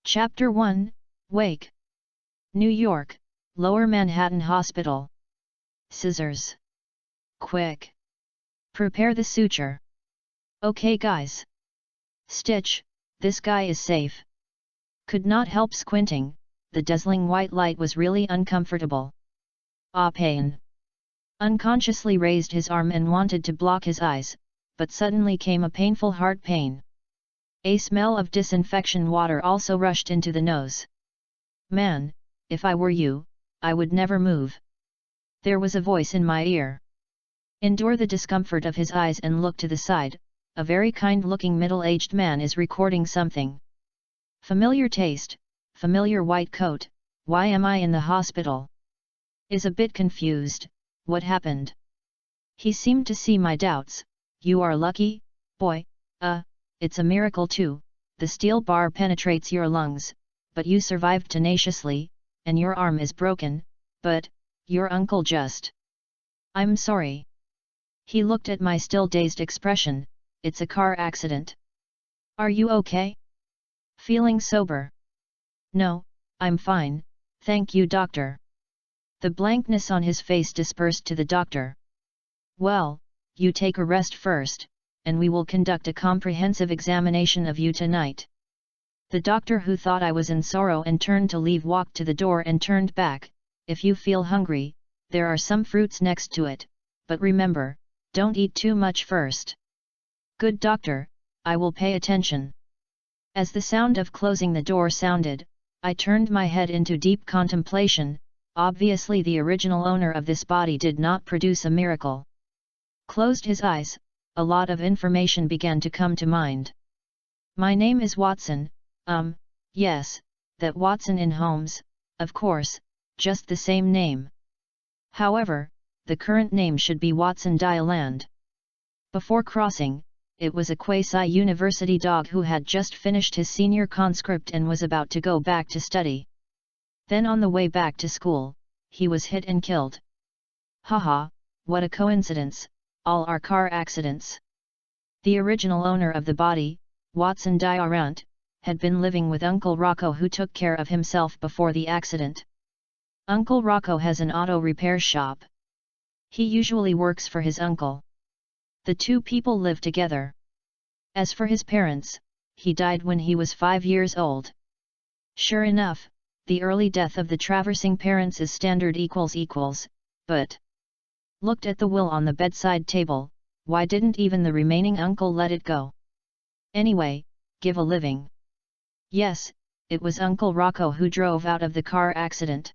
Chapter 1, Wake. New York, Lower Manhattan Hospital. Scissors. Quick. Prepare the suture. Okay guys. Stitch, this guy is safe. Could not help squinting, the dazzling white light was really uncomfortable. Ah, pain. Unconsciously raised his arm and wanted to block his eyes, but suddenly came a painful heart pain. A smell of disinfection water also rushed into the nose. Man, if I were you, I would never move. There was a voice in my ear. Endure the discomfort of his eyes and look to the side, a very kind-looking middle-aged man is recording something. Familiar taste, familiar white coat, why am I in the hospital? Is a bit confused, what happened? He seemed to see my doubts. You are lucky, boy, it's a miracle too, the steel bar penetrates your lungs, but you survived tenaciously, and your arm is broken, but, your uncle just... I'm sorry. He looked at my still dazed expression, it's a car accident. Are you okay? Feeling sober? No, I'm fine, thank you doctor. The blankness on his face dispersed to the doctor. Well, you take a rest first, and we will conduct a comprehensive examination of you tonight. The doctor, who thought I was in sorrow and turned to leave, walked to the door and turned back. If you feel hungry, there are some fruits next to it, but remember, don't eat too much first. Good doctor, I will pay attention. As the sound of closing the door sounded, I turned my head into deep contemplation. Obviously the original owner of this body did not produce a miracle. Closed his eyes, a lot of information began to come to mind. My name is Watson, yes, that Watson in Holmes, of course, just the same name. However, the current name should be Watson Dieland. Before crossing, it was a quasi-university dog who had just finished his senior conscript and was about to go back to study. Then on the way back to school, he was hit and killed. Haha, what a coincidence, all are car accidents. The original owner of the body, Watson Dieland, had been living with Uncle Rocco, who took care of himself before the accident. Uncle Rocco has an auto repair shop. He usually works for his uncle. The two people live together. As for his parents, he died when he was 5 years old. Sure enough, the early death of the traversing parents is standard equals, but... Looked at the will on the bedside table, why didn't even the remaining uncle let it go? Anyway, give a living. Yes, it was Uncle Rocco who drove out of the car accident.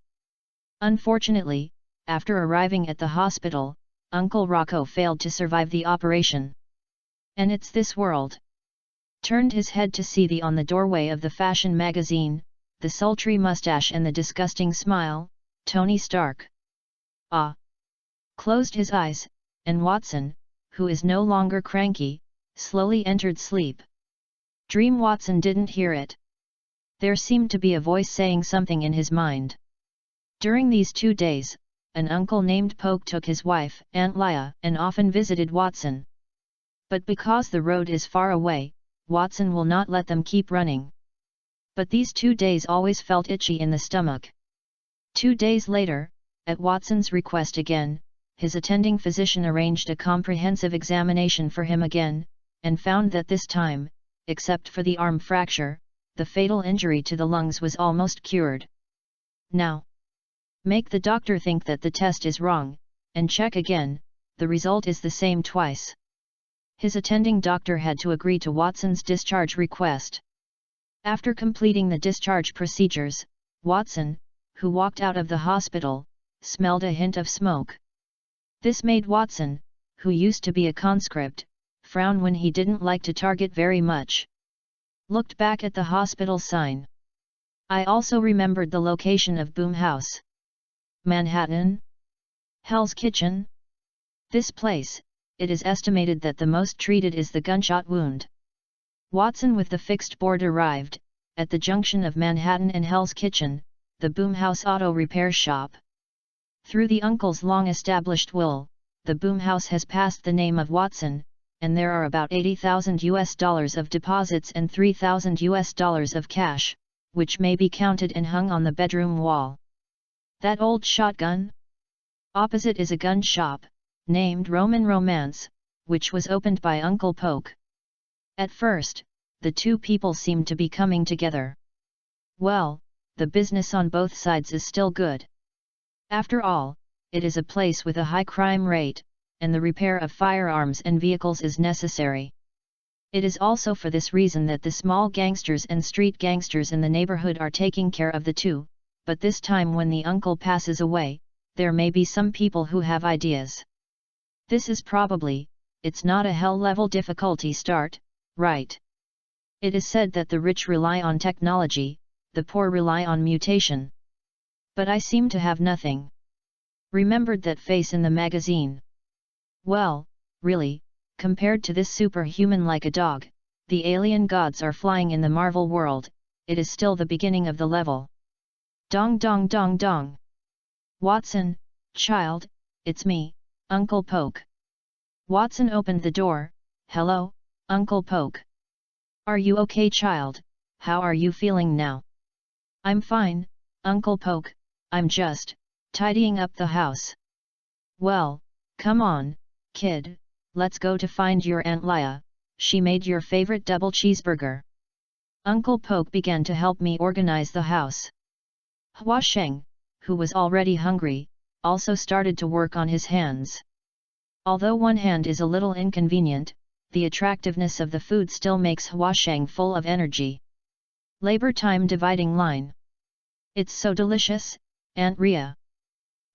Unfortunately, after arriving at the hospital, Uncle Rocco failed to survive the operation. And it's this world. Turned his head to see the on the doorway of the fashion magazine, the sultry mustache and the disgusting smile, Tony Stark. Ah! Closed his eyes, and Watson, who is no longer cranky, slowly entered sleep. Dream Watson didn't hear it. There seemed to be a voice saying something in his mind. During these 2 days, an uncle named Poke took his wife, Aunt Lia, and often visited Watson. But because the road is far away, Watson will not let them keep running. But these 2 days always felt itchy in the stomach. 2 days later, at Watson's request again, his attending physician arranged a comprehensive examination for him again, and found that this time, except for the arm fracture, the fatal injury to the lungs was almost cured. Now, make the doctor think that the test is wrong, and check again, the result is the same twice. His attending doctor had to agree to Watson's discharge request. After completing the discharge procedures, Watson, who walked out of the hospital, smelled a hint of smoke. This made Watson, who used to be a conscript, frown when he didn't like to target very much. Looked back at the hospital sign. I also remembered the location of Boom House. Manhattan? Hell's Kitchen? This place, it is estimated that the most treated is the gunshot wound. Watson with the fixed board arrived, at the junction of Manhattan and Hell's Kitchen, the Boom House auto repair shop. Through the uncle's long-established will, the Boom House has passed the name of Watson, and there are about $80,000 of deposits and $3,000 of cash, which may be counted and hung on the bedroom wall. That old shotgun? Opposite is a gun shop, named Roman Romance, which was opened by Uncle Poke. At first, the two people seemed to be coming together. Well, the business on both sides is still good. After all, it is a place with a high crime rate, and the repair of firearms and vehicles is necessary. It is also for this reason that the small gangsters and street gangsters in the neighborhood are taking care of the two, but this time when the uncle passes away, there may be some people who have ideas. This is probably, it's not a hell-level difficulty start, right? It is said that the rich rely on technology, the poor rely on mutation. But I seem to have nothing. Remembered that face in the magazine. Well, really, compared to this superhuman like a dog, the alien gods are flying in the Marvel world, it is still the beginning of the level. Dong dong dong dong. Watson, child, it's me, Uncle Poke. Watson opened the door. Hello, Uncle Poke. Are you okay, child? How are you feeling now? I'm fine, Uncle Poke, I'm just tidying up the house. Well, come on, kid, let's go to find your Aunt Leia, she made your favorite double cheeseburger. Uncle Poke began to help me organize the house. Hua Sheng, who was already hungry, also started to work on his hands. Although one hand is a little inconvenient, the attractiveness of the food still makes Hua Sheng full of energy. Labor time dividing line. It's so delicious, Aunt Ria.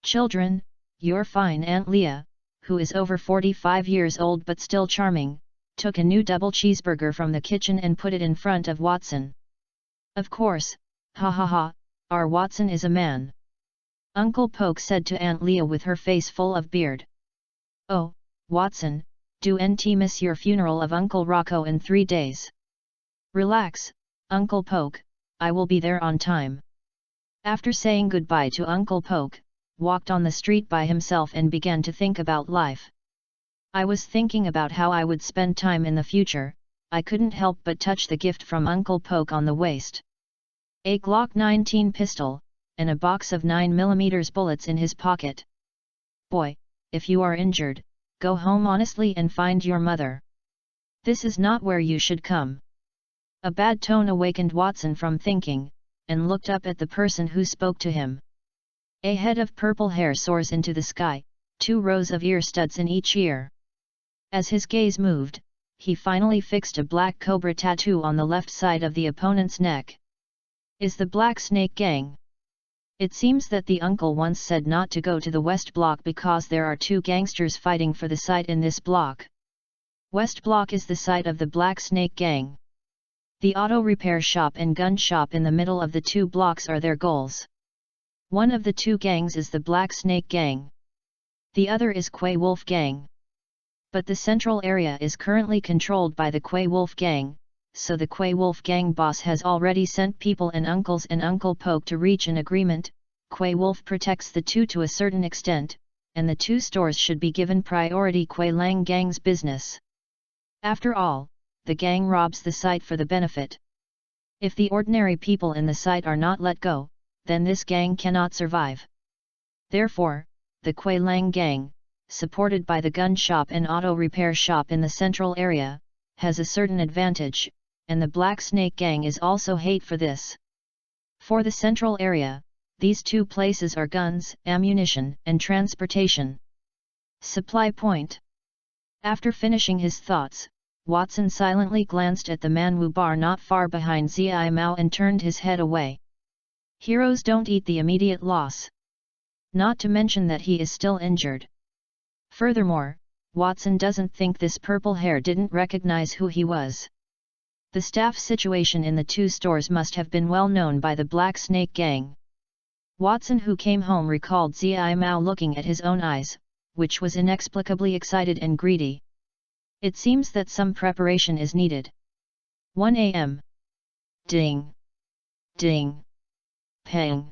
Children, your fine Aunt Leah, who is over 45 years old but still charming, took a new double cheeseburger from the kitchen and put it in front of Watson. Of course, ha ha ha, our Watson is a man. Uncle Poke said to Aunt Leah with her face full of beard. Oh, Watson, do nt miss your funeral of Uncle Rocco in 3 days? Relax, Uncle Poke, I will be there on time. After saying goodbye to Uncle Poke, walked on the street by himself and began to think about life. I was thinking about how I would spend time in the future, I couldn't help but touch the gift from Uncle Poke on the waist. A Glock 19 pistol, and a box of 9mm bullets in his pocket. Boy, if you are injured, go home honestly and find your mother. This is not where you should come. A bad tone awakened Watson from thinking, and looked up at the person who spoke to him. A head of purple hair soars into the sky, 2 rows of ear studs in each ear. As his gaze moved, he finally fixed a black cobra tattoo on the left side of the opponent's neck. Is the Black Snake Gang? It seems that the uncle once said not to go to the West Block because there are 2 gangsters fighting for the site in this block. West Block is the site of the Black Snake Gang. The auto repair shop and gun shop in the middle of the 2 blocks are their goals. One of the 2 gangs is the Black Snake Gang. The other is Quay Wolf Gang. But the central area is currently controlled by the Quay Wolf Gang, so the Quay Wolf Gang boss has already sent people and uncles and Uncle Poke to reach an agreement. Quay Wolf protects the 2 to a certain extent, and the 2 stores should be given priority Quay Lang Gang's business. After all, the gang robs the site for the benefit. If the ordinary people in the site are not let go, then this gang cannot survive. Therefore, the Quay Lang Gang, supported by the gun shop and auto repair shop in the central area, has a certain advantage, and the Black Snake Gang is also hate for this. For the central area, these 2 places are guns, ammunition, and transportation. Supply point. After finishing his thoughts, Watson silently glanced at the Manwu bar not far behind Zai Mao and turned his head away. Heroes don't eat the immediate loss. Not to mention that he is still injured. Furthermore, Watson doesn't think this purple hair didn't recognize who he was. The staff situation in the 2 stores must have been well known by the Black Snake Gang. Watson, who came home, recalled Zai Mao looking at his own eyes, which was inexplicably excited and greedy. It seems that some preparation is needed. 1 a.m. Ding. Ding. Pang.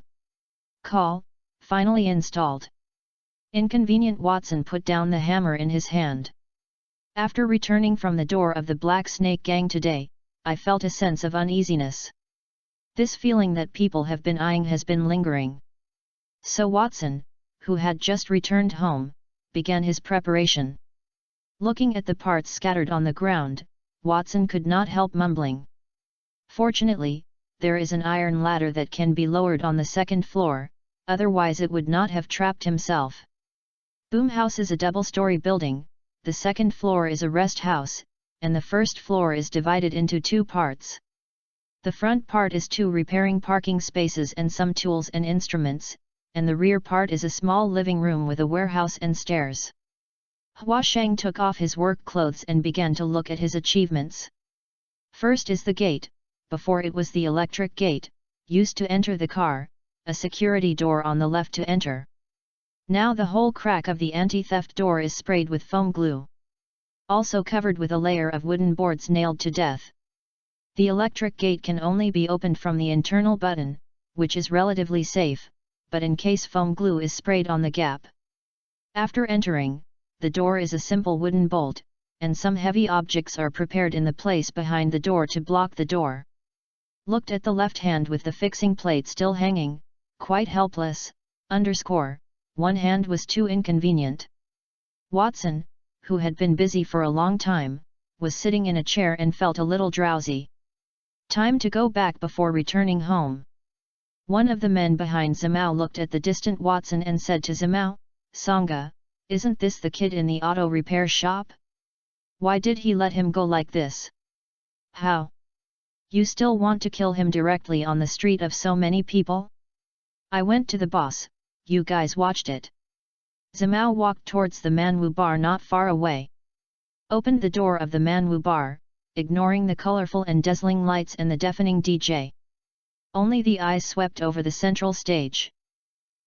Call, finally installed. Inconvenient. Watson put down the hammer in his hand. After returning from the door of the Black Snake Gang today, I felt a sense of uneasiness. This feeling that people have been eyeing has been lingering. So Watson, who had just returned home, began his preparation. Looking at the parts scattered on the ground, Watson could not help mumbling. Fortunately, there is an iron ladder that can be lowered on the second floor, otherwise it would not have trapped himself. Boom House is a double-story building, the second floor is a rest house, and the first floor is divided into two parts. The front part is two repairing parking spaces and some tools and instruments, and the rear part is a small living room with a warehouse and stairs. Hua Sheng took off his work clothes and began to look at his achievements. First is the gate, before it was the electric gate, used to enter the car, a security door on the left to enter. Now the whole crack of the anti-theft door is sprayed with foam glue. Also covered with a layer of wooden boards nailed to death. The electric gate can only be opened from the internal button, which is relatively safe, but in case foam glue is sprayed on the gap. After entering, the door is a simple wooden bolt, and some heavy objects are prepared in the place behind the door to block the door. Looked at the left hand with the fixing plate still hanging, quite helpless, one hand was too inconvenient. Watson, who had been busy for a long time, was sitting in a chair and felt a little drowsy. Time to go back before returning home. One of the men behind Zimao looked at the distant Watson and said to Zimao, "Sangha, isn't this the kid in the auto repair shop? Why did he let him go like this? How? You still want to kill him directly on the street of so many people? I went to the boss, you guys watched it." Zimao walked towards the Manwu bar not far away. Opened the door of the Manwu bar, ignoring the colorful and dazzling lights and the deafening DJ. Only the eyes swept over the central stage.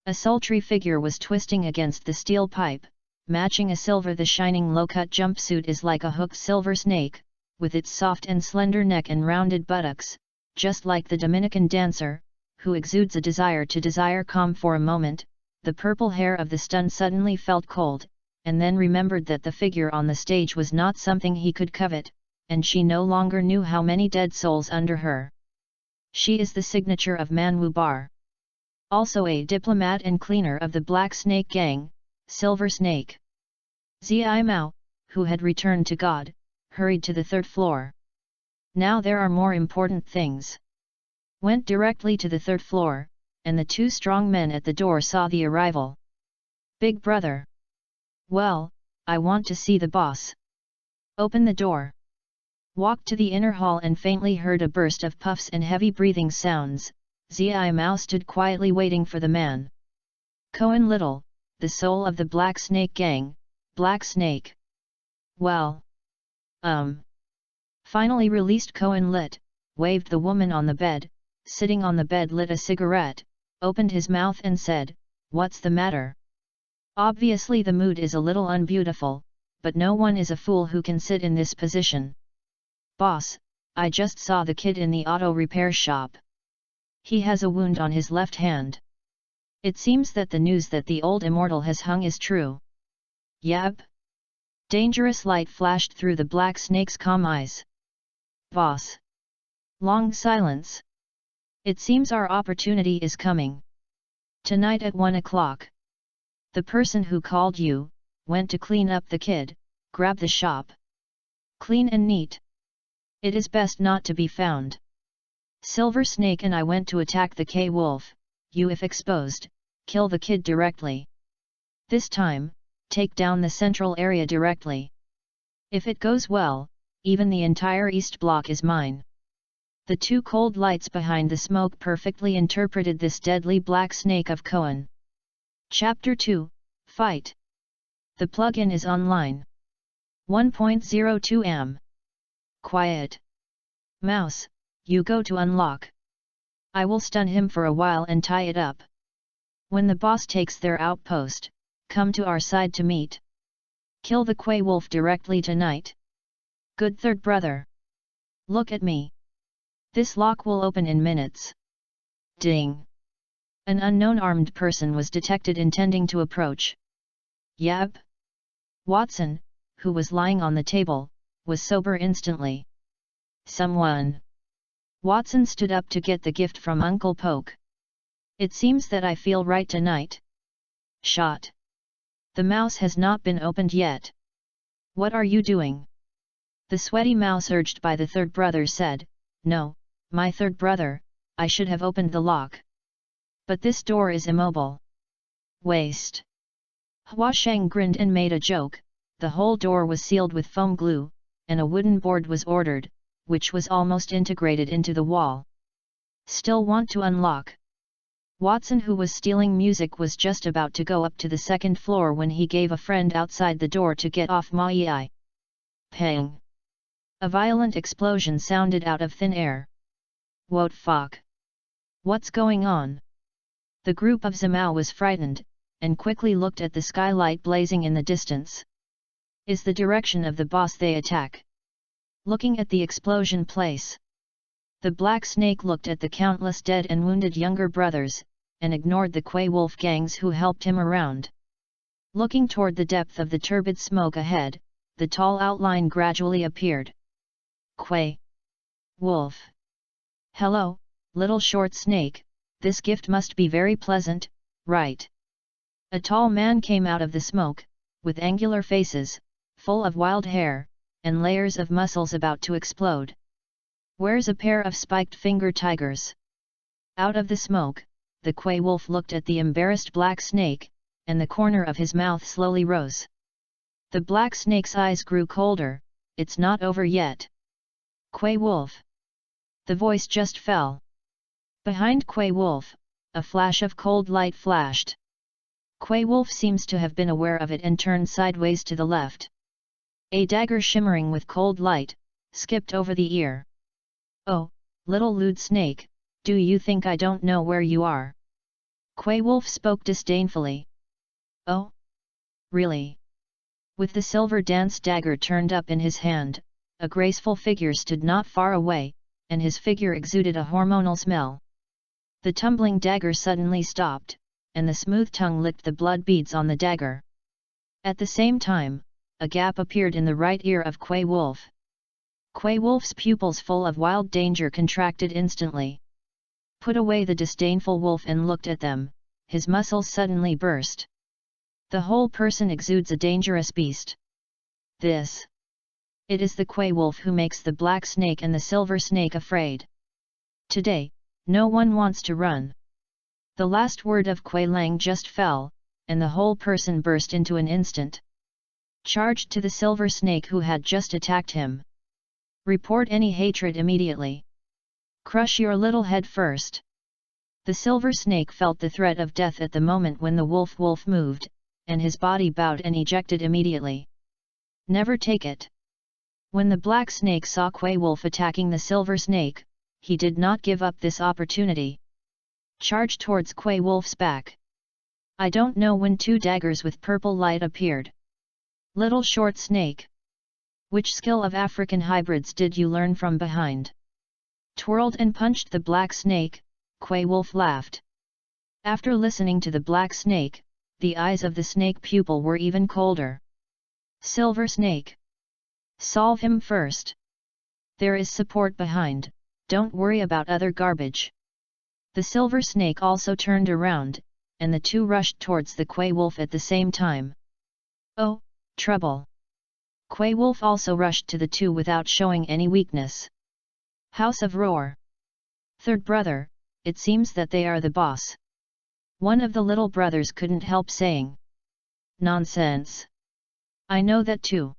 A sultry figure was twisting against the steel pipe, matching a silver. The shining low-cut jumpsuit is like a hooked silver snake, with its soft and slender neck and rounded buttocks, just like the Dominican dancer, who exudes a desire to desire calm. For a moment, the purple hair of the stun suddenly felt cold, and then remembered that the figure on the stage was not something he could covet, and she no longer knew how many dead souls under her. She is the signature of Manwu Bar. Also a diplomat and cleaner of the Black Snake Gang, Silver Snake. Zai Mao, who had returned to God, hurried to the third floor. Now there are more important things. Went directly to the third floor, and the two strong men at the door saw the arrival. "Big brother. Well, I want to see the boss." "Open the door." Walked to the inner hall and faintly heard a burst of puffs and heavy breathing sounds. Zai Mao stood quietly waiting for the man. "Cohen Little, the soul of the Black Snake Gang, Black Snake. Well. Finally released." Cohen lit, waved the woman on the bed, sitting on the bed, lit a cigarette, opened his mouth and said, "What's the matter?" Obviously the mood is a little unbeautiful, but no one is a fool who can sit in this position. "Boss, I just saw the kid in the auto repair shop. He has a wound on his left hand. It seems that the news that the old immortal has hung is true." "Yep." Dangerous light flashed through the Black Snake's calm eyes. "Boss." Long silence. "It seems our opportunity is coming. Tonight at 1 o'clock. The person who called you, went to clean up the kid, grab the shop. Clean and neat. It is best not to be found. Silver Snake and I went to attack the K-Wolf, you if exposed, kill the kid directly. This time, take down the central area directly. If it goes well, even the entire East Block is mine." The two cold lights behind the smoke perfectly interpreted this deadly Black Snake of Cohen. Chapter 2, Fight. The plugin is online. 1.02 am. Quiet. Mouse, you go to unlock. I will stun him for a while and tie it up. When the boss takes their outpost, come to our side to meet. Kill the Quay Wolf directly tonight. Good third brother. Look at me. This lock will open in minutes. Ding. An unknown armed person was detected intending to approach. Yep. Watson, who was lying on the table, was sober instantly. Someone. Watson stood up to get the gift from Uncle Poke. It seems that I feel right tonight. Shot. The mouse has not been opened yet. What are you doing? The sweaty mouse, urged by the third brother, said, No, my third brother, I should have opened the lock. But this door is immobile. Waste. Hua Sheng grinned and made a joke. The whole door was sealed with foam glue, and a wooden board was ordered, which was almost integrated into the wall. Still want to unlock? Watson, who was stealing music, was just about to go up to the second floor when he gave a friend outside the door to get off Mai. Pang! A violent explosion sounded out of thin air. What fuck? What's going on? The group of Zamao was frightened, and quickly looked at the skylight blazing in the distance. Is the direction of the boss they attack? Looking at the explosion place, the Black Snake looked at the countless dead and wounded younger brothers, and ignored the Quay Wolf gangs who helped him around. Looking toward the depth of the turbid smoke ahead, the tall outline gradually appeared. Quay Wolf. Hello, little short snake, this gift must be very pleasant, right? A tall man came out of the smoke, with angular faces, full of wild hair, and layers of muscles about to explode. Wears a pair of spiked finger tigers. Out of the smoke, the Quay Wolf looked at the embarrassed Black Snake, and the corner of his mouth slowly rose. The Black Snake's eyes grew colder. It's not over yet. Quay Wolf. The voice just fell. Behind Quay Wolf, a flash of cold light flashed. Quay Wolf seems to have been aware of it and turned sideways to the left. A dagger shimmering with cold light skipped over the ear. Oh, little lewd snake, do you think I don't know where you are? Quay Wolf spoke disdainfully. Oh? Really? With the silver dance dagger turned up in his hand, a graceful figure stood not far away, and his figure exuded a hormonal smell. The tumbling dagger suddenly stopped, and the smooth tongue licked the blood beads on the dagger. At the same time, a gap appeared in the right ear of Quay Wolf. Quay Wolf's pupils, full of wild danger, contracted instantly. Put away the disdainful wolf and looked at them. His muscles suddenly burst. The whole person exudes a dangerous beast. This. It is the Quay Wolf who makes the Black Snake and the Silver Snake afraid. Today, no one wants to run. The last word of Quay Lang just fell, and the whole person burst into an instant. Charged to the Silver Snake who had just attacked him. Report any hatred immediately. Crush your little head first. The Silver Snake felt the threat of death at the moment when the wolf moved, and his body bowed and ejected immediately. Never take it. When the Black Snake saw Quay Wolf attacking the Silver Snake, he did not give up this opportunity. Charged towards Quay Wolf's back. I don't know when two daggers with purple light appeared. Little short snake. Which skill of African hybrids did you learn from behind? Twirled and punched the Black Snake, Quay Wolf laughed. After listening to the Black Snake, the eyes of the snake pupil were even colder. Silver Snake. Solve him first. There is support behind, don't worry about other garbage. The Silver Snake also turned around, and the two rushed towards the Quay Wolf at the same time. Oh, trouble! Quay Wolf also rushed to the two without showing any weakness. House of Roar. Third brother, it seems that they are the boss. One of the little brothers couldn't help saying. Nonsense. I know that too.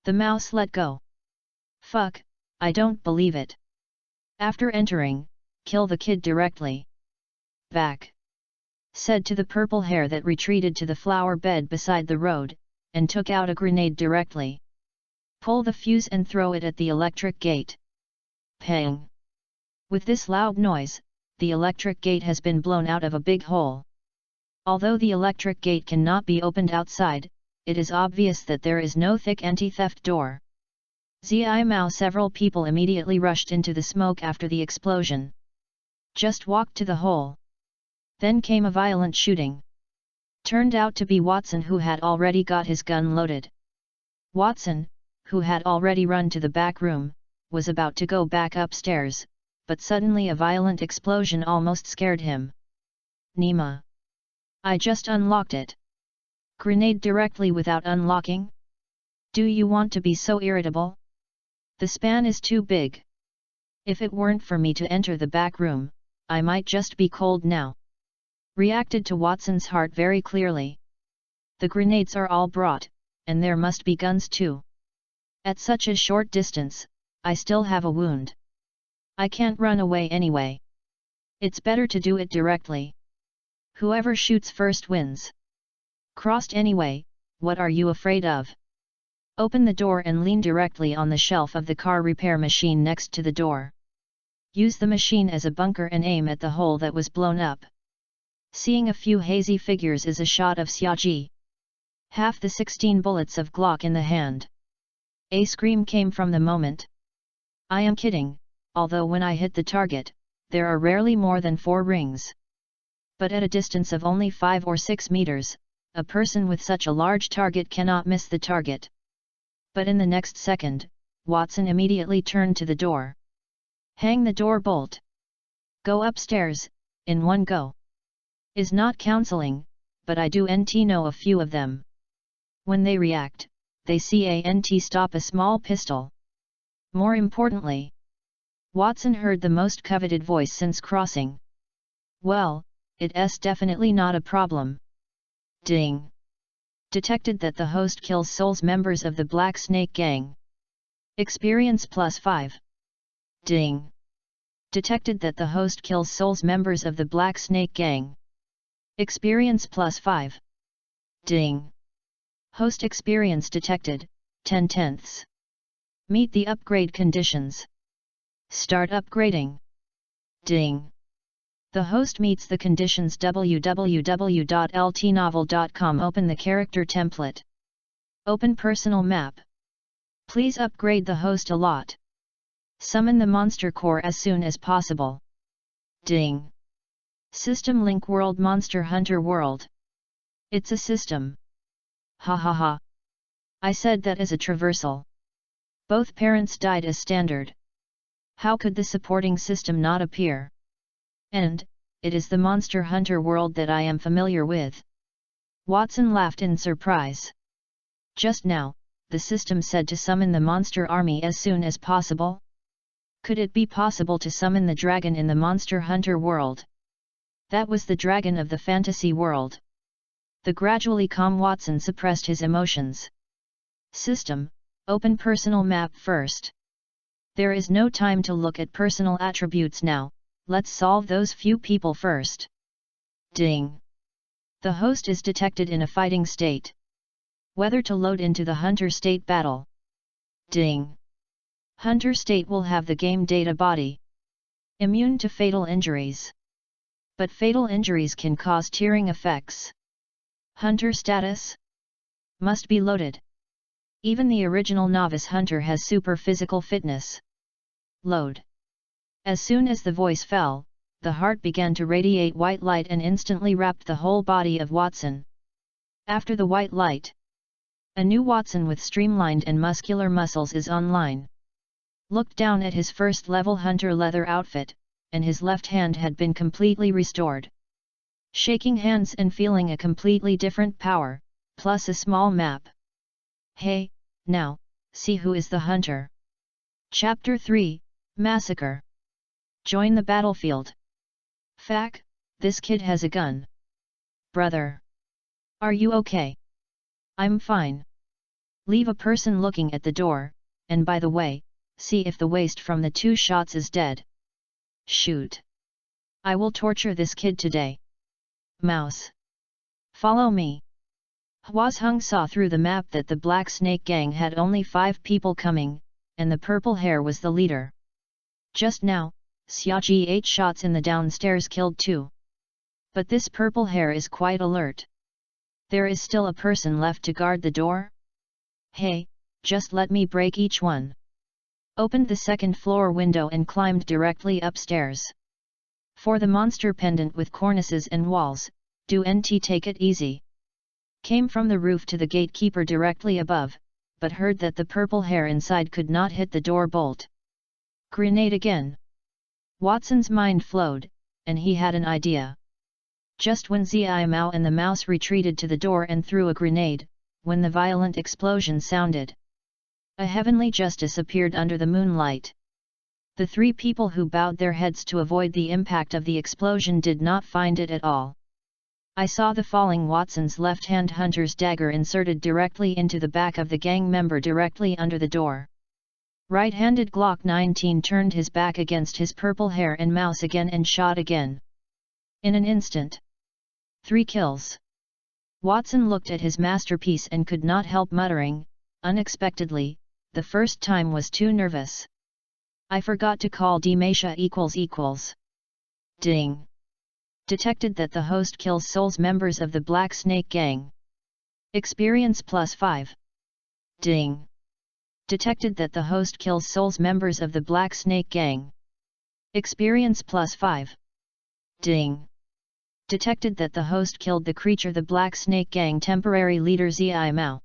The mouse let go. Fuck, I don't believe it. After entering, kill the kid directly. Back. Said to the purple hair that retreated to the flower bed beside the road, and took out a grenade directly. Pull the fuse and throw it at the electric gate. Pang! With this loud noise, the electric gate has been blown out of a big hole. Although the electric gate cannot be opened outside, it is obvious that there is no thick anti-theft door. Zi Mao, several people immediately rushed into the smoke after the explosion. Just walked to the hole. Then came a violent shooting. Turned out to be Watson, who had already got his gun loaded. Watson, who had already run to the back room, was about to go back upstairs, but suddenly a violent explosion almost scared him. Nima. I just unlocked it. Grenade directly without unlocking? Do you want to be so irritable? The span is too big. If it weren't for me to enter the back room, I might just be cold now. Reacted to Watson's heart very clearly. The grenades are all brought, and there must be guns too. At such a short distance, I still have a wound. I can't run away anyway. It's better to do it directly. Whoever shoots first wins. Crossed anyway, what are you afraid of? Open the door and lean directly on the shelf of the car repair machine next to the door. Use the machine as a bunker and aim at the hole that was blown up. Seeing a few hazy figures is a shot of Xiaoji. Half the 16 bullets of Glock in the hand. A scream came from the moment. I am kidding, although when I hit the target, there are rarely more than 4 rings. But at a distance of only 5 or 6 meters, a person with such a large target cannot miss the target. But in the next second, Watson immediately turned to the door. Hang the door bolt. Go upstairs, in one go. Is not counseling, but I do know a few of them. When they react, they stop a small pistol. More importantly, Watson heard the most coveted voice since crossing. Well, it's definitely not a problem. Ding. Detected that the host kills souls members of the Black Snake Gang. Experience +5. Ding. Detected that the host kills souls members of the Black Snake Gang. Experience +5. Ding. Host experience detected, 10/10. Meet the upgrade conditions. Start upgrading. Ding. The host meets the conditions. www.ltnovel.com. Open the character template. Open personal map. Please upgrade the host a lot. Summon the monster core as soon as possible. Ding. System link world Monster Hunter World. It's a system. Ha ha ha. I said that as a traversal. Both parents died as standard. How could the supporting system not appear? And, it is the Monster Hunter world that I am familiar with. Watson laughed in surprise. Just now, the system said to summon the monster army as soon as possible? Could it be possible to summon the dragon in the Monster Hunter world? That was the dragon of the fantasy world. The gradually calm Watson suppressed his emotions. System, open personal map first. There is no time to look at personal attributes now, let's solve those few people first. Ding. The host is detected in a fighting state. Whether to load into the Hunter state battle. Ding. Hunter state will have the game data body. Immune to fatal injuries. But fatal injuries can cause tearing effects. Hunter status? Must be loaded. Even the original novice hunter has super physical fitness. Load. As soon as the voice fell, the heart began to radiate white light and instantly wrapped the whole body of Watson. After the white light, a new Watson with streamlined and muscular muscles is online. Looked down at his first level hunter leather outfit, and his left hand had been completely restored. Shaking hands and feeling a completely different power, plus a small map. Hey, now, see who is the hunter. Chapter 3, Massacre. Join the battlefield. Fac, this kid has a gun. Brother. Are you okay? I'm fine. Leave a person looking at the door, and by the way, see if the waste from the 2 shots is dead. Shoot. I will torture this kid today. Mouse. Follow me. Hwazheng saw through the map that the Black Snake Gang had only 5 people coming, and the purple hair was the leader. Just now, Xiaoji 8 shots in the downstairs killed 2. But this purple hair is quite alert. There is still a person left to guard the door? Hey, just let me break each one. Opened the 2nd floor window and climbed directly upstairs. For the monster pendant with cornices and walls, do NT take it easy. Came from the roof to the gatekeeper directly above, but heard that the purple hair inside could not hit the door bolt. Grenade again. Watson's mind flowed, and he had an idea. Just when Zai Mao and the mouse retreated to the door and threw a grenade, when the violent explosion sounded, a heavenly justice appeared under the moonlight. The three people who bowed their heads to avoid the impact of the explosion did not find it at all. I saw the falling Watson's left-hand hunter's dagger inserted directly into the back of the gang member directly under the door. Right-handed Glock 19 turned his back against his purple hair and mouse again and shot again. In an instant. 3 kills. Watson looked at his masterpiece and could not help muttering, unexpectedly, the first time was too nervous. I forgot to call Demasha ==. Ding. Detected that the host kills souls members of the Black Snake Gang. Experience +5. Ding. Detected that the host kills souls members of the Black Snake Gang. Experience +5. Ding. Detected that the host killed the creature the Black Snake Gang temporary leader Zai Mao.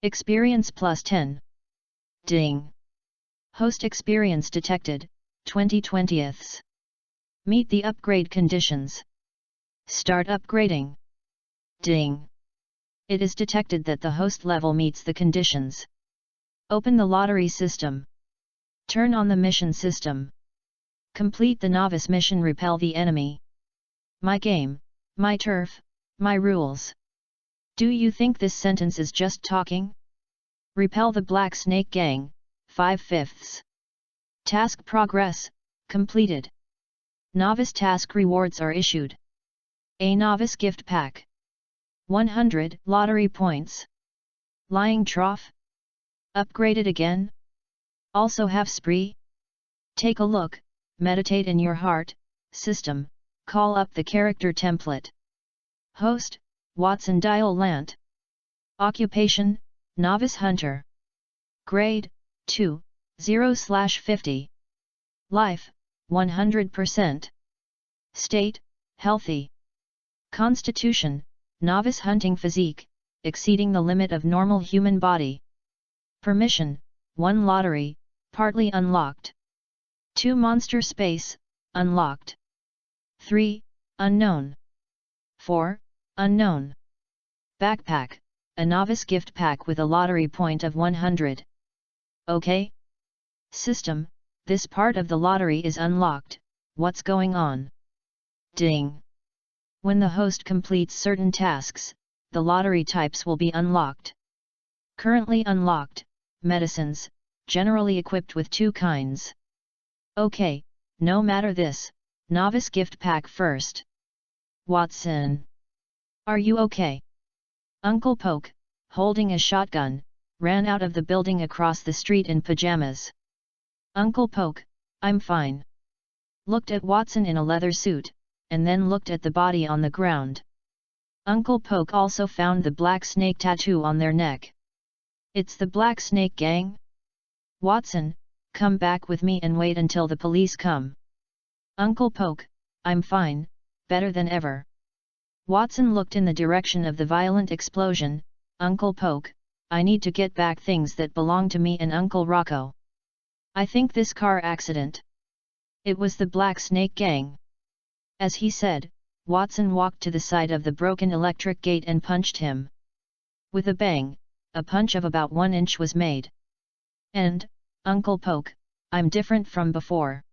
Experience +10. Ding. Host experience detected, 20/20. Meet the upgrade conditions. Start upgrading. Ding. It is detected that the host level meets the conditions. Open the lottery system. Turn on the mission system. Complete the novice mission. Repel the enemy. My game, my turf, my rules. Do you think this sentence is just talking? Repel the Black Snake Gang, 5/5. Task progress, completed. Novice task rewards are issued. A novice gift pack. 100 lottery points. Lying trough. Upgraded again? Also have spree? Take a look, meditate in your heart, system, call up the character template. Host, Watson Dial Lant. Occupation, Novice Hunter. Grade, 2, 0/50. Life, 100%. State, healthy. Constitution, Novice Hunting Physique, exceeding the limit of normal human body. Permission, 1 lottery, partly unlocked. 2 monster space, unlocked. 3, unknown. 4, unknown. Backpack, a novice gift pack with a lottery point of 100. OK? System, this part of the lottery is unlocked, what's going on? Ding. When the host completes certain tasks, the lottery types will be unlocked. Currently unlocked, medicines, generally equipped with 2 kinds. OK, no matter this, novice gift pack first. Watson. Are you okay? Uncle Poke, holding a shotgun, ran out of the building across the street in pajamas. Uncle Poke, I'm fine. Looked at Watson in a leather suit, and then looked at the body on the ground. Uncle Poke also found the black snake tattoo on their neck. It's the Black Snake Gang? Watson, come back with me and wait until the police come. Uncle Poke, I'm fine, better than ever. Watson looked in the direction of the violent explosion. Uncle Poke, I need to get back things that belong to me and Uncle Rocco. I think this car accident. It was the Black Snake Gang. As he said, Watson walked to the side of the broken electric gate and punched him. With a bang, a punch of about 1 inch was made. And, Uncle Poke, I'm different from before.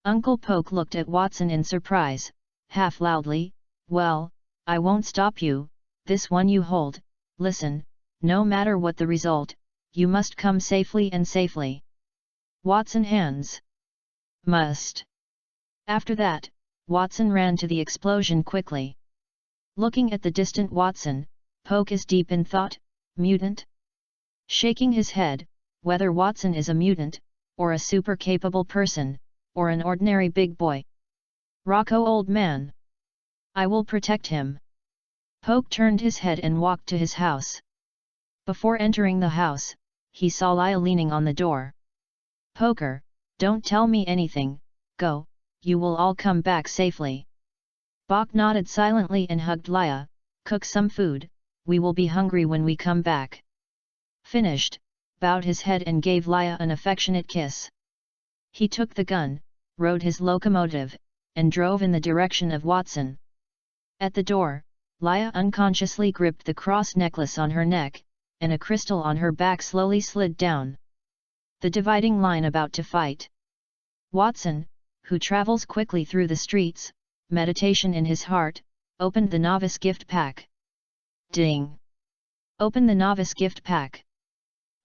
Uncle Poke looked at Watson in surprise, half loudly, well, I won't stop you, this one you hold, listen, no matter what the result, you must come safely and safely. Watson hands. Must. After that, Watson ran to the explosion quickly. Looking at the distant Watson, Poke is deep in thought, mutant? Shaking his head, whether Watson is a mutant, or a super capable person, or an ordinary big boy. Rocco old man. I will protect him. Poke turned his head and walked to his house. Before entering the house, he saw Lyle leaning on the door. Poker, don't tell me anything, go, you will all come back safely. Bok nodded silently and hugged Laya, cook some food, we will be hungry when we come back. Finished, bowed his head and gave Laya an affectionate kiss. He took the gun, rode his locomotive, and drove in the direction of Watson. At the door, Lia unconsciously gripped the cross necklace on her neck, and a crystal on her back slowly slid down. The dividing line about to fight. Watson, who travels quickly through the streets, meditation in his heart, opened the novice gift pack. Ding! Open the novice gift pack.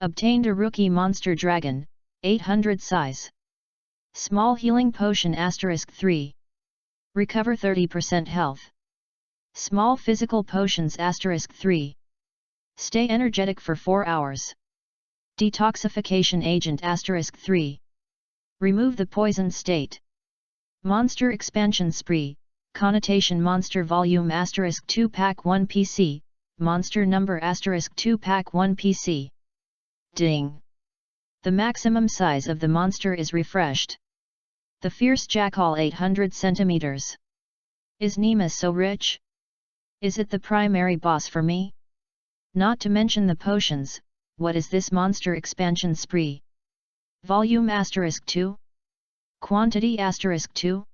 Obtained a rookie monster dragon, 800 size. Small healing potion *3. Recover 30% health. Small physical potions *3. Stay energetic for 4 hours. Detoxification agent *3. Remove the poison state. Monster expansion spree, connotation monster volume *2 pack 1 PC, monster number *2 pack 1 PC. Ding! The maximum size of the monster is refreshed. The fierce jackal 800 centimeters. Is Nemus so rich? Is it the primary boss for me? Not to mention the potions, what is this monster expansion spree? Volume *2? Quantity *2?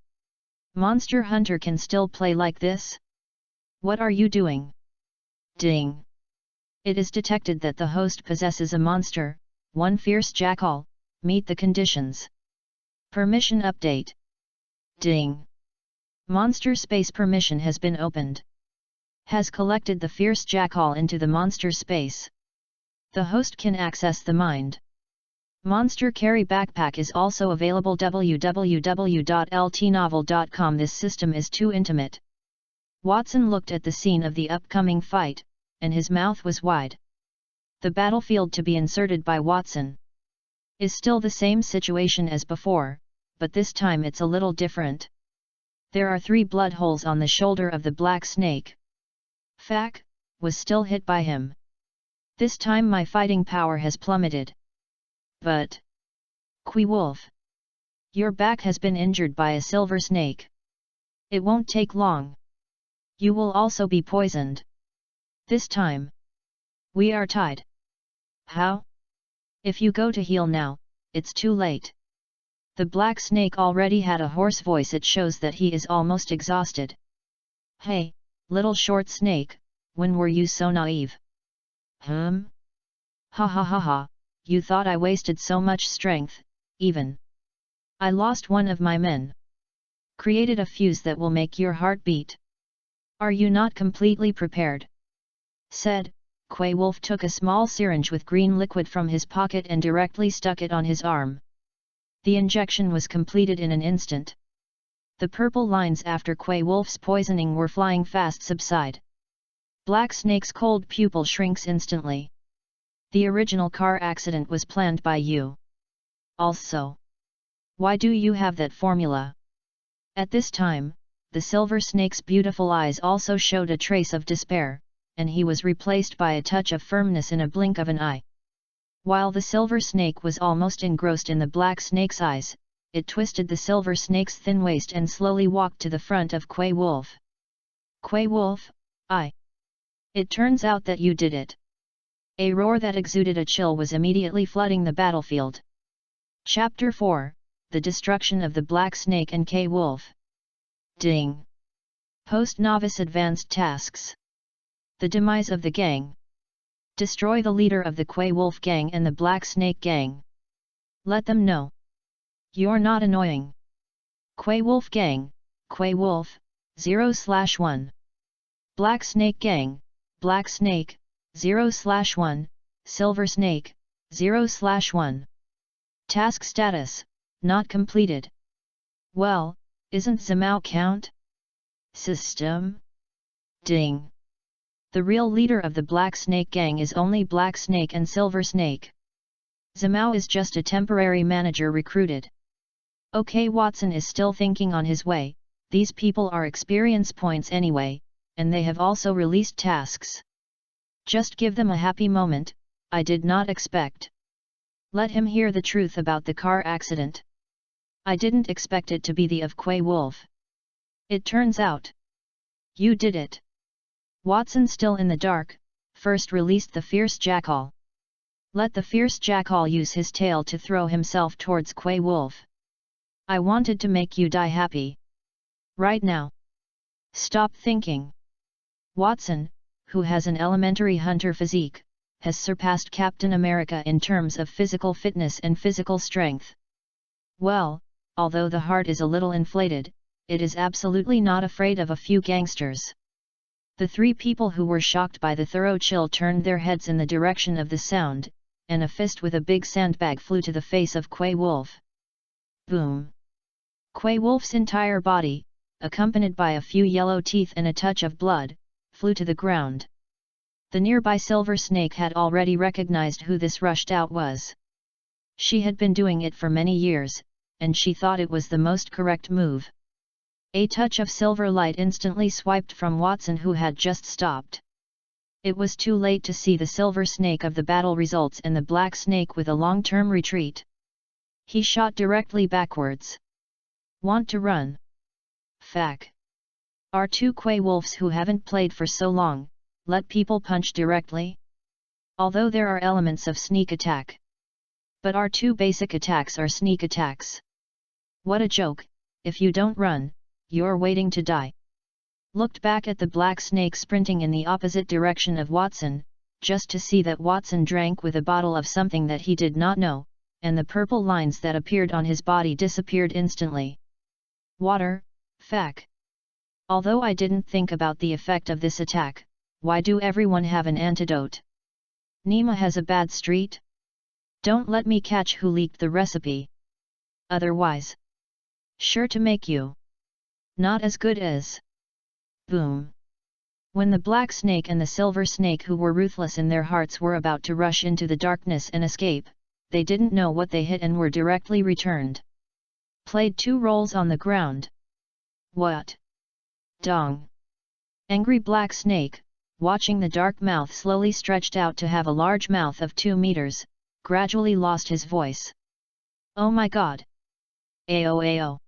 Monster Hunter can still play like this? What are you doing? Ding! It is detected that the host possesses a monster, one fierce jackal. Meet the conditions. Permission update. Ding! Monster space permission has been opened. Has collected the fierce jackal into the monster space. The host can access the mind. Monster Carry Backpack is also available www.ltnovel.com. This system is too intimate. Watson looked at the scene of the upcoming fight, and his mouth was wide. The battlefield to be inserted by Watson is still the same situation as before, but this time it's a little different. There are 3 blood holes on the shoulder of the black snake. Fac was still hit by him. This time my fighting power has plummeted. But Quewolf, your back has been injured by a silver snake. It won't take long. You will also be poisoned. This time we are tied. How? If you go to heal now, it's too late. The black snake already had a hoarse voice. It shows that he is almost exhausted. Hey, little short snake, when were you so naive? Ha ha ha ha, you thought I wasted so much strength, even. I lost one of my men. Created a fuse that will make your heart beat. Are you not completely prepared? Said, Quewolf took a small syringe with green liquid from his pocket and directly stuck it on his arm. The injection was completed in an instant. The purple lines after Quewolf's poisoning were flying fast subside. Black Snake's cold pupil shrinks instantly. The original car accident was planned by you. Also. Why do you have that formula? At this time, the silver snake's beautiful eyes also showed a trace of despair, and he was replaced by a touch of firmness in a blink of an eye. While the silver snake was almost engrossed in the black snake's eyes, it twisted the silver snake's thin waist and slowly walked to the front of Quewolf. Quewolf, It turns out that you did it. A roar that exuded a chill was immediately flooding the battlefield. Chapter 4, The Destruction of the Black Snake and Quewolf. Ding! Post-novice advanced tasks. The demise of the gang. Destroy the leader of the Quewolf gang and the Black Snake gang. Let them know you're not annoying. Quewolf gang, Quewolf, 0/1. Black Snake gang, Black Snake, 0/1, Silver Snake, 0/1. Task status, not completed. Well, isn't Zimao count? System? Ding! The real leader of the Black Snake gang is only Black Snake and Silver Snake. Zimao is just a temporary manager recruited. Okay, Watson is still thinking on his way. These people are experience points anyway, and they have also released tasks. Just give them a happy moment. I did not expect. Let him hear the truth about the car accident. I didn't expect it to be the of Quewolf. It turns out you did it. Watson, still in the dark, first released the fierce jackal. Let the fierce jackal use his tail to throw himself towards Quewolf. I wanted to make you die happy. Right now. Stop thinking. Watson, who has an elementary hunter physique, has surpassed Captain America in terms of physical fitness and physical strength. Well, although the heart is a little inflated, it is absolutely not afraid of a few gangsters. The three people who were shocked by the thorough chill turned their heads in the direction of the sound, and a fist with a big sandbag flew to the face of Quay Wolf. Boom! Quay Wolf's entire body, accompanied by a few yellow teeth and a touch of blood, flew to the ground. The nearby Silver Snake had already recognized who this rushed out was. She had been doing it for many years, and she thought it was the most correct move. A touch of silver light instantly swiped from Watson, who had just stopped. It was too late to see the Silver Snake of the battle results and the Black Snake with a long-term retreat. He shot directly backwards. Want to run? Fac. Are two Quay Wolves who haven't played for so long, let people punch directly? Although there are elements of sneak attack. But our two basic attacks are sneak attacks. What a joke, if you don't run, you're waiting to die. Looked back at the Black Snake sprinting in the opposite direction of Watson, just to see that Watson drank with a bottle of something that he did not know, and the purple lines that appeared on his body disappeared instantly. Water, fac. Although I didn't think about the effect of this attack, why do everyone have an antidote? Nima has a bad street? Don't let me catch who leaked the recipe. Otherwise, sure to make you not as good as. Boom! When the Black Snake and the Silver Snake, who were ruthless in their hearts, were about to rush into the darkness and escape, they didn't know what they hit and were directly returned. Played two roles on the ground. What? Dong! Angry Black Snake, watching the dark mouth slowly stretched out to have a large mouth of 2 meters, gradually lost his voice. Oh my god! Ayo ayo!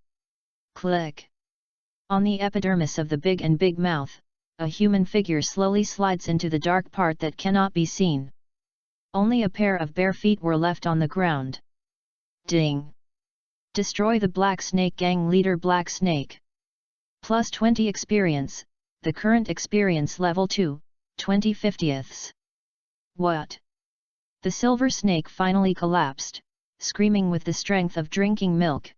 Click! On the epidermis of the big mouth, a human figure slowly slides into the dark part that cannot be seen. Only a pair of bare feet were left on the ground. Ding! Destroy the Black Snake gang leader Black Snake. Plus 20 experience, the current experience level 2, 20/50ths. What? The Silver Snake finally collapsed, screaming with the strength of drinking milk.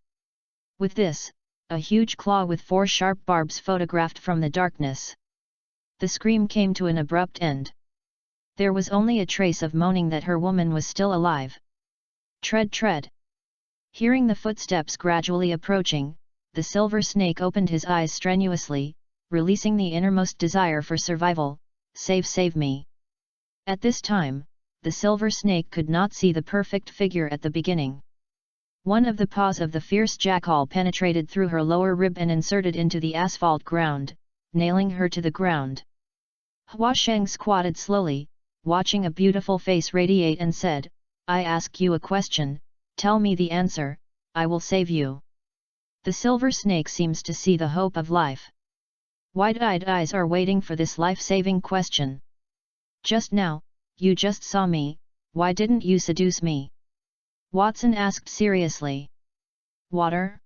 With this, a huge claw with 4 sharp barbs photographed from the darkness. The scream came to an abrupt end. There was only a trace of moaning that her woman was still alive. Tread, tread. Hearing the footsteps gradually approaching, the Silver Snake opened his eyes strenuously, releasing the innermost desire for survival, save me. At this time, the Silver Snake could not see the perfect figure at the beginning. One of the paws of the fierce jackal penetrated through her lower rib and inserted into the asphalt ground, nailing her to the ground. Hua Sheng squatted slowly, watching a beautiful face radiate, and said, I ask you a question, tell me the answer, I will save you. The Silver Snake seems to see the hope of life. Wide-eyed eyes are waiting for this life-saving question. Just now, you just saw me, why didn't you seduce me? Watson asked seriously. Water?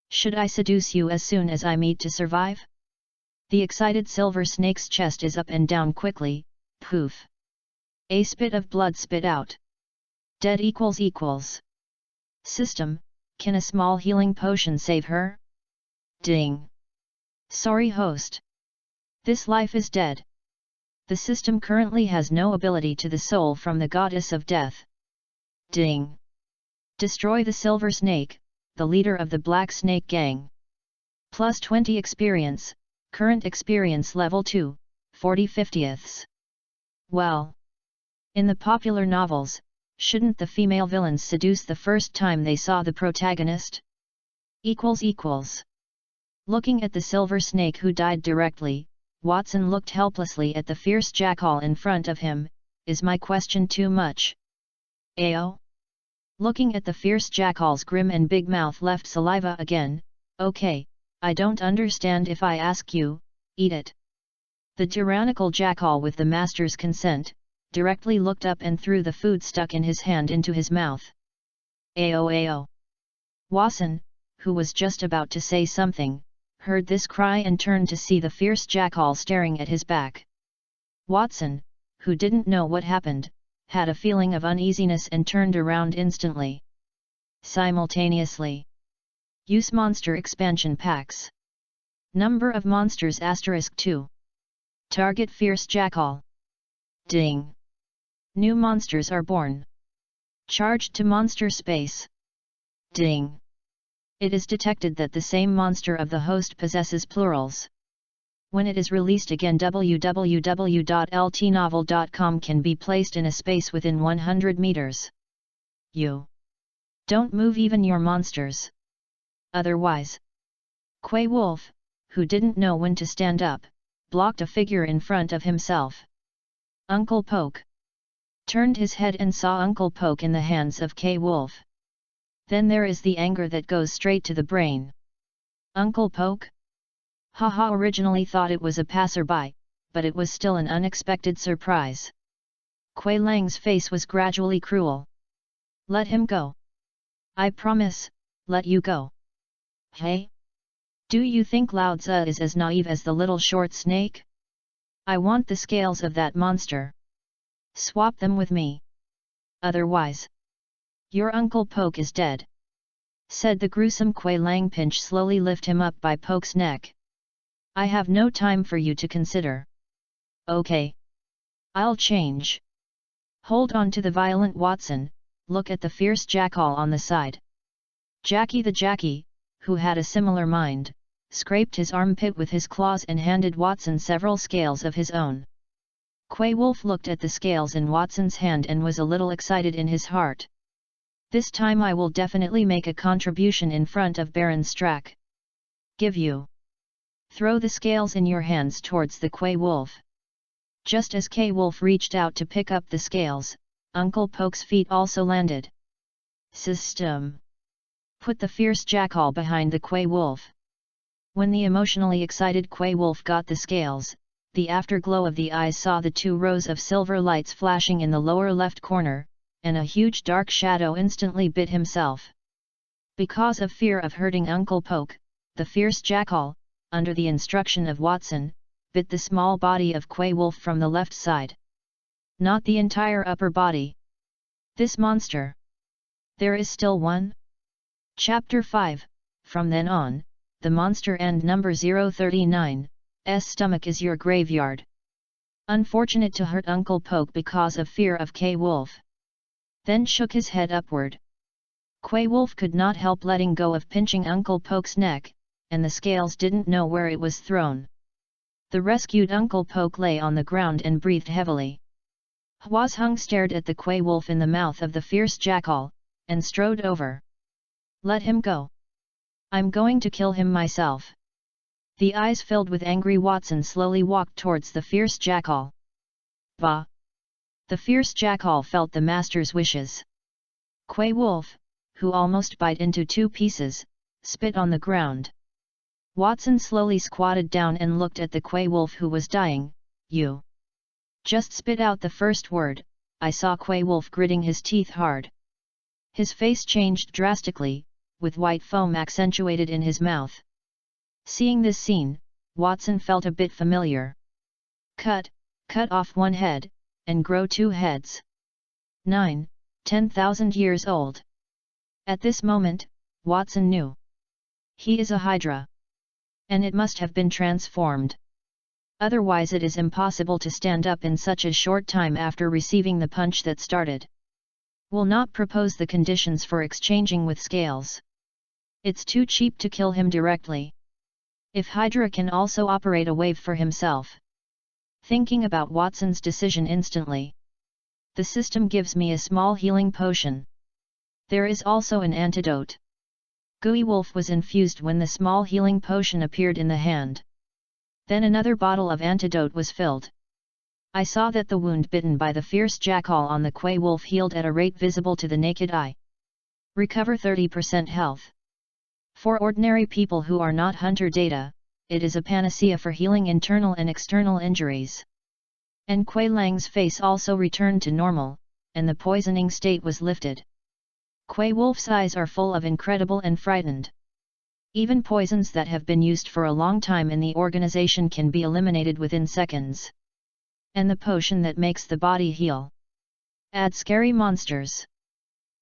Should I seduce you as soon as I meet to survive? The excited Silver Snake's chest is up and down quickly, poof. A spit of blood spit out. Dead equals. System, can a small healing potion save her? Ding. Sorry host. This life is dead. The system currently has no ability to the soul from the goddess of death. Ding. Destroy the Silver Snake, the leader of the Black Snake gang. Plus 20 experience, current experience level 2, 40/50ths. Well. In the popular novels, shouldn't the female villains seduce the first time they saw the protagonist? Looking at the Silver Snake who died directly, Watson looked helplessly at the fierce jackal in front of him. Is my question too much? Ayo? Looking at the fierce jackal's grim and big mouth left saliva again. Okay, I don't understand if I ask you, eat it. The tyrannical jackal, with the master's consent, directly looked up and threw the food stuck in his hand into his mouth. Ayo. Watson, who was just about to say something, heard this cry and turned to see the fierce jackal staring at his back. Watson, who didn't know what happened, had a feeling of uneasiness and turned around instantly. Simultaneously. Use monster expansion packs. Number of monsters *2. Target fierce jackal. Ding. New monsters are born. Charged to monster space. Ding. It is detected that the same monster of the host possesses plurals. When it is released again, www.ltnovel.com can be placed in a space within 100 meters. You don't move even your monsters. Otherwise. Quay Wolf, who didn't know when to stand up, blocked a figure in front of himself. Uncle Poke. Turned his head and saw Uncle Poke in the hands of Quay Wolf. Then there is the anger that goes straight to the brain. Uncle Poke? Haha, originally thought it was a passerby, but it was still an unexpected surprise. Kuei Lang's face was gradually cruel. Let him go. I promise, let you go. Hey? Do you think Lao Tzu is as naive as the little short snake? I want the scales of that monster. Swap them with me. Otherwise. Your Uncle Poke is dead. Said the gruesome Kuei Lang. Pinch slowly lift him up by Poke's neck. I have no time for you to consider. Okay. I'll change. Hold on to the violent Watson, look at the fierce jackal on the side. Jackie the Jackie, who had a similar mind, scraped his armpit with his claws and handed Watson several scales of his own. Quay Wolf looked at the scales in Watson's hand and was a little excited in his heart. This time I will definitely make a contribution in front of Baron Strack. Give you. Throw the scales in your hands towards the Quay Wolf. Just as Quay Wolf reached out to pick up the scales, Uncle Poke's feet also landed. System. Put the fierce jackal behind the Quay Wolf. When the emotionally excited Quay Wolf got the scales, the afterglow of the eyes saw the 2 rows of silver lights flashing in the lower left corner, and a huge dark shadow instantly bit himself. Because of fear of hurting Uncle Poke, the fierce jackal, under the instruction of Watson, bit the small body of Quay Wolf from the left side. Not the entire upper body. This monster. There is still one? Chapter 5, from then on, the monster and number 039, stomach is your graveyard. Unfortunate to hurt Uncle Poke because of fear of Quay Wolf. Then shook his head upward. Quay Wolf could not help letting go of pinching Uncle Poke's neck, and the scales didn't know where it was thrown. The rescued Uncle Poke lay on the ground and breathed heavily. Huazheng stared at the Quay Wolf in the mouth of the fierce jackal, and strode over. Let him go. I'm going to kill him myself. The eyes filled with angry Watson slowly walked towards the fierce jackal. Bah! The fierce jackal felt the master's wishes. Quay Wolf, who almost bite into 2 pieces, spit on the ground. Watson slowly squatted down and looked at the Quay Wolf who was dying. You just spit out the first word. I saw Quay Wolf gritting his teeth hard. His face changed drastically, with white foam accentuated in his mouth. Seeing this scene, Watson felt a bit familiar. Cut off one head, and grow 2 heads. 10,000 years old. At this moment, Watson knew. He is a Hydra. And it must have been transformed. Otherwise it is impossible to stand up in such a short time after receiving the punch that started. Will not propose the conditions for exchanging with scales. It's too cheap to kill him directly. If Hydra can also operate a wave for himself. Thinking about Watson's decision instantly. The system gives me a small healing potion. There is also an antidote. Quay Wolf was infused when the small healing potion appeared in the hand. Then another bottle of antidote was filled. I saw that the wound bitten by the fierce jackal on the Quay Wolf healed at a rate visible to the naked eye. Recover 30% health. For ordinary people who are not hunter data, it is a panacea for healing internal and external injuries. And Quay Lang's face also returned to normal, and the poisoning state was lifted. Quay Wolf's eyes are full of incredible and frightened. Even poisons that have been used for a long time in the organization can be eliminated within seconds. And the potion that makes the body heal. Add scary monsters.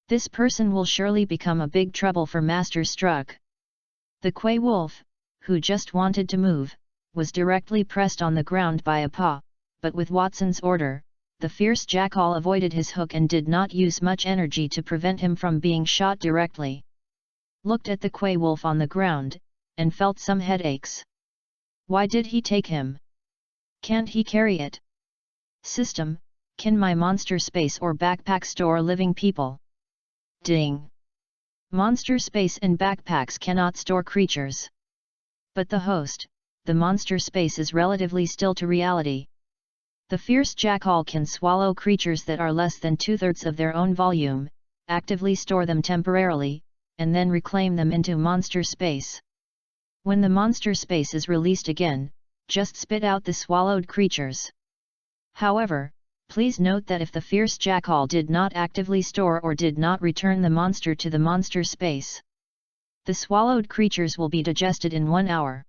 This person will surely become a big trouble for Master Struck. The Quay Wolf, who just wanted to move, was directly pressed on the ground by a paw, but with Watson's order, the fierce jackal avoided his hook and did not use much energy to prevent him from being shot directly. Looked at the Quay Wolf on the ground, and felt some headaches. Why did he take him? Can't he carry it? System, can my monster space or backpack store living people? Ding! Monster space and backpacks cannot store creatures. But the host, the monster space is relatively still to reality. The fierce jackal can swallow creatures that are less than 2/3 of their own volume, actively store them temporarily, and then reclaim them into monster space. When the monster space is released again, just spit out the swallowed creatures. However, please note that if the fierce jackal did not actively store or did not return the monster to the monster space, the swallowed creatures will be digested in 1 hour.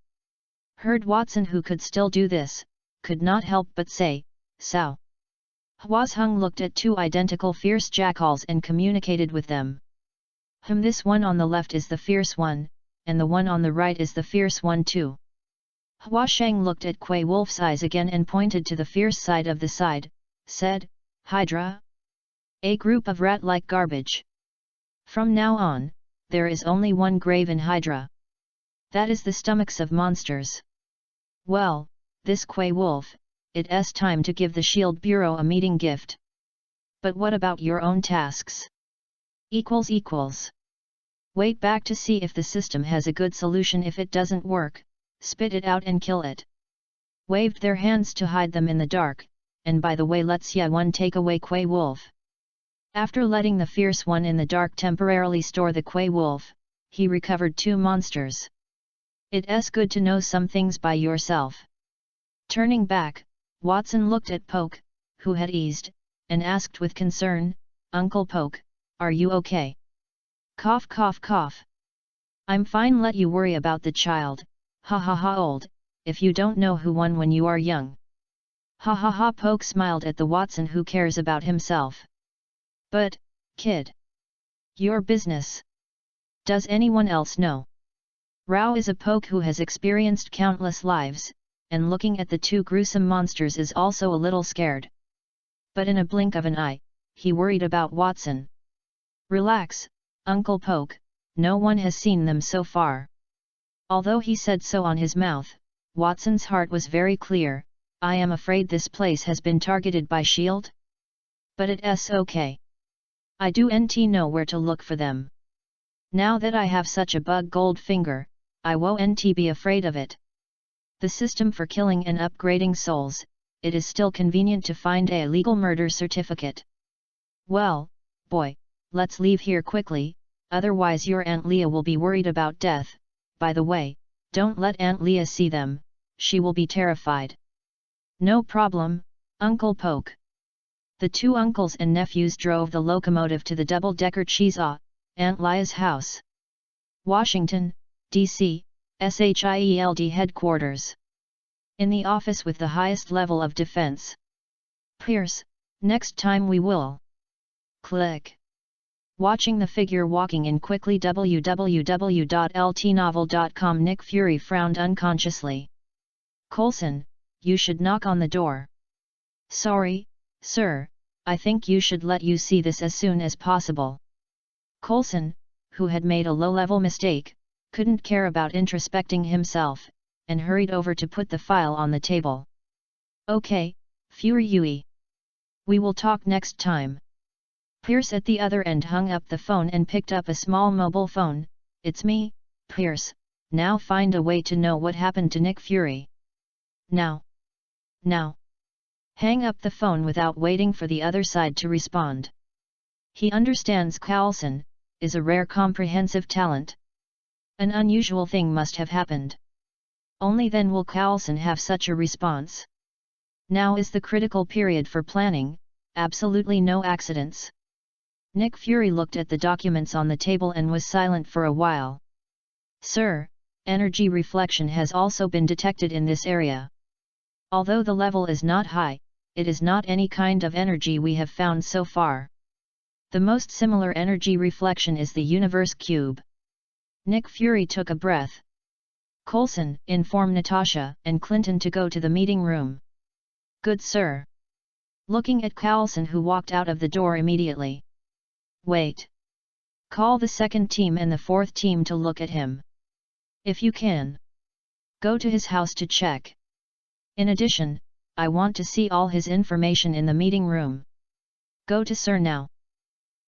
Heard Watson, who could still do this, could not help but say, "Sao." Hwazhung looked at 2 identical fierce jackals and communicated with them. This one on the left is the fierce one, and the one on the right is the fierce one too. Hwasheng looked at Quay Wolf's eyes again and pointed to the fierce side of the side, said, "Hydra? A group of rat-like garbage. From now on, there is only one grave in Hydra. That is the stomachs of monsters. Well, this Quay Wolf, it's time to give the Shield Bureau a meeting gift. But what about your own tasks? Wait back to see if the system has a good solution. If it doesn't work, spit it out and kill it." Waved their hands to hide them in the dark, and by the way, let's one take away Quay Wolf. After letting the fierce one in the dark temporarily store the Quay Wolf, he recovered 2 monsters. It's good to know some things by yourself. Turning back, Watson looked at Poke, who had eased, and asked with concern, "Uncle Poke, are you okay?" Cough cough cough. "I'm fine, let you worry about the child, ha ha ha old, if you don't know who won when you are young." Ha ha ha. Poke smiled at the Watson who cares about himself. "But, kid, your business. Does anyone else know?" Rao is a Poke who has experienced countless lives, and looking at the 2 gruesome monsters is also a little scared. But in a blink of an eye, he worried about Watson. "Relax, Uncle Poke, no one has seen them so far." Although he said so on his mouth, Watson's heart was very clear. "I am afraid this place has been targeted by Shield? But it's okay. I do know where to look for them. Now that I have such a bug gold finger, I won't be afraid of it. The system for killing and upgrading souls, it is still convenient to find a legal murder certificate. Well, boy, let's leave here quickly, otherwise your Aunt Leah will be worried about death. By the way, don't let Aunt Leah see them, she will be terrified." "No problem, Uncle Poke." The 2 uncles and nephews drove the locomotive to the double-decker Cheesaw, Aunt Leah's house. Washington, D.C., SHIELD headquarters. In the office with the highest level of defense. "Pierce, next time we will." Click. Watching the figure walking in quickly. www.ltnovel.com. Nick Fury frowned unconsciously. "Coulson, you should knock on the door." "Sorry, sir, I think you should let you see this as soon as possible." Coulson, who had made a low-level mistake, couldn't care about introspecting himself, and hurried over to put the file on the table. "Okay, Fury Yui. We will talk next time." Pierce at the other end hung up the phone and picked up a small mobile phone. "It's me, Pierce, now find a way to know what happened to Nick Fury. Now! Hang up the phone without waiting for the other side to respond. He understands Coulson, is a rare comprehensive talent. An unusual thing must have happened. Only then will Coulson have such a response. Now is the critical period for planning, absolutely no accidents." Nick Fury looked at the documents on the table and was silent for a while. Sir, energy reflection has also been detected in this area. Although the level is not high, it is not any kind of energy we have found so far. The most similar energy reflection is the universe cube. Nick Fury took a breath. Coulson, inform Natasha and Clinton to go to the meeting room. Good sir. Looking at Coulson, who walked out of the door immediately. Wait. Call the second team and the fourth team to look at him. If you can. Go to his house to check. In addition, I want to see all his information in the meeting room. Go to sir now.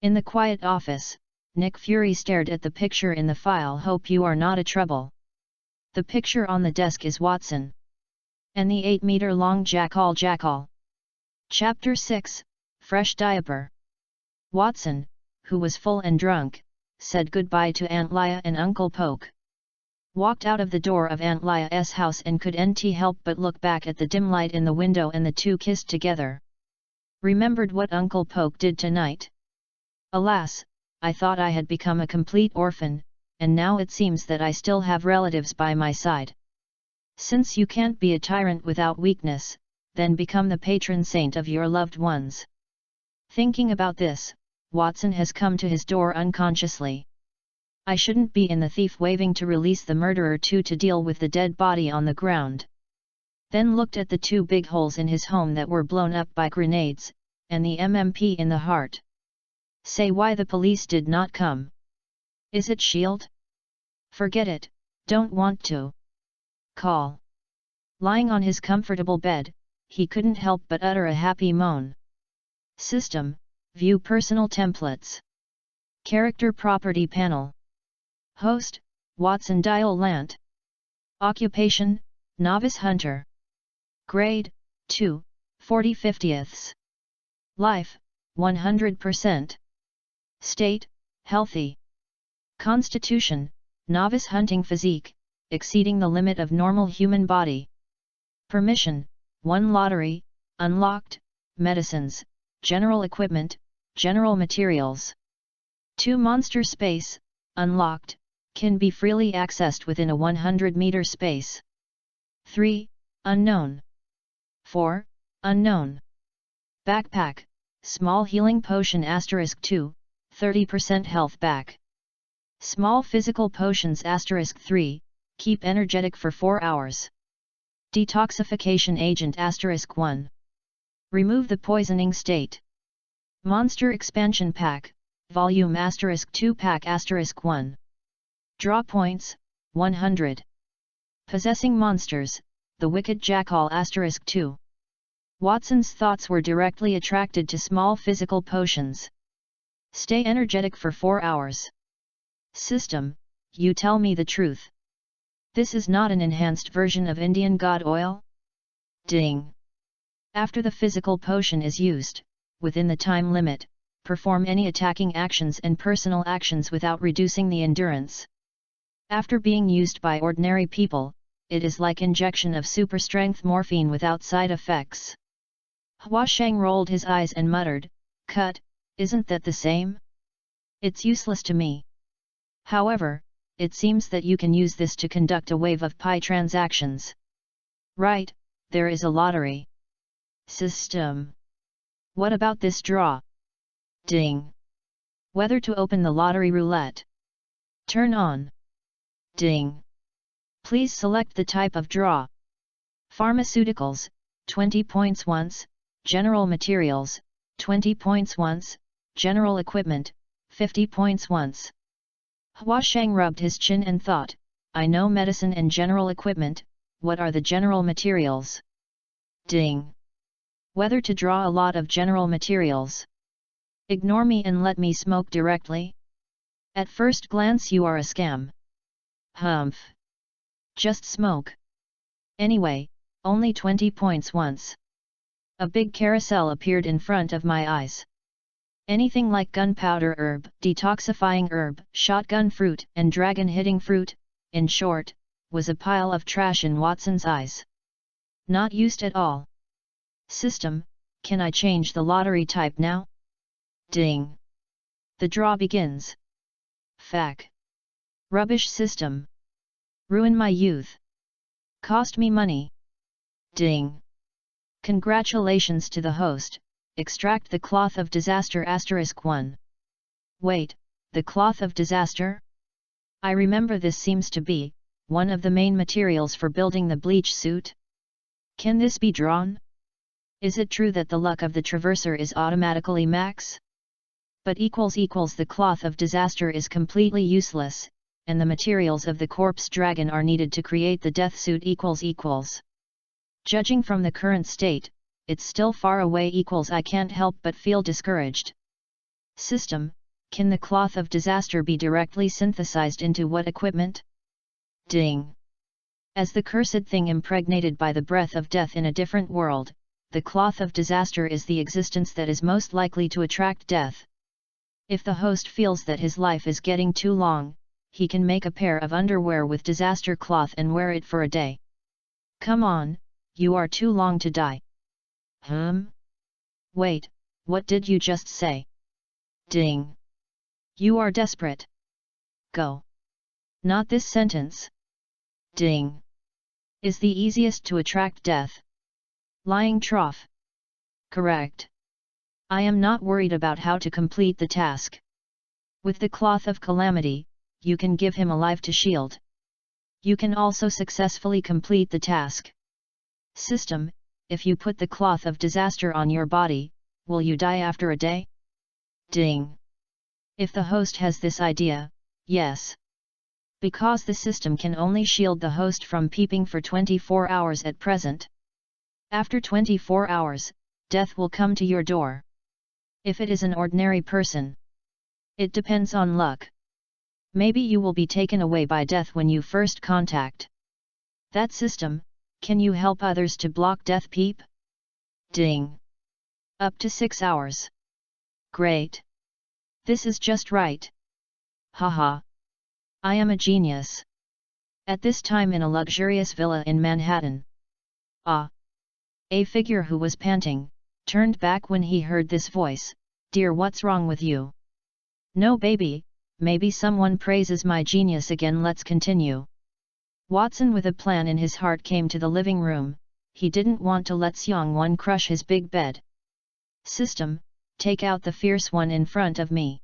In the quiet office, Nick Fury stared at the picture in the file. Hope you are not a trouble. The picture on the desk is Watson. And the 8-meter-long jackal. Chapter 6, Fresh Diaper. Watson, who was full and drunk, said goodbye to Aunt Lia and Uncle Poke. Walked out of the door of Aunt Lia's house and couldn't help but look back at the dim light in the window, and the two kissed together. Remembered what Uncle Poke did tonight. Alas, I thought I had become a complete orphan, and now it seems that I still have relatives by my side. Since you can't be a tyrant without weakness, then become the patron saint of your loved ones. Thinking about this, Watson has come to his door unconsciously. I shouldn't be in the thief waving to release the murderer to deal with the dead body on the ground. Then looked at the 2 big holes in his home that were blown up by grenades, and the MMP in the heart. Say why the police did not come. Is it S.H.I.E.L.D.? Forget it, don't want to. Call. Lying on his comfortable bed, he couldn't help but utter a happy moan. System, view personal templates. Character property panel. Host, Watson Dial Lant. Occupation, novice hunter. Grade, 2, 40/50ths. Life, 100%. State, healthy. Constitution, novice hunting physique, exceeding the limit of normal human body. Permission, 1 lottery, unlocked, medicines, general equipment, general materials. 2 monster space, unlocked, can be freely accessed within a 100-meter space. 3, unknown. 4, unknown. Backpack, small healing potion *2, 30% health back. Small physical potions *3, keep energetic for 4 hours. Detoxification agent *1. Remove the poisoning state. Monster expansion pack, volume *2 pack *1. Draw points, 100. Possessing monsters, the wicked jackal *2. Watson's thoughts were directly attracted to small physical potions. Stay energetic for 4 hours. System, you tell me the truth. This is not an enhanced version of Indian God oil? Ding. After the physical potion is used, within the time limit, perform any attacking actions and personal actions without reducing the endurance. After being used by ordinary people, it is like injection of super-strength morphine without side effects. Hua Sheng rolled his eyes and muttered, "Cut, isn't that the same? It's useless to me. However, it seems that you can use this to conduct a wave of Pi transactions. Right, there is a lottery. System. What about this draw? Ding. Whether to open the lottery roulette. Turn on. Ding. Please select the type of draw. Pharmaceuticals, 20 points once, general materials, 20 points once, general equipment, 50 points once. Hua Sheng rubbed his chin and thought, I know medicine and general equipment, what are the general materials? Ding. Whether to draw a lot of general materials. Ignore me and let me smoke directly? At first glance you are a scam. Humph. Just smoke. Anyway, only 20 points once. A big carousel appeared in front of my eyes. Anything like gunpowder herb, detoxifying herb, shotgun fruit, and dragon-hitting fruit, in short, was a pile of trash in Watson's eyes. Not used at all. System, can I change the lottery type now? Ding. The draw begins. Fac. Rubbish system. Ruin my youth. Cost me money. Ding. Congratulations to the host, extract the cloth of disaster *1. Wait, the cloth of disaster? I remember this seems to be one of the main materials for building the bleach suit. Can this be drawn? Is it true that the luck of the traverser is automatically max? But the cloth of disaster is completely useless, and the materials of the corpse dragon are needed to create the death suit ==. Judging from the current state, it's still far away I can't help but feel discouraged. System, can the cloth of disaster be directly synthesized into what equipment? Ding. As the cursed thing impregnated by the breath of death in a different world, the cloth of disaster is the existence that is most likely to attract death. If the host feels that his life is getting too long, he can make a pair of underwear with disaster cloth and wear it for a day. Come on, you are too long to die. Wait, what did you just say? Ding. You are desperate. Go. Not this sentence. Ding. Is the easiest to attract death. Lying trough. Correct. I am not worried about how to complete the task. With the cloth of calamity, you can give him a life to shield. You can also successfully complete the task. System, if you put the cloth of disaster on your body, will you die after a day? Ding. If the host has this idea, yes. Because the system can only shield the host from peeping for 24 hours at present. After 24 hours, death will come to your door. If it is an ordinary person, it depends on luck. Maybe you will be taken away by death when you first contact that system. Can you help others to block death peep? Ding. Up to 6 hours. Great. This is just right. Haha. I am a genius. At this time in a luxurious villa in Manhattan. A figure who was panting, turned back when he heard this voice. Dear, what's wrong with you? No baby, maybe someone praises my genius again. Let's continue. Watson with a plan in his heart came to the living room. He didn't want to let Seong-won crush his big bed. System, take out the fierce one in front of me.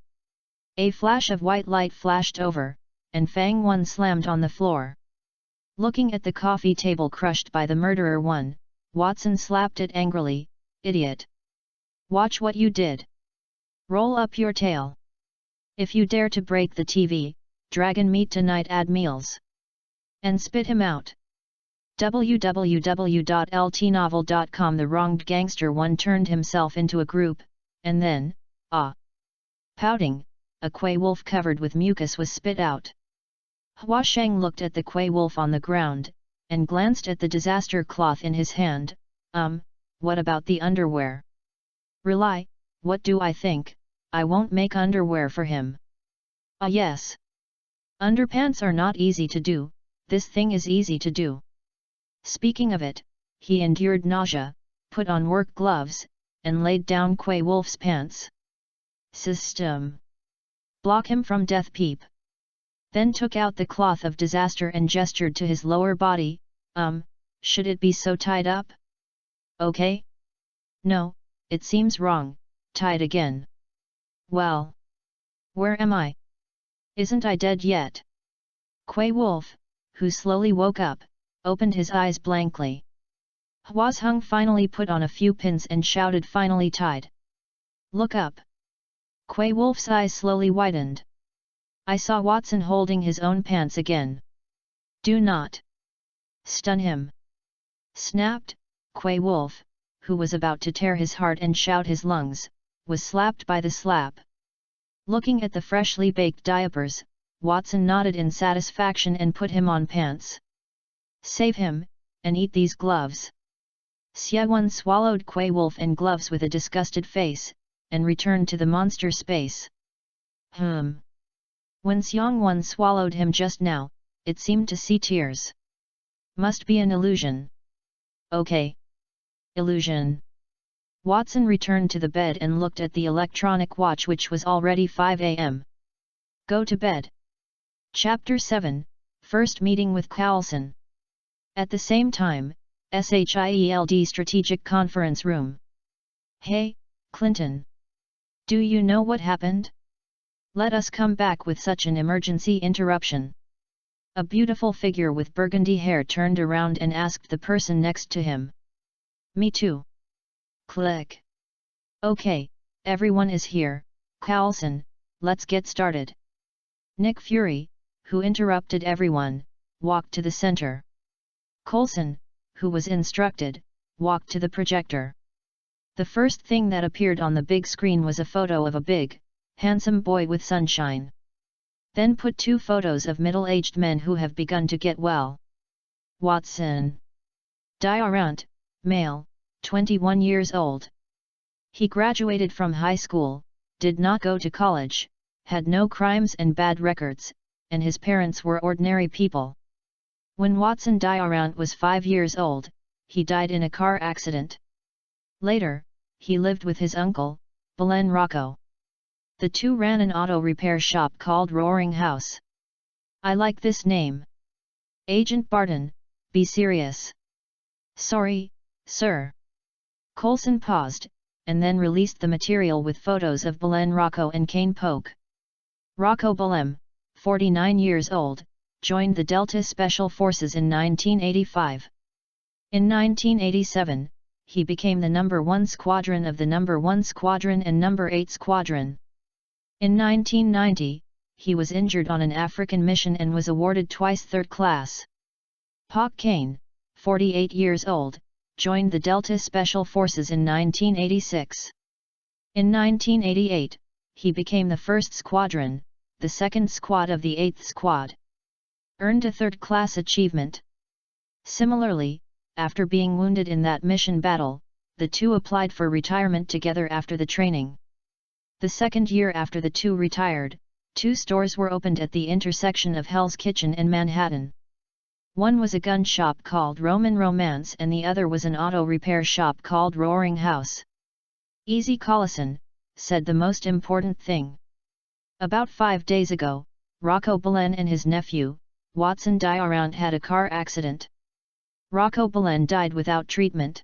A flash of white light flashed over, and Fang-won slammed on the floor. Looking at the coffee table crushed by the murderer one, Watson slapped it angrily. Idiot! Watch what you did. Roll up your tail. If you dare to break the TV, dragon meat tonight add meals. And spit him out. www.ltnovel.com. The wronged gangster one turned himself into a group, and then, pouting, a quay wolf covered with mucus was spit out. Hua Sheng looked at the quay wolf on the ground, and glanced at the disaster cloth in his hand. What about the underwear? Rely, what do I think? I won't make underwear for him. Yes. Underpants are not easy to do, this thing is easy to do. Speaking of it, he endured nausea, put on work gloves, and laid down quay wolf's pants. System. Block him from death peep. Then took out the cloth of disaster and gestured to his lower body. Should it be so tied up? Okay? No, it seems wrong, tied again. Well. Where am I? Isn't I dead yet? Quay wolf, who slowly woke up, opened his eyes blankly. Hua's Hung finally put on a few pins and shouted, finally tied. Look up. Quay wolf's eyes slowly widened. I saw Watson holding his own pants again. Do not stun him. Snapped, Quay wolf, who was about to tear his heart and shout his lungs, was slapped by the slap. Looking at the freshly baked diapers, Watson nodded in satisfaction and put him on pants. Save him, and eat these gloves. Seong-won swallowed Quay wolf and gloves with a disgusted face, and returned to the monster space. When Seong-won swallowed him just now, it seemed to see tears. Must be an illusion. Okay. Illusion. Watson returned to the bed and looked at the electronic watch, which was already 5 a.m. Go to bed. Chapter 7, First meeting with Coulson. At the same time, SHIELD Strategic Conference Room. Hey, Clinton. Do you know what happened? Let us come back with such an emergency interruption. A beautiful figure with burgundy hair turned around and asked the person next to him. Me too. Click. Okay, everyone is here, Coulson, let's get started. Nick Fury, who interrupted everyone, walked to the center. Coulson, who was instructed, walked to the projector. The first thing that appeared on the big screen was a photo of a big, handsome boy with sunshine. Then put two photos of middle-aged men who have begun to get well. Watson. Diarant, male, 21 years old. He graduated from high school, did not go to college, had no crimes and bad records, and his parents were ordinary people. When Watson Diarant was 5 years old, he died in a car accident. Later, he lived with his uncle, Belen Rocco. The two ran an auto repair shop called Roaring House. I like this name. Agent Barton, be serious. Sorry, sir. Coulson paused, and then released the material with photos of Belen Rocco and Kane Polk. Rocco Belem, 49 years old, joined the Delta Special Forces in 1985. In 1987, he became the No. 1 Squadron of the No. 1 Squadron and No. 8 Squadron. In 1990, he was injured on an African mission and was awarded twice third class. Pac Kane, 48 years old, joined the Delta Special Forces in 1986. In 1988, he became the 1st Squadron, the 2nd Squad of the 8th Squad. Earned a third-class achievement. Similarly, after being wounded in that mission battle, the two applied for retirement together after the training. The second year after the two retired, two stores were opened at the intersection of Hell's Kitchen and Manhattan. One was a gun shop called Roman Romance and the other was an auto repair shop called Roaring House. Easy Collison, said the most important thing. About 5 days ago, Rocco Belen and his nephew, Watson Diarant had a car accident. Rocco Belen died without treatment.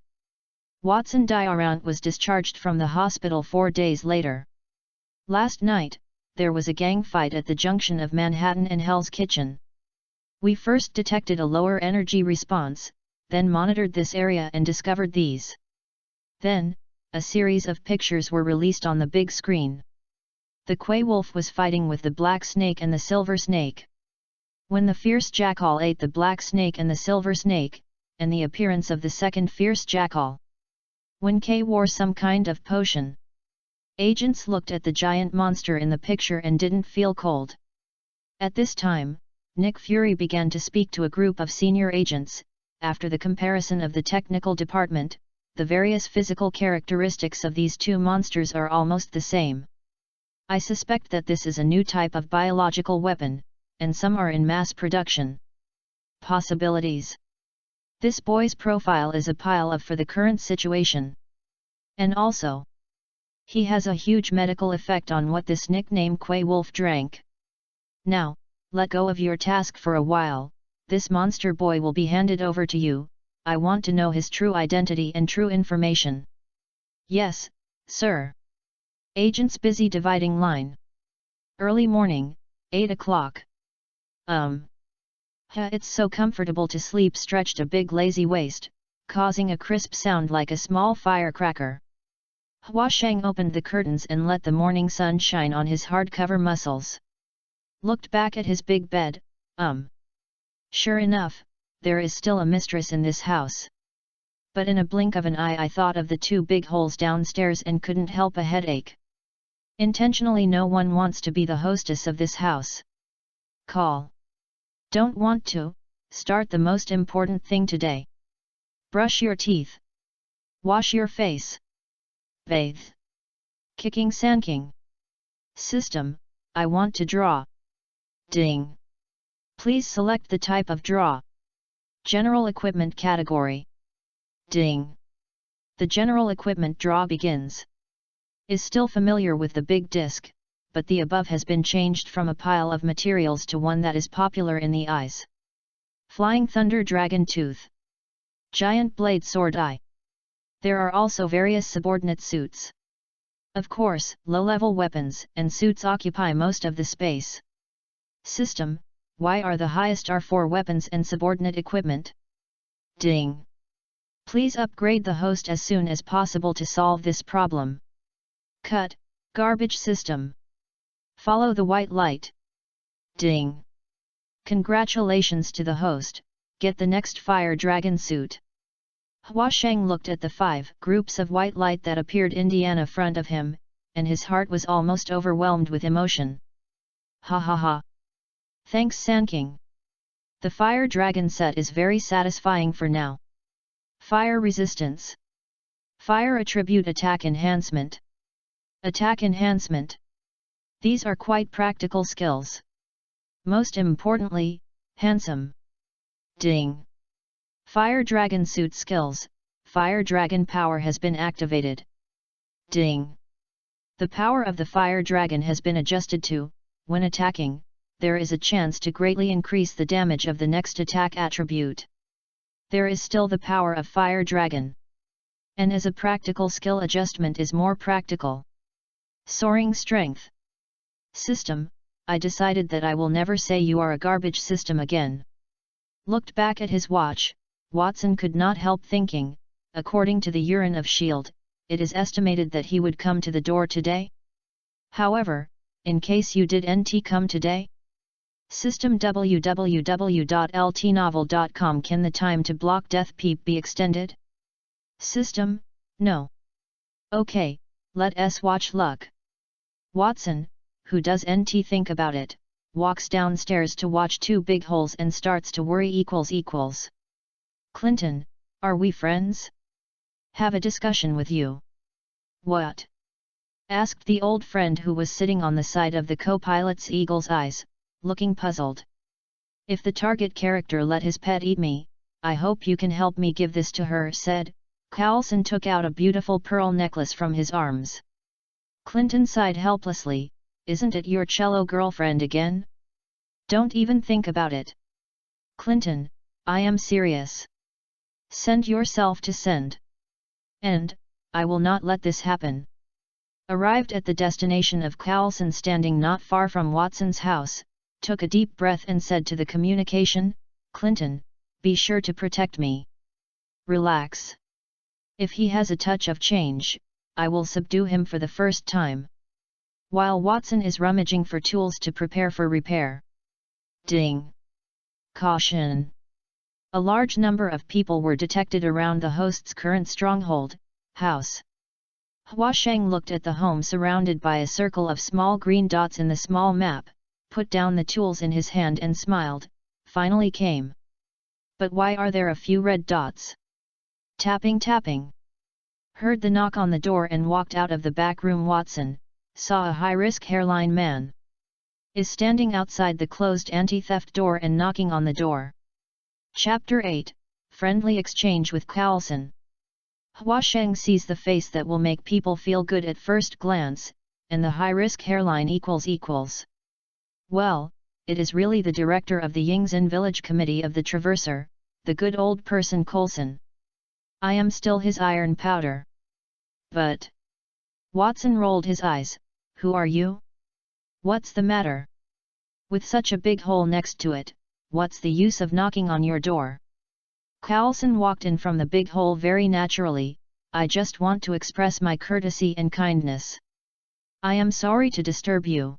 Watson Diarant was discharged from the hospital 4 days later. Last night, there was a gang fight at the junction of Manhattan and Hell's Kitchen. We first detected a lower energy response, then monitored this area and discovered these. Then, a series of pictures were released on the big screen. The Quay wolf was fighting with the black snake and the silver snake. When the fierce jackal ate the black snake and the silver snake, and the appearance of the second fierce jackal. When K wore some kind of potion. Agents looked at the giant monster in the picture and didn't feel cold. At this time, Nick Fury began to speak to a group of senior agents. After the comparison of the technical department, the various physical characteristics of these two monsters are almost the same. I suspect that this is a new type of biological weapon, and some are in mass production. Possibilities. This boy's profile is a pile of for the current situation. And also, he has a huge medical effect on what this nickname Quay Wolf drank. Now, let go of your task for a while, this monster boy will be handed over to you. I want to know his true identity and true information. Yes, sir. Agents busy dividing line. Early morning, 8 o'clock. It's so comfortable to sleep, stretched a big lazy waist, causing a crisp sound like a small firecracker. Hua Shang opened the curtains and let the morning sun shine on his hardcover muscles. Looked back at his big bed, Sure enough, there is still a mistress in this house. But in a blink of an eye I thought of the two big holes downstairs and couldn't help a headache. Intentionally, no one wants to be the hostess of this house. Call. Don't want to, start the most important thing today. Brush your teeth. Wash your face. Bathe. Kicking Sanking. System, I want to draw. Ding. Please select the type of draw. General equipment category. Ding. The general equipment draw begins. Is still familiar with the big disc, but the above has been changed from a pile of materials to one that is popular in the eyes. Flying Thunder Dragon Tooth. Giant Blade Sword Eye. There are also various subordinate suits. Of course, low-level weapons and suits occupy most of the space. System, why are the highest are for weapons and subordinate equipment? Ding. Please upgrade the host as soon as possible to solve this problem. Cut, garbage system. Follow the white light. Ding. Congratulations to the host, get the next fire dragon suit. Hua Sheng looked at the 5 groups of white light that appeared in front of him, and his heart was almost overwhelmed with emotion. Ha ha ha. Thanks Sanking. The fire dragon set is very satisfying for now. Fire resistance. Fire attribute attack enhancement. Attack enhancement. These are quite practical skills. Most importantly, handsome. Ding. Fire Dragon Suit Skills, Fire Dragon Power has been activated. Ding. The power of the Fire Dragon has been adjusted to, when attacking, there is a chance to greatly increase the damage of the next attack attribute. There is still the power of Fire Dragon. And as a practical skill adjustment is more practical. Soaring Strength. System, I decided that I will never say you are a garbage system again. Looked back at his watch, Watson could not help thinking, according to the urine of S.H.I.E.L.D., it is estimated that he would come to the door today. However, in case you did NT come today? System www.ltnovel.com. Can the time to block death peep be extended? System, no. Okay, let us watch luck. Watson, who does NT think about it, walks downstairs to watch 2 big holes and starts to worry. Clinton, are we friends? Have a discussion with you. What? Asked the old friend who was sitting on the side of the co-pilot's eagle's eyes, looking puzzled. If the target character let his pet eat me, I hope you can help me give this to her, said. Coulson took out a beautiful pearl necklace from his arms. Clinton sighed helplessly, isn't it your cello girlfriend again? Don't even think about it. Clinton, I am serious. Send yourself to send. And, I will not let this happen. Arrived at the destination of Coulson standing not far from Watson's house, took a deep breath and said to the communication, Clinton, be sure to protect me. Relax. If he has a touch of change, I will subdue him for the first time. While Watson is rummaging for tools to prepare for repair. Ding. Caution. A large number of people were detected around the host's current stronghold, house. Hua Sheng looked at the home surrounded by a circle of small green dots in the small map, put down the tools in his hand and smiled, finally came. But why are there a few red dots? Tapping tapping. Heard the knock on the door and walked out of the back room. Watson saw a high-risk hairline man. Is standing outside the closed anti-theft door and knocking on the door. Chapter 8, Friendly Exchange with Coulson. Hua Sheng sees the face that will make people feel good at first glance, and the high-risk hairline equals. Well, it is really the director of the Yingzhen Village Committee of the Traverser, the good old person Coulson. I am still his iron powder. But... Watson rolled his eyes. Who are you? What's the matter? With such a big hole next to it, what's the use of knocking on your door? Coulson walked in from the big hole very naturally. I just want to express my courtesy and kindness. I am sorry to disturb you.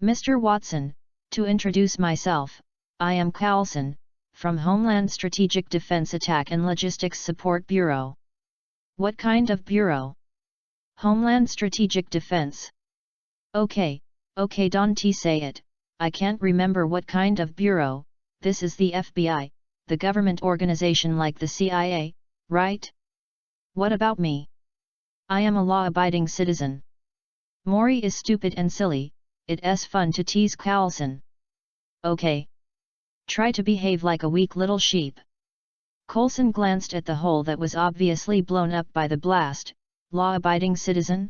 Mr. Watson, to introduce myself, I am Coulson, from Homeland Strategic Defense Attack and Logistics Support Bureau. What kind of bureau? Homeland Strategic Defense. Okay, don't say it, I can't remember what kind of bureau. This is the FBI, the government organization like the CIA, right? What about me? I am a law-abiding citizen. Mori is stupid and silly, it's fun to tease Coulson. Okay. Try to behave like a weak little sheep. Coulson glanced at the hole that was obviously blown up by the blast. Law-abiding citizen?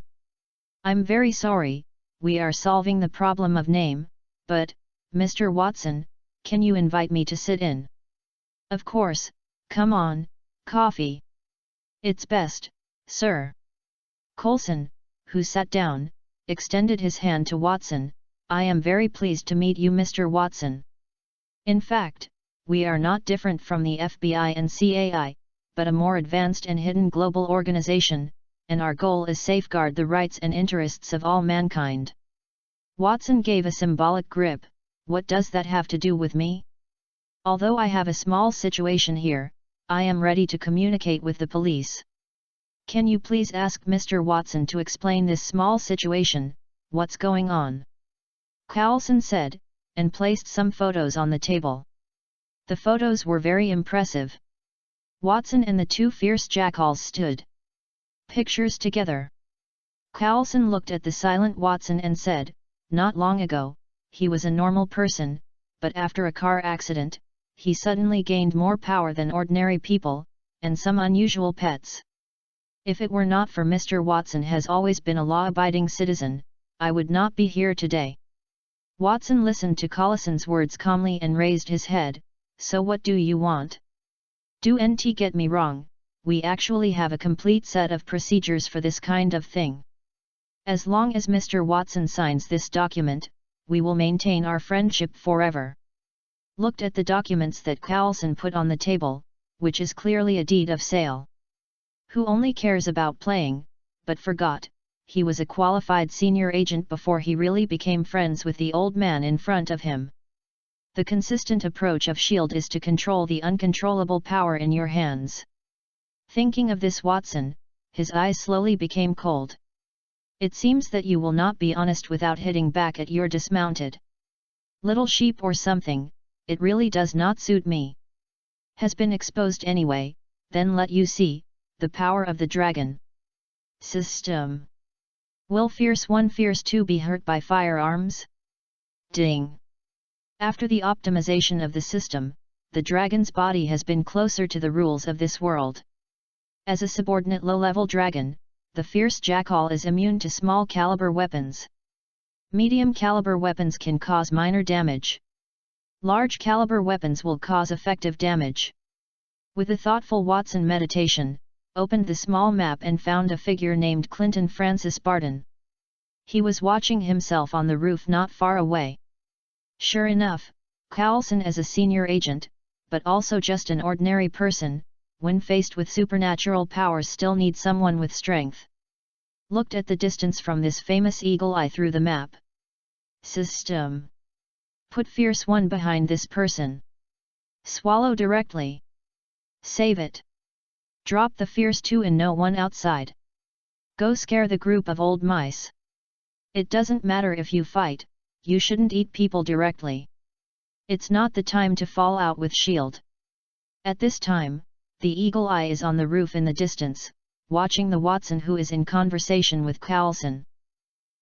I'm very sorry, we are solving the problem of name, but, Mr. Watson, can you invite me to sit in? Of course, come on, coffee. It's best, sir. Coulson, who sat down, extended his hand to Watson. I am very pleased to meet you, Mr. Watson. In fact, we are not different from the FBI and CAI, but a more advanced and hidden global organization, and our goal is safeguard the rights and interests of all mankind. Watson gave a symbolic grip. What does that have to do with me? Although I have a small situation here, I am ready to communicate with the police. Can you please ask Mr. Watson to explain this small situation, what's going on? Coulson said, and placed some photos on the table. The photos were very impressive. Watson and the two fierce jackals stood. Pictures together. Coulson looked at the silent Watson and said, not long ago, he was a normal person, but after a car accident, he suddenly gained more power than ordinary people, and some unusual pets. If it were not for Mr. Watson has always been a law-abiding citizen, I would not be here today. Watson listened to Coulson's words calmly and raised his head. So what do you want? Don't get me wrong, we actually have a complete set of procedures for this kind of thing. As long as Mr. Watson signs this document, we will maintain our friendship forever. Looked at the documents that Coulson put on the table, which is clearly a deed of sale. Who only cares about playing, but forgot, he was a qualified senior agent before he really became friends with the old man in front of him. The consistent approach of S.H.I.E.L.D. is to control the uncontrollable power in your hands. Thinking of this, Watson, his eyes slowly became cold. It seems that you will not be honest without hitting back at your dismounted little sheep or something. It really does not suit me. Has been exposed anyway, then let you see, the power of the dragon system. Will Fierce 1 Fierce 2 be hurt by firearms? Ding! After the optimization of the system, the dragon's body has been closer to the rules of this world. As a subordinate low-level dragon, the fierce jackal is immune to small-caliber weapons. Medium-caliber weapons can cause minor damage. Large-caliber weapons will cause effective damage. With a thoughtful Watson meditation, opened the small map and found a figure named Clinton Francis Barton. He was watching himself on the roof not far away. Sure enough, Coulson as a senior agent, but also just an ordinary person, when faced with supernatural powers still need someone with strength. Looked at the distance from this famous eagle eye through the map. System. Put Fierce 1 behind this person. Swallow directly. Save it. Drop the Fierce 2 and no one outside. Go scare the group of old mice. It doesn't matter if you fight, you shouldn't eat people directly. It's not the time to fall out with S.H.I.E.L.D. At this time, the eagle eye is on the roof in the distance, watching the Watson who is in conversation with Coulson.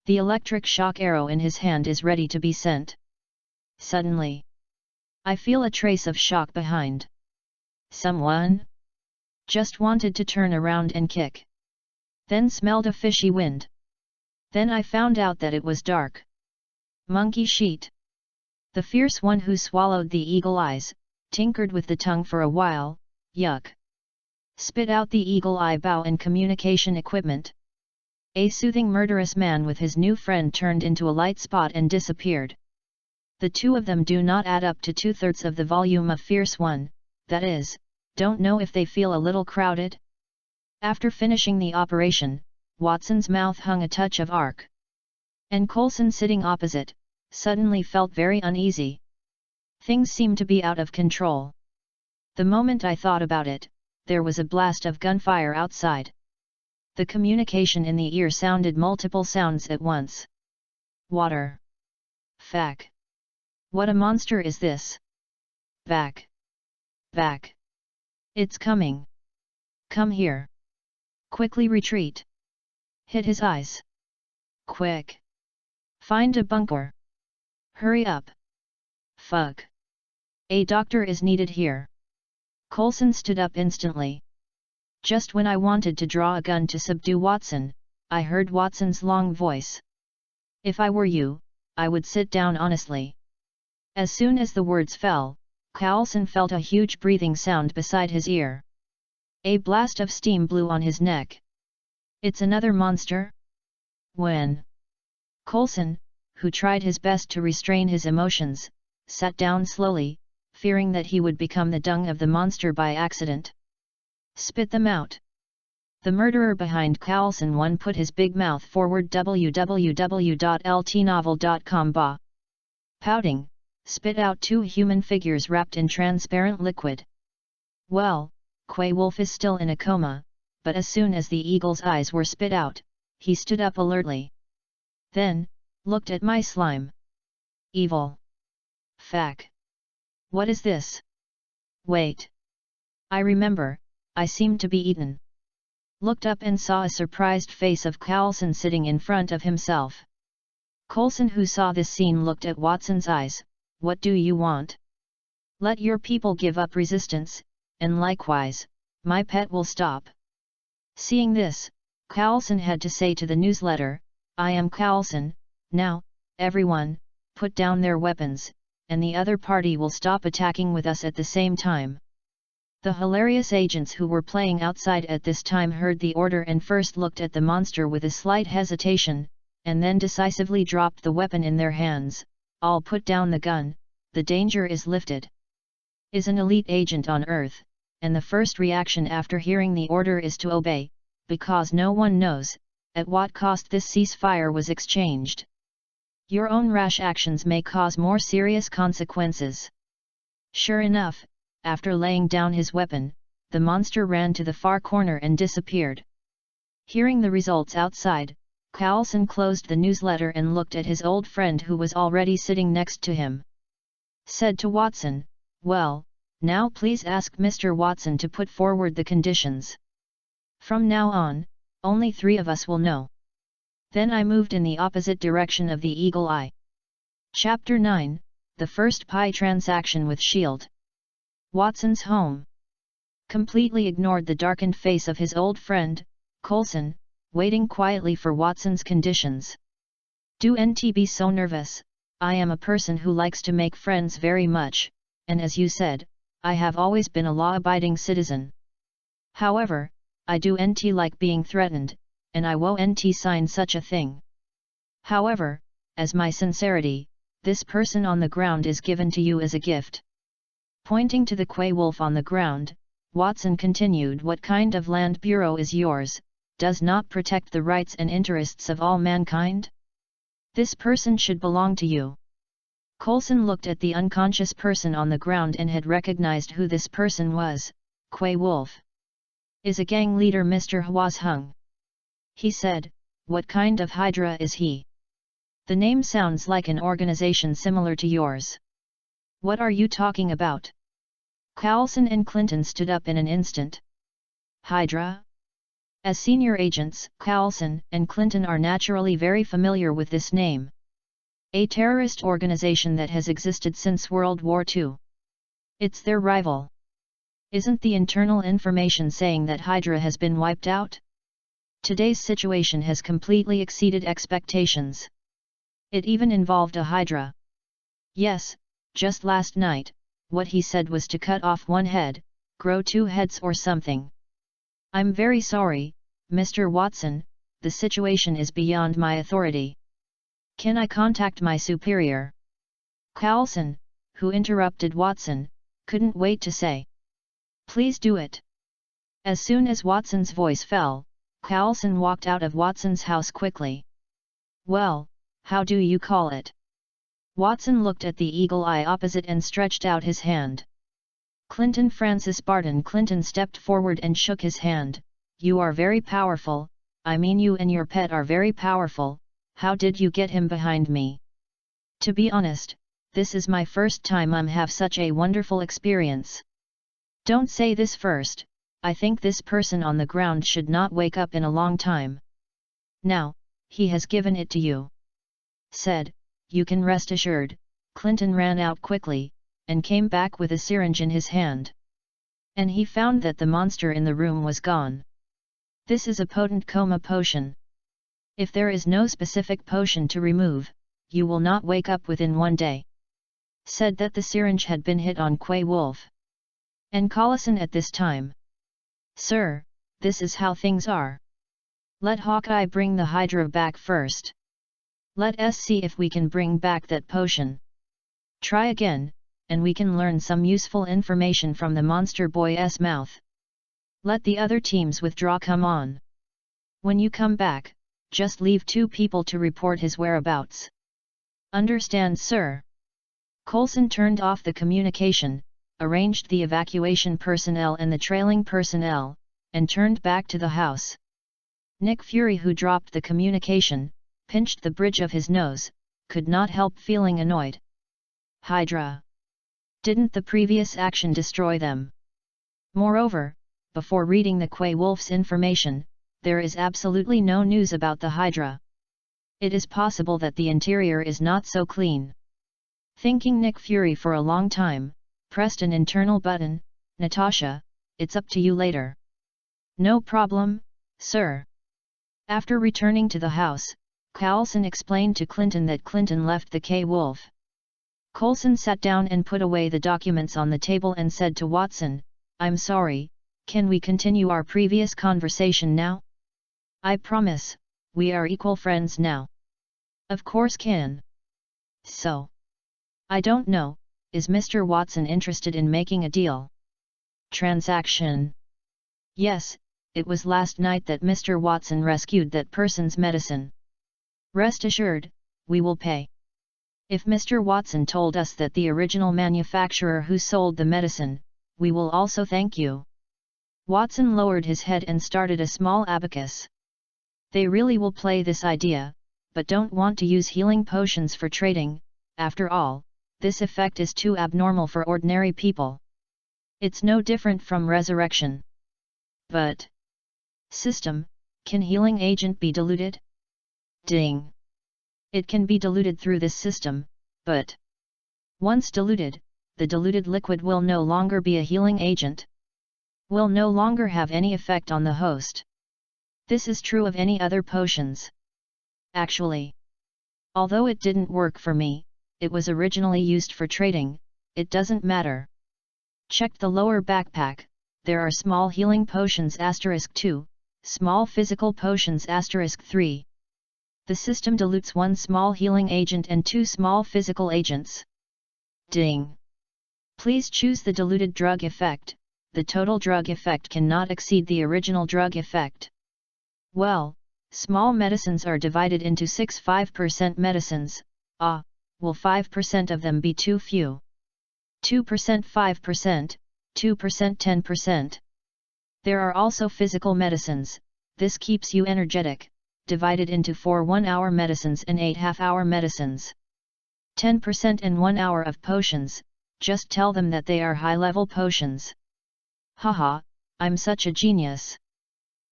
The electric shock arrow in his hand is ready to be sent. Suddenly, I feel a trace of shock behind. Someone? Just wanted to turn around and kick. Then smelled a fishy wind. Then I found out that it was dark. Monkey sheet. The Fierce 1 who swallowed the eagle eyes, tinkered with the tongue for a while, yuck. Spit out the eagle eye bow and communication equipment. A soothing murderous man with his new friend turned into a light spot and disappeared. The two of them do not add up to 2/3 of the volume of Fierce 1, that is, don't know if they feel a little crowded? After finishing the operation, Watson's mouth hung a touch of arc. And Coulson sitting opposite, suddenly felt very uneasy. Things seemed to be out of control. The moment I thought about it, there was a blast of gunfire outside. The communication in the ear sounded multiple sounds at once. Water. Fack. What a monster is this? Back. Back. It's coming. Come here. Quickly retreat. Hit his eyes. Quick. Find a bunker. Hurry up. Fuck. A doctor is needed here. Coulson stood up instantly. Just when I wanted to draw a gun to subdue Watson, I heard Watson's long voice. If I were you, I would sit down honestly. As soon as the words fell, Carlson felt a huge breathing sound beside his ear. A blast of steam blew on his neck. It's another monster? When? Coulson, who tried his best to restrain his emotions, sat down slowly, fearing that he would become the dung of the monster by accident. Spit them out. The murderer behind Coulson 1 put his big mouth forward. www.ltnovel.com. Bah. Pouting, spit out 2 human figures wrapped in transparent liquid. Well, Quay Wolf is still in a coma, but as soon as the eagle's eyes were spit out, he stood up alertly. Then, looked at my slime. Evil. Fack. What is this? Wait. I remember, I seem to be eaten. Looked up and saw a surprised face of Coulson sitting in front of himself. Coulson, who saw this scene, looked at Watson's eyes. What do you want? Let your people give up resistance, and likewise, my pet will stop. Seeing this, Coulson had to say to the newsletter, I am Coulson, now, everyone, put down their weapons, and the other party will stop attacking with us at the same time. The hilarious agents who were playing outside at this time heard the order and first looked at the monster with a slight hesitation, and then decisively dropped the weapon in their hands. All put down the gun, the danger is lifted. Is an elite agent on Earth, and the first reaction after hearing the order is to obey, because no one knows at what cost this ceasefire was exchanged. Your own rash actions may cause more serious consequences. Sure enough, after laying down his weapon, the monster ran to the far corner and disappeared. Hearing the results outside, Coulson closed the newsletter and looked at his old friend who was already sitting next to him. Said to Watson, well, now please ask Mr. Watson to put forward the conditions. From now on, only 3 of us will know. Then I moved in the opposite direction of the eagle eye. Chapter 9, The First Pie Transaction with S.H.I.E.L.D. Watson's home. Completely ignored the darkened face of his old friend, Coulson, waiting quietly for Watson's conditions. Do not be so nervous, I am a person who likes to make friends very much, and as you said, I have always been a law-abiding citizen. However, I do not like being threatened, and I won't sign such a thing. However, as my sincerity, this person on the ground is given to you as a gift. Pointing to the Quay Wolf on the ground, Watson continued, what kind of land bureau is yours, does not protect the rights and interests of all mankind? This person should belong to you. Coulson looked at the unconscious person on the ground and had recognized who this person was. Quay Wolf is a gang leader, Mr. Hwas Hung. He said, what kind of hydra is he? The name sounds like an organization similar to yours. What are you talking about? Coulson and Clinton stood up in an instant. Hydra? As senior agents, Coulson and Clinton are naturally very familiar with this name. A terrorist organization that has existed since World War II. It's their rival. Isn't the internal information saying that Hydra has been wiped out? Today's situation has completely exceeded expectations. It even involved a Hydra. Yes, just last night, what he said was to cut off 1 head, grow 2 heads or something. I'm very sorry, Mr. Watson, the situation is beyond my authority. Can I contact my superior? Coulson, who interrupted Watson, couldn't wait to say. Please do it. As soon as Watson's voice fell, Coulson walked out of Watson's house quickly. Well, how do you call it? Watson looked at the eagle eye opposite and stretched out his hand. Clinton Francis Barton Clinton stepped forward and shook his hand. You are very powerful, I mean you and your pet are very powerful, how did you get him behind me? To be honest, this is my first time have such a wonderful experience. Don't say this first, I think this person on the ground should not wake up in a long time. Now, he has given it to you. Said, you can rest assured. Clinton ran out quickly, and came back with a syringe in his hand. And he found that the monster in the room was gone. This is a potent coma potion. If there is no specific potion to remove, you will not wake up within 1 day. said that the syringe had been hit on Quay Wolf. And Collison at this time. Sir, this is how things are. Let Hawkeye bring the Hydra back first. Let us see if we can bring back that potion. Try again, and we can learn some useful information from the monster boy's mouth. Let the other teams withdraw. Come on. When you come back, just leave 2 people to report his whereabouts. Understand, sir? Coulson turned off the communication, arranged the evacuation personnel and the trailing personnel, and turned back to the house. Nick Fury, who dropped the communication, pinched the bridge of his nose, could not help feeling annoyed. Hydra. Didn't the previous action destroy them? Moreover, before reading the Quay Wolf's information, there is absolutely no news about the Hydra. It is possible that the interior is not so clean. Thinking, Nick Fury for a long time, pressed an internal button. Natasha, it's up to you later. No problem, sir. After returning to the house, Coulson explained to Clinton that Clinton left the Quay Wolf. Coulson sat down and put away the documents on the table and said to Watson, I'm sorry, can we continue our previous conversation now? I promise, we are equal friends now. Of course can. So. I don't know, is Mr. Watson interested in making a deal? Transaction. Yes, it was last night that Mr. Watson rescued that person's medicine. Rest assured, we will pay. If Mr. Watson told us that the original manufacturer who sold the medicine, we will also thank you. Watson lowered his head and started a small abacus. They really will play this idea, but don't want to use healing potions for trading. After all, this effect is too abnormal for ordinary people. It's no different from resurrection. But system, can healing agent be diluted? Ding. It can be diluted through this system, but once diluted, the diluted liquid will no longer be a healing agent. Will no longer have any effect on the host. This is true of any other potions. Actually, although it didn't work for me, it was originally used for trading, it doesn't matter. Check the lower backpack, there are small healing potions *2, small physical potions *3. The system dilutes 1 small healing agent and 2 small physical agents. Ding. Please choose the diluted drug effect, the total drug effect cannot exceed the original drug effect. Well, small medicines are divided into 6 5% medicines, will 5% of them be too few? 2% 5%, 2% 10%. There are also physical medicines, this keeps you energetic, divided into 4 1-hour medicines and 8 half-hour medicines. 10% and 1 hour of potions, just tell them that they are high-level potions. Haha, I'm such a genius.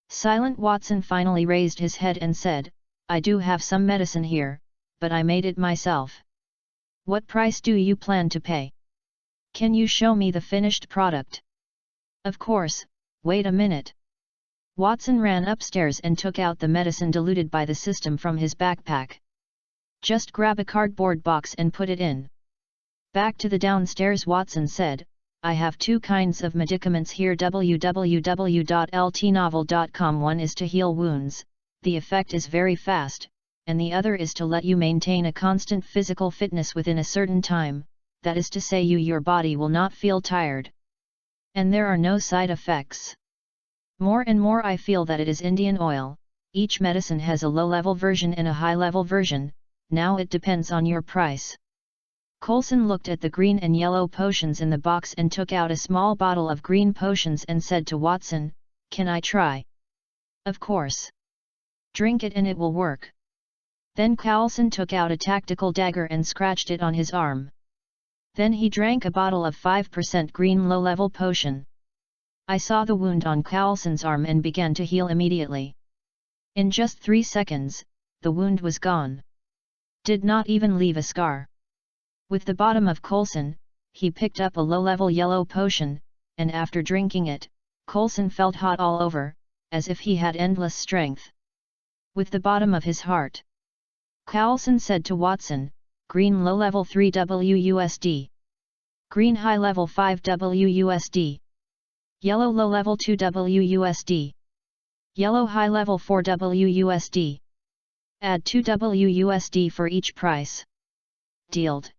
Silent Watson finally raised his head and said, I do have some medicine here, but I made it myself. What price do you plan to pay? Can you show me the finished product? Of course, wait a minute. Watson ran upstairs and took out the medicine diluted by the system from his backpack. Just grab a cardboard box and put it in. Back to the downstairs, Watson said, I have 2 kinds of medicaments here. www.ltnovel.com. One is to heal wounds, the effect is very fast, and the other is to let you maintain a constant physical fitness within a certain time, that is to say your body will not feel tired. And there are no side effects. More and more I feel that it is Indian oil, each medicine has a low-level version and a high-level version, now it depends on your price. Coulson looked at the green and yellow potions in the box and took out a small bottle of green potions and said to Watson, Can I try? Of course. Drink it and it will work. Then Coulson took out a tactical dagger and scratched it on his arm. Then he drank a bottle of 5% green low-level potion. I saw the wound on Coulson's arm and began to heal immediately. In just 3 seconds, the wound was gone. Did not even leave a scar. With the bottom of Coulson, he picked up a low-level yellow potion, and after drinking it, Coulson felt hot all over, as if he had endless strength. With the bottom of his heart, Coulson said to Watson, green low level 3 WUSD, green high level 5 WUSD, yellow low level 2 WUSD, yellow high level 4 WUSD. Add 2 WUSD for each price. Dealed.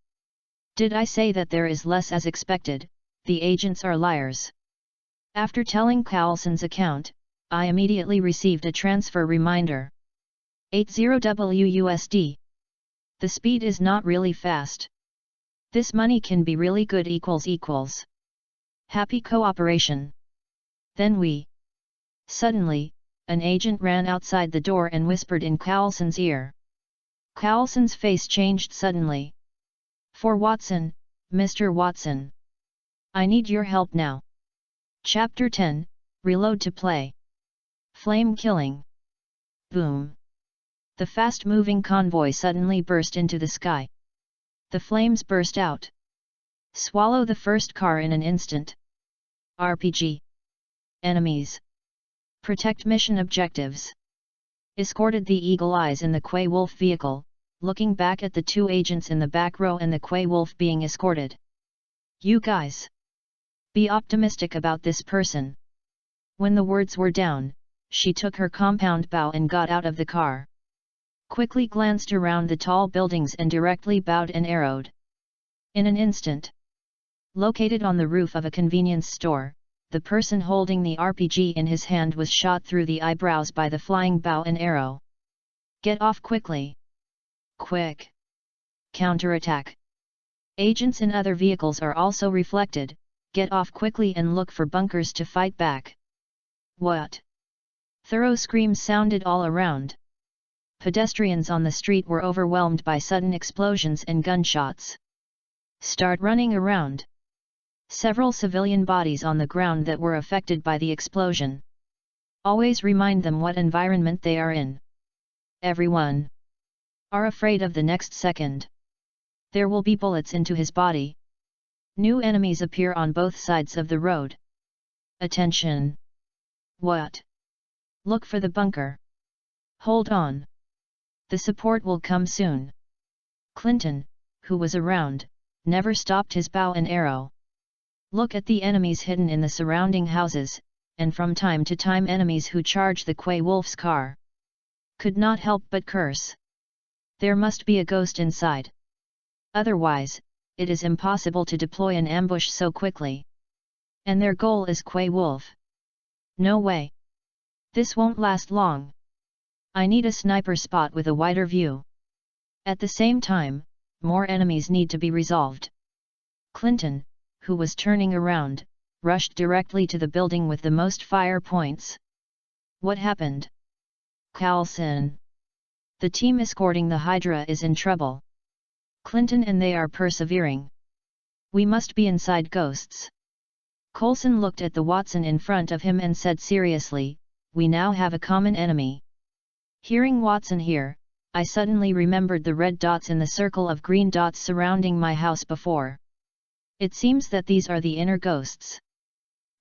Did I say that there is less as expected? The agents are liars. After telling Carlson's account, I immediately received a transfer reminder. 80 WUSD. The speed is not really fast. This money can be really good equals. Happy cooperation. Then we. Suddenly, an agent ran outside the door and whispered in Carlson's ear. Carlson's face changed suddenly. For Watson, Mr. Watson. I need your help now. Chapter 10, Reload to play. Flame killing. Boom. The fast-moving convoy suddenly burst into the sky. The flames burst out. Swallow the first car in an instant. RPG. Enemies. Protect mission objectives. Escorted the Eagle Eyes in the Quay Wolf vehicle, looking back at the two agents in the back row and the Quay Wolf being escorted. You guys. Be optimistic about this person. When the words were down, she took her compound bow and got out of the car. Quickly glanced around the tall buildings and directly bowed and arrowed. In an instant. Located on the roof of a convenience store, the person holding the RPG in his hand was shot through the eyebrows by the flying bow and arrow. Get off quickly. Quick. Counterattack. Agents in other vehicles are also reflected. Get off quickly and look for bunkers to fight back. What? Thorough screams sounded all around. Pedestrians on the street were overwhelmed by sudden explosions and gunshots. Start running around. Several civilian bodies on the ground that were affected by the explosion. Always remind them what environment they are in. Everyone are afraid of the next second. There will be bullets into his body. New enemies appear on both sides of the road. Attention! What? Look for the bunker. Hold on. The support will come soon. Clinton, who was around, never stopped his bow and arrow. Look at the enemies hidden in the surrounding houses, and from time to time enemies who charge the Quay Wolf's car. Could not help but curse. There must be a ghost inside. Otherwise, it is impossible to deploy an ambush so quickly. And their goal is Quay Wolf. No way. This won't last long. I need a sniper spot with a wider view. At the same time, more enemies need to be resolved. Clinton, who was turning around, rushed directly to the building with the most fire points. What happened? Carlson. The team escorting the Hydra is in trouble. Clinton and they are persevering. We must be inside ghosts. Coulson looked at the Watson in front of him and said seriously, we now have a common enemy. Hearing Watson here, I suddenly remembered the red dots in the circle of green dots surrounding my house before. It seems that these are the inner ghosts.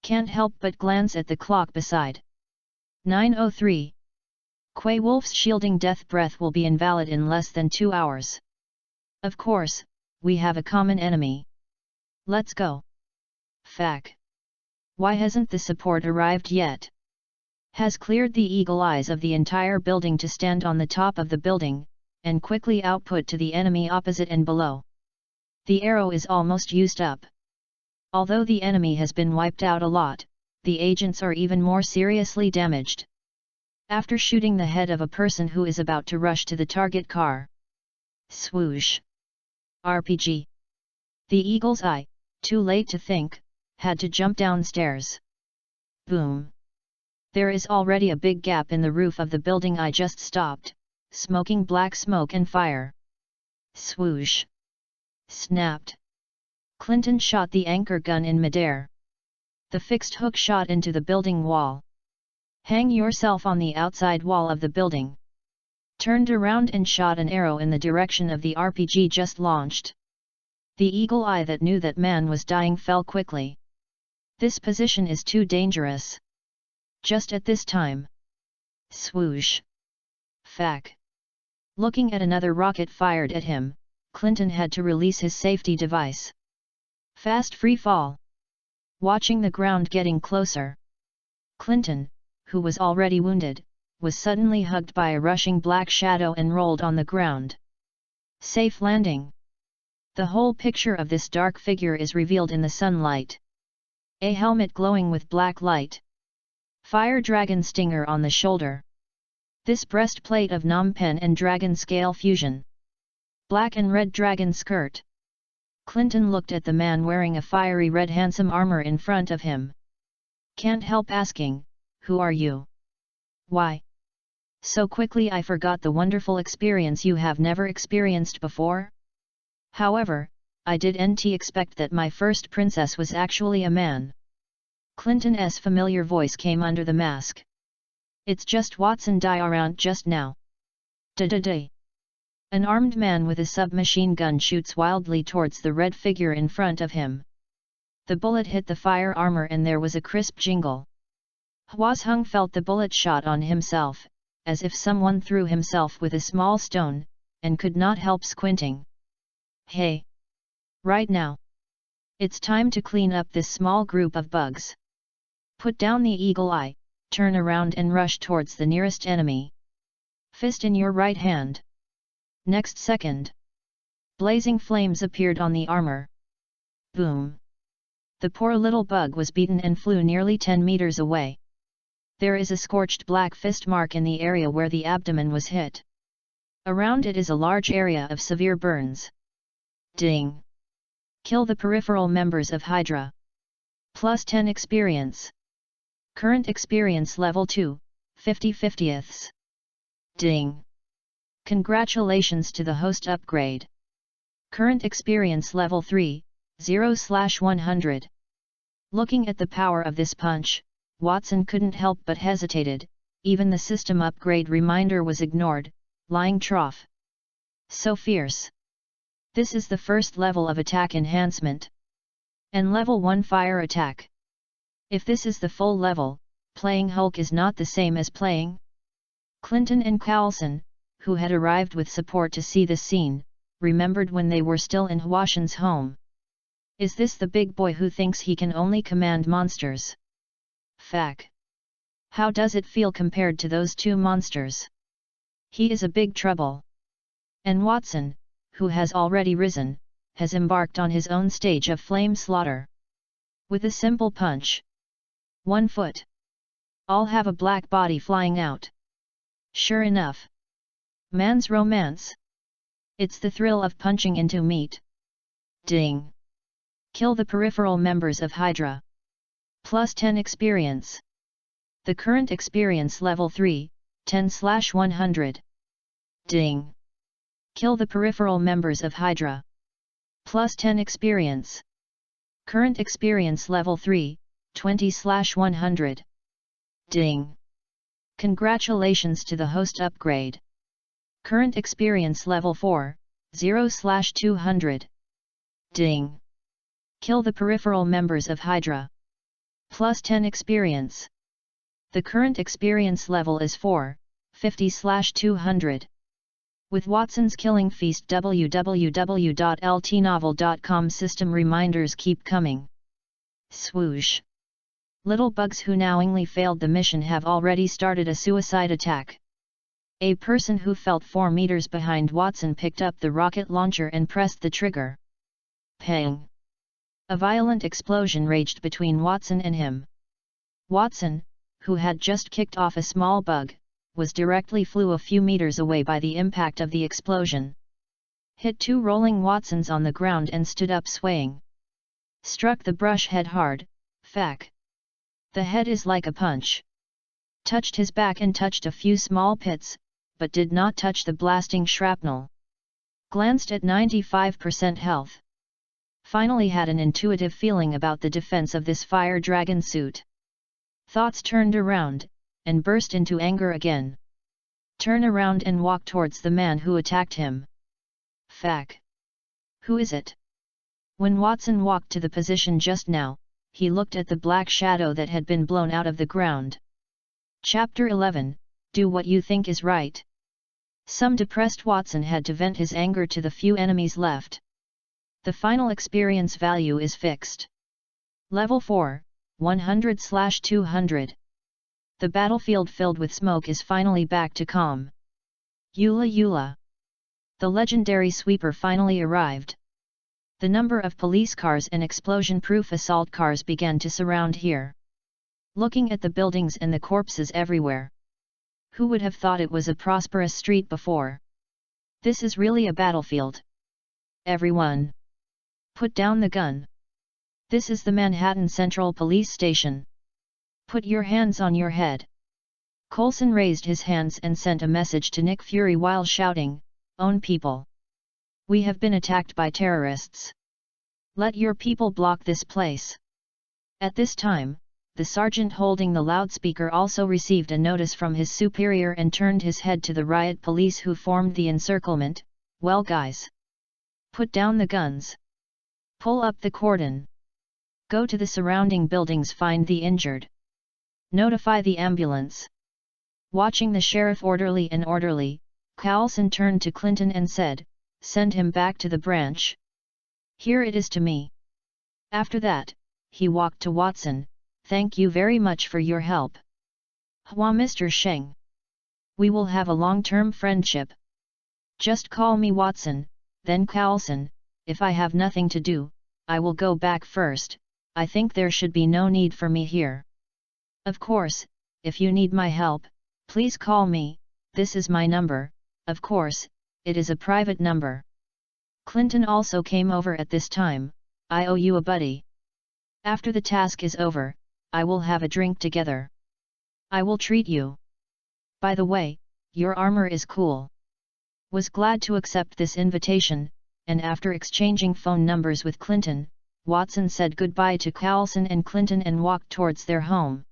Can't help but glance at the clock beside. 9:03. Quay Wolf's shielding death breath will be invalid in less than 2 hours. Of course, we have a common enemy. Let's go. Fac. Why hasn't the support arrived yet? Has cleared the eagle eyes of the entire building to stand on the top of the building, and quickly output to the enemy opposite and below. The arrow is almost used up. Although the enemy has been wiped out a lot, the agents are even more seriously damaged. After shooting the head of a person who is about to rush to the target car. Swoosh. RPG. The eagle's eye, too late to think, had to jump downstairs. Boom. There is already a big gap in the roof of the building I just stopped, smoking black smoke and fire. Swoosh. Snapped. Clinton shot the anchor gun in midair. The fixed hook shot into the building wall. Hang yourself on the outside wall of the building. Turned around and shot an arrow in the direction of the RPG just launched. The eagle eye that knew that man was dying fell quickly. This position is too dangerous. Just at this time. Swoosh. Fac. Looking at another rocket fired at him, Clinton had to release his safety device. Fast free fall. Watching the ground getting closer. Clinton, who was already wounded, was suddenly hugged by a rushing black shadow and rolled on the ground. Safe landing. The whole picture of this dark figure is revealed in the sunlight. A helmet glowing with black light. Fire dragon stinger on the shoulder. This breastplate of Nompen and dragon scale fusion. Black and red dragon skirt. Clinton looked at the man wearing a fiery red handsome armor in front of him. Can't help asking, who are you? Why? So quickly I forgot the wonderful experience you have never experienced before? However, I didn't expect that my first princess was actually a man. Clinton's familiar voice came under the mask. It's just Watson die around just now. Da-da-da. An armed man with a submachine gun shoots wildly towards the red figure in front of him. The bullet hit the fire armor and there was a crisp jingle. Hwazhung felt the bullet shot on himself, as if someone threw himself with a small stone, and could not help squinting. Hey! Right now! It's time to clean up this small group of bugs. Put down the eagle eye, turn around and rush towards the nearest enemy. Fist in your right hand. Next second. Blazing flames appeared on the armor. Boom! The poor little bug was beaten and flew nearly 10 meters away. There is a scorched black fist mark in the area where the abdomen was hit. Around it is a large area of severe burns. Ding! Kill the peripheral members of Hydra. Plus 10 experience. Current experience level 2, 50/50ths. Ding! Congratulations to the host upgrade. Current experience level 3, 0/100. Looking at the power of this punch, Watson couldn't help but hesitated. Even the system upgrade reminder was ignored. Lying trough. So fierce. This is the first level of attack enhancement. And level 1 fire attack. If this is the full level, playing Hulk is not the same as playing. Clinton and Carlson, who had arrived with support to see this scene, remembered when they were still in Hwashan's home. Is this the big boy who thinks he can only command monsters? Fack. How does it feel compared to those two monsters? He is a big trouble. And Watson, who has already risen, has embarked on his own stage of flame slaughter. With a simple punch. 1 foot. All have a black body flying out. Sure enough. Man's romance. It's the thrill of punching into meat. Ding! Kill the peripheral members of Hydra. Plus 10 experience. The current experience level 3, 10/100. Ding! Kill the peripheral members of Hydra. Plus 10 experience. Current experience level 3, 20/100. Ding! Congratulations to the host upgrade. Current experience level 4, 0/200. Ding! Kill the peripheral members of Hydra. Plus 10 experience. The current experience level is 4, 50/200. With Watson's Killing Feast www.ltnovel.com system reminders keep coming. Swoosh! Little bugs who knowingly failed the mission have already started a suicide attack. A person who felt 4 meters behind Watson picked up the rocket launcher and pressed the trigger. Pang! A violent explosion raged between Watson and him. Watson, who had just kicked off a small bug, was directly flew a few meters away by the impact of the explosion. Hit 2 rolling Watsons on the ground and stood up swaying. Struck the brush head hard. Fack! The head is like a punch. Touched his back and touched a few small pits, but did not touch the blasting shrapnel. Glanced at 95% health. Finally had an intuitive feeling about the defense of this fire dragon suit. Thoughts turned around, and burst into anger again. Turn around and walk towards the man who attacked him. Fack! Who is it? When Watson walked to the position just now, he looked at the black shadow that had been blown out of the ground. Chapter 11, Do What You Think Is Right. Some depressed Watson had to vent his anger to the few enemies left. The final experience value is fixed. Level 4, 100/200. The battlefield filled with smoke is finally back to calm. Eula Eula. The legendary sweeper finally arrived. The number of police cars and explosion-proof assault cars began to surround here. Looking at the buildings and the corpses everywhere. Who would have thought it was a prosperous street before? This is really a battlefield. Everyone! Put down the gun. This is the Manhattan Central Police Station. Put your hands on your head. Coulson raised his hands and sent a message to Nick Fury while shouting, "Own people. We have been attacked by terrorists. Let your people block this place." At this time, the sergeant holding the loudspeaker also received a notice from his superior and turned his head to the riot police who formed the encirclement. "Well guys. Put down the guns. Pull up the cordon. Go to the surrounding buildings, find the injured. Notify the ambulance." Watching the sheriff orderly, Coulson turned to Clinton and said, "Send him back to the branch. Here it is to me." After that, he walked to Watson. "Thank you very much for your help. Hua Mr. Sheng. We will have a long-term friendship. Just call me Watson." Then Coulson, "If I have nothing to do, I will go back first. I think there should be no need for me here. Of course, if you need my help, please call me. This is my number. Of course, it is a private number." Clinton also came over at this time. "I owe you a buddy. After the task is over, I will have a drink together. I will treat you. By the way, your armor is cool." Was glad to accept this invitation, and after exchanging phone numbers with Clinton, Watson said goodbye to Coulson and Clinton and walked towards their home.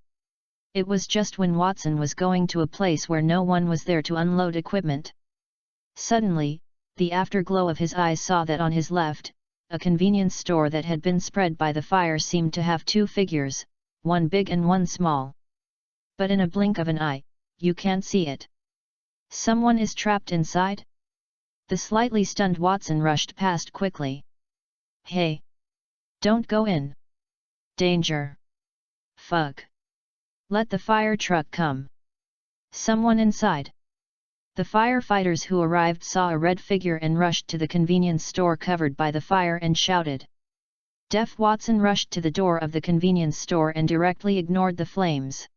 It was just when Watson was going to a place where no one was there to unload equipment. Suddenly, the afterglow of his eyes saw that on his left, a convenience store that had been spread by the fire seemed to have two figures, one big and one small. But in a blink of an eye, you can't see it. Someone is trapped inside? The slightly stunned Watson rushed past quickly. "Hey! Don't go in! Danger! Fuck! Let the fire truck come! Someone inside!" The firefighters who arrived saw a red figure and rushed to the convenience store covered by the fire and shouted. Deaf Watson rushed to the door of the convenience store and directly ignored the flames.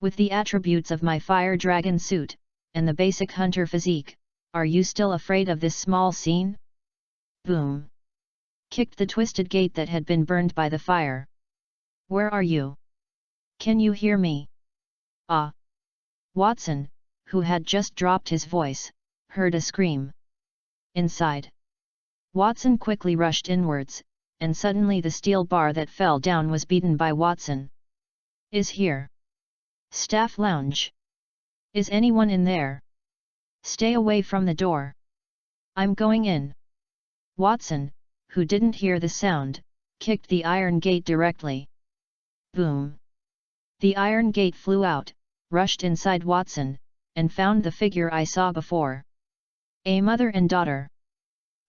"With the attributes of my fire dragon suit, and the basic hunter physique, are you still afraid of this small scene?" Boom! Kicked the twisted gate that had been burned by the fire. "Where are you? Can you hear me?" "Ah!" Watson, who had just dropped his voice, heard a scream. "Inside!" Watson quickly rushed inwards, and suddenly the steel bar that fell down was beaten by Watson. "Is here? Staff lounge. Is anyone in there? Stay away from the door. I'm going in." Watson, who didn't hear the sound, kicked the iron gate directly. Boom! The iron gate flew out, rushed inside Watson, and found the figure I saw before. A mother and daughter.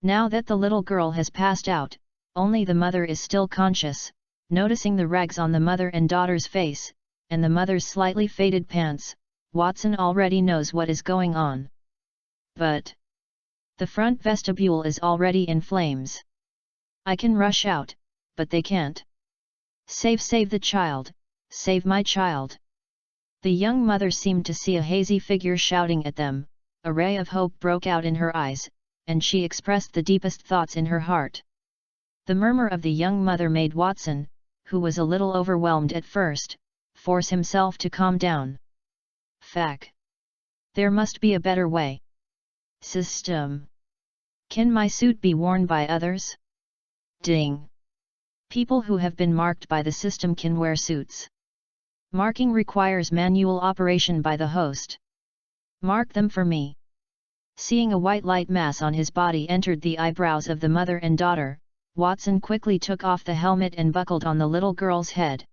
Now that the little girl has passed out, only the mother is still conscious. Noticing the rags on the mother and daughter's face, and the mother's slightly faded pants, Watson already knows what is going on. But the front vestibule is already in flames. I can rush out, but they can't. Save the child, save my child." The young mother seemed to see a hazy figure shouting at them. A ray of hope broke out in her eyes, and she expressed the deepest thoughts in her heart. The murmur of the young mother made Watson, who was a little overwhelmed at first, force himself to calm down. "Fuck! There must be a better way. System. Can my suit be worn by others? Ding! People who have been marked by the system can wear suits. Marking requires manual operation by the host. Mark them for me." Seeing a white light mass on his body entered the eyebrows of the mother and daughter, Watson quickly took off the helmet and buckled on the little girl's head.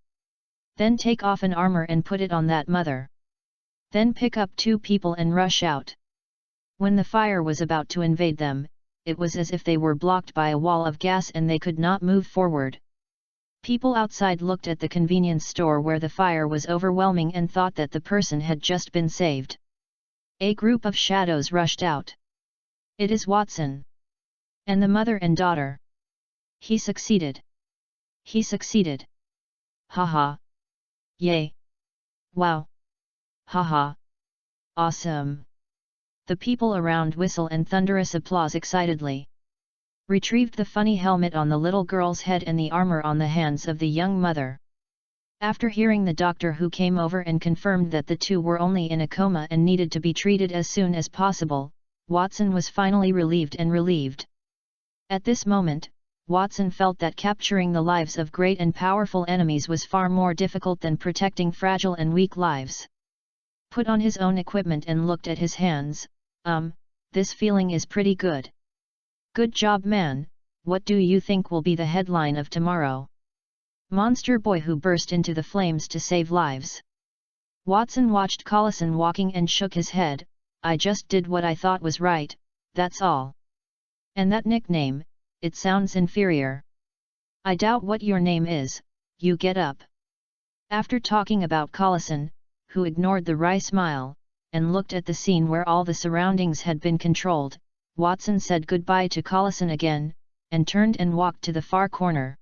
"Then take off an armor and put it on that mother. Then pick up two people and rush out. When the fire was about to invade them, it was as if they were blocked by a wall of gas and they could not move forward. People outside looked at the convenience store where the fire was overwhelming and thought that the person had just been saved. A group of shadows rushed out. It is Watson. And the mother and daughter. He succeeded. He succeeded. Haha. Yay. Wow. Haha. Awesome. The people around whistle and thunderous applause excitedly. Retrieved the funny helmet on the little girl's head and the armor on the hands of the young mother. After hearing the doctor who came over and confirmed that the two were only in a coma and needed to be treated as soon as possible, Watson was finally relieved and relieved. At this moment, Watson felt that capturing the lives of great and powerful enemies was far more difficult than protecting fragile and weak lives. Put on his own equipment and looked at his hands. This feeling is pretty good. Good job, man. What do you think will be the headline of tomorrow? Monster boy who burst into the flames to save lives. Watson watched Collison walking and shook his head. I just did what I thought was right, that's all. And that nickname, it sounds inferior. I doubt what your name is. You get up. After talking about Collison, who ignored the wry smile, and looked at the scene where all the surroundings had been controlled, Watson said goodbye to Collison again, and turned and walked to the far corner.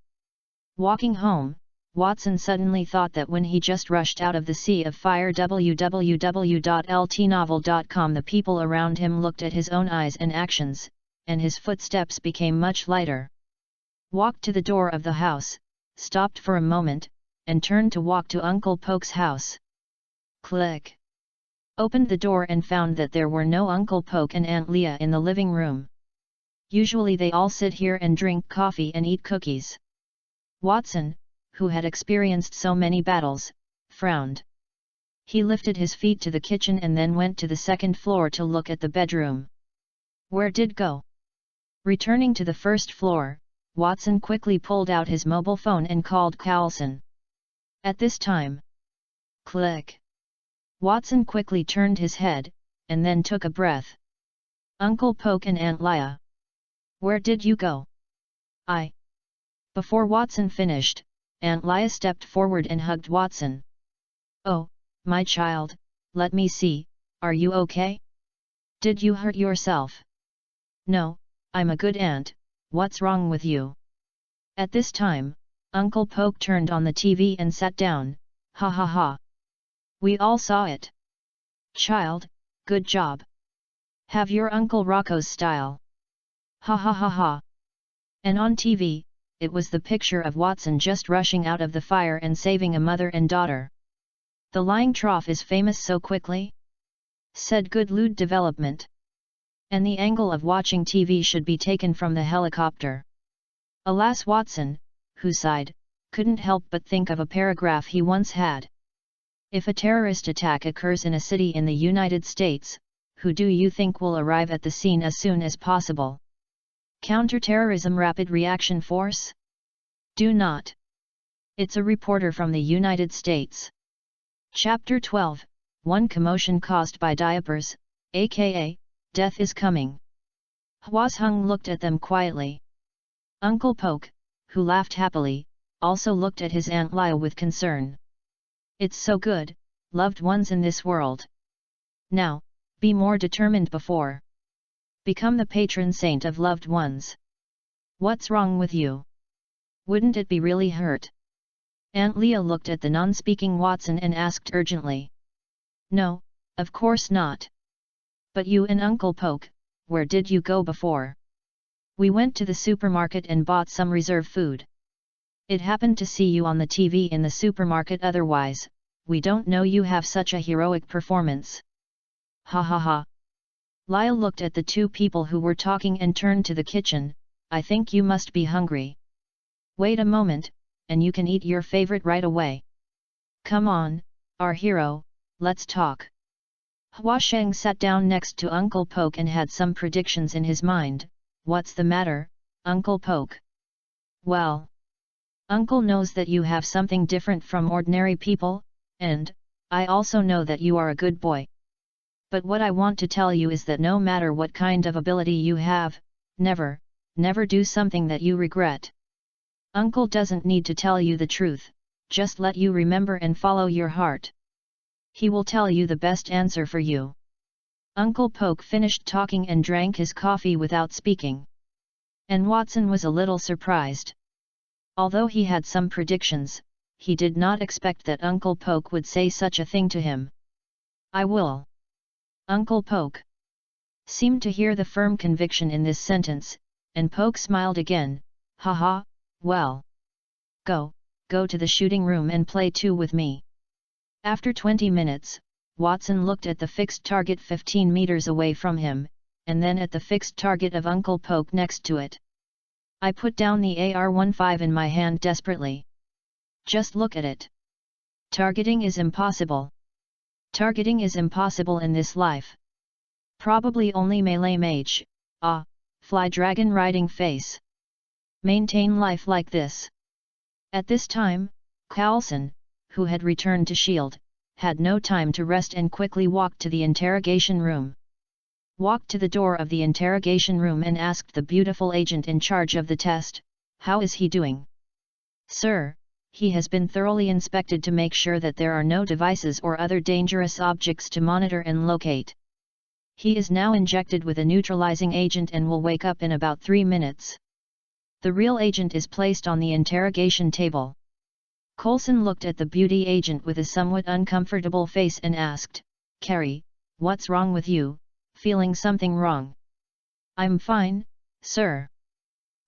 Walking home, Watson suddenly thought that when he just rushed out of the sea of fire www.ltnovel.com, the people around him looked at his own eyes and actions, and his footsteps became much lighter. Walked to the door of the house, stopped for a moment, and turned to walk to Uncle Poke's house. Click. Opened the door and found that there were no Uncle Poke and Aunt Leah in the living room. Usually they all sit here and drink coffee and eat cookies. Watson, who had experienced so many battles, frowned. He lifted his feet to the kitchen and then went to the second floor to look at the bedroom. Where did go? Returning to the first floor, Watson quickly pulled out his mobile phone and called Collison. At this time. Click. Watson quickly turned his head, and then took a breath. Uncle Poke and Aunt Leah. Where did you go? Before Watson finished, Aunt Leah stepped forward and hugged Watson. Oh, my child, let me see, are you okay? Did you hurt yourself? No, I'm a good aunt, what's wrong with you? At this time, Uncle Poke turned on the TV and sat down. Ha ha ha. We all saw it. Child, good job. Have your Uncle Rocco's style. Ha ha ha ha. And on TV, it was the picture of Watson just rushing out of the fire and saving a mother and daughter. The lying trough is famous so quickly? Said good lewd development. And the angle of watching TV should be taken from the helicopter. Alas, Watson, who sighed, couldn't help but think of a paragraph he once had. If a terrorist attack occurs in a city in the United States, who do you think will arrive at the scene as soon as possible? Counterterrorism Rapid Reaction Force? Do not. It's a reporter from the United States. Chapter 12, One commotion caused by diapers, aka, death is coming. Hwasheng looked at them quietly. Uncle Poke, who laughed happily, also looked at his Aunt Leah with concern. It's so good, loved ones in this world. Now, be more determined before. Become the patron saint of loved ones. What's wrong with you? Wouldn't it be really hurt? Aunt Leah looked at the non-speaking Watson and asked urgently. No, of course not. But you and Uncle Poke, where did you go before? We went to the supermarket and bought some reserve food. It happened to see you on the TV in the supermarket, otherwise, we don't know you have such a heroic performance. Ha ha ha. Lyle looked at the two people who were talking and turned to the kitchen. I think you must be hungry. Wait a moment, and you can eat your favorite right away. Come on, our hero, let's talk. Hwasheng sat down next to Uncle Poke and had some predictions in his mind. What's the matter, Uncle Poke? Well, Uncle knows that you have something different from ordinary people, and I also know that you are a good boy. But what I want to tell you is that no matter what kind of ability you have, never, never do something that you regret. Uncle doesn't need to tell you the truth, just let you remember and follow your heart. He will tell you the best answer for you. Uncle Poke finished talking and drank his coffee without speaking. And Watson was a little surprised. Although he had some predictions, he did not expect that Uncle Poke would say such a thing to him. I will. Uncle Poke seemed to hear the firm conviction in this sentence, and Poke smiled again. Haha, well. Go to the shooting room and play too with me. After 20 minutes, Watson looked at the fixed target 15 meters away from him, and then at the fixed target of Uncle Poke next to it. I put down the AR-15 in my hand desperately. Just look at it. Targeting is impossible. Targeting is impossible in this life. Probably only melee mage, fly dragon riding face. Maintain life like this. At this time, Coulson, who had returned to S.H.I.E.L.D., had no time to rest and quickly walked to the interrogation room. Walked to the door of the interrogation room and asked the beautiful agent in charge of the test, "How is he doing?" "Sir, he has been thoroughly inspected to make sure that there are no devices or other dangerous objects to monitor and locate. He is now injected with a neutralizing agent and will wake up in about 3 minutes. The real agent is placed on the interrogation table." Coulson looked at the beauty agent with a somewhat uncomfortable face and asked, "Carrie, what's wrong with you? Feeling something wrong?" "I'm fine, sir.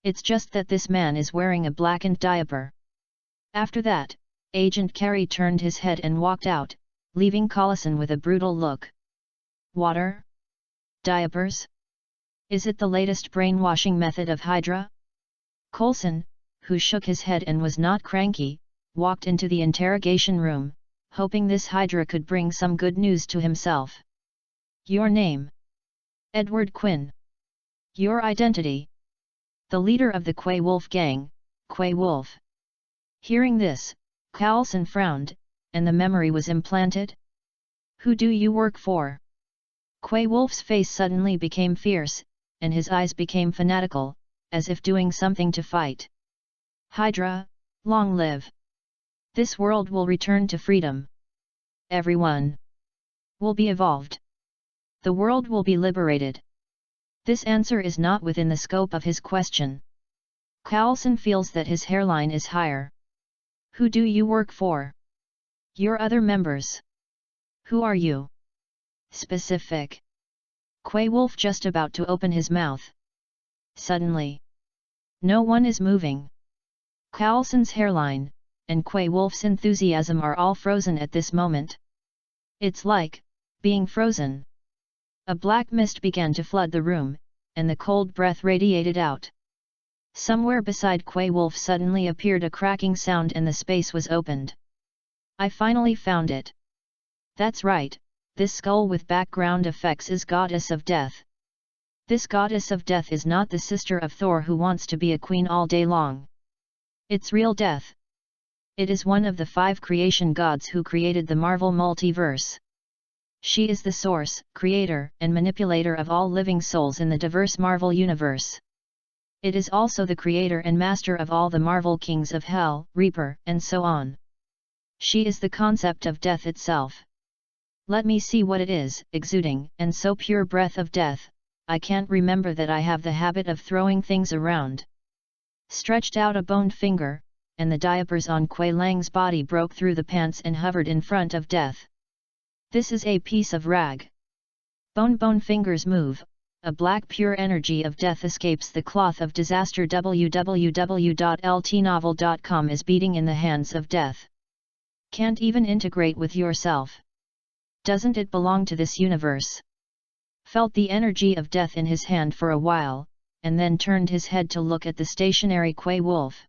It's just that this man is wearing a blackened diaper." After that, Agent Carey turned his head and walked out, leaving Coulson with a brutal look. Water? Diapers? Is it the latest brainwashing method of Hydra? Coulson, who shook his head and was not cranky, walked into the interrogation room, hoping this Hydra could bring some good news to himself. "Your name?" "Edward Quinn." "Your identity?" "The leader of the Quay Wolf gang, Quay Wolf." Hearing this, Coulson frowned, and the memory was implanted. "Who do you work for?" Quay Wolf's face suddenly became fierce, and his eyes became fanatical, as if doing something to fight. "Hydra, long live! This world will return to freedom. Everyone will be evolved. The world will be liberated." This answer is not within the scope of his question. Coulson feels that his hairline is higher. "Who do you work for?" "Your other members." "Who are you?" "Specific." Quay Wolf just about to open his mouth. Suddenly, no one is moving. Coulson's hairline, and Quay Wolf's enthusiasm are all frozen at this moment. It's like being frozen. A black mist began to flood the room, and the cold breath radiated out. Somewhere beside Quay Wolf suddenly appeared a cracking sound and the space was opened. "I finally found it. That's right, this skull with background effects is Goddess of Death. This Goddess of Death is not the sister of Thor who wants to be a queen all day long. It's real death. It is one of the 5 creation gods who created the Marvel multiverse. She is the source, creator, and manipulator of all living souls in the diverse Marvel universe. It is also the creator and master of all the Marvel kings of Hell, Reaper, and so on. She is the concept of death itself. Let me see what it is, exuding, and so pure breath of death, I can't remember that I have the habit of throwing things around." Stretched out a boned finger, and the diapers on Quay Lang's body broke through the pants and hovered in front of death. "This is a piece of rag." Bone fingers move, a black pure energy of death escapes the cloth of disaster. www.ltnovel.com is beating in the hands of death. Can't even integrate with yourself. Doesn't it belong to this universe? Felt the energy of death in his hand for a while, and then turned his head to look at the stationary Quay Wolf.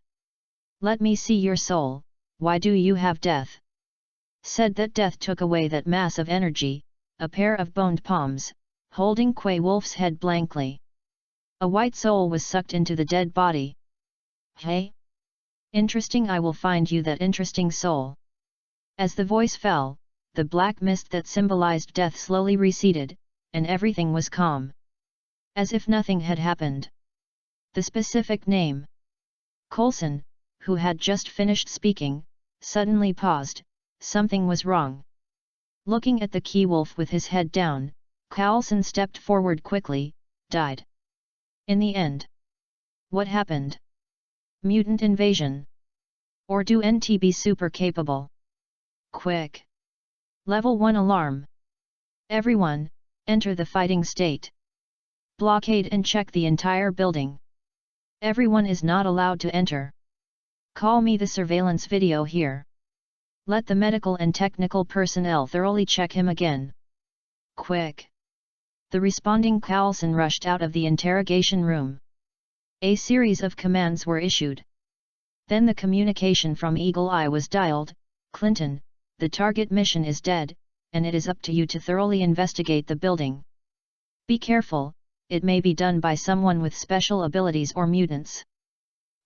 "Let me see your soul, why do you have death?" Said that death took away that mass of energy, a pair of boned palms, holding Quay Wolf's head blankly. A white soul was sucked into the dead body. "Hey? Interesting, I will find you that interesting soul." As the voice fell, the black mist that symbolized death slowly receded, and everything was calm. As if nothing had happened. The specific name. Coulson, who had just finished speaking, suddenly paused. Something was wrong. Looking at the key-wolf with his head down, Coulson stepped forward quickly. Died. In the end. What happened? Mutant invasion? Or do NT be super capable? Quick! Level 1 alarm. Everyone, enter the fighting state. Blockade and check the entire building. Everyone is not allowed to enter. Call me the surveillance video here. Let the medical and technical personnel thoroughly check him again. Quick! The responding Coulson rushed out of the interrogation room. A series of commands were issued. Then the communication from Eagle Eye was dialed. Clinton, the target mission is dead, and it is up to you to thoroughly investigate the building. Be careful, it may be done by someone with special abilities or mutants.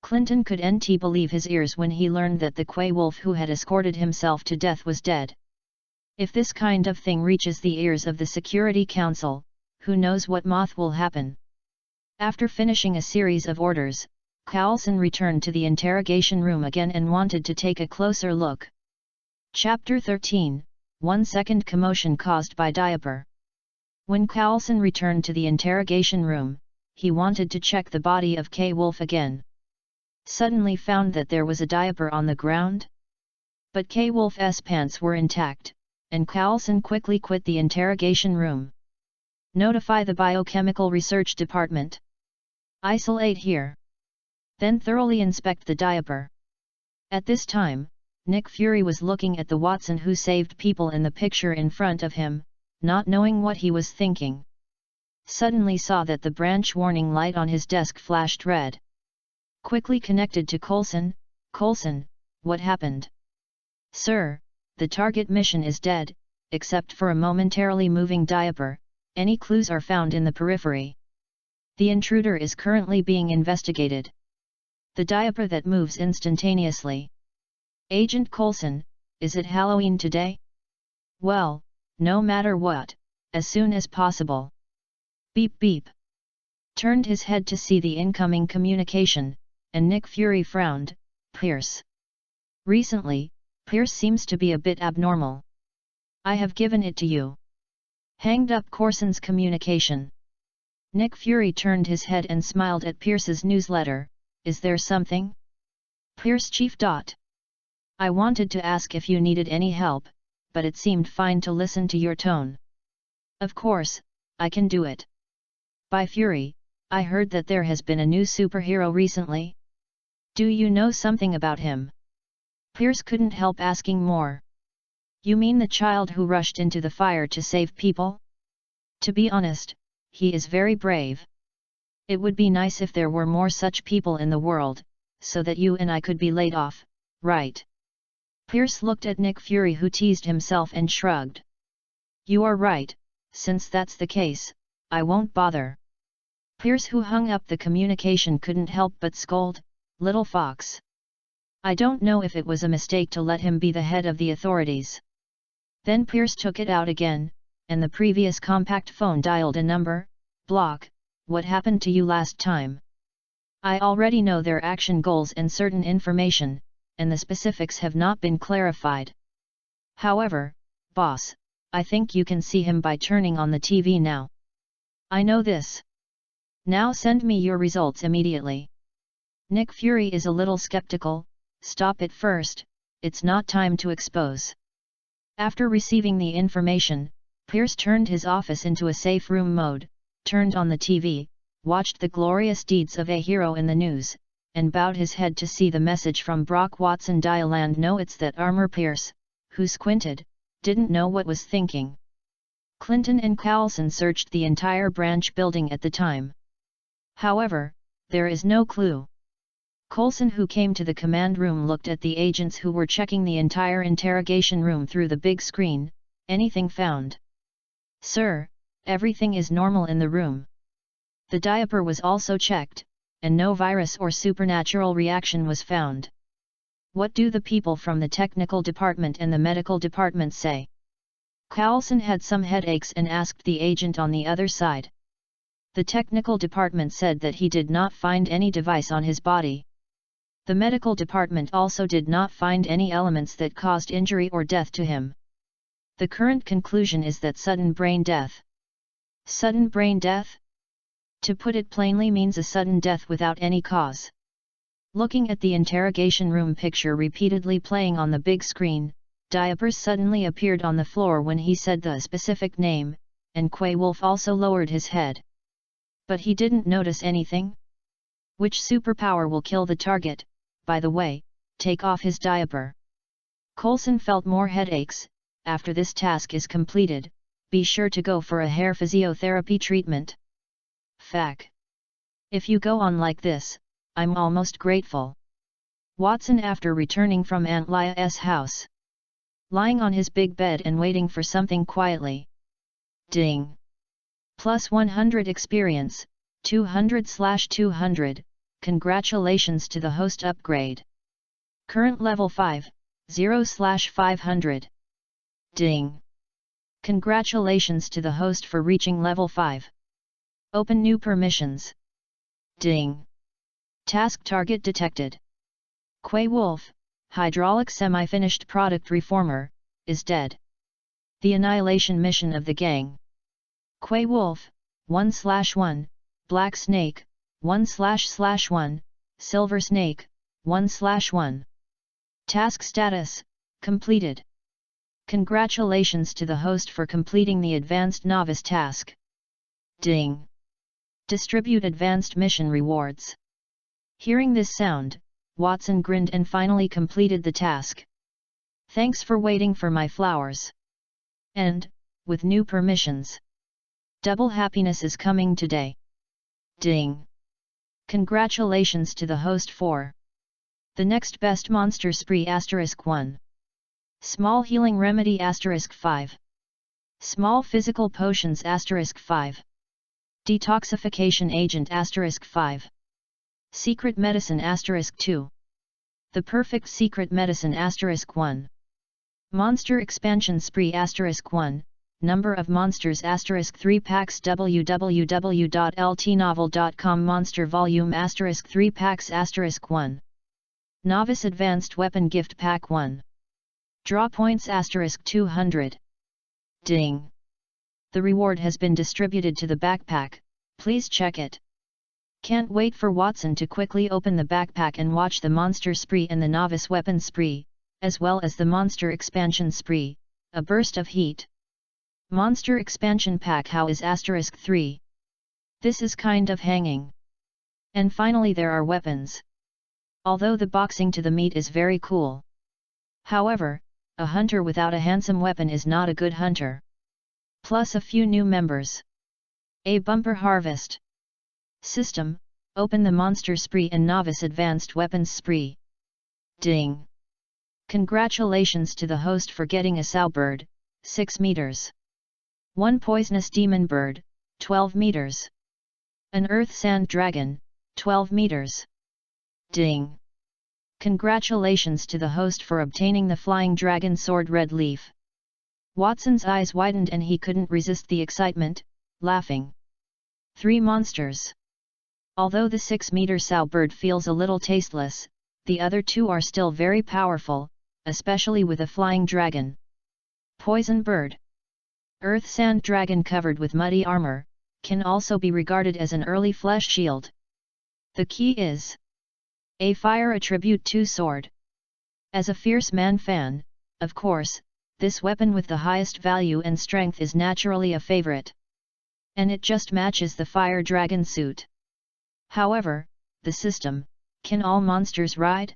Clinton could not believe his ears when he learned that the Quay Wolf who had escorted himself to death was dead. If this kind of thing reaches the ears of the Security Council, who knows what moth will happen. After finishing a series of orders, Coulson returned to the interrogation room again and wanted to take a closer look. Chapter 13, 1 second commotion caused by diaper. When Coulson returned to the interrogation room, he wanted to check the body of K. Wolf again. Suddenly found that there was a diaper on the ground. But K. Wolf's pants were intact, and Coulson quickly quit the interrogation room. Notify the Biochemical Research Department. Isolate here. Then thoroughly inspect the diaper. At this time, Nick Fury was looking at the Watson who saved people in the picture in front of him, not knowing what he was thinking. Suddenly saw that the branch warning light on his desk flashed red. Quickly connected to Coulson. Coulson, what happened? Sir, the target mission is dead, except for a momentarily moving diaper. Any clues are found in the periphery. The intruder is currently being investigated. The diaper that moves instantaneously. Agent Coulson, is it Halloween today? Well, no matter what, as soon as possible. Beep beep. Turned his head to see the incoming communication, and Nick Fury frowned. Pierce. Recently, Pierce seems to be a bit abnormal. I have given it to you. Hanged up Courson's communication. Nick Fury turned his head and smiled at Pierce's newsletter. Is there something? Pierce Chief. I wanted to ask if you needed any help, but it seemed fine to listen to your tone. Of course, I can do it. By Fury, I heard that there has been a new superhero recently. Do you know something about him? Pierce couldn't help asking more. You mean the child who rushed into the fire to save people? To be honest, he is very brave. It would be nice if there were more such people in the world, so that you and I could be laid off, right? Pierce looked at Nick Fury who teased himself and shrugged. You are right, since that's the case, I won't bother. Pierce who hung up the communication couldn't help but scold, little fox. I don't know if it was a mistake to let him be the head of the authorities. Then Pierce took it out again, and the previous compact phone dialed a number. Block, what happened to you last time? I already know their action goals and certain information, and the specifics have not been clarified. However, boss, I think you can see him by turning on the TV now. I know this. Now send me your results immediately. Nick Fury is a little skeptical. Stop it first, it's not time to expose. After receiving the information, Pierce turned his office into a safe room mode, turned on the TV, watched the glorious deeds of a hero in the news, and bowed his head to see the message from Brock Watson dial and know it's that armor. Pierce, who squinted, didn't know what was thinking. Clinton and Coulson searched the entire branch building at the time. However, there is no clue. Coulson who came to the command room looked at the agents who were checking the entire interrogation room through the big screen. Anything found? Sir, everything is normal in the room. The diaper was also checked, and no virus or supernatural reaction was found. What do the people from the technical department and the medical department say? Coulson had some headaches and asked the agent on the other side. The technical department said that he did not find any device on his body. The medical department also did not find any elements that caused injury or death to him. The current conclusion is that sudden brain death. Sudden brain death? To put it plainly, means a sudden death without any cause. Looking at the interrogation room picture repeatedly playing on the big screen, diapers suddenly appeared on the floor when he said the specific name, and Quay Wolf also lowered his head. But he didn't notice anything. Which superpower will kill the target? By the way, take off his diaper. Coulson felt more headaches. After this task is completed, be sure to go for a hair physiotherapy treatment. Fac. If you go on like this, I'm almost grateful. Watson, after returning from Aunt Lia's house, lying on his big bed and waiting for something quietly. Ding. Plus 100 experience, 200/200, congratulations to the host upgrade. Current level 5, 0/500. Ding. Congratulations to the host for reaching level 5. Open new permissions. Ding. Task target detected. Quay Wolf, hydraulic semi-finished product reformer, is dead. The annihilation mission of the gang. Quay Wolf, 1/1, Black Snake, 1/1, Silver Snake, 1/1. Task status, completed. Congratulations to the host for completing the advanced novice task. Ding. Distribute advanced mission rewards. Hearing this sound, Watson grinned and finally completed the task. Thanks for waiting for my flowers. And, with new permissions, double happiness is coming today. Ding. Congratulations to the host for the next best monster spree *1. Small healing remedy *5. Small physical potions *5. Detoxification agent *5. Secret medicine *2. The perfect secret medicine *1. Monster expansion spree *1. Number of monsters *3 packs www.ltnovel.com Monster volume *3 packs *1. Novice advanced weapon gift pack 1. Draw points *200. Ding. The reward has been distributed to the backpack, please check it. Can't wait for Watson to quickly open the backpack and watch the monster spree and the novice weapon spree, as well as the monster expansion spree, a burst of heat. Monster expansion pack how is *3. This is kind of hanging. And finally there are weapons. Although the boxing to the meat is very cool. However, a hunter without a handsome weapon is not a good hunter. Plus a few new members. A bumper harvest. System, open the monster spree and novice advanced weapons spree. Ding. Congratulations to the host for getting a sow bird, 6 meters. 1 poisonous demon bird, 12 meters. An earth sand dragon, 12 meters. Ding. Congratulations to the host for obtaining the flying dragon sword red leaf. Watson's eyes widened and he couldn't resist the excitement, laughing. 3 monsters. Although the 6-meter sow bird feels a little tasteless, the other 2 are still very powerful, especially with a flying dragon. Poison bird. Earth sand dragon covered with muddy armor, can also be regarded as an early flesh shield. The key is a fire attribute 2 sword. As a fierce man fan, of course, this weapon with the highest value and strength is naturally a favorite. And it just matches the fire dragon suit. However, the system, can all monsters ride?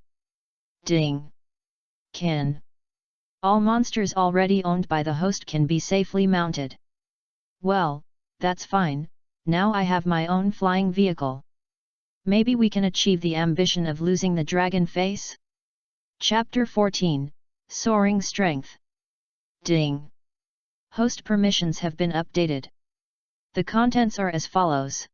Ding. Can. All monsters already owned by the host can be safely mounted. Well, that's fine, now I have my own flying vehicle. Maybe we can achieve the ambition of losing the dragon face? Chapter 14, Soaring Strength. Ding. Host permissions have been updated. The contents are as follows.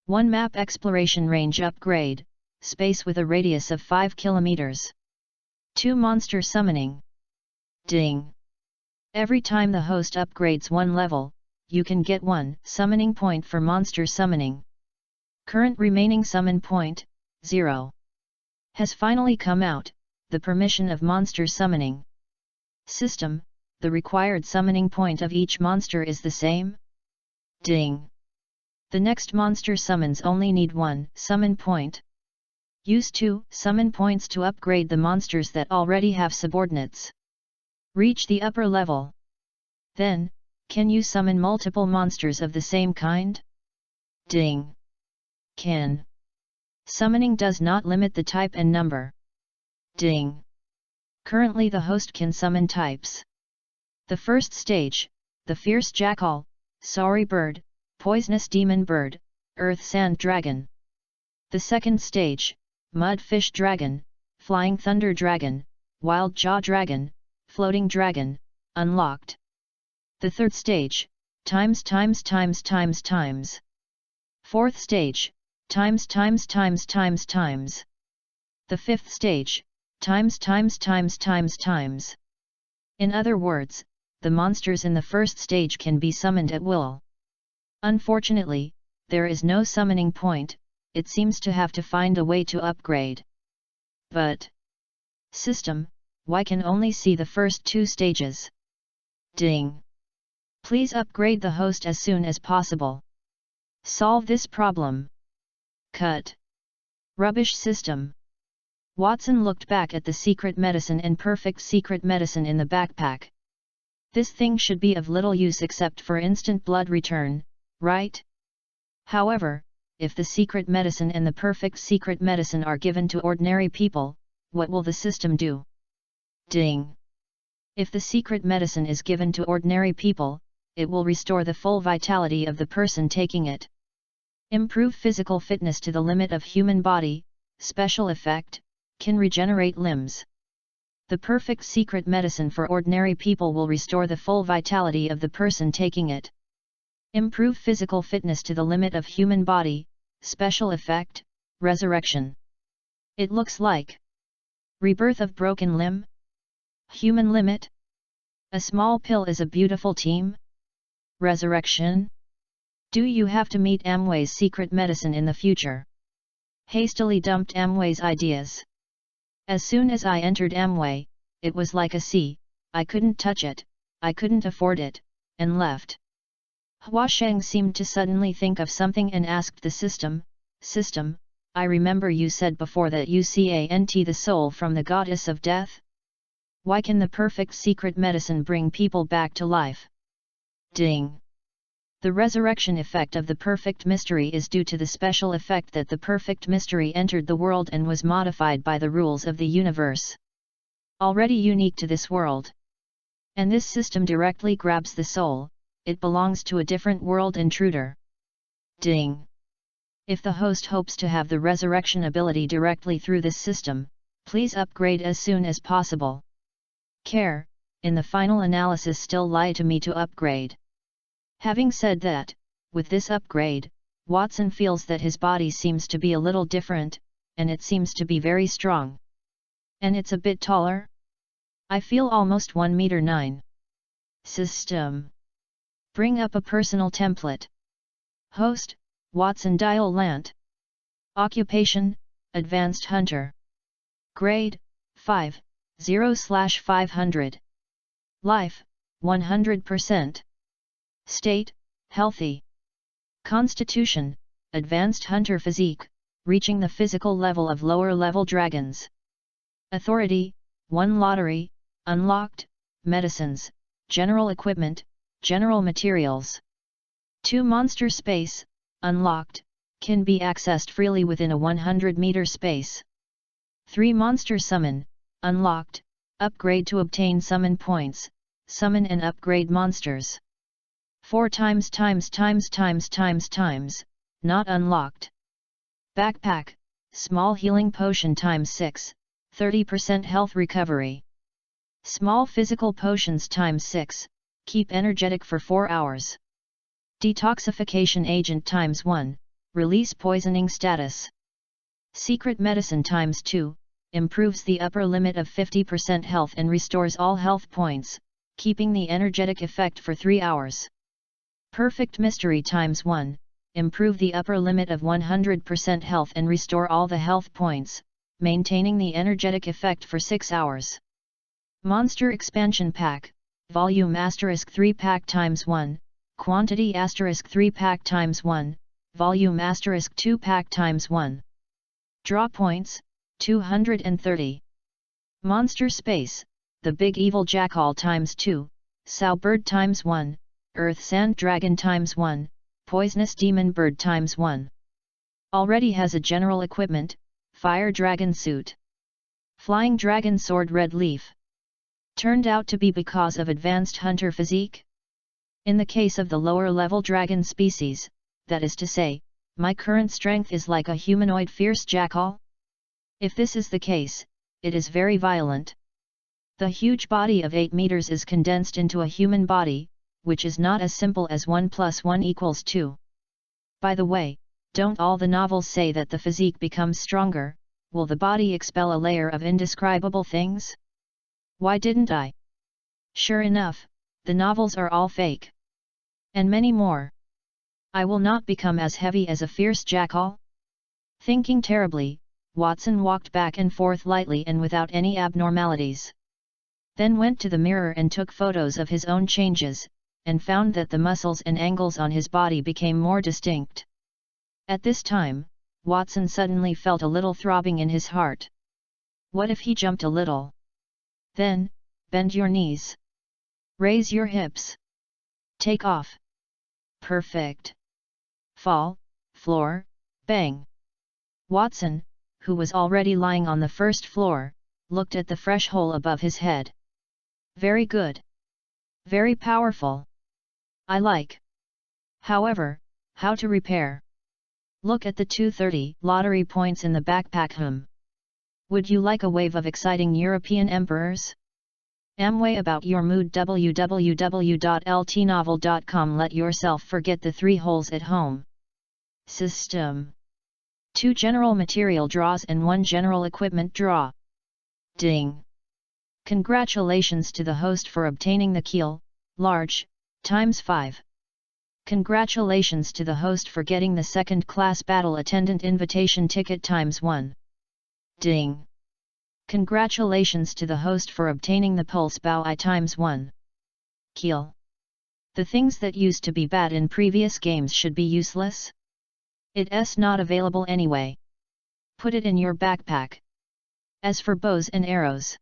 1 map exploration range upgrade, space with a radius of 5 kilometers. 2 monster summoning. Ding. Every time the host upgrades one level, you can get 1 summoning point for monster summoning. Current remaining summon point, 0. Has finally come out, the permission of monster summoning. System, the required summoning point of each monster is the same? Ding! The next monster summons only need 1 summon point. Use 2 summon points to upgrade the monsters that already have subordinates. Reach the upper level. Then, can you summon multiple monsters of the same kind? Ding! Can. Summoning does not limit the type and number. Ding! Currently the host can summon types. The first stage, the fierce jackal, sorry bird, poisonous demon bird, earth sand dragon. The second stage, mud fish dragon, flying thunder dragon, wild jaw dragon, floating dragon, unlocked. The third stage, times. Fourth stage, times. The fifth stage, times. In other words, the monsters in the first stage can be summoned at will. Unfortunately, there is no summoning point, it seems to have to find a way to upgrade. But system, why can only see the first 2 stages? Ding! Please upgrade the host as soon as possible. Solve this problem. Cut. Rubbish system. Watson looked back at the secret medicine and perfect secret medicine in the backpack. This thing should be of little use except for instant blood return, right? However, if the secret medicine and the perfect secret medicine are given to ordinary people, what will the system do? Ding! If the secret medicine is given to ordinary people, it will restore the full vitality of the person taking it. Improve physical fitness to the limit of human body, special effect, can regenerate limbs. The perfect secret medicine for ordinary people will restore the full vitality of the person taking it. Improve physical fitness to the limit of human body, special effect, resurrection. It looks like rebirth of broken limb? Human limit? A small pill is a beautiful team? Resurrection? Do you have to meet Amway's secret medicine in the future? Hastily dumped Amway's ideas. As soon as I entered Amway, it was like a sea, I couldn't touch it, I couldn't afford it, and left. Huasheng seemed to suddenly think of something and asked the system, I remember you said before that you cant the soul from the goddess of death? Why can the perfect secret medicine bring people back to life? Ding! The resurrection effect of the perfect mystery is due to the special effect that the perfect mystery entered the world and was modified by the rules of the universe. Already unique to this world. And this system directly grabs the soul, it belongs to a different world intruder. Ding! If the host hopes to have the resurrection ability directly through this system, please upgrade as soon as possible. Care, in the final analysis still lie to me to upgrade. Having said that, with this upgrade, Watson feels that his body seems to be a little different, and it seems to be very strong. And it's a bit taller? I feel almost 1 meter 9. System. Bring up a personal template. Host, Watson Dial Lant. Occupation, Advanced Hunter. Grade, 5, 0/500. Life, 100%. State, healthy. Constitution, Advanced Hunter Physique, reaching the physical level of lower level dragons. Authority, 1 lottery, unlocked, medicines, general equipment, general materials. 2 monster space, unlocked, can be accessed freely within a 100-meter space. 3 monster summon, unlocked, upgrade to obtain summon points, summon and upgrade monsters. 4 times, not unlocked. Backpack, small healing potion times 6, 30% health recovery. Small physical potions times 6, keep energetic for 4 hours. Detoxification agent times 1, release poisoning status. Secret medicine times 2, improves the upper limit of 50% health and restores all health points, keeping the energetic effect for 3 hours. Perfect Mystery times 1, improve the upper limit of 100% health and restore all the health points, maintaining the energetic effect for 6 hours. Monster Expansion Pack, Volume * 3 pack times 1, Quantity * 3 pack times 1, Volume * 2 pack times 1. Draw points, 230. Monster Space, The Big Evil Jackal times 2, Sowbird times 1, Earth Sand Dragon times 1, Poisonous Demon Bird times 1. Already has a general equipment, Fire Dragon Suit. Flying Dragon Sword Red Leaf. Turned out to be because of advanced hunter physique? In the case of the lower level dragon species, that is to say, my current strength is like a humanoid fierce jackal? If this is the case, it is very violent. The huge body of 8 meters is condensed into a human body, which is not as simple as 1 + 1 = 2. By the way, don't all the novels say that the physique becomes stronger? Will the body expel a layer of indescribable things? Why didn't I? Sure enough, the novels are all fake. And many more. I will not become as heavy as a fierce jackal? Thinking terribly, Watson walked back and forth lightly and without any abnormalities. Then went to the mirror and took photos of his own changes, and found that the muscles and angles on his body became more distinct. At this time, Watson suddenly felt a little throbbing in his heart. What if he jumped a little? Then, bend your knees. Raise your hips. Take off. Perfect. Fall, floor, bang. Watson, who was already lying on the first floor, looked at the fresh hole above his head. Very good. Very powerful. I like. However, how to repair? Look at the 230 lottery points in the backpack. Would you like a wave of exciting European emperors? Amway about your mood. www.ltnovel.com. Let yourself forget the 3 holes at home. System. 2 general material draws and 1 general equipment draw. Ding! Congratulations to the host for obtaining the keel, large, ×5. Congratulations to the host for getting the 2nd class battle attendant invitation ticket ×1. Ding! Congratulations to the host for obtaining the pulse bow I ×1. Keel. The things that used to be bad in previous games should be useless? It's not available anyway. Put it in your backpack. As for bows and arrows.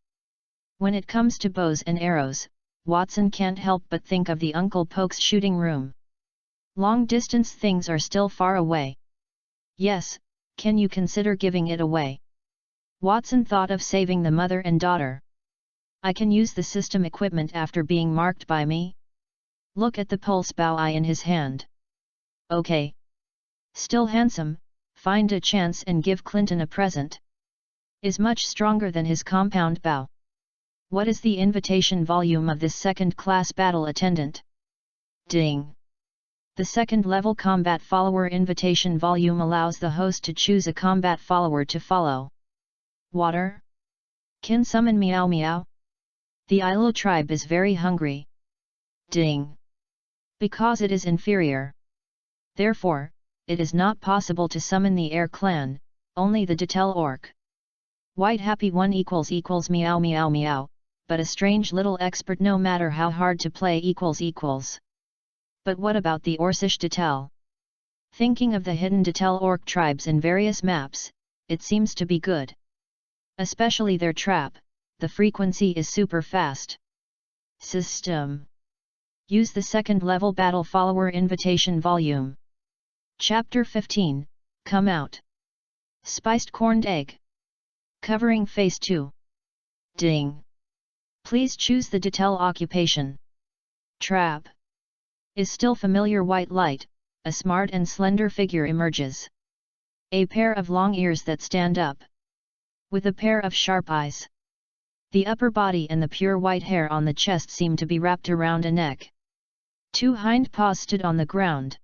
When it comes to bows and arrows, Watson can't help but think of the Uncle Poke's shooting room. Long-distance things are still far away. Yes, can you consider giving it away? Watson thought of saving the mother and daughter. I can use the system equipment after being marked by me. Look at the pulse bow I in his hand. Okay. Still handsome, find a chance and give Clinton a present. Is much stronger than his compound bow. What is the invitation volume of this 2nd class battle attendant? Ding! The 2nd level combat follower invitation volume allows the host to choose a combat follower to follow. Water? Can summon Meow Meow? The Ilo tribe is very hungry. Ding! Because it is inferior. Therefore, it is not possible to summon the Air Clan, only the Detel Orc. White Happy 1 == Meow Meow Meow, but a strange little expert no matter how hard to play ==. But what about the Orcish Detel? Thinking of the hidden Detel Orc tribes in various maps, it seems to be good. Especially their trap, the frequency is super fast. System. Use the 2nd level battle follower invitation volume. Chapter 15, Come Out. Spiced corned egg. Covering phase 2. Ding! Please choose the Detel occupation. Trap. Is still familiar white light, a smart and slender figure emerges. A pair of long ears that stand up. With a pair of sharp eyes. The upper body and the pure white hair on the chest seem to be wrapped around a neck. 2 hind paws stood on the ground.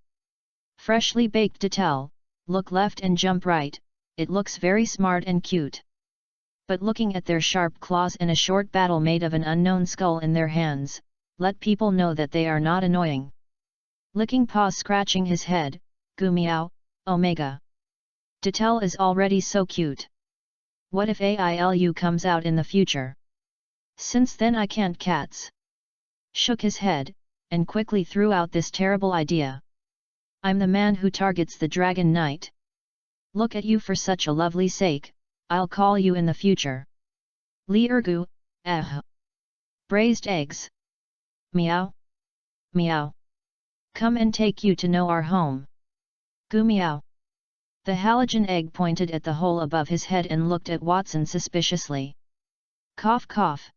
Freshly baked Detel, look left and jump right, it looks very smart and cute. But looking at their sharp claws and a short battle made of an unknown skull in their hands, let people know that they are not annoying. Licking paws, scratching his head, goo meow, omega. Detel is already so cute. What if AILU comes out in the future? Since then I can't cats. Shook his head, and quickly threw out this terrible idea. I'm the man who targets the Dragon Knight. Look at you, for such a lovely sake, I'll call you in the future. Li Ergu, Braised eggs. Meow. Meow. Come and take you to know our home. Goo meow. The halogen egg pointed at the hole above his head and looked at Watson suspiciously. Cough cough.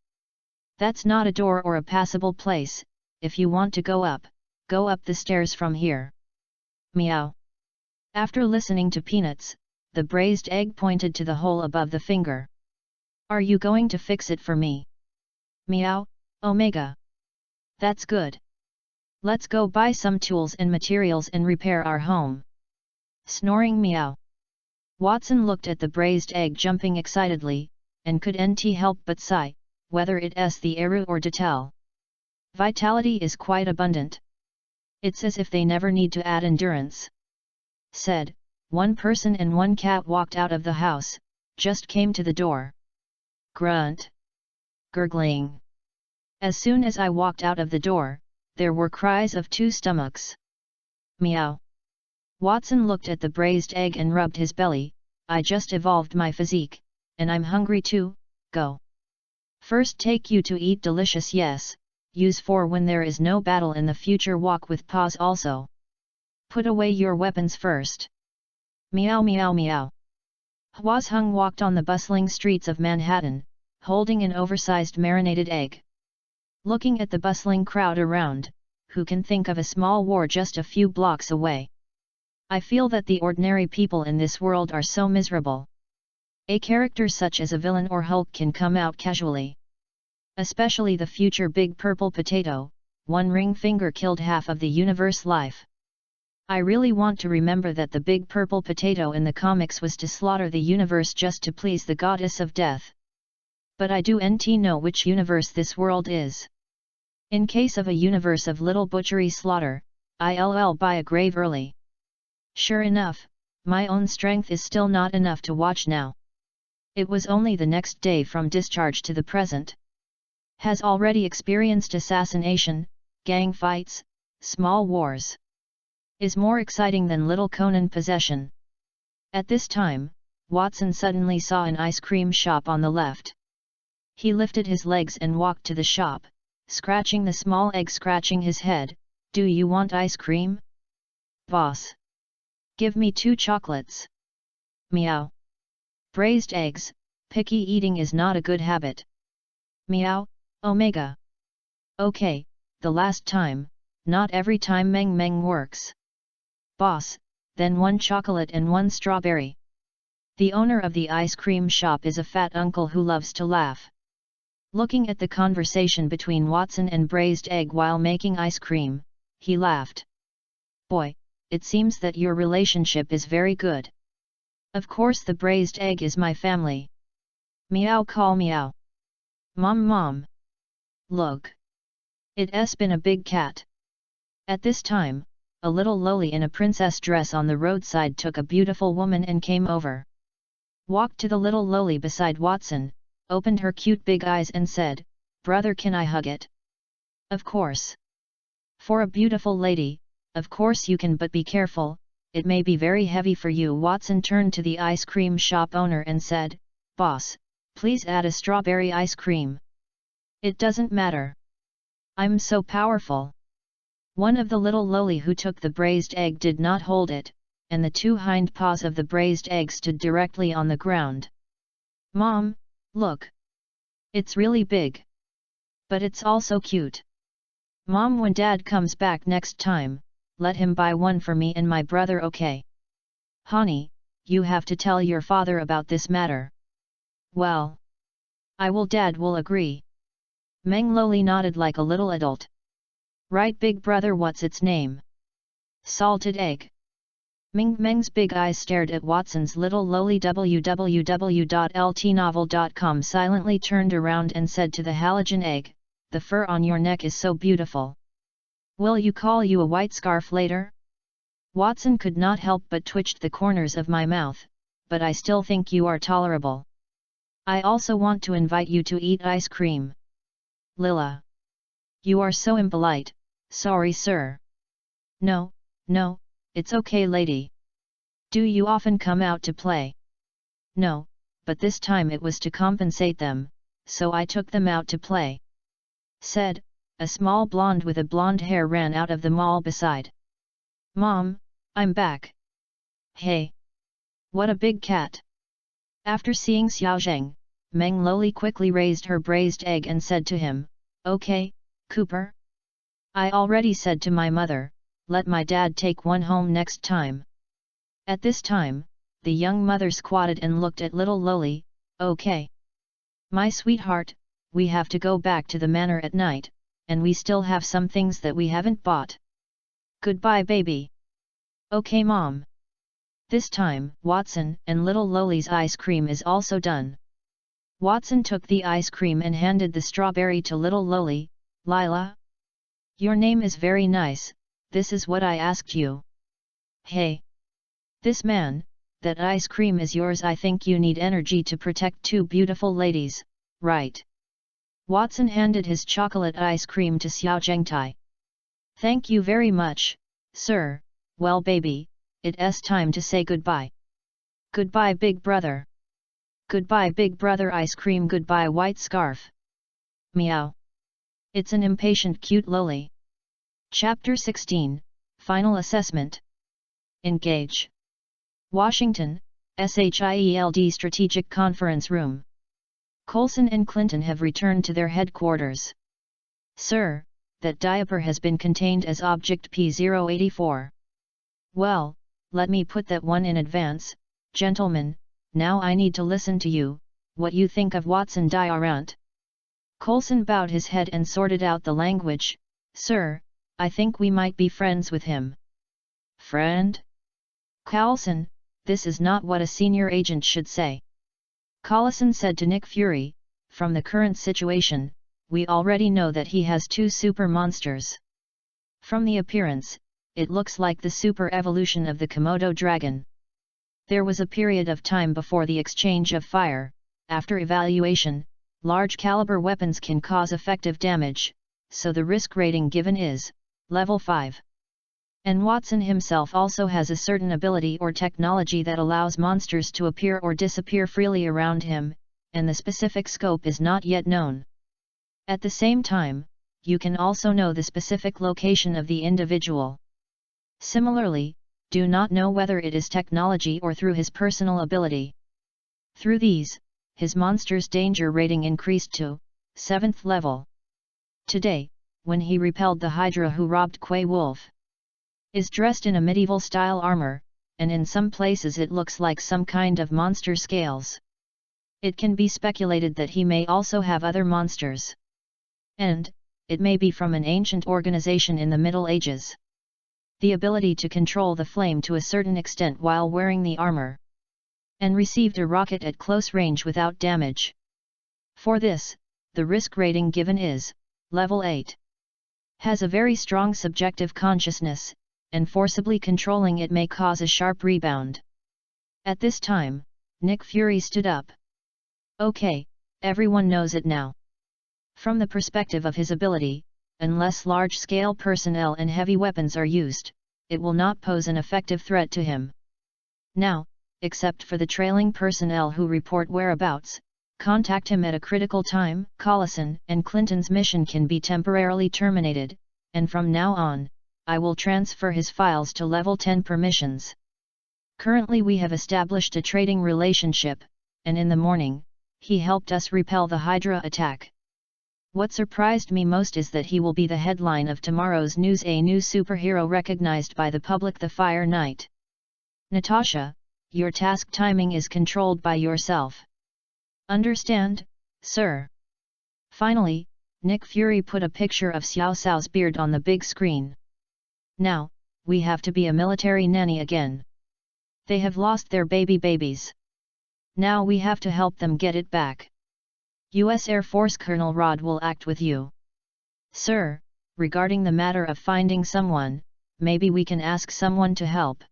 That's not a door or a passable place. If you want to go up the stairs from here. Meow. After listening to Peanuts, the braised egg pointed to the hole above the finger. Are you going to fix it for me? Meow, omega. That's good. Let's go buy some tools and materials and repair our home. Snoring meow. Watson looked at the braised egg jumping excitedly, and couldn't help but sigh, whether it's the Eru or Detel. Vitality is quite abundant. It's as if they never need to add endurance. Said, one person and one cat walked out of the house, just came to the door. Grunt. Gurgling. As soon as I walked out of the door, there were cries of two stomachs. Meow. Watson looked at the braised egg and rubbed his belly. I just evolved my physique, and I'm hungry too. Go. First take you to eat delicious, yes, use for when there is no battle in the future, walk with paws also. Put away your weapons first. Meow meow meow. Hwazhung walked on the bustling streets of Manhattan, holding an oversized marinated egg. Looking at the bustling crowd around, who can think of a small war just a few blocks away? I feel that the ordinary people in this world are so miserable. A character such as a villain or Hulk can come out casually. Especially the future Big Purple Potato, one ring finger killed half of the universe life. I really want to remember that the Big Purple Potato in the comics was to slaughter the universe just to please the goddess of death. But I don't know which universe this world is. In case of a universe of little butchery slaughter, I'll buy a grave early. Sure enough, my own strength is still not enough to watch now. It was only the next day from discharge to the present. Has already experienced assassination, gang fights, small wars. Is more exciting than little Conan possession. At this time, Watson suddenly saw an ice cream shop on the left. He lifted his legs and walked to the shop, scratching the small egg, scratching his head. Do you want ice cream? Boss. Give me 2 chocolates. Meow. Braised eggs, picky eating is not a good habit. Meow, omega. Okay, the last time, not every time meng meng works. Boss, then 1 chocolate and 1 strawberry. The owner of the ice cream shop is a fat uncle who loves to laugh. Looking at the conversation between Watson and Braised Egg while making ice cream, he laughed. Boy, it seems that your relationship is very good. Of course the Braised Egg is my family. Meow, call meow. Mom. Look. It's been a big cat. At this time, a little loli in a princess dress on the roadside took a beautiful woman and came over. Walked to the little loli beside Watson, opened her cute big eyes and said, "Brother, can I hug it?" Of course. For a beautiful lady, of course you can, but be careful, it may be very heavy for you. Watson turned to the ice cream shop owner and said, "Boss, please add a strawberry ice cream." It doesn't matter. I'm so powerful. One of the little loli who took the braised egg did not hold it, and the 2 hind paws of the braised egg stood directly on the ground. Mom, look. It's really big. But it's also cute. Mom, when Dad comes back next time, let him buy one for me and my brother, okay? Honey, you have to tell your father about this matter. Well. I will. Dad will agree. Meng Loli nodded like a little adult. Right, big brother, what's its name? Salted egg. Ming Meng's big eyes stared at Watson's little loli. www.ltnovel.com silently turned around and said to the halogen egg, the fur on your neck is so beautiful. Will you call you a white scarf later? Watson could not help but twitched the corners of my mouth, but I still think you are tolerable. I also want to invite you to eat ice cream. Lila. You are so impolite, sorry sir. No, it's okay lady. Do you often come out to play? No, but this time it was to compensate them, so I took them out to play. Said, a small blonde with a blonde hair ran out of the mall beside. Mom, I'm back. Hey! What a big cat! After seeing Xiao Zheng, Meng Loli quickly raised her braised egg and said to him, Okay, Cooper? I already said to my mother, let my dad take one home next time. At this time, the young mother squatted and looked at little Loli, okay. My sweetheart, we have to go back to the manor at night, and we still have some things that we haven't bought. Goodbye baby. Okay mom. This time, Watson and little Loli's ice cream is also done. Watson took the ice cream and handed the strawberry to little Loli. Lila? Your name is very nice, this is what I asked you. Hey! This man, that ice cream is yours. I think you need energy to protect two beautiful ladies, right? Watson handed his chocolate ice cream to Xiao Zhengtai. Thank you very much, sir. Well baby, it's time to say goodbye. Goodbye big brother. Goodbye big brother ice cream. Goodbye white scarf. Meow. It's an impatient cute Loli. Chapter 16, Final Assessment. Engage. Washington, SHIELD Strategic Conference Room. Coulson and Clinton have returned to their headquarters. Sir, that diaper has been contained as Object P084. Well, let me put that one in advance, gentlemen, now I need to listen to you, what you think of Watson Diarant. Coulson bowed his head and sorted out the language. Sir, I think we might be friends with him. Friend? Coulson, this is not what a senior agent should say. Collison said to Nick Fury, from the current situation, we already know that he has two super monsters. From the appearance, it looks like the super evolution of the Komodo dragon. There was a period of time before the exchange of fire. After evaluation, large caliber weapons can cause effective damage, so the risk rating given is level 5. And Watson himself also has a certain ability or technology that allows monsters to appear or disappear freely around him, and the specific scope is not yet known. At the same time, you can also know the specific location of the individual. Similarly, do not know whether it is technology or through his personal ability. Through these, his monster's danger rating increased to 7th level. Today, when he repelled the Hydra who robbed Quay Wolf, is dressed in a medieval-style armor, and in some places it looks like some kind of monster scales. It can be speculated that he may also have other monsters. And, it may be from an ancient organization in the Middle Ages. The ability to control the flame to a certain extent while wearing the armor. And received a rocket at close range without damage. For this, the risk rating given is level 8. Has a very strong subjective consciousness, and forcibly controlling it may cause a sharp rebound. At this time, Nick Fury stood up. Okay, everyone knows it now. From the perspective of his ability, unless large-scale personnel and heavy weapons are used, it will not pose an effective threat to him. Now, except for the trailing personnel who report whereabouts, contact him at a critical time. Collison and Clinton's mission can be temporarily terminated, and from now on, I will transfer his files to level 10 permissions. Currently we have established a trading relationship, and in the morning, he helped us repel the Hydra attack. What surprised me most is that he will be the headline of tomorrow's news, a new superhero recognized by the public, the Fire Knight. Natasha, your task timing is controlled by yourself. Understand, sir? Finally, Nick Fury put a picture of Xiao Cao's beard on the big screen. Now, we have to be a military nanny again. They have lost their babies. Now we have to help them get it back. U.S. Air Force Colonel Rod will act with you. Sir, regarding the matter of finding someone, maybe we can ask someone to help.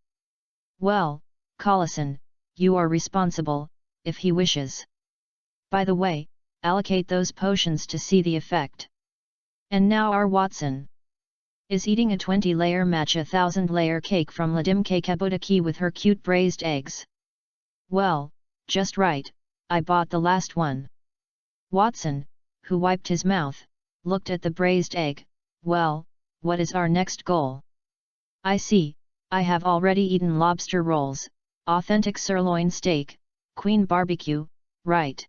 Well, Collison, you are responsible, if he wishes. By the way, allocate those potions to see the effect. And now our Watson is eating a 20-layer match a 1000-layer cake from Ladimke Kabutaki with her cute braised eggs. Well, just right, I bought the last one. Watson, who wiped his mouth, looked at the braised egg. Well, what is our next goal? I see, I have already eaten lobster rolls, authentic sirloin steak, Queen barbecue, right.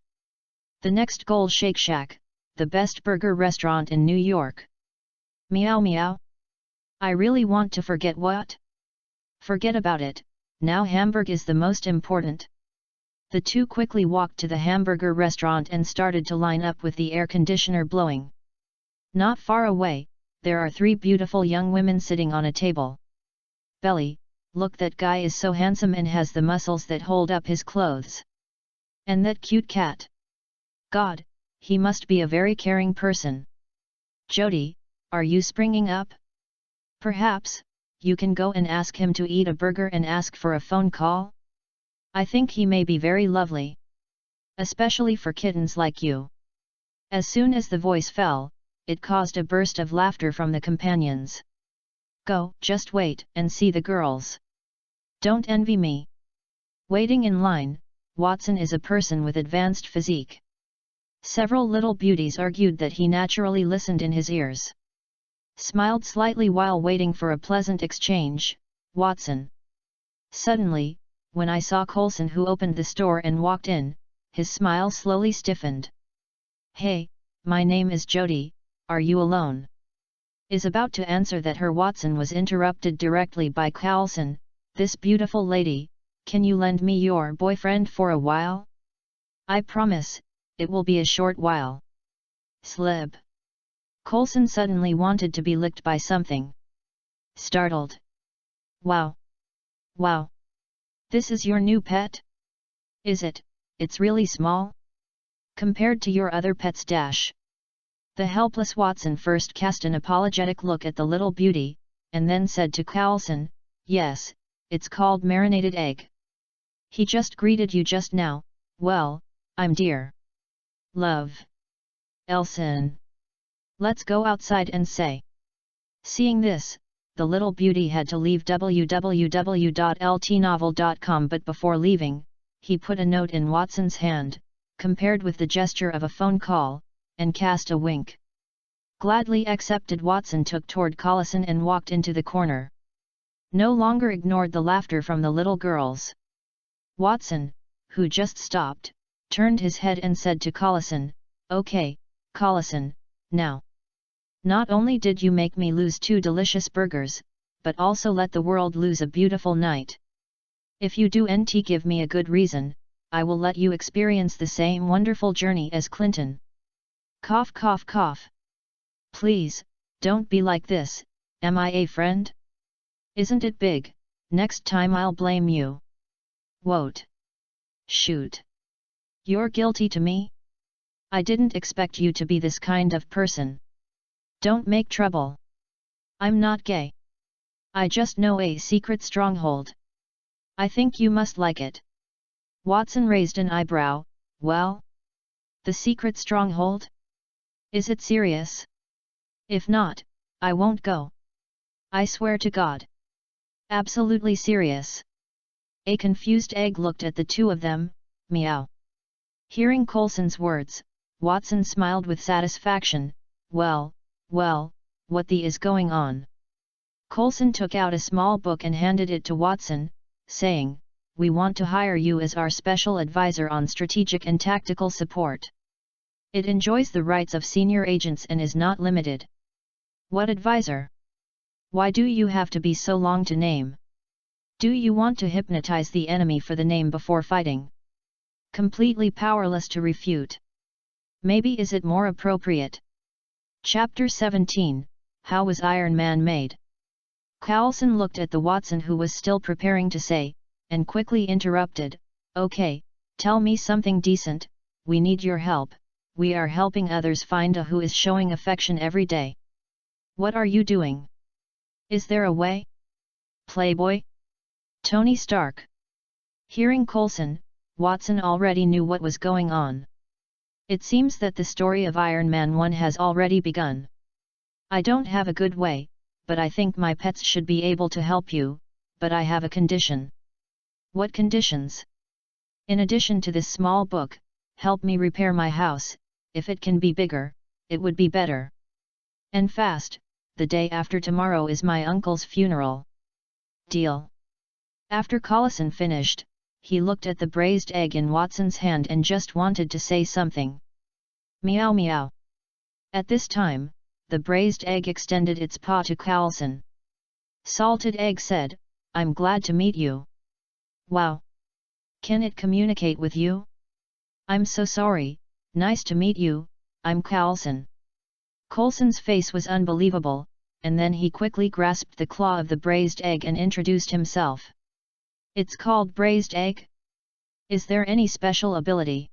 The next goal Shake Shack, the best burger restaurant in New York. Meow meow. I really want to forget what? Forget about it, now Hamburg is the most important. The two quickly walked to the hamburger restaurant and started to line up with the air conditioner blowing. Not far away, there are 3 beautiful young women sitting on a table. Belly, look, that guy is so handsome and has the muscles that hold up his clothes. And that cute cat. God, he must be a very caring person. Jody, are you springing up? Perhaps, you can go and ask him to eat a burger and ask for a phone call? I think he may be very lovely. Especially for kittens like you. As soon as the voice fell, it caused a burst of laughter from the companions. Go, just wait and see the girls. Don't envy me. Waiting in line, Watson is a person with advanced physique. Several little beauties argued that he naturally listened in his ears. Smiled slightly while waiting for a pleasant exchange. Watson. Suddenly, when I saw Coulson, who opened the store and walked in, his smile slowly stiffened. Hey, my name is Jody, are you alone? Is about to answer that her Watson was interrupted directly by Coulson. This beautiful lady, can you lend me your boyfriend for a while? I promise, it will be a short while. Slib. Coulson suddenly wanted to be licked by something. Startled. Wow. Wow. This is your new pet? Is it? It's really small? Compared to your other pets dash. The helpless Watson first cast an apologetic look at the little beauty, and then said to Coulson, yes, it's called marinated egg. He just greeted you just now. Well, I'm dear. Love. Elson. Let's go outside and say. Seeing this, the little beauty had to leave www.ltnovel.com, but before leaving, he put a note in Watson's hand, compared with the gesture of a phone call, and cast a wink. Gladly accepted, Watson took toward Collison and walked into the corner. No longer ignored the laughter from the little girls. Watson, who just stopped, turned his head and said to Collison, okay, Collison, now. Not only did you make me lose 2 delicious burgers, but also let the world lose a beautiful night. If you do nt give me a good reason, I will let you experience the same wonderful journey as Clinton. Cough cough cough. Please, don't be like this, am I a friend? Isn't it big? Next time I'll blame you. Whoat. Shoot. You're guilty to me? I didn't expect you to be this kind of person. Don't make trouble. I'm not gay. I just know a secret stronghold. I think you must like it. Watson raised an eyebrow. Well? The secret stronghold? Is it serious? If not, I won't go. I swear to God. Absolutely serious. A confused egg looked at the two of them. Meow. Hearing Coulson's words, Watson smiled with satisfaction. Well, what the is going on? Coulson took out a small book and handed it to Watson, saying, we want to hire you as our special advisor on strategic and tactical support. It enjoys the rights of senior agents and is not limited. What advisor? Why do you have to be so long to name? Do you want to hypnotize the enemy for the name before fighting? Completely powerless to refute. Maybe is it more appropriate? Chapter 17, How was Iron Man made? Coulson looked at the Watson who was still preparing to say, and quickly interrupted, okay, tell me something decent, we need your help, we are helping others find a who is showing affection every day. What are you doing? Is there a way? Playboy? Tony Stark. Hearing Coulson, Watson already knew what was going on. It seems that the story of Iron Man 1 has already begun. I don't have a good way, but I think my pets should be able to help you, but I have a condition. What conditions? In addition to this small book, help me repair my house. If it can be bigger, it would be better. And fast. The day after tomorrow is my uncle's funeral. Deal. After Collison finished, he looked at the braised egg in Watson's hand and just wanted to say something. Meow meow. At this time, the braised egg extended its paw to Collison. Salted Egg said, "I'm glad to meet you." Wow. Can it communicate with you? I'm so sorry, nice to meet you, I'm Collison. Coulson's face was unbelievable, and then he quickly grasped the claw of the braised egg and introduced himself. It's called braised egg? Is there any special ability?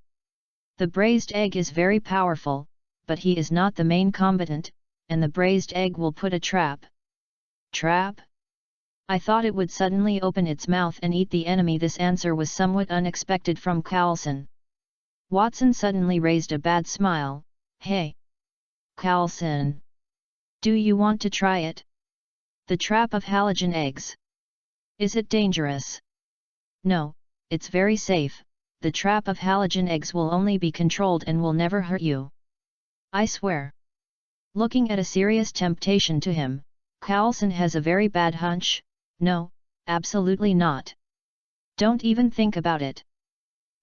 The braised egg is very powerful, but he is not the main combatant, and the braised egg will put a trap. Trap? I thought it would suddenly open its mouth and eat the enemy. This answer was somewhat unexpected from Coulson. Watson suddenly raised a bad smile. Hey! Coulson! Do you want to try it? The trap of halogen eggs. Is it dangerous? No, it's very safe. The trap of halogen eggs will only be controlled and will never hurt you. I swear. Looking at a serious temptation to him, Coulson has a very bad hunch. No, absolutely not. Don't even think about it.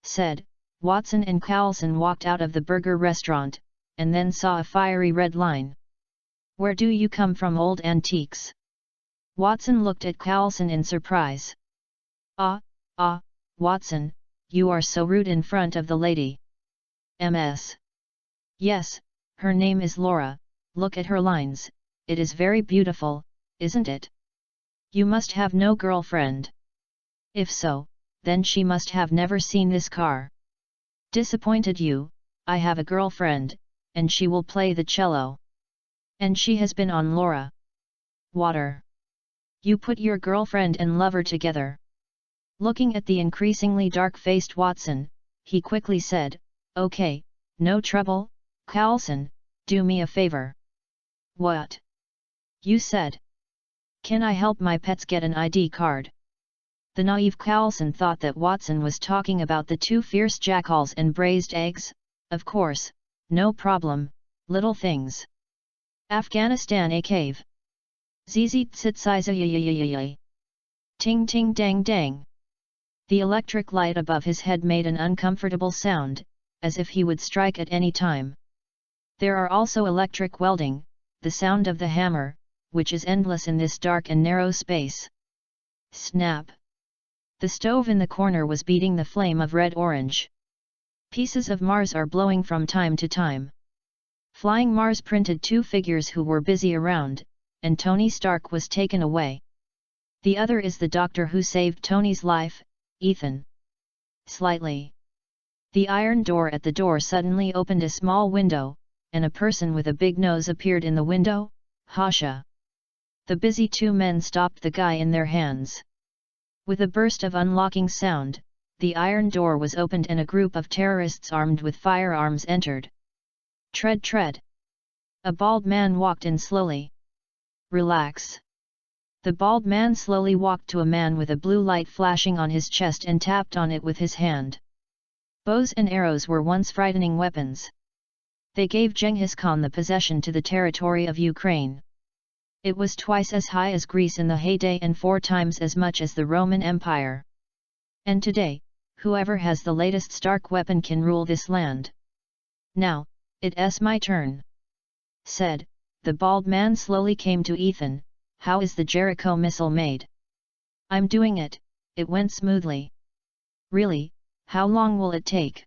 Said, Watson and Coulson walked out of the burger restaurant, and then saw a fiery red line. Where do you come from, old antiques? Watson looked at Coulson in surprise. Watson, you are so rude in front of the lady. Ms. Yes, her name is Laura, look at her lines, it is very beautiful, isn't it? You must have no girlfriend. If so, then she must have never seen this car. Disappointed you, I have a girlfriend, and she will play the cello. And she has been on Laura. Water. You put your girlfriend and lover together. Looking at the increasingly dark-faced Watson, he quickly said, Okay, no trouble, Coulson, do me a favor. What? You said. Can I help my pets get an ID card? The naive Coulson thought that Watson was talking about the two fierce jackals and braised eggs. Of course, no problem, little things. Afghanistan a cave. ZZ tsitsiza. Ting ting dang dang. The electric light above his head made an uncomfortable sound, as if he would strike at any time. There are also electric welding, the sound of the hammer, which is endless in this dark and narrow space. Snap! The stove in the corner was beating the flame of red-orange. Pieces of Mars are blowing from time to time. Flying Mars printed two figures who were busy around, and Tony Stark was taken away. The other is the doctor who saved Tony's life, Ethan. Slightly. The iron door at the door suddenly opened a small window, and a person with a big nose appeared in the window, Hasha. The busy two men stopped the guy in their hands. With a burst of unlocking sound, the iron door was opened and a group of terrorists armed with firearms entered. Tread, tread. A bald man walked in slowly. Relax. The bald man slowly walked to a man with a blue light flashing on his chest and tapped on it with his hand. Bows and arrows were once frightening weapons. They gave Genghis Khan the possession to the territory of Ukraine. It was twice as high as Greece in the heyday and 4 times as much as the Roman Empire. And today, whoever has the latest Stark weapon can rule this land. Now, it's my turn. Said, the bald man slowly came to Ethan. How is the Jericho missile made? I'm doing it, it went smoothly. Really, how long will it take?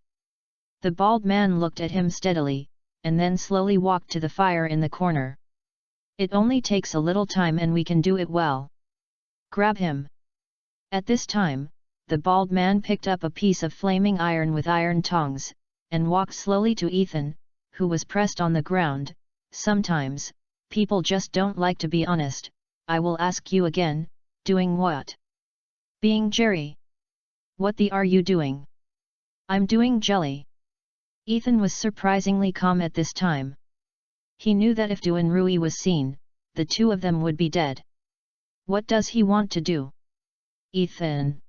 The bald man looked at him steadily, and then slowly walked to the fire in the corner. It only takes a little time and we can do it well. Grab him. At this time, the bald man picked up a piece of flaming iron with iron tongs, and walked slowly to Ethan, who was pressed on the ground. Sometimes, People just don't like to be honest. I will ask you again, doing what? Being Jerry. What the are you doing? I'm doing jelly. Ethan was surprisingly calm at this time. He knew that if Du and Rui was seen, the two of them would be dead. What does he want to do? Ethan.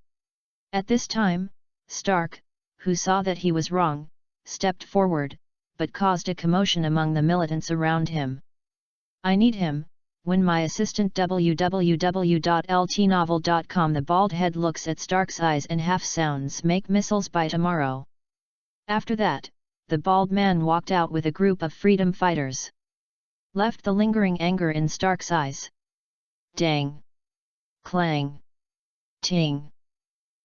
At this time, Stark, who saw that he was wrong, stepped forward, but caused a commotion among the militants around him. I need him. When my assistant www.ltnovel.com. The bald head looks at Stark's eyes and half sounds make missiles by tomorrow. After that, the bald man walked out with a group of freedom fighters. Left the lingering anger in Stark's eyes. Dang! Clang! Ting!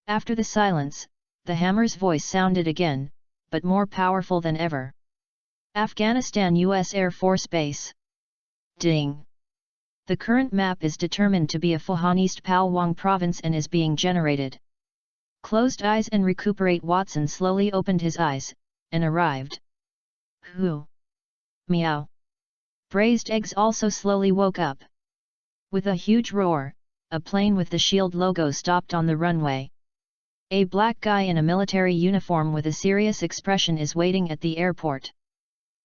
After the silence, the hammer's voice sounded again, but more powerful than ever. Afghanistan U.S. Air Force Base. Ding! The current map is determined to be a Fuhan East Palwang province and is being generated. Closed eyes and recuperate. Watson slowly opened his eyes, and arrived. Who? Meow. Braised eggs also slowly woke up. With a huge roar, a plane with the shield logo stopped on the runway. A black guy in a military uniform with a serious expression is waiting at the airport.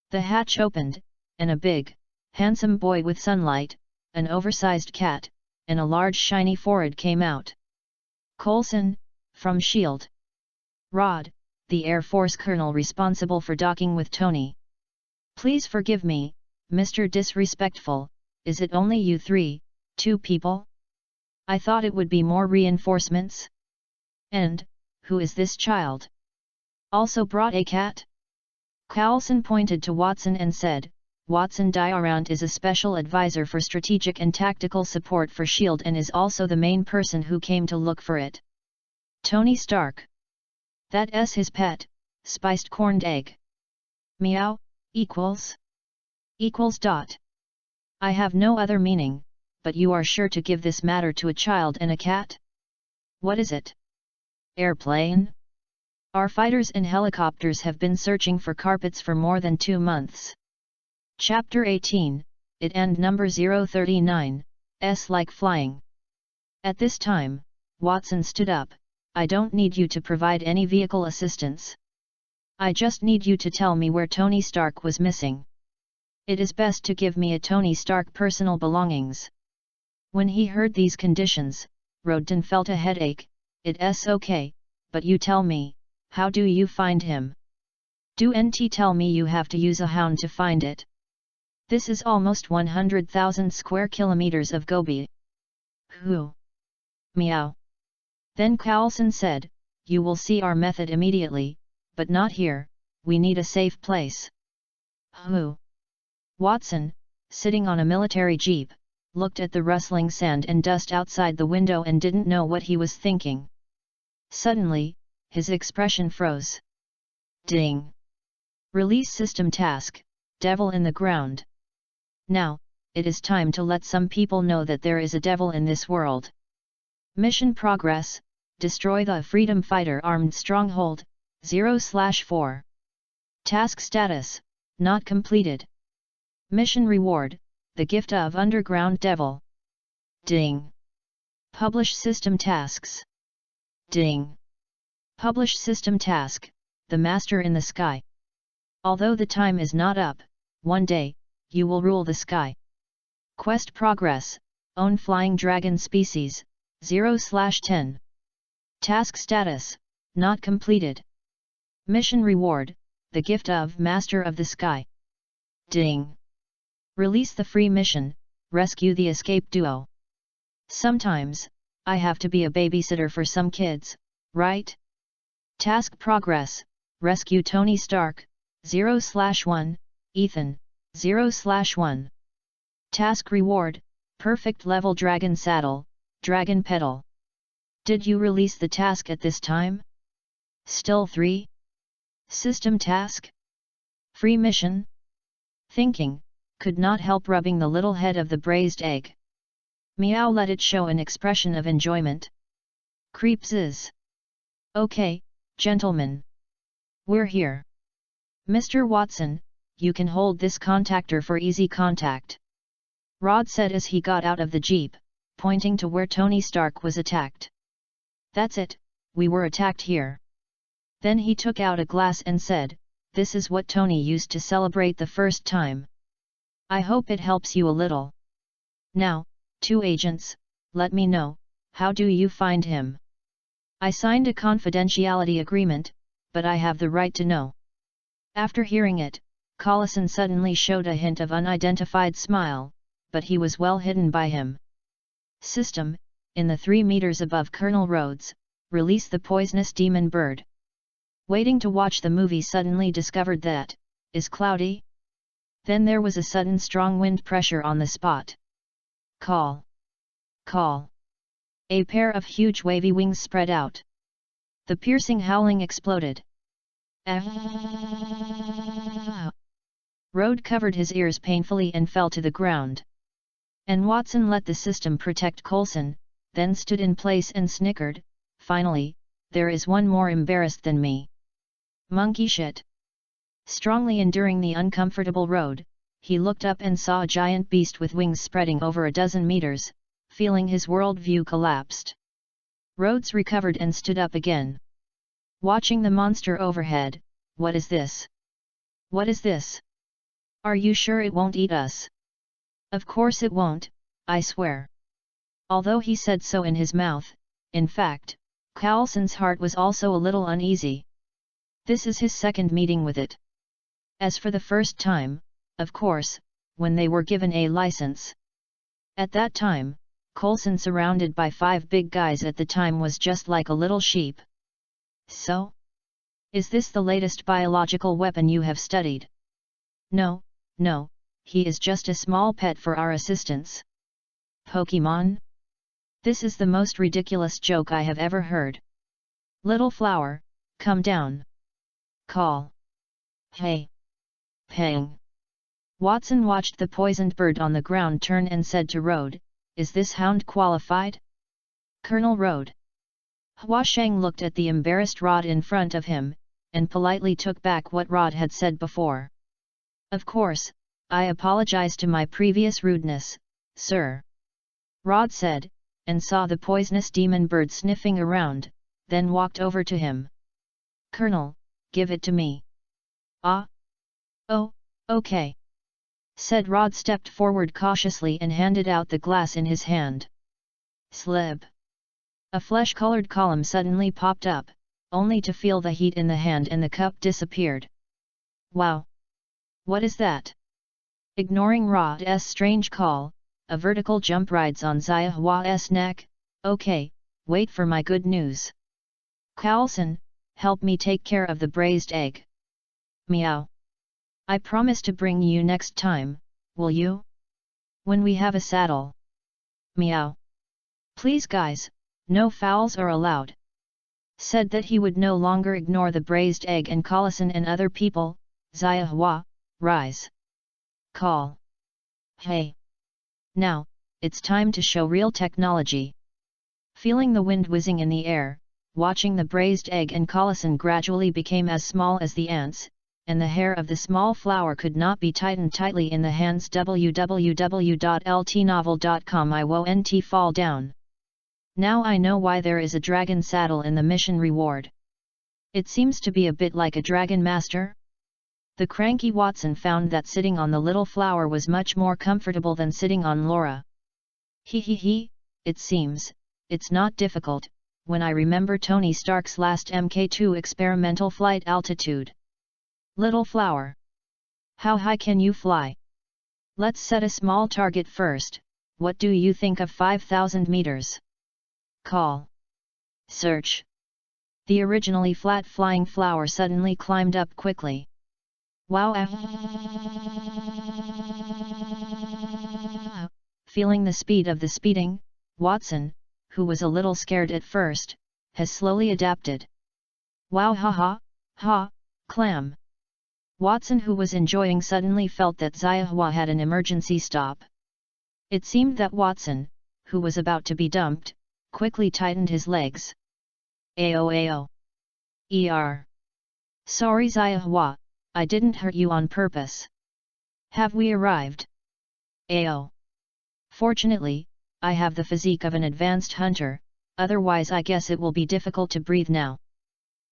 The hatch opened, and a big, handsome boy with sunlight, an oversized cat, and a large shiny forehead came out. Coulson, from S.H.I.E.L.D. Rod, the Air Force colonel responsible for docking with Tony. Please forgive me, Mr. Disrespectful, is it only you two people? I thought it would be more reinforcements. And, who is this child? Also brought a cat? Coulson pointed to Watson and said, Watson Diarant is a special advisor for strategic and tactical support for S.H.I.E.L.D. and is also the main person who came to look for it. Tony Stark. That's his pet, spiced corned egg. Meow, equals? Equals dot. I have no other meaning, but you are sure to give this matter to a child and a cat? What is it? Airplane? Our fighters and helicopters have been searching for carpets for more than 2 months. Chapter 18, It and number 039, S like flying. At this time, Watson stood up. I don't need you to provide any vehicle assistance. I just need you to tell me where Tony Stark was missing. It is best to give me a Tony Stark personal belongings. When he heard these conditions, Rodden felt a headache. It's okay, but you tell me, how do you find him? Do NT tell me you have to use a hound to find it? This is almost 100,000 square kilometers of Gobi. Who? Meow. Then Coulson said, you will see our method immediately, but not here, we need a safe place. Who? Watson, sitting on a military jeep, looked at the rustling sand and dust outside the window and didn't know what he was thinking. Suddenly, his expression froze. Ding! Release system task, devil in the ground. Now, it is time to let some people know that there is a devil in this world. Mission progress, destroy the Freedom Fighter Armed Stronghold, 0/4. Task status, not completed. Mission reward, the gift of Underground Devil. Ding! Publish system tasks. Ding! Publish system task, the Master in the Sky. Although the time is not up, one day, you will rule the sky. Quest progress, own flying dragon species, 0/10. Task status, not completed. Mission reward, the gift of Master of the Sky. Ding! Release the free mission, rescue the escape duo. Sometimes, I have to be a babysitter for some kids, right? Task progress, rescue Tony Stark, 0/1, Ethan, 0/1. Task reward, perfect level dragon saddle, dragon pedal. Did you release the task at this time? Still 3? System task? Free mission? Thinking, could not help rubbing the little head of the braised egg. Meow let it show an expression of enjoyment. Creeps. Okay, gentlemen. We're here. Mr. Watson, you can hold this contactor for easy contact. Rod said as he got out of the jeep, pointing to where Tony Stark was attacked. That's it, we were attacked here. Then he took out a glass and said, this is what Tony used to celebrate the first time. I hope it helps you a little. Now, 2 agents, let me know, how do you find him? I signed a confidentiality agreement, but I have the right to know. After hearing it, Collison suddenly showed a hint of unidentified smile, but he was well hidden by him. System, in the 3 meters above Colonel Rhodes, release the poisonous demon bird. Waiting to watch the movie suddenly discovered that, is cloudy? Then there was a sudden strong wind pressure on the spot. Call. Call. A pair of huge wavy wings spread out. The piercing howling exploded. Rhodes covered his ears painfully and fell to the ground. And Watson let the system protect Coulson, then stood in place and snickered, finally, there is one more embarrassed than me. Monkey shit. Strongly enduring the uncomfortable road, he looked up and saw a giant beast with wings spreading over a dozen meters, feeling his world view collapsed. Rhodes recovered and stood up again. Watching the monster overhead, what is this? What is this? Are you sure it won't eat us? Of course it won't, I swear. Although he said so in his mouth, in fact, Coulson's heart was also a little uneasy. This is his second meeting with it. As for the first time, of course, when they were given a license. At that time, Coulson surrounded by 5 big guys at the time was just like a little sheep. So? Is this the latest biological weapon you have studied? No, no, he is just a small pet for our assistants. Pokemon? This is the most ridiculous joke I have ever heard. Little flower, come down. Call. Hey. Pang. Watson watched the poisoned bird on the ground turn and said to Rhodes, is this hound qualified? Colonel Rhodes. Hua Sheng looked at the embarrassed Rod in front of him, and politely took back what Rod had said before. Of course, I apologize to my previous rudeness, sir. Rod said, and saw the poisonous demon bird sniffing around, then walked over to him. Colonel, give it to me. Ah? Oh, okay. Said Rod stepped forward cautiously and handed out the glass in his hand. Slib. A flesh-colored column suddenly popped up, only to feel the heat in the hand and the cup disappeared. Wow! What is that? Ignoring Rod's strange call, a vertical jump rides on Xia Hua's neck. Okay, wait for my good news. Coulson, help me take care of the braised egg. Meow. I promise to bring you next time, will you? When we have a saddle. Meow. Please guys, no fouls are allowed. Said that he would no longer ignore the braised egg and Coulson and other people. Xia Hua, rise. Call. Hey. Now, it's time to show real technology. Feeling the wind whizzing in the air, watching the braised egg and Coulson gradually became as small as the ants, and the hair of the small flower could not be tightened tightly in the hands. www.ltnovel.com I won't fall down. Now I know why there is a dragon saddle in the mission reward. It seems to be a bit like a dragon master. The cranky Watson found that sitting on the little flower was much more comfortable than sitting on Laura. He, it seems, it's not difficult, when I remember Tony Stark's last Mk2 experimental flight altitude. Little flower. How high can you fly? Let's set a small target first. What do you think of 5,000 meters? Call. Search. The originally flat-flying flower suddenly climbed up quickly. Wow! Feeling the speed of the speeding, Watson, who was a little scared at first, has slowly adapted. Wow! Ha! Clam! Watson, who was enjoying, suddenly felt that Xia Hua had an emergency stop. It seemed that Watson, who was about to be dumped, quickly tightened his legs. Ao. Sorry Xia Hua, I didn't hurt you on purpose. Have we arrived? Ao. Fortunately, I have the physique of an advanced hunter, otherwise I guess it will be difficult to breathe now.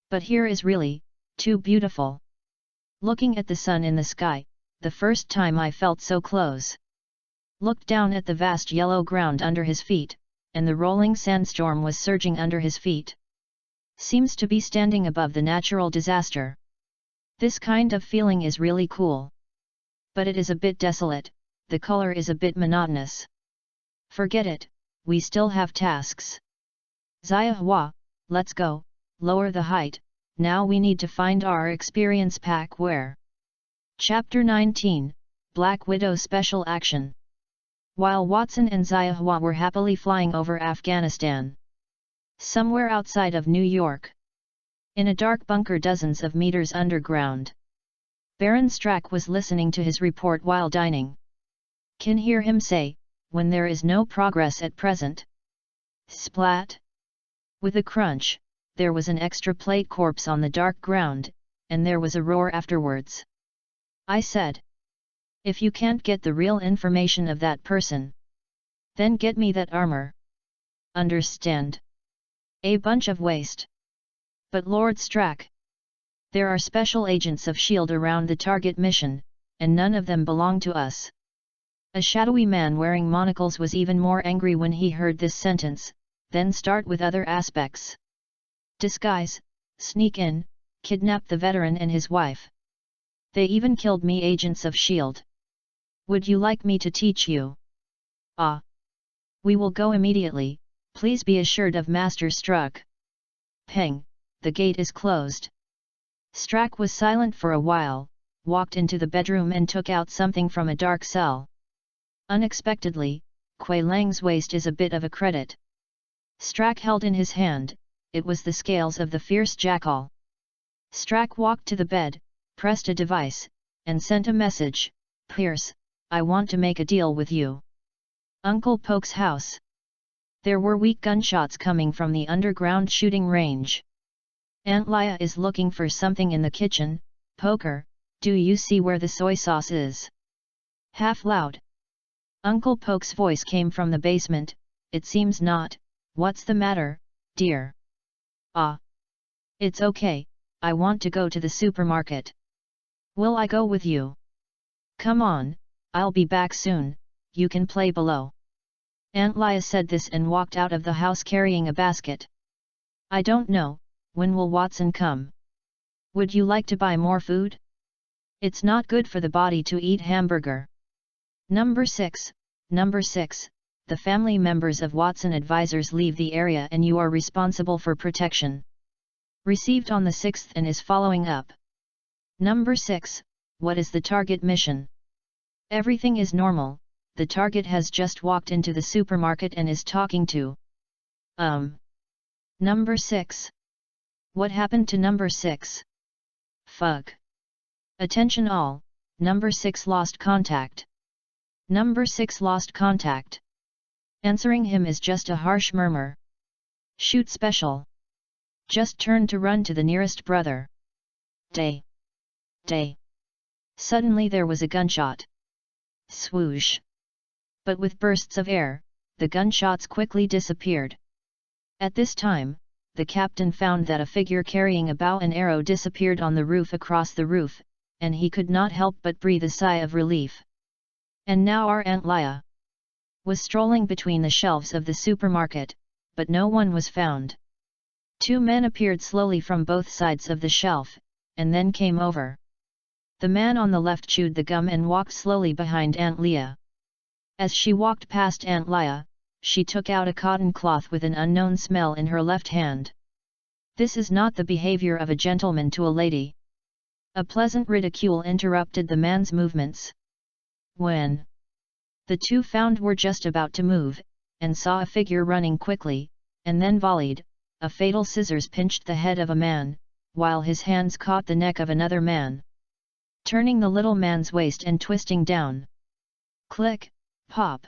But here is really, too beautiful. Looking at the sun in the sky, the first time I felt so close. Looked down at the vast yellow ground under his feet, and the rolling sandstorm was surging under his feet. Seems to be standing above the natural disaster. This kind of feeling is really cool. But it is a bit desolate, the color is a bit monotonous. Forget it, we still have tasks. Ziahua, let's go, lower the height, now we need to find our experience pack where. Chapter 19, Black Widow Special Action. While Watson and Ziahua were happily flying over Afghanistan. Somewhere outside of New York. In a dark bunker dozens of meters underground. Baron Strack was listening to his report while dining. Can hear him say, when there is no progress at present. Splat! With a crunch, there was an extra plate corpse on the dark ground, and there was a roar afterwards. I said. If you can't get the real information of that person, then get me that armor. Understand? A bunch of waste. But Lord Strack, there are special agents of S.H.I.E.L.D. around the target mission, and none of them belong to us. A shadowy man wearing monocles was even more angry when he heard this sentence, then start with other aspects. Disguise, sneak in, kidnap the veteran and his wife. They even killed me, agents of S.H.I.E.L.D. Would you like me to teach you? Ah! We will go immediately, please be assured of Master Strack. Peng, the gate is closed. Strack was silent for a while, walked into the bedroom and took out something from a dark cell. Unexpectedly, Kuei Lang's waist is a bit of a credit. Strack held in his hand, it was the scales of the fierce jackal. Strack walked to the bed, pressed a device, and sent a message, Pierce, I want to make a deal with you. Uncle Poke's house. There were weak gunshots coming from the underground shooting range. Aunt Leia is looking for something in the kitchen. Poker, do you see where the soy sauce is? Half loud. Uncle Poke's voice came from the basement. It seems not. What's the matter, dear? Ah. It's okay, I want to go to the supermarket. Will I go with you? Come on, I'll be back soon, you can play below. Aunt Leia said this and walked out of the house carrying a basket. I don't know, when will Watson come? Would you like to buy more food? It's not good for the body to eat hamburger. Number 6, the family members of Watson advisors leave the area and you are responsible for protection. Received on the 6th and is following up. Number 6, what is the target mission? Everything is normal, the target has just walked into the supermarket and is talking to. Number 6. What happened to number 6? Fuck. Attention all, number 6 lost contact. Number 6 lost contact. Answering him is just a harsh murmur. Shoot special. Just turn to run to the nearest brother. Day. Suddenly there was a gunshot. Swoosh. But with bursts of air, the gunshots quickly disappeared. At this time, the captain found that a figure carrying a bow and arrow disappeared on the roof across the roof, and he could not help but breathe a sigh of relief. And now our Aunt Leia was strolling between the shelves of the supermarket, but no one was found. Two men appeared slowly from both sides of the shelf, and then came over. The man on the left chewed the gum and walked slowly behind Aunt Leia. As she walked past Aunt Leia, she took out a cotton cloth with an unknown smell in her left hand. This is not the behavior of a gentleman to a lady. A pleasant ridicule interrupted the man's movements. When the two found were just about to move, and saw a figure running quickly, and then volleyed, a fatal scissors pinched the head of a man, while his hands caught the neck of another man, turning the little man's waist and twisting down. Click, pop.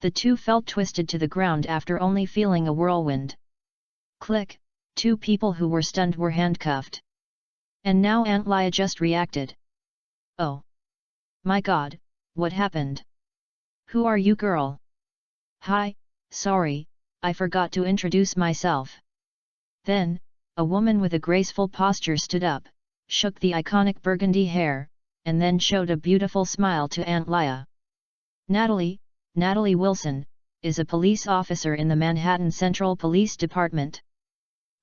The two fell twisted to the ground after only feeling a whirlwind. Click, two people who were stunned were handcuffed. And now Aunt Leia just reacted. Oh! My God, what happened? Who are you, girl? Hi, sorry, I forgot to introduce myself. Then, a woman with a graceful posture stood up, shook the iconic burgundy hair, and then showed a beautiful smile to Aunt Leia. Natalie Wilson, is a police officer in the Manhattan Central Police Department.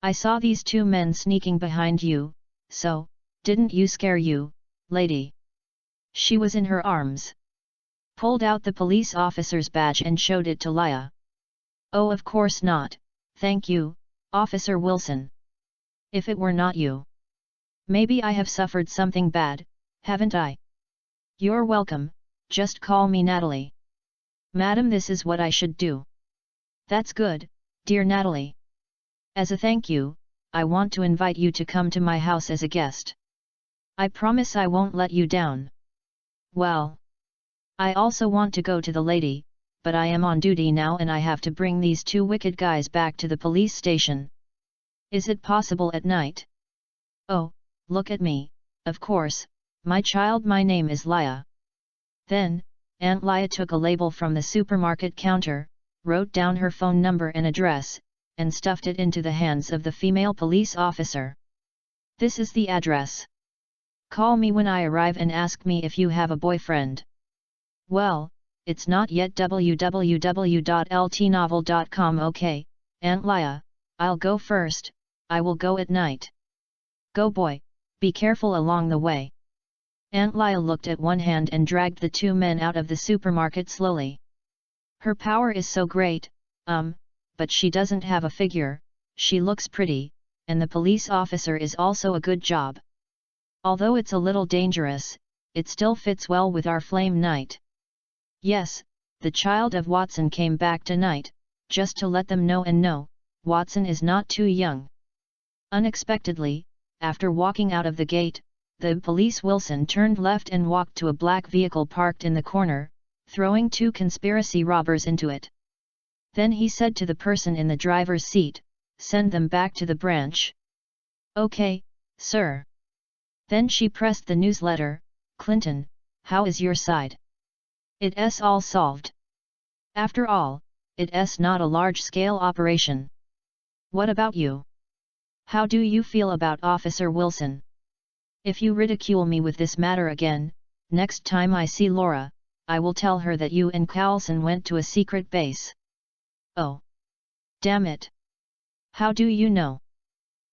I saw these two men sneaking behind you, so, didn't you scare you, lady? She was in her arms. Pulled out the police officer's badge and showed it to Leia. Oh, of course not, thank you, Officer Wilson. If it were not you. Maybe I have suffered something bad, haven't I? You're welcome, just call me Natalie. Madam, this is what I should do. That's good, dear Natalie. As a thank you, I want to invite you to come to my house as a guest. I promise I won't let you down. Well, I also want to go to the lady, but I am on duty now and I have to bring these two wicked guys back to the police station. Is it possible at night? Oh, look at me, of course, my child, my name is Leia. Then, Aunt Leia took a label from the supermarket counter, wrote down her phone number and address, and stuffed it into the hands of the female police officer. This is the address. Call me when I arrive and ask me if you have a boyfriend. Well, it's not yet www.ltnovel.com. Okay, Aunt Leia, I'll go first, I will go at night. Go boy, be careful along the way. Aunt Leia looked at one hand and dragged the two men out of the supermarket slowly. Her power is so great, but she doesn't have a figure, she looks pretty, and the police officer is also a good job. Although it's a little dangerous, it still fits well with our flame knight. Yes, the child of Watson came back tonight, just to let them know, and no, Watson is not too young. Unexpectedly, after walking out of the gate, the police Wilson turned left and walked to a black vehicle parked in the corner, throwing two conspiracy robbers into it. Then he said to the person in the driver's seat, "Send them back to the branch." "Okay, sir." Then she pressed the newsletter, "Clinton, how is your side? It's all solved. After all, it's not a large-scale operation. What about you? How do you feel about Officer Wilson? If you ridicule me with this matter again, next time I see Laura, I will tell her that you and Carlson went to a secret base." "Oh. Damn it. How do you know?"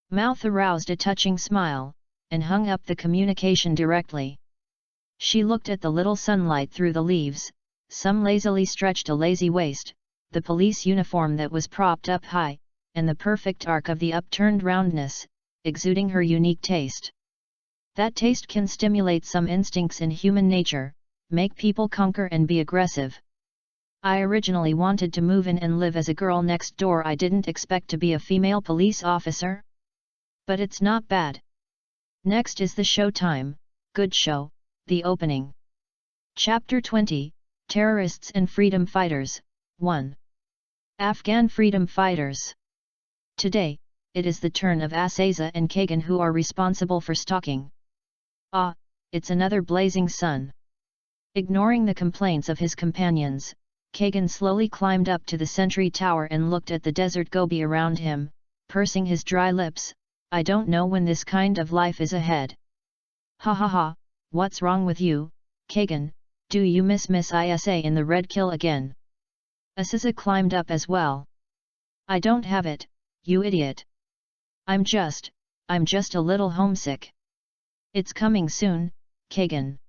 Mouth aroused a touching smile, and hung up the communication directly. She looked at the little sunlight through the leaves, some lazily stretched a lazy waist, the police uniform that was propped up high, and the perfect arc of the upturned roundness, exuding her unique taste. That taste can stimulate some instincts in human nature, make people conquer and be aggressive. I originally wanted to move in and live as a girl next door. I didn't expect to be a female police officer. But it's not bad. Next is the show time, good show, the opening. Chapter 20, Terrorists and Freedom Fighters, 1. Afghan Freedom Fighters. Today, it is the turn of Asaza and Kagan, who are responsible for stalking. Ah, it's another blazing sun. Ignoring the complaints of his companions, Kagan slowly climbed up to the sentry tower and looked at the desert gobi around him, pursing his dry lips. "I don't know when this kind of life is ahead." "Ha ha ha, what's wrong with you, Kagan? Do you miss Miss Isa in the Red Kill again?" Asaza climbed up as well. "I don't have it, you idiot. I'm just a little homesick." "It's coming soon, Kagan."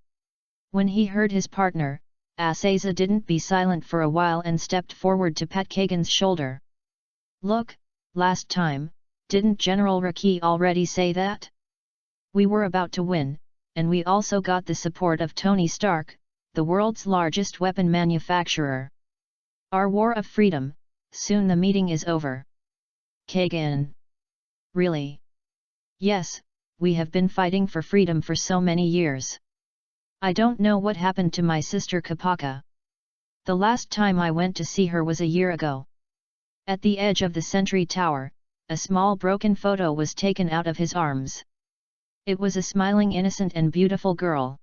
When he heard his partner, Asaza didn't be silent for a while and stepped forward to pat Kagan's shoulder. "Look, last time, didn't General Raki already say that? We were about to win, and we also got the support of Tony Stark, the world's largest weapon manufacturer. Our war of freedom, soon the meeting is over." Kagan. "Really?" "Yes, we have been fighting for freedom for so many years. I don't know what happened to my sister Kapaka. The last time I went to see her was a year ago." At the edge of the sentry tower, a small broken photo was taken out of his arms. It was a smiling, innocent and beautiful girl.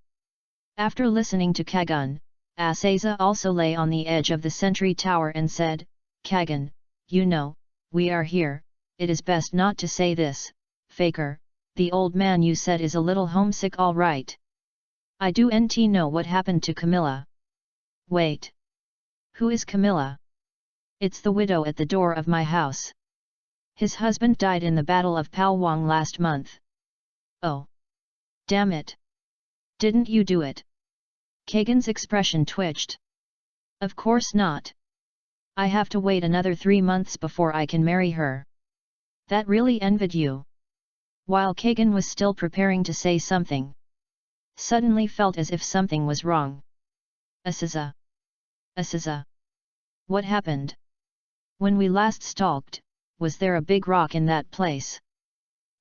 After listening to Kagan, Asaza also lay on the edge of the sentry tower and said, Kagan, you know, we are here, it is best not to say this, Faker, the old man you said is a little homesick all right. I do nt know what happened to Camilla. Wait. Who is Camilla? It's the widow at the door of my house. His husband died in the Battle of Palwang last month. Oh. Damn it. Didn't you do it? Kagan's expression twitched. Of course not. I have to wait another 3 months before I can marry her. That really envied you. While Kagan was still preparing to say something, suddenly felt as if something was wrong. Asaza. Asaza. What happened? When we last stalked, was there a big rock in that place?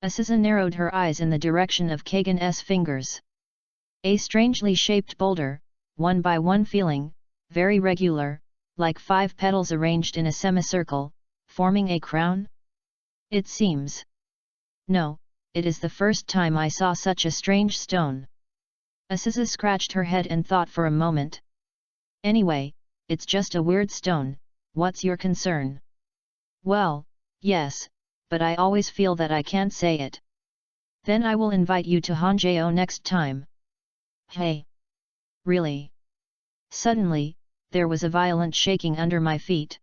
Asaza narrowed her eyes in the direction of Kagan's fingers. A strangely shaped boulder, one by one feeling, very regular, like 5 petals arranged in a semicircle, forming a crown? It seems. No, it is the first time I saw such a strange stone. Asaza scratched her head and thought for a moment. Anyway, it's just a weird stone, what's your concern? Well, yes, but I always feel that I can't say it. Then I will invite you to Hanjeo next time. Hey! Really? Suddenly, there was a violent shaking under my feet.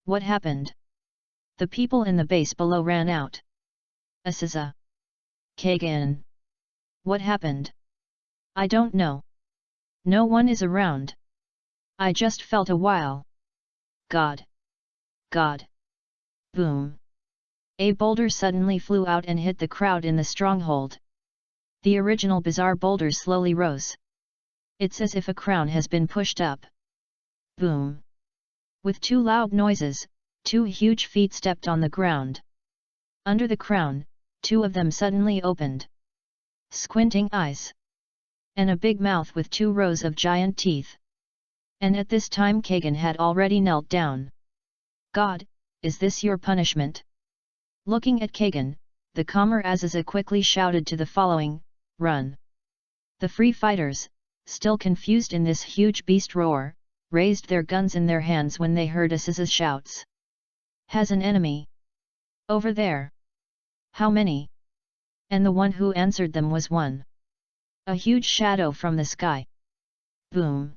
What happened? The people in the base below ran out. Asaza. Kagan. What happened? I don't know. No one is around. I just felt a while. God. God. Boom. A boulder suddenly flew out and hit the crowd in the stronghold. The original bizarre boulder slowly rose. It's as if a crown has been pushed up. Boom. With 2 loud noises, 2 huge feet stepped on the ground. Under the crown, 2 of them suddenly opened. Squinting eyes. And a big mouth with 2 rows of giant teeth. And at this time Kagan had already knelt down. God, is this your punishment? Looking at Kagan, the calmer Azaza quickly shouted to the following, run. The free fighters, still confused in this huge beast roar, raised their guns in their hands when they heard Azaza's shouts. Has an enemy? Over there. How many? And the one who answered them was one. A huge shadow from the sky. Boom.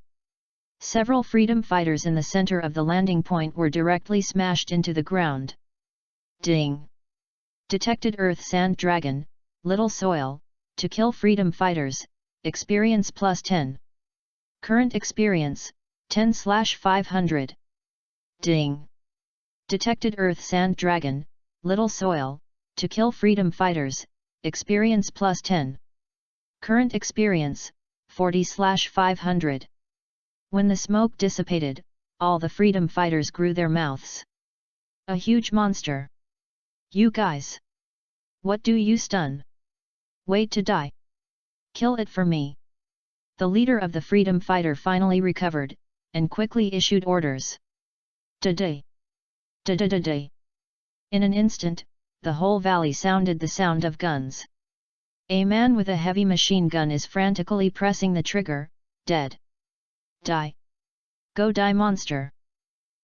Several freedom fighters in the center of the landing point were directly smashed into the ground. Ding! Detected Earth Sand Dragon, Little Soil, to kill freedom fighters, experience plus 10. Current experience, 10/500. Ding! Detected Earth Sand Dragon, Little Soil, to kill freedom fighters, experience plus 10. Current experience, 40/500. When the smoke dissipated, all the freedom fighters grew their mouths. A huge monster. You guys! What do you stun? Wait to die. Kill it for me. The leader of the freedom fighter finally recovered, and quickly issued orders. Da-day! Da-da-da-day! In an instant, the whole valley sounded the sound of guns. A man with a heavy machine gun is frantically pressing the trigger, dead. Die! Go die monster!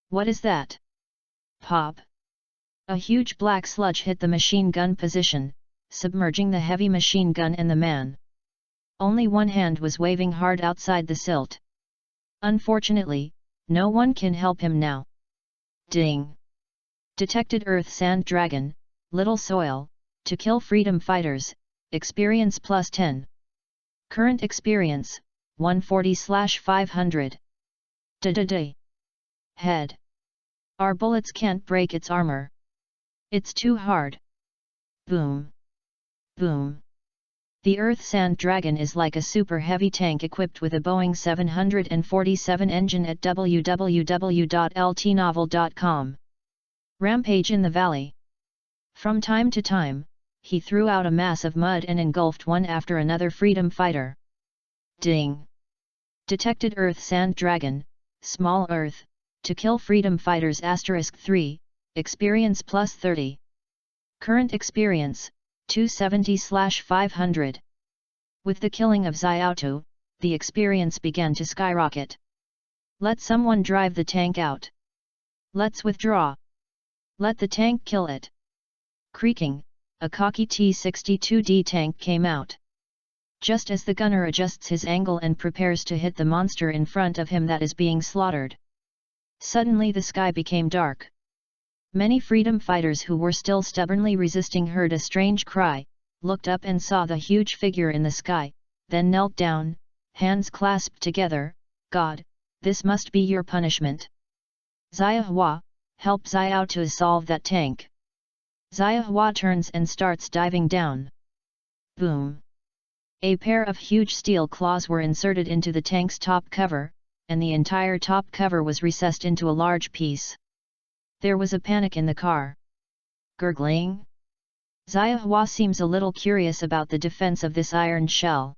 What is that? Pop! A huge black sludge hit the machine gun position, submerging the heavy machine gun and the man. Only one hand was waving hard outside the silt. Unfortunately, no one can help him now. Ding! Detected Earth Sand Dragon, Little Soil, to kill freedom fighters, experience plus 10. Current experience, 140/500. Da-da-day! Head! Our bullets can't break its armor. It's too hard. Boom! Boom! The Earth Sand Dragon is like a super heavy tank equipped with a Boeing 747 engine at www.ltnovel.com. Rampage in the valley. From time to time, he threw out a mass of mud and engulfed one after another freedom fighter. Ding! Detected Earth Sand Dragon, Small Earth, to kill freedom fighters *3, experience plus 30. Current experience, 270/500. With the killing of Xiaotu, the experience began to skyrocket. Let someone drive the tank out. Let's withdraw. Let the tank kill it. Creaking, a cocky T-62D tank came out. Just as the gunner adjusts his angle and prepares to hit the monster in front of him that is being slaughtered. Suddenly the sky became dark. Many freedom fighters who were still stubbornly resisting heard a strange cry, looked up and saw the huge figure in the sky, then knelt down, hands clasped together. God, this must be your punishment. Xiahua, help Xiao to solve that tank. Xiahua turns and starts diving down. Boom! A pair of huge steel claws were inserted into the tank's top cover, and the entire top cover was recessed into a large piece. There was a panic in the car. Gurgling? Xiahua seems a little curious about the defense of this iron shell.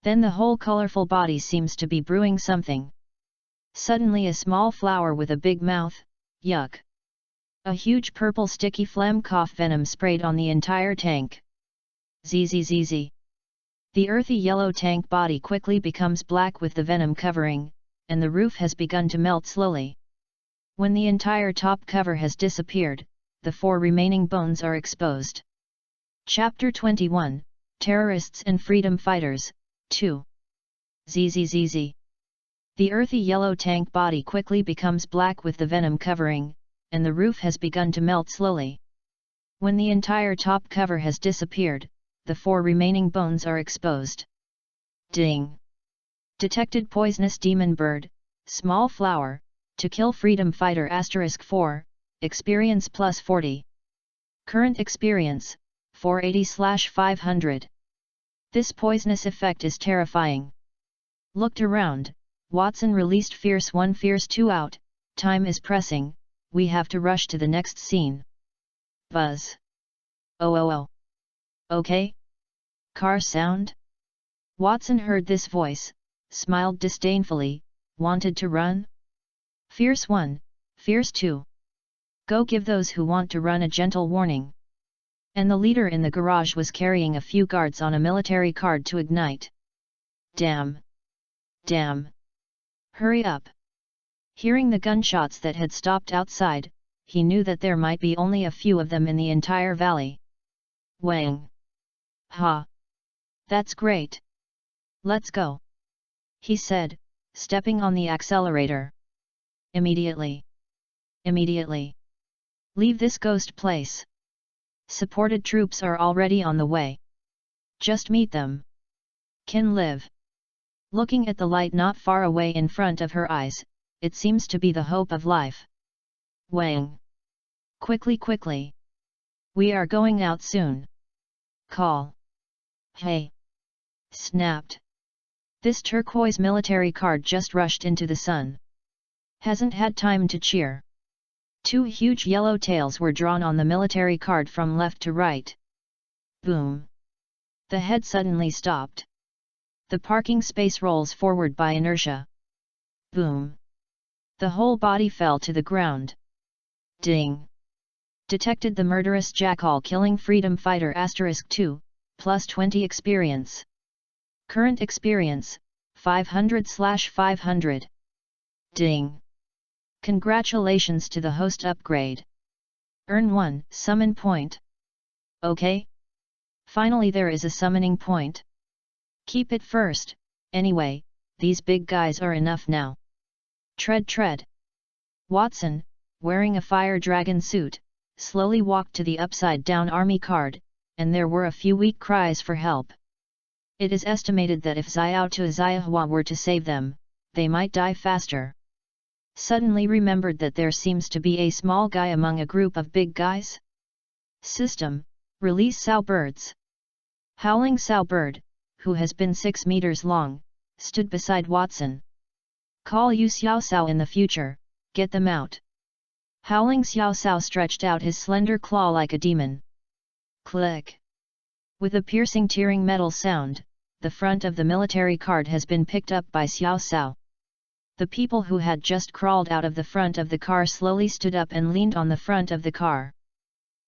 Then the whole colorful body seems to be brewing something. Suddenly a small flower with a big mouth, yuck! A huge purple sticky phlegm cough venom sprayed on the entire tank. Zzz. The earthy yellow tank body quickly becomes black with the venom covering, and the roof has begun to melt slowly. When the entire top cover has disappeared, the 4 remaining bones are exposed. Chapter 21, Terrorists and Freedom Fighters, 2. Zzz. The earthy yellow tank body quickly becomes black with the venom covering, and the roof has begun to melt slowly. When the entire top cover has disappeared, the 4 remaining bones are exposed. Ding! Detected poisonous demon bird, small flower, to kill freedom fighter *4, experience plus 40. Current experience, 480/500. This poisonous effect is terrifying. Looked around, Watson released Fierce 1 Fierce 2 out, time is pressing, we have to rush to the next scene. Buzz. Oh. Okay? Car sound? Watson heard this voice, smiled disdainfully, wanted to run? Fierce 1, Fierce 2. Go give those who want to run a gentle warning. And the leader in the garage was carrying a few guards on a military card to ignite. Damn! Hurry up! Hearing the gunshots that had stopped outside, he knew that there might be only a few of them in the entire valley. Wang! Ha! That's great! Let's go! He said, stepping on the accelerator. Immediately! Leave this ghost place! Supported troops are already on the way. Just meet them. Can live. Looking at the light not far away in front of her eyes, it seems to be the hope of life. Wang! Quickly! We are going out soon. Call. Hey! Snapped. This turquoise military card just rushed into the sun. Hasn't had time to cheer. 2 huge yellow tails were drawn on the military card from left to right. Boom! The head suddenly stopped. The parking space rolls forward by inertia. Boom! The whole body fell to the ground. Ding! Detected the murderous jackal killing freedom fighter *2, plus 20 experience. Current experience, 500/500. Ding! Congratulations to the host upgrade. Earn 1 summon point. Okay? Finally there is a summoning point. Keep it first, anyway, these big guys are enough now. Tread. Watson, wearing a fire dragon suit, slowly walked to the upside-down army card, and there were a few weak cries for help. It is estimated that if Xiahua were to save them, they might die faster. Suddenly remembered that there seems to be a small guy among a group of big guys. System, release Sow birds. Howling Sow bird, who has been 6 meters long, stood beside Watson. Call you Xiao Sao in the future, get them out. Howling Xiao Sao stretched out his slender claw like a demon. Click! With a piercing tearing metal sound, the front of the military card has been picked up by Xiao Sao. The people who had just crawled out of the front of the car slowly stood up and leaned on the front of the car.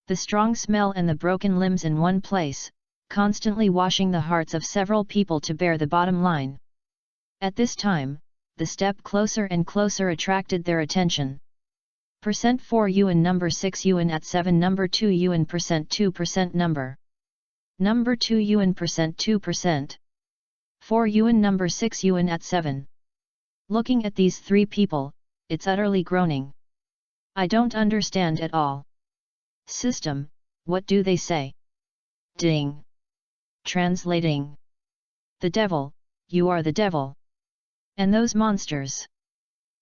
The strong smell and the broken limbs in one place, constantly washing the hearts of several people to bear the bottom line. At this time, the step closer and closer attracted their attention. Percent 4 yuan, number 6 yuan at 7, number 2 yuan, percent 2%, number 2 yuan, percent 2%. 4 yuan, number 6 yuan at 7. Looking at these three people, it's utterly groaning. I don't understand at all. System, what do they say? Ding. Translating. The devil, you are the devil. And those monsters.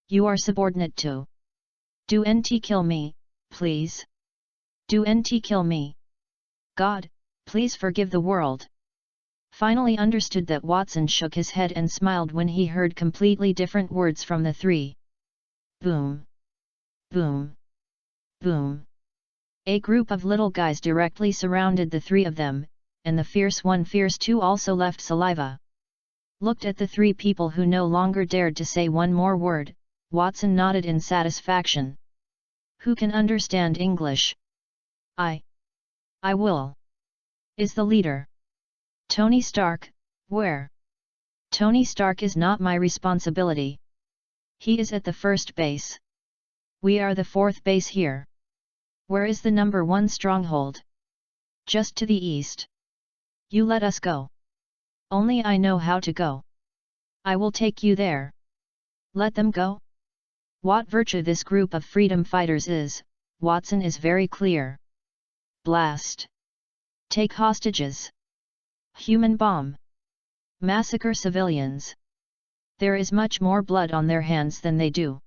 You are subordinate to. Do NT kill me, please? Do NT kill me? God, please forgive the world. Finally understood that Watson shook his head and smiled when he heard completely different words from the three. Boom. Boom. Boom. A group of little guys directly surrounded the three of them, and the fierce one, fierce two also left saliva. Looked at the three people who no longer dared to say one more word. Watson nodded in satisfaction. Who can understand English? I will. Is the leader. Tony Stark, where? Tony Stark is not my responsibility. He is at the first base. We are the fourth base here. Where is the number 1 stronghold? Just to the east. You let us go. Only I know how to go. I will take you there. Let them go? What virtue this group of freedom fighters is, Watson is very clear. Blast. Take hostages. Human bomb. Massacre civilians. There is much more blood on their hands than they do.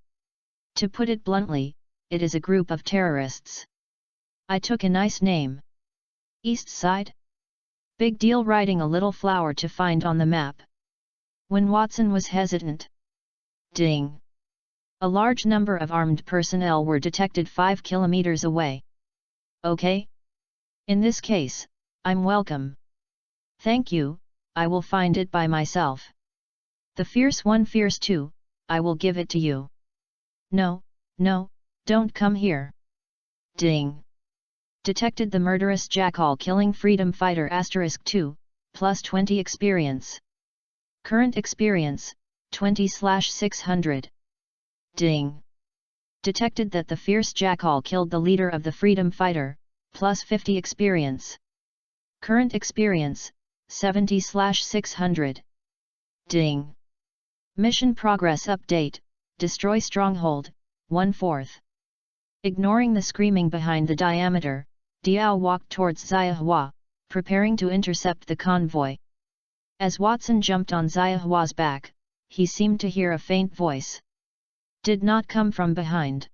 To put it bluntly, it is a group of terrorists. I took a nice name. East Side? Big deal writing a little flower to find on the map. When Watson was hesitant. Ding. A large number of armed personnel were detected 5 kilometers away. Okay? In this case, I'm welcome. Thank you, I will find it by myself. The fierce one, fierce two, I will give it to you. No, don't come here. Ding. Detected the murderous jackal killing freedom fighter *2, plus 20 experience. Current experience, 20/600. Ding. Detected that the fierce jackal killed the leader of the freedom fighter, plus 50 experience. Current experience, 70/600. Ding. Mission progress update, destroy stronghold, 1/4. Ignoring the screaming behind the diameter, Diao walked towards Xiahua, preparing to intercept the convoy. As Watson jumped on Xiahua's back, he seemed to hear a faint voice. Did not come from behind.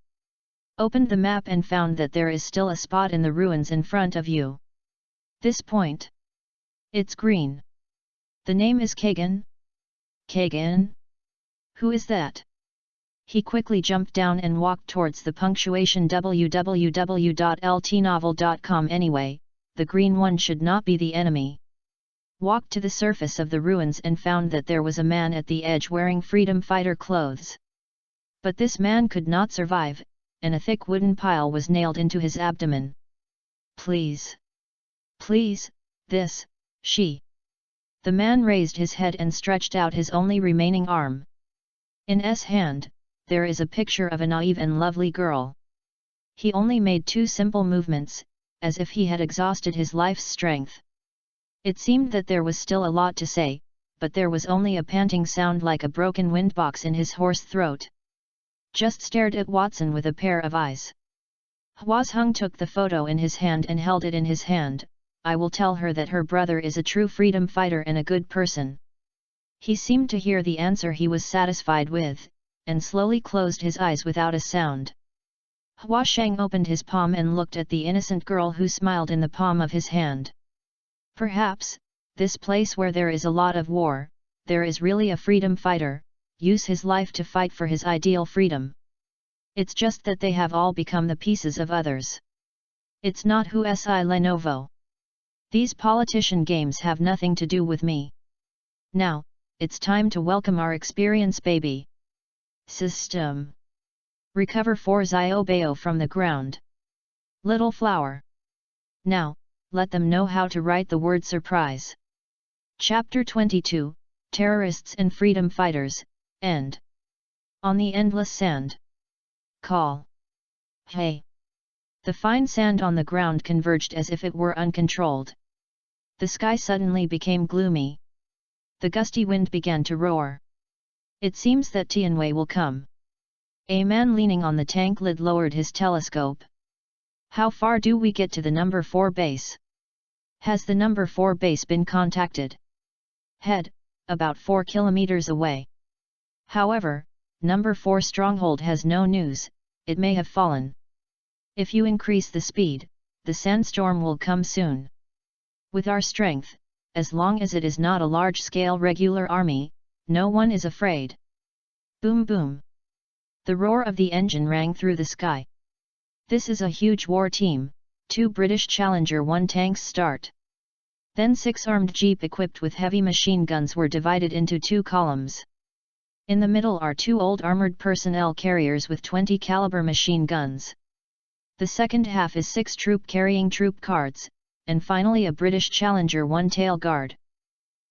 Opened the map and found that there is still a spot in the ruins in front of you. This point. It's green. The name is Kagan? Kagan? Who is that? He quickly jumped down and walked towards the punctuation www.ltnovel.com. Anyway, the green one should not be the enemy. Walked to the surface of the ruins and found that there was a man at the edge wearing freedom fighter clothes. But this man could not survive, and a thick wooden pile was nailed into his abdomen. Please. Please, this, she. The man raised his head and stretched out his only remaining arm. In his hand, there is a picture of a naive and lovely girl. He only made 2 simple movements, as if he had exhausted his life's strength. It seemed that there was still a lot to say, but there was only a panting sound like a broken windbox in his hoarse throat. Just stared at Watson with a pair of eyes. Huazheng took the photo in his hand and held it in his hand. I will tell her that her brother is a true freedom fighter and a good person. He seemed to hear the answer he was satisfied with, and slowly closed his eyes without a sound. Huasheng opened his palm and looked at the innocent girl who smiled in the palm of his hand. Perhaps, this place where there is a lot of war, there is really a freedom fighter, use his life to fight for his ideal freedom. It's just that they have all become the pieces of others. It's not who si Lenovo. These politician games have nothing to do with me. Now, it's time to welcome our experience baby. System. Recover 4 Xiaobao from the ground. Little flower. Now, let them know how to write the word surprise. Chapter 22, Terrorists and Freedom Fighters, End. On the endless sand. Call. Hey! The fine sand on the ground converged as if it were uncontrolled. The sky suddenly became gloomy. The gusty wind began to roar. It seems that Tianwei will come. A man leaning on the tank lid lowered his telescope. How far do we get to the number 4 base? Has the number 4 base been contacted? Head, about 4 kilometers away. However, number 4 stronghold has no news, it may have fallen. If you increase the speed, the sandstorm will come soon. With our strength, as long as it is not a large-scale regular army, no one is afraid. Boom boom. The roar of the engine rang through the sky. This is a huge war team, 2 British Challenger 1 tanks start. Then 6 armed jeep equipped with heavy machine guns were divided into 2 columns. In the middle are 2 old armored personnel carriers with 20 caliber machine guns. The second half is 6 troop carrying troop cards, and finally a British Challenger 1 tail guard.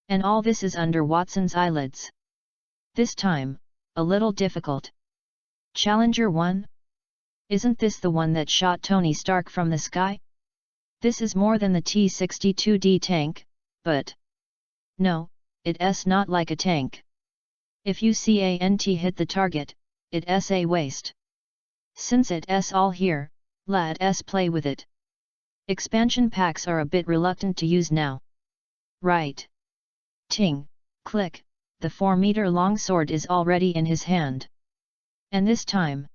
And all this is under Watson's eyelids. This time, a little difficult. Challenger 1? Isn't this the one that shot Tony Stark from the sky? This is more than the T-62D tank, but... No, it's not like a tank. If you can't hit the target, it's a waste. Since it's all here, let's play with it. Expansion packs are a bit reluctant to use now. Right. Ting, click, the 4-meter-long sword is already in his hand. And this time,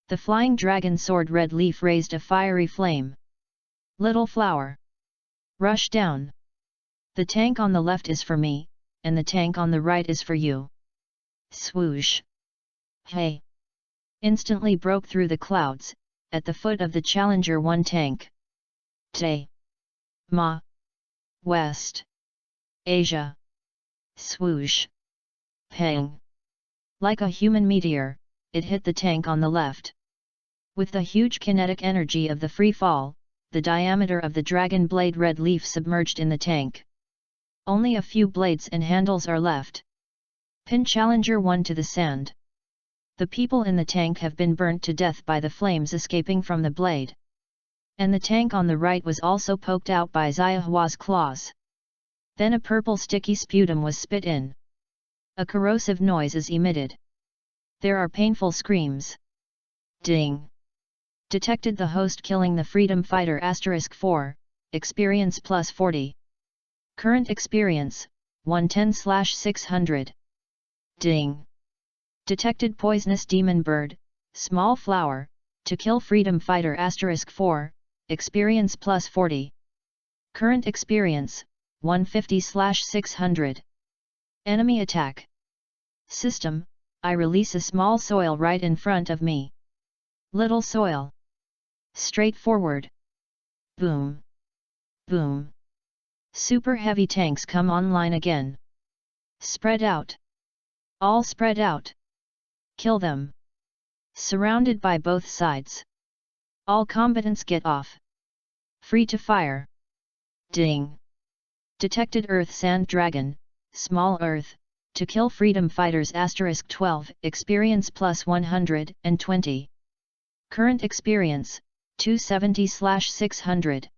the flying dragon sword red leaf raised a fiery flame. Little flower. Rush down. The tank on the left is for me, and the tank on the right is for you. Swoosh. Hey! Instantly broke through the clouds, at the foot of the Challenger 1 tank. Tay. Ma. West. Asia. Swoosh. Pang. Like a human meteor, it hit the tank on the left. With the huge kinetic energy of the free fall, the diameter of the dragon blade red leaf submerged in the tank. Only a few blades and handles are left. Pin Challenger 1 to the sand. The people in the tank have been burnt to death by the flames escaping from the blade. And the tank on the right was also poked out by Xiaohua's claws. Then a purple sticky sputum was spit in. A corrosive noise is emitted. There are painful screams. Ding! Detected the host killing the freedom fighter *4, experience plus 40. Current experience, 110/600. Ding! Detected poisonous demon bird, small flower, to kill freedom fighter *4, experience plus 40. Current experience, 150/600. Enemy attack. System, I release a small soil right in front of me. Little soil. Straightforward. Boom. Boom. Super heavy tanks come online again. Spread out. All spread out. Kill them. Surrounded by both sides. All combatants get off. Free to fire. Ding! Detected Earth Sand Dragon, small Earth, to kill freedom fighters *12, experience plus 120. Current experience, 270/600.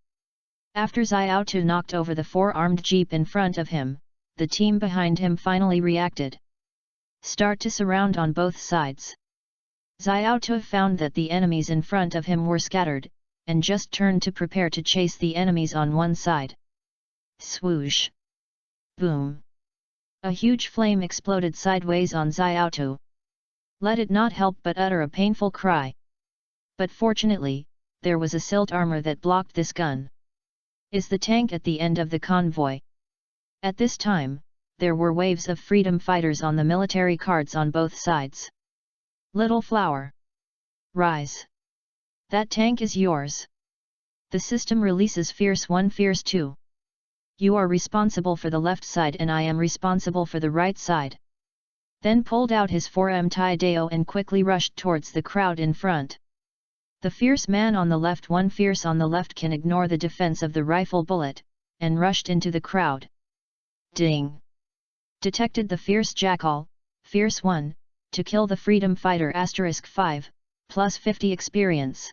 After Xiaotu knocked over the 4-armed jeep in front of him, the team behind him finally reacted. Start to surround on both sides. Xiaotu found that the enemies in front of him were scattered, and just turned to prepare to chase the enemies on one side. Swoosh! Boom! A huge flame exploded sideways on Xiaotu. Let it not help but utter a painful cry. But fortunately, there was a silt armor that blocked this gun. Is the tank at the end of the convoy? At this time, there were waves of freedom fighters on the military cards on both sides. Little flower. Rise. That tank is yours. The system releases Fierce 1, Fierce 2. You are responsible for the left side and I am responsible for the right side. Then pulled out his 4M Taidao and quickly rushed towards the crowd in front. The fierce man on the left, one fierce on the left, can ignore the defense of the rifle bullet, and rushed into the crowd. Ding! Detected the fierce jackal, Fierce 1, to kill the freedom fighter *5, plus 50 experience.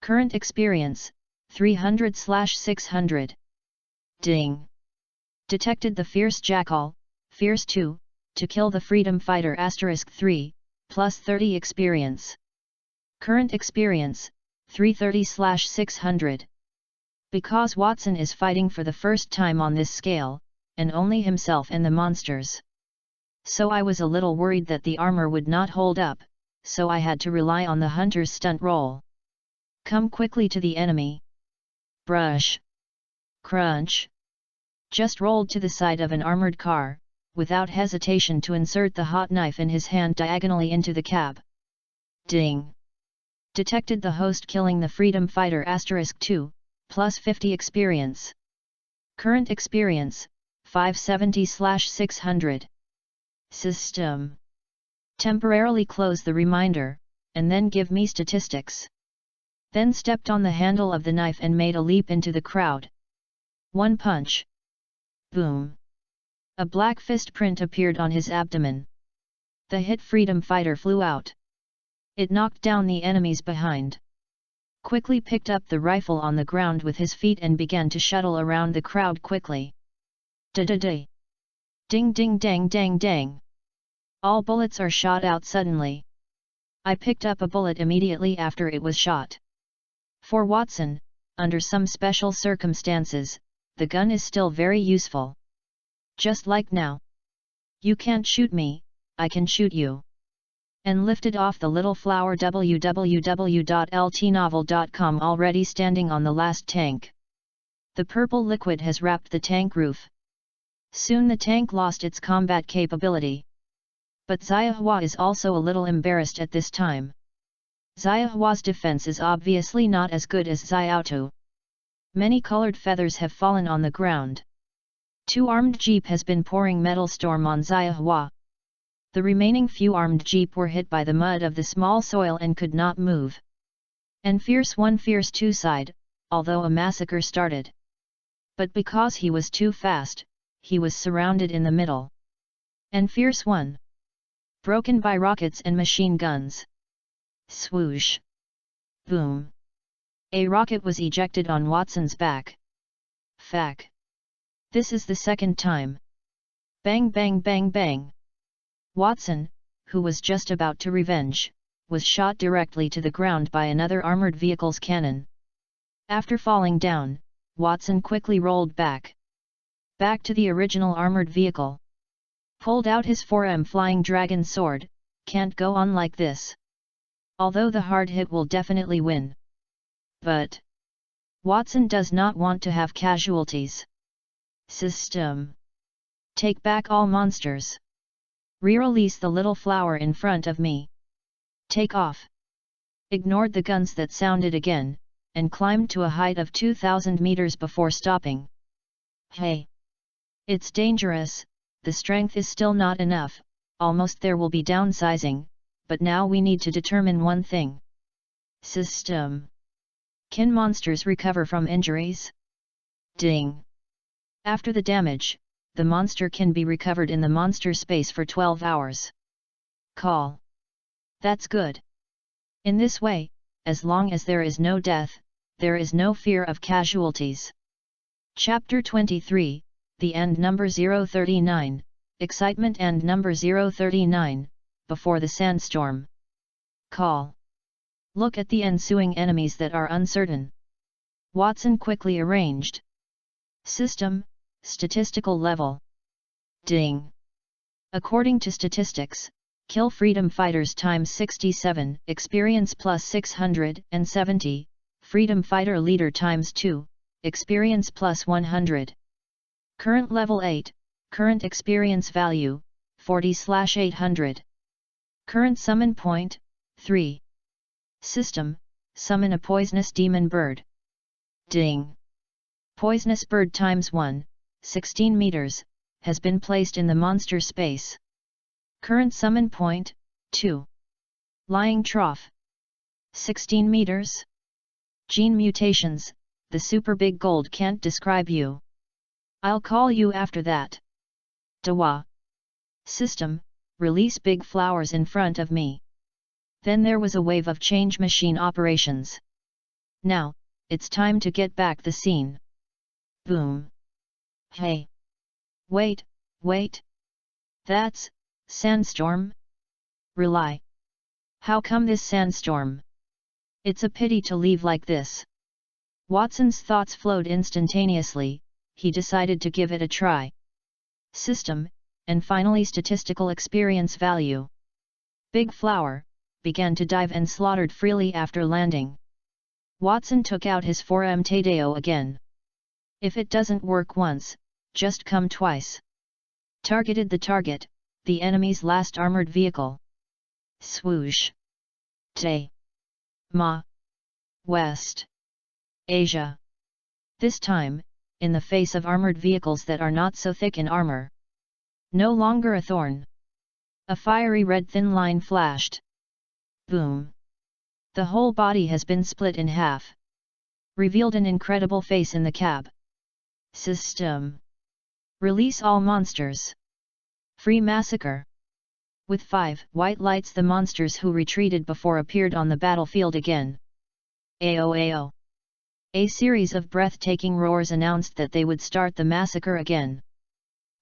Current experience, 300/600. Ding! Detected the fierce jackal, fierce 2, to kill the freedom fighter *3, plus 30 experience. Current experience, 330/600. Because Watson is fighting for the first time on this scale, and only himself and the monsters. So I was a little worried that the armor would not hold up, so I had to rely on the hunter's stunt roll. Come quickly to the enemy. Brush. Crunch. Just rolled to the side of an armored car, without hesitation to insert the hot knife in his hand diagonally into the cab. Ding! Detected the host killing the freedom fighter *2, plus 50 experience. Current experience, 570/600. System. Temporarily close the reminder, and then give me statistics. Then stepped on the handle of the knife and made a leap into the crowd. One punch. Boom. A black fist print appeared on his abdomen. The hit freedom fighter flew out. It knocked down the enemies behind. Quickly picked up the rifle on the ground with his feet and began to shuttle around the crowd quickly. Da-da-da. Ding ding dang dang dang. All bullets are shot out suddenly. I picked up a bullet immediately after it was shot. For Watson, under some special circumstances, the gun is still very useful. Just like now. You can't shoot me, I can shoot you. And lifted off the little flower www.ltnovel.com already standing on the last tank. The purple liquid has wrapped the tank roof. Soon the tank lost its combat capability. But Xiahua is also a little embarrassed at this time. Xiahua's defense is obviously not as good as Xiaotu. Many colored feathers have fallen on the ground. 2 armed jeep has been pouring metal storm on Xiahua. The remaining few armed jeep were hit by the mud of the small soil and could not move. And Fierce 1 Fierce 2 sighed, although a massacre started. But because he was too fast, he was surrounded in the middle. And Fierce 1. Broken by rockets and machine guns. Swoosh. Boom. A rocket was ejected on Watson's back. Fack. This is the second time. Bang bang bang bang. Watson, who was just about to revenge, was shot directly to the ground by another armored vehicle's cannon. After falling down, Watson quickly rolled back. Back to the original armored vehicle. Pulled out his 4M Flying Dragon sword, can't go on like this. Although the hard hit will definitely win. But Watson does not want to have casualties. System. Take back all monsters. Re-release the little flower in front of me. Take off. Ignored the guns that sounded again, and climbed to a height of 2,000 meters before stopping. Hey! It's dangerous, the strength is still not enough, almost there will be downsizing, but now we need to determine one thing. System. Can monsters recover from injuries? Ding! After the damage, the monster can be recovered in the monster space for 12 hours. Call. That's good. In this way, as long as there is no death, there is no fear of casualties. Chapter 23, The End Number 039, Excitement and Number 039, Before the Sandstorm. Call. Look at the ensuing enemies that are uncertain. Watson quickly arranged. System, statistical level. Ding. According to statistics, kill freedom fighters times 67, experience plus 670, freedom fighter leader times 2, experience plus 100. Current level 8, current experience value, 40/800. Current summon point, 3. System, summon a poisonous demon bird. Ding. Poisonous bird times 1, 16 meters, has been placed in the monster space. Current summon point, 2. Lying trough. 16 meters. Gene mutations, the super big gold can't describe you. I'll call you after that. Dawa. System, release big flowers in front of me. Then there was a wave of change machine operations. Now, it's time to get back the scene. Boom. Hey. Wait. That's sandstorm? Rely. How come this sandstorm? It's a pity to leave like this. Watson's thoughts flowed instantaneously. He decided to give it a try. System, and finally statistical experience value. Big Flower began to dive and slaughtered freely after landing. Watson took out his 4M Tadeo again. If it doesn't work once, just come twice. Targeted the target, the enemy's last armored vehicle. Swoosh. Tay. Ma. West. Asia. This time, in the face of armored vehicles that are not so thick in armor. No longer a thorn. A fiery red thin line flashed. Boom. The whole body has been split in half. Revealed an incredible face in the cab. System. Release all monsters. Free massacre. With 5 white lights, the monsters who retreated before appeared on the battlefield again. Ao. A series of breathtaking roars announced that they would start the massacre again.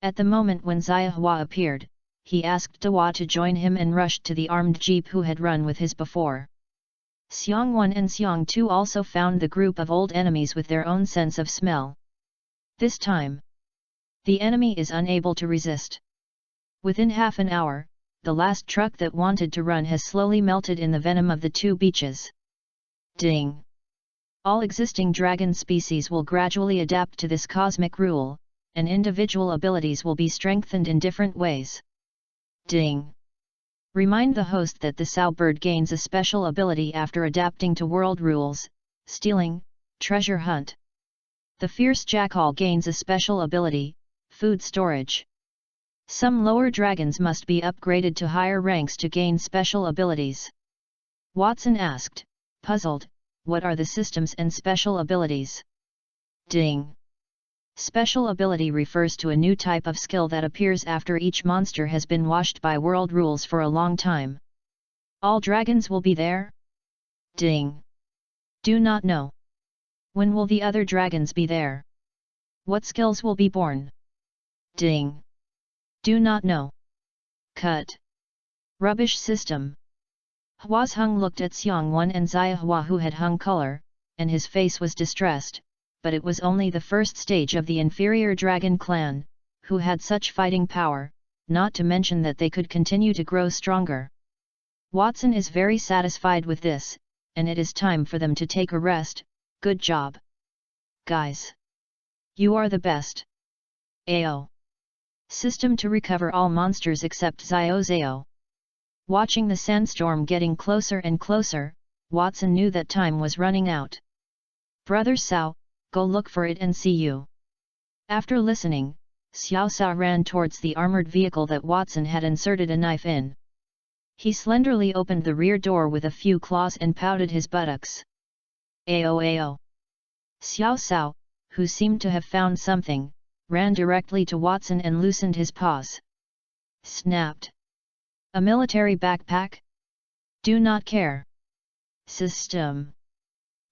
At the moment when Xiahua appeared, he asked Dawa to join him and rushed to the armed jeep who had run with his before. Xiang 1 and Xiang 2 also found the group of old enemies with their own sense of smell. This time, the enemy is unable to resist. Within half an hour, the last truck that wanted to run has slowly melted in the venom of the 2 beaches. Ding! All existing dragon species will gradually adapt to this cosmic rule, and individual abilities will be strengthened in different ways. Ding! Remind the host that the Sow bird gains a special ability after adapting to world rules, stealing, treasure hunt. The fierce jackal gains a special ability, food storage. Some lower dragons must be upgraded to higher ranks to gain special abilities. Watson asked, puzzled, what are the systems and special abilities? Ding! Special ability refers to a new type of skill that appears after each monster has been washed by world rules for a long time. All dragons will be there? Ding! Do not know. When will the other dragons be there? What skills will be born? Ding! Do not know. Cut. Rubbish system. Huazheng looked at Xiang 1 and Xiahua who had hung color, and his face was distressed, but it was only the first stage of the inferior dragon clan, who had such fighting power, not to mention that they could continue to grow stronger. Watson is very satisfied with this, and it is time for them to take a rest. Good job. Guys. You are the best. Ao. System to recover all monsters except Xiao. Watching the sandstorm getting closer and closer, Watson knew that time was running out. Brother Sao, go look for it and see you. After listening, Xiao Sao ran towards the armored vehicle that Watson had inserted a knife in. He slenderly opened the rear door with a few claws and pouted his buttocks. Ao. Xiao Sao, who seemed to have found something, ran directly to Watson and loosened his paws. Snapped. A military backpack? Do not care. System.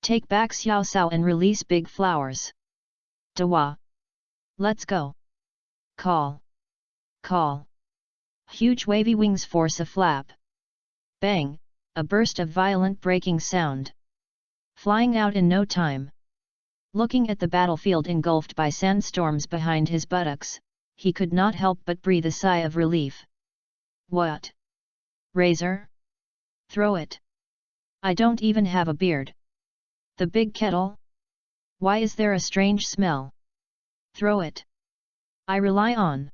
Take back Xiao Sao and release big flowers. Dawa. Let's go. Call. Call. Huge wavy wings force a flap. Bang, a burst of violent breaking sound. Flying out in no time. Looking at the battlefield engulfed by sandstorms behind his buttocks, he could not help but breathe a sigh of relief. What? Razor? Throw it. I don't even have a beard. The big kettle? Why is there a strange smell? Throw it. I rely on.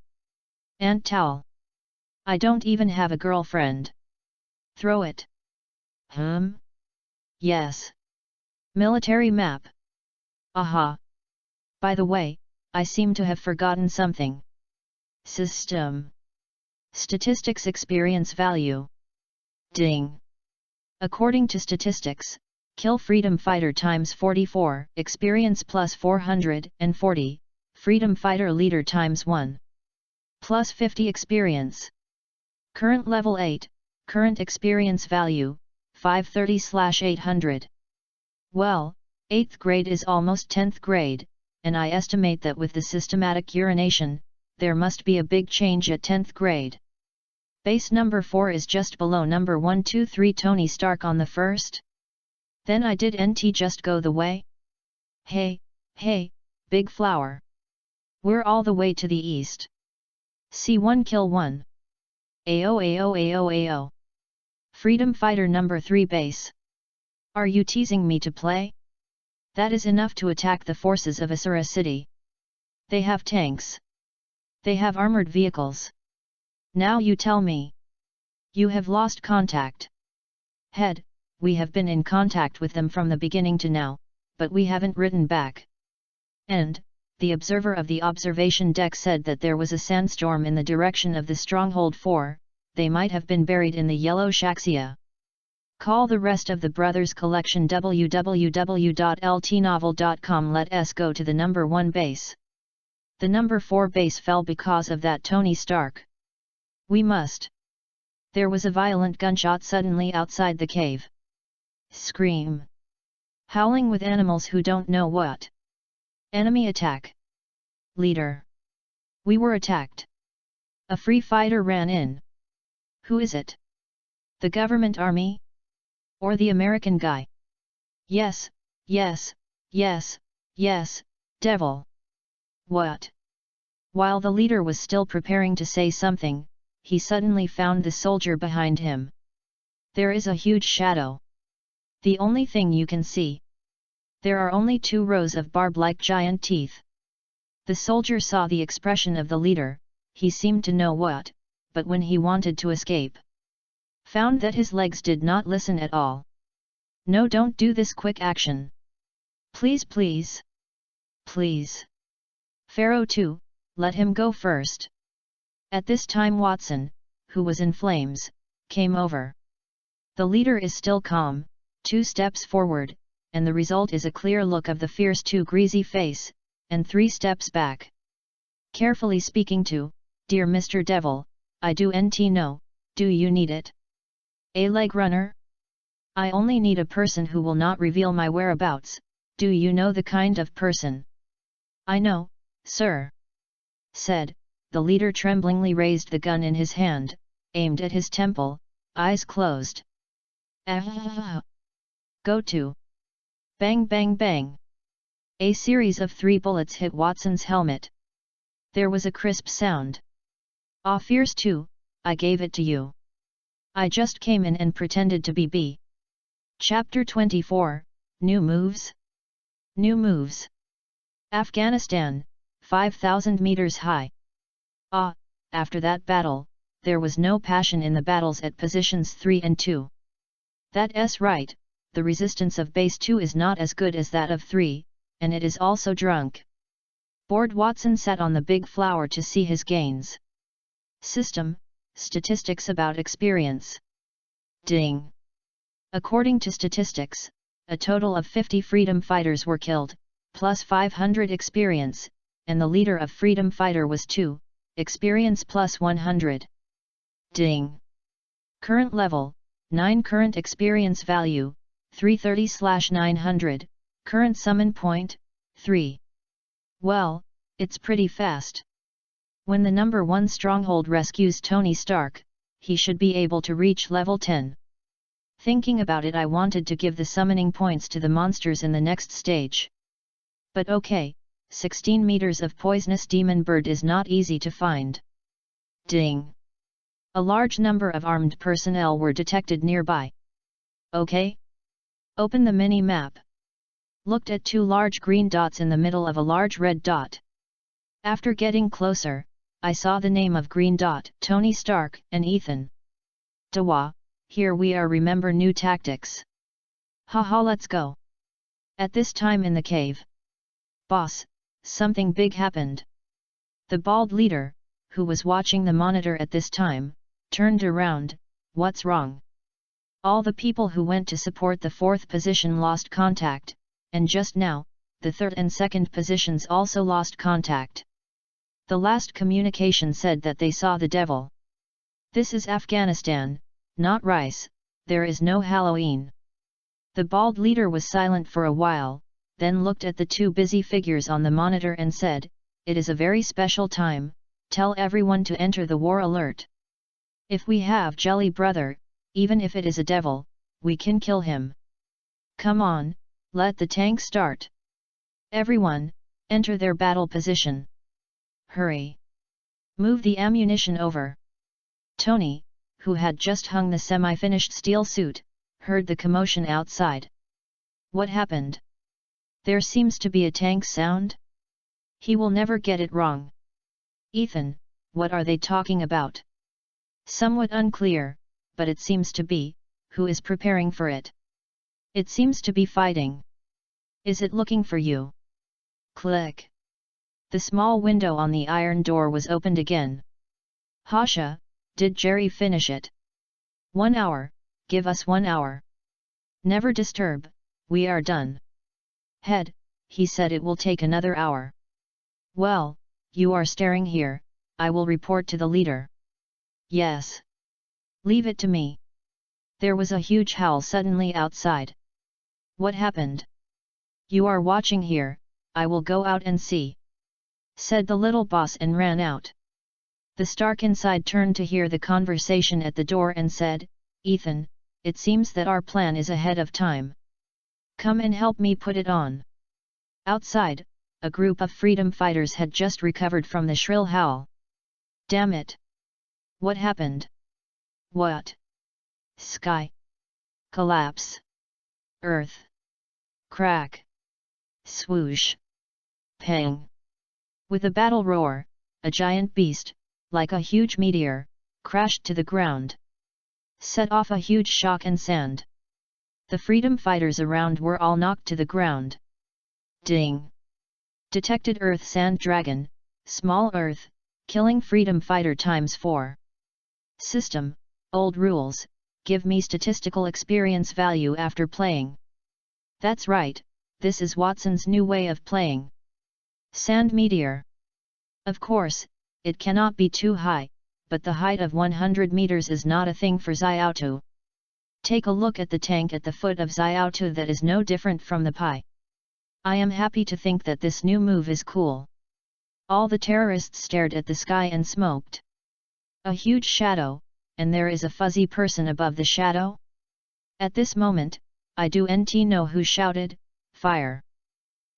Ant towel. I don't even have a girlfriend. Throw it. Yes. Military map. Aha. By the way, I seem to have forgotten something. System. Statistics experience value. Ding. According to statistics, kill Freedom Fighter times 44, experience plus 440, Freedom Fighter Leader times 1. Plus 50 experience. Current level 8, current experience value, 530/800. Well, 8th grade is almost 10th grade, and I estimate that with the systematic urination, there must be a big change at 10th grade. Base number 4 is just below number 123 Tony Stark on the first. Then I did NT just go the way? Hey, big flower. We're all the way to the east. C1 kill 1. Ayo. Freedom fighter number 3 base. Are you teasing me to play? That is enough to attack the forces of Asura City. They have tanks. They have armored vehicles. Now you tell me. You have lost contact. Head, we have been in contact with them from the beginning to now, but we haven't written back. And, the observer of the observation deck said that there was a sandstorm in the direction of the Stronghold 4, they might have been buried in the Yellow Shaxia. Call the rest of the Brothers Collection www.ltnovel.com. Let us go to the number 1 base. The number 4 base fell because of that Tony Stark. We must. There was a violent gunshot suddenly outside the cave. Scream. Howling with animals who don't know what. Enemy attack. Leader. We were attacked. A free fighter ran in. Who is it? The government army? Or the American guy? Yes, devil. What? While the leader was still preparing to say something, he suddenly found the soldier behind him. There is a huge shadow. The only thing you can see. There are only 2 rows of barb-like giant teeth. The soldier saw the expression of the leader, he seemed to know what, but when he wanted to escape, found that his legs did not listen at all. No, don't do this quick action. Please. Pharaoh 2, let him go first. At this time Watson, who was in flames, came over. The leader is still calm, 2 steps forward, and the result is a clear look of the fierce 2 greasy face, and 3 steps back. Carefully speaking to, dear Mr. Devil, I do nt know, do you need it? A leg runner? I only need a person who will not reveal my whereabouts, do you know the kind of person? I know, sir. Said, the leader tremblingly raised the gun in his hand, aimed at his temple, eyes closed. Go to. Bang. A series of 3 bullets hit Watson's helmet. There was a crisp sound. Ah, fierce 2, I gave it to you. I just came in and pretended to be B. Chapter 24, New Moves? New moves. Afghanistan, 5,000 meters high. Ah, after that battle, there was no passion in the battles at positions 3 and 2. That's right, the resistance of base 2 is not as good as that of 3, and it is also drunk. Bored Watson sat on the big flower to see his gains. System, statistics about experience. Ding. According to statistics, a total of 50 freedom fighters were killed, plus 500 experience, and the leader of freedom fighter was 2, experience plus 100. Ding. Current level, 9 current experience value, 330/900, current summon point, 3. Well, it's pretty fast. When the number 1 stronghold rescues Tony Stark, he should be able to reach level 10. Thinking about it, I wanted to give the summoning points to the monsters in the next stage. But okay, 16 meters of poisonous demon bird is not easy to find. Ding. A large number of armed personnel were detected nearby. Okay. Open the mini-map. Looked at 2 large green dots in the middle of a large red dot. After getting closer, I saw the name of green dot, Tony Stark, and Ethan. Dawa, here we are. Remember new tactics. Haha, let's go. At this time in the cave. Boss, something big happened. The bald leader, who was watching the monitor at this time, turned around. What's wrong? All the people who went to support the 4th position lost contact, and just now, the 3rd and 2nd positions also lost contact. The last communication said that they saw the devil. This is Afghanistan, not rice, there is no Halloween. The bald leader was silent for a while, then looked at the two busy figures on the monitor and said, "It is a very special time, tell everyone to enter the war alert. If we have Jelly Brother, even if it is a devil, we can kill him. Come on, let the tank start. Everyone, enter their battle position. Hurry. Move the ammunition over." Tony, who had just hung the semi-finished steel suit, heard the commotion outside. What happened? There seems to be a tank sound? He will never get it wrong. Ethan, what are they talking about? Somewhat unclear, but it seems to be, who is preparing for it? It seems to be fighting. Is it looking for you? Click. The small window on the iron door was opened again. Hasha, did Jerry finish it? 1 hour, give us 1 hour. Never disturb, we are done. Head, he said it will take another hour. Well, you are staring here, I will report to the leader. Yes. Leave it to me. There was a huge howl suddenly outside. What happened? You are watching here, I will go out and see, said the little boss and ran out. The Stark inside turned to hear the conversation at the door and said, Ethan, it seems that our plan is ahead of time. Come and help me put it on. Outside, a group of freedom fighters had just recovered from the shrill howl. Damn it! What happened? What? Sky. Collapse. Earth. Crack. Swoosh. Pang. With a battle roar, a giant beast, like a huge meteor, crashed to the ground. Set off a huge shock and sand. The freedom fighters around were all knocked to the ground. Ding! Detected Earth Sand Dragon, Small Earth, killing freedom fighter ×4. System, old rules, give me statistical experience value after playing. That's right, this is Watson's new way of playing. Sand Meteor. Of course, it cannot be too high, but the height of 100 meters is not a thing for Xiaotu. Take a look at the tank at the foot of Xiaotu that is no different from the Pi. I am happy to think that this new move is cool. All the terrorists stared at the sky and smoked. A huge shadow, and there is a fuzzy person above the shadow? At this moment, I do not know who shouted, fire.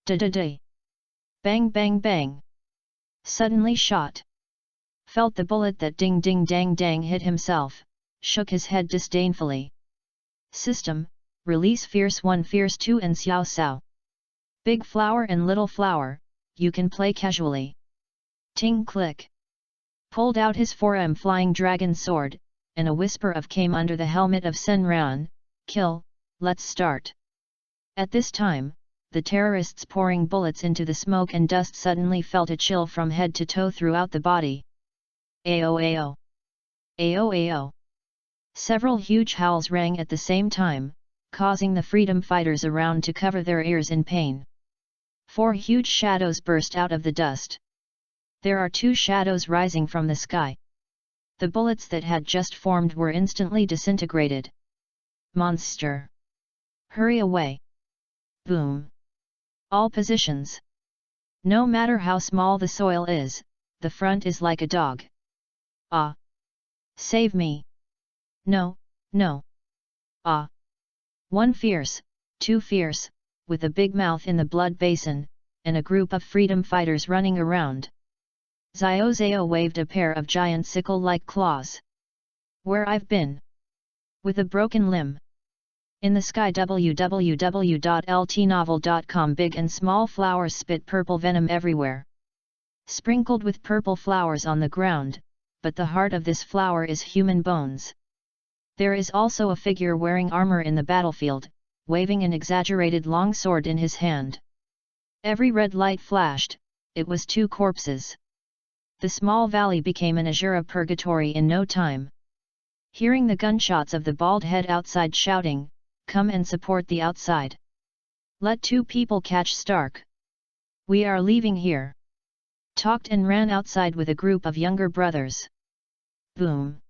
Da-da-da. Bang bang bang. Suddenly shot. Felt the bullet that ding ding dang dang hit himself, shook his head disdainfully. System, release Fierce 1 Fierce 2 and Xiao Sao. Big flower and little flower, you can play casually. Ting click. Pulled out his 4M flying dragon sword, and a whisper of came under the helmet of Senran, kill, let's start. At this time, the terrorists pouring bullets into the smoke and dust suddenly felt a chill from head to toe throughout the body. Ayo ayo. Ayo ayo. Several huge howls rang at the same time, causing the freedom fighters around to cover their ears in pain. 4 huge shadows burst out of the dust. There are 2 shadows rising from the sky. The bullets that had just formed were instantly disintegrated. Monster! Hurry away! Boom! All positions! No matter how small the soil is, the front is like a dog. Ah! Save me! No, no! Ah! 1 fierce, 2 fierce, with a big mouth in the blood basin, and a group of freedom fighters running around. Xiao Zhao waved a pair of giant sickle-like claws. Where I've been? With a broken limb. In the sky www.ltnovel.com. Big and small flowers spit purple venom everywhere. Sprinkled with purple flowers on the ground, but the heart of this flower is human bones. There is also a figure wearing armor in the battlefield, waving an exaggerated long sword in his hand. Every red light flashed, it was 2 corpses. The small valley became an azure purgatory in no time. Hearing the gunshots of the bald head outside shouting, come and support the outside. Let 2 people catch Stark. We are leaving here. Talked and ran outside with a group of younger brothers. Boom.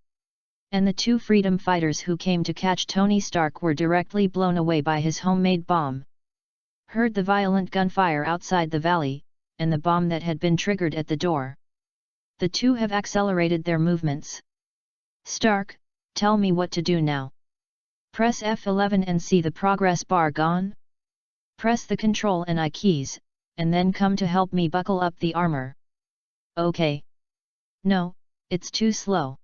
and the two freedom fighters who came to catch Tony Stark were directly blown away by his homemade bomb. Heard the violent gunfire outside the valley, and the bomb that had been triggered at the door. The two have accelerated their movements. Stark, tell me what to do now. Press F11 and see the progress bar gone? Press the Control and I keys, and then come to help me buckle up the armor. Okay. No, it's too slow.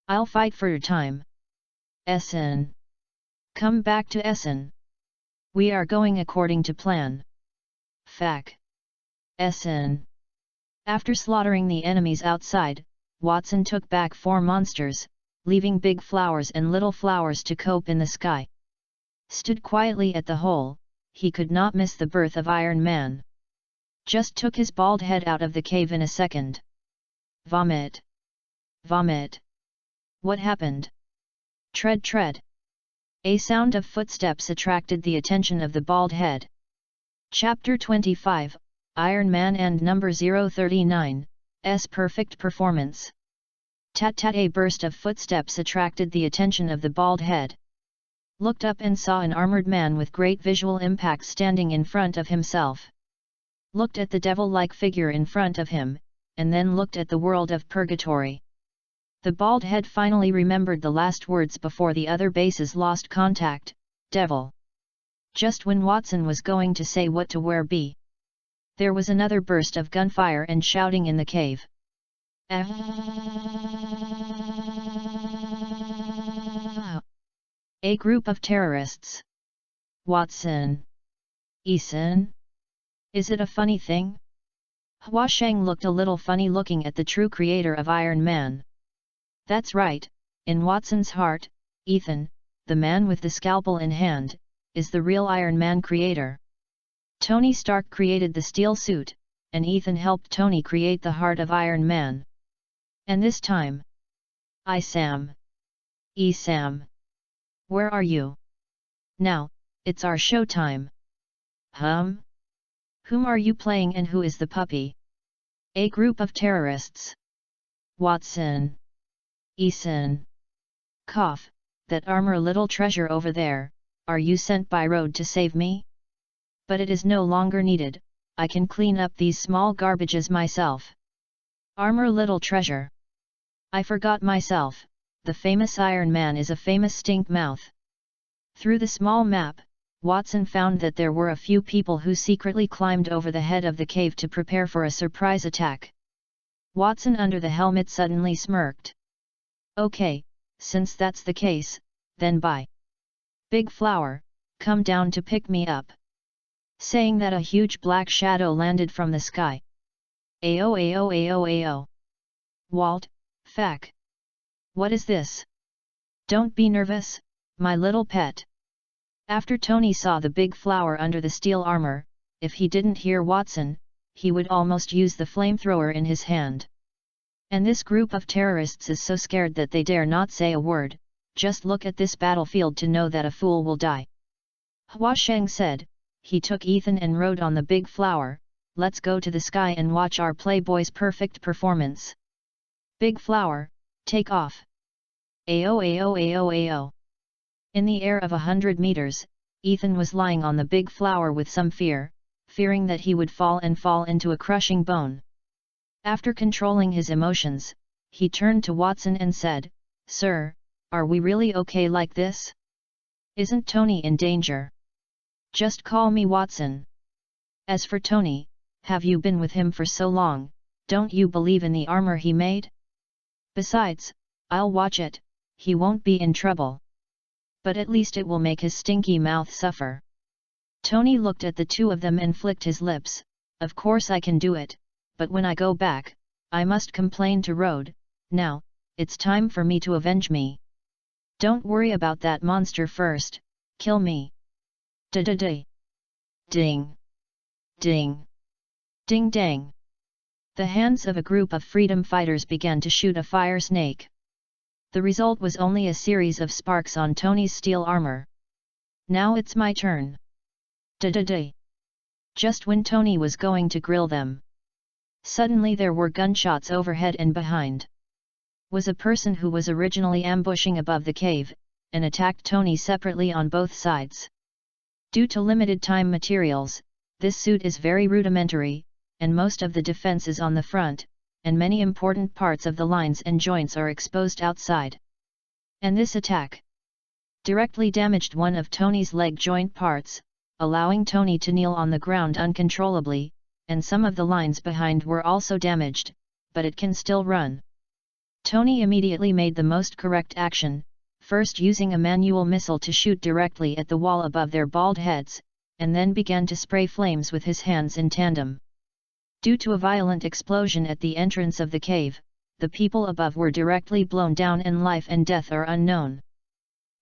I'll fight for your time. SN. Come back to SN. We are going according to plan. FAC. SN. After slaughtering the enemies outside, Watson took back 4 monsters, leaving big flowers and little flowers to cope in the sky. Stood quietly at the hole, he could not miss the birth of Iron Man. Just took his bald head out of the cave in a second. Vomit. Vomit. What happened? Tread, tread. A sound of footsteps attracted the attention of the bald head. Chapter 25, Iron Man and number 039, S perfect performance. Tat-tat. A burst of footsteps attracted the attention of the bald head. Looked up and saw an armored man with great visual impact standing in front of himself. Looked at the devil-like figure in front of him, and then looked at the world of purgatory. The bald head finally remembered the last words before the other bases lost contact, devil. Just when Watson was going to say what to where be, there was another burst of gunfire and shouting in the cave. A group of terrorists. Watson. Eason? Is it a funny thing? Hua Sheng looked a little funny looking at the true creator of Iron Man. That's right, in Watson's heart, Ethan, the man with the scalpel in hand, is the real Iron Man creator. Tony Stark created the steel suit, and Ethan helped Tony create the heart of Iron Man. And this time, Sam. Sam. Where are you? Now, it's our show time. Whom are you playing and who is the puppy? A group of terrorists. Watson. Eason. Cough, that armor little treasure over there, are you sent by road to save me? But it is no longer needed, I can clean up these small garbages myself. Armor little treasure. I forgot myself, the famous Iron Man is a famous stink mouth. Through the small map, Watson found that there were a few people who secretly climbed over the head of the cave to prepare for a surprise attack. Watson under the helmet suddenly smirked. Okay, since that's the case, then bye. Big Flower, come down to pick me up. Saying that a huge black shadow landed from the sky. Ayo ayo ayo ayo. Walt, Fac. What is this? Don't be nervous, my little pet. After Tony saw the big flower under the steel armor, if he didn't hear Watson, he would almost use the flamethrower in his hand. And this group of terrorists is so scared that they dare not say a word, just look at this battlefield to know that a fool will die. Hua Sheng said, he took Ethan and rode on the big flower, let's go to the sky and watch our playboy's perfect performance. Big flower, take off. Ayo ayo ayo ayo. In the air of 100 meters, Ethan was lying on the big flower with some fear, fearing that he would fall into a crushing bone. After controlling his emotions, he turned to Watson and said, Sir, are we really okay like this? Isn't Tony in danger? Just call me Watson. As for Tony, have you been with him for so long, don't you believe in the armor he made? Besides, I'll watch it, he won't be in trouble. But at least it will make his stinky mouth suffer. Tony looked at the two of them and flicked his lips, of course I can do it, but when I go back, I must complain to Road, now, it's time for me to avenge me. Don't worry about that monster first, kill me. Da-da-day. Ding. Ding. Ding dang. The hands of a group of freedom fighters began to shoot a fire snake. The result was only a series of sparks on Tony's steel armor. Now it's my turn. Da-da-day. Just when Tony was going to grill them, suddenly there were gunshots overhead and behind. was a person who was originally ambushing above the cave, and attacked Tony separately on both sides. Due to limited time materials, this suit is very rudimentary, and most of the defense is on the front, and many important parts of the lines and joints are exposed outside. And this attack directly damaged one of Tony's leg joint parts, allowing Tony to kneel on the ground uncontrollably, and some of the lines behind were also damaged, but it can still run. Tony immediately made the most correct action, first using a manual missile to shoot directly at the wall above their bald heads, and then began to spray flames with his hands in tandem. Due to a violent explosion at the entrance of the cave, the people above were directly blown down and life and death are unknown.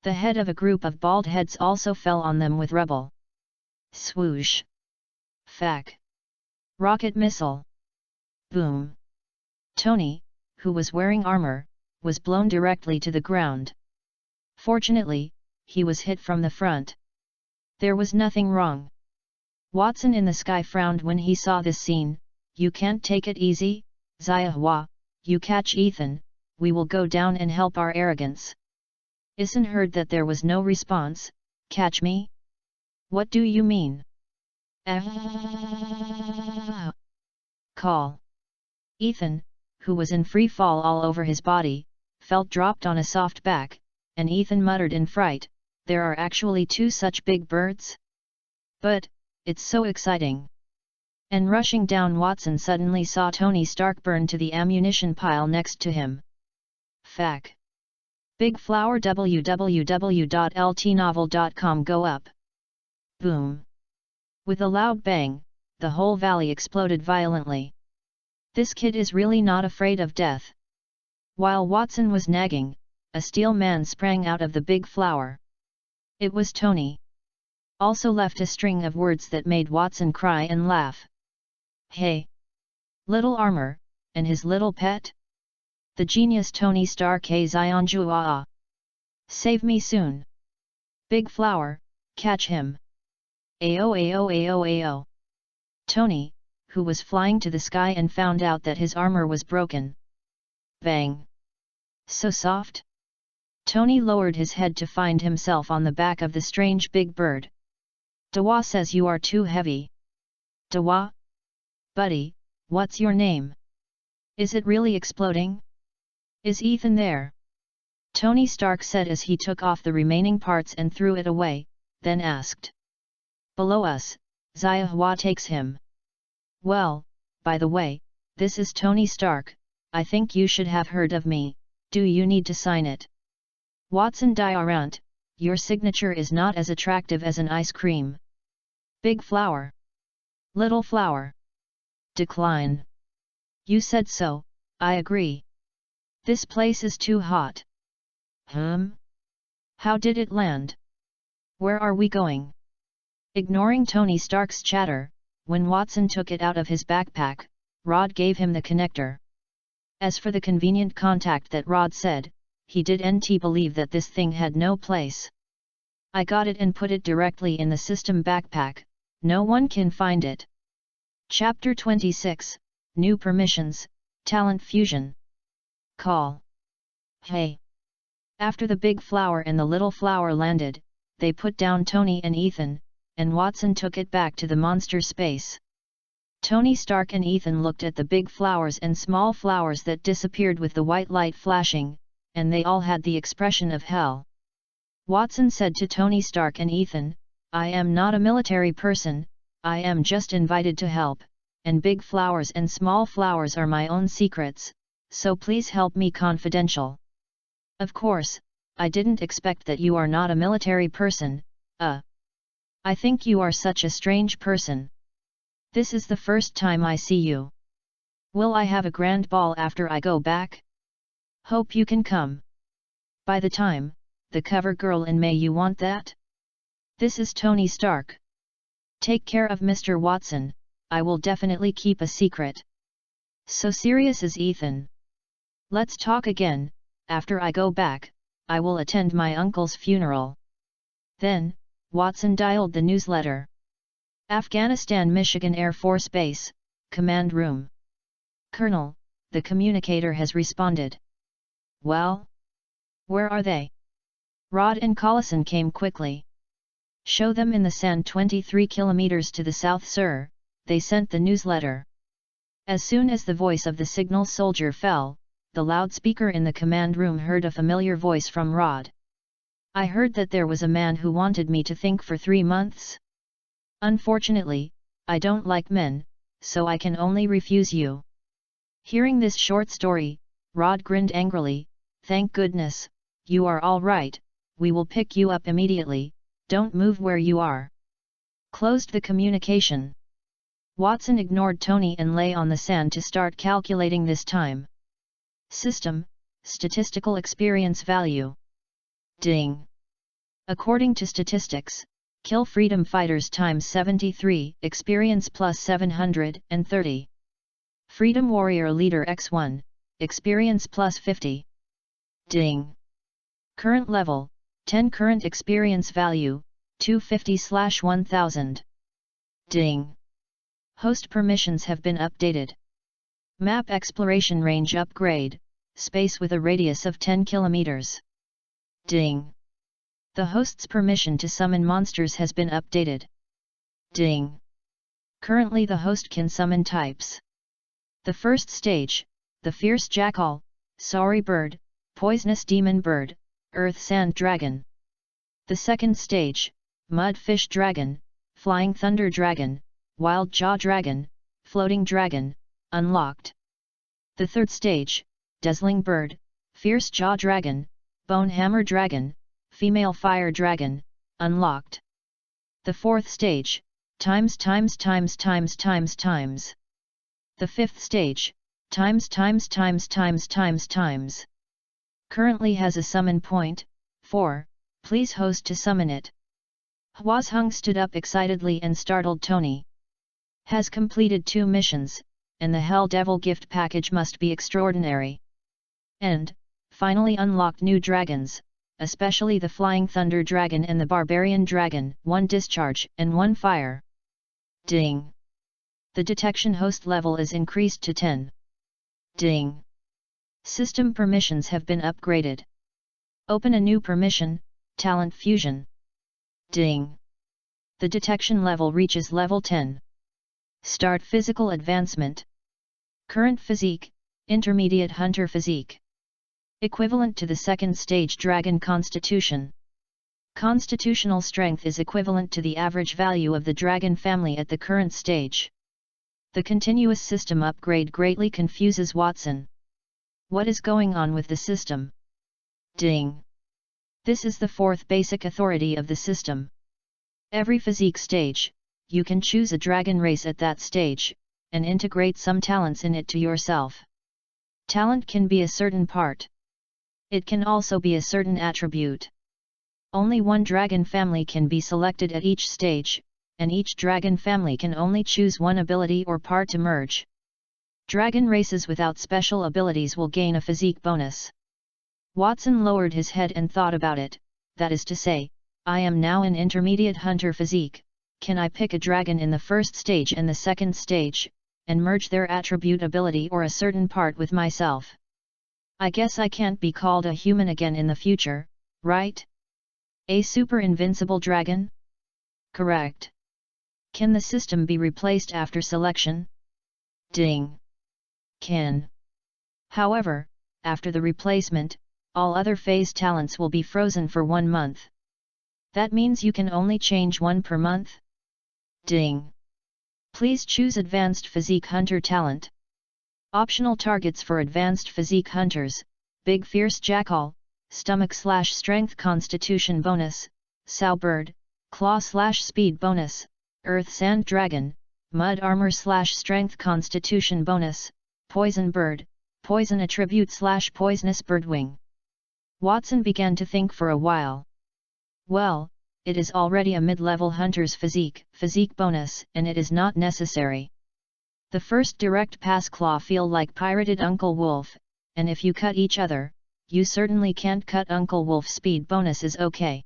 The head of a group of bald heads also fell on them with rubble. Swoosh! Fack! Rocket missile! Boom! Tony, who was wearing armor, was blown directly to the ground. Fortunately, he was hit from the front. There was nothing wrong. Watson in the sky frowned when he saw this scene. You can't take it easy, Xiahua, you catch Ethan, we will go down and help our arrogance. Ethan heard that there was no response. Catch me? What do you mean? Call. Ethan, who was in free fall all over his body, felt dropped on a soft back, and Ethan muttered in fright, there are actually two such big birds? But, it's so exciting. And rushing down, Watson suddenly saw Tony Stark burn to the ammunition pile next to him. Fack. Big flower www.ltnovel.com go up. Boom. With a loud bang, the whole valley exploded violently. This kid is really not afraid of death. While Watson was nagging, a steel man sprang out of the big flower. It was Tony. Also left a string of words that made Watson cry and laugh. Hey! Little armor, and his little pet? The genius Tony Stark Zionjua. Save me soon. Big flower, catch him. Ao. Tony, who was flying to the sky and found out that his armor was broken. Bang! So soft? Tony lowered his head to find himself on the back of the strange big bird. Dawa says you are too heavy. Dawa? Buddy, what's your name? Is it really exploding? Is Ethan there? Tony Stark said as he took off the remaining parts and threw it away, then asked. Below us, Xiahua takes him. Well, by the way, this is Tony Stark, I think you should have heard of me, do you need to sign it? Watson Diarant, your signature is not as attractive as an ice cream. Big flower. Little flower. Decline. You said so, I agree. This place is too hot. How did it land? Where are we going? Ignoring Tony Stark's chatter, when Watson took it out of his backpack, Rod gave him the connector. As for the convenient contact that Rod said, he didn't believe that this thing had no place. I got it and put it directly in the system backpack, no one can find it. Chapter 26, New Permissions, Talent Fusion. Call. Hey! After the big flower and the little flower landed, they put down Tony and Ethan, and Watson took it back to the monster space. Tony Stark and Ethan looked at the big flowers and small flowers that disappeared with the white light flashing, and they all had the expression of hell. Watson said to Tony Stark and Ethan, I am not a military person, I am just invited to help, and big flowers and small flowers are my own secrets, so please help me confidential. Of course, I didn't expect that you are not a military person, I think you are such a strange person. This is the first time I see you. Will I have a grand ball after I go back? Hope you can come. By the time, the cover girl in May, you want that? This is Tony Stark. Take care of Mr. Watson, I will definitely keep a secret. So serious is Ethan. Let's talk again, after I go back, I will attend my uncle's funeral. Then, Watson dialed the newsletter. Afghanistan Michigan Air Force Base, Command Room. Colonel, the communicator has responded. Well? Where are they? Rod and Collison came quickly. Show them in the sand 23 kilometers to the south, sir, they sent the newsletter. As soon as the voice of the signal soldier fell, the loudspeaker in the command room heard a familiar voice from Rod. I heard that there was a man who wanted me to think for 3 months. Unfortunately, I don't like men, so I can only refuse you. Hearing this short story, Rod grinned angrily. Thank goodness, you are all right, we will pick you up immediately, don't move where you are. Closed the communication. Watson ignored Tony and lay on the sand to start calculating this time. System, statistical experience value. Ding. According to statistics, kill freedom fighters times 73, experience plus 730. Freedom warrior leader x1, experience plus 50. Ding. Current level, 10 current experience value, 250/1000. Ding. Host permissions have been updated. Map exploration range upgrade, space with a radius of 10 kilometers. Ding. The host's permission to summon monsters has been updated. Ding. Currently the host can summon types. The first stage, the fierce jackal, sorry bird, poisonous demon bird, earth sand dragon. The second stage, mud fish dragon, flying thunder dragon, wild jaw dragon, floating dragon, unlocked. The third stage, dazzling bird, fierce jaw dragon, bone hammer dragon, female fire dragon, unlocked. The fourth stage, times. The fifth stage, times. Currently has a summon point, 4, please host to summon it. Hwazhung stood up excitedly and startled Tony. Has completed 2 missions, and the Hell Devil gift package must be extraordinary. And, finally unlocked new dragons, especially the Flying Thunder Dragon and the Barbarian Dragon, 1 discharge and 1 fire. Ding. The detection host level is increased to 10. Ding. System permissions have been upgraded. Open a new permission, Talent Fusion. Ding. The detection level reaches level 10. Start physical advancement. Current physique, intermediate hunter physique. Equivalent to the second stage dragon constitution. Constitutional strength is equivalent to the average value of the dragon family at the current stage. The continuous system upgrade greatly confuses Watson. What is going on with the system? Ding. This is the 4th basic authority of the system. Every physique stage, you can choose a dragon race at that stage, and integrate some talents in it to yourself. Talent can be a certain part. It can also be a certain attribute. Only one dragon family can be selected at each stage, and each dragon family can only choose one ability or part to merge. Dragon races without special abilities will gain a physique bonus. Watson lowered his head and thought about it, that is to say, I am now an intermediate hunter physique, can I pick a dragon in the first stage and the second stage, and merge their attribute ability or a certain part with myself? I guess I can't be called a human again in the future, right? A super invincible dragon? Correct. Can the system be replaced after selection? Ding. Can. However, after the replacement, all other phase talents will be frozen for 1 month. That means you can only change 1 per month? Ding. Please choose Advanced Physique Hunter talent. Optional targets for Advanced Physique Hunters, Big Fierce Jackal, Stomach/Strength Constitution bonus, Sow Bird, Claw/Speed bonus, Earth Sand Dragon, Mud Armor/Strength Constitution bonus, Poison Bird, Poison Attribute/Poisonous Birdwing. Watson began to think for a while. Well, it is already a mid-level hunter's physique bonus, and it is not necessary. The first direct pass claw feel like pirated Uncle Wolf, and if you cut each other, you certainly can't cut Uncle Wolf. Speed bonus is okay.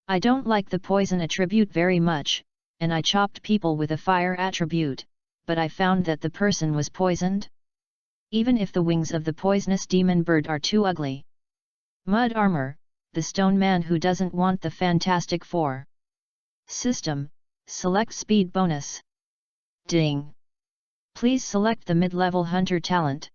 I don't like the poison attribute very much, and I chopped people with a fire attribute, but I found that the person was poisoned. even if the wings of the poisonous demon bird are too ugly. Mud Armor, the stone man who doesn't want the Fantastic Four. System, select speed bonus. Ding! Please select the mid-level hunter talent.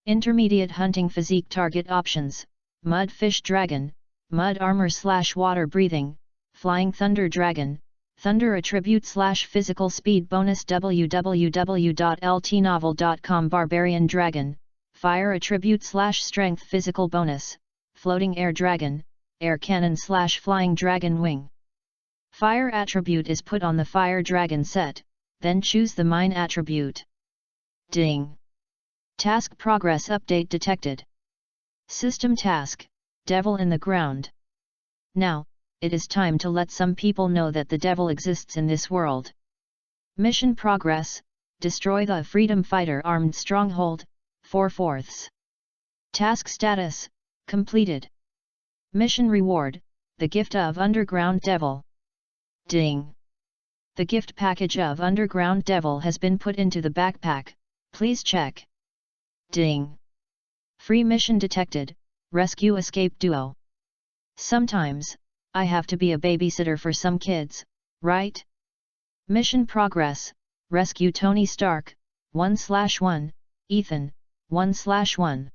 Intermediate hunting physique target options, Mud Fish Dragon, Mud Armor / Water Breathing, Flying Thunder Dragon, Thunder Attribute / Physical Speed Bonus www.ltnovel.com Barbarian Dragon, Fire Attribute / Strength Physical Bonus, Floating Air Dragon, Air Cannon / Flying Dragon Wing. Fire attribute is put on the Fire Dragon set, then choose the Mine attribute. Ding! Task progress update detected. System task, Devil in the Ground. Now, it is time to let some people know that the devil exists in this world. Mission progress, destroy the Freedom Fighter armed stronghold, 4/4. Task status, completed. Mission reward, the gift of Underground Devil. Ding! The gift package of Underground Devil has been put into the backpack, please check. Ding! Free mission detected, rescue escape duo. Sometimes, I have to be a babysitter for some kids, right? Mission progress, rescue Tony Stark, 1/1, Ethan, 1/1.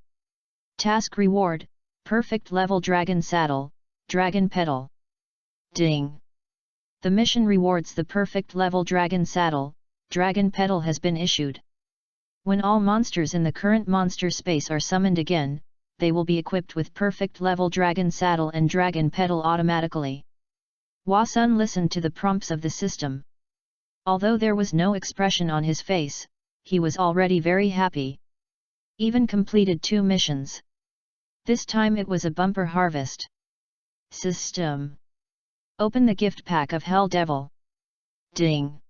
Task reward, perfect level dragon saddle, dragon pedal. Ding! The mission rewards the perfect level dragon saddle, dragon pedal has been issued. When all monsters in the current monster space are summoned again, they will be equipped with perfect level dragon saddle and dragon pedal automatically. Wasun listened to the prompts of the system. Although there was no expression on his face, he was already very happy. Even completed 2 missions. This time it was a bumper harvest. System. Open the gift pack of Hell Devil. Ding!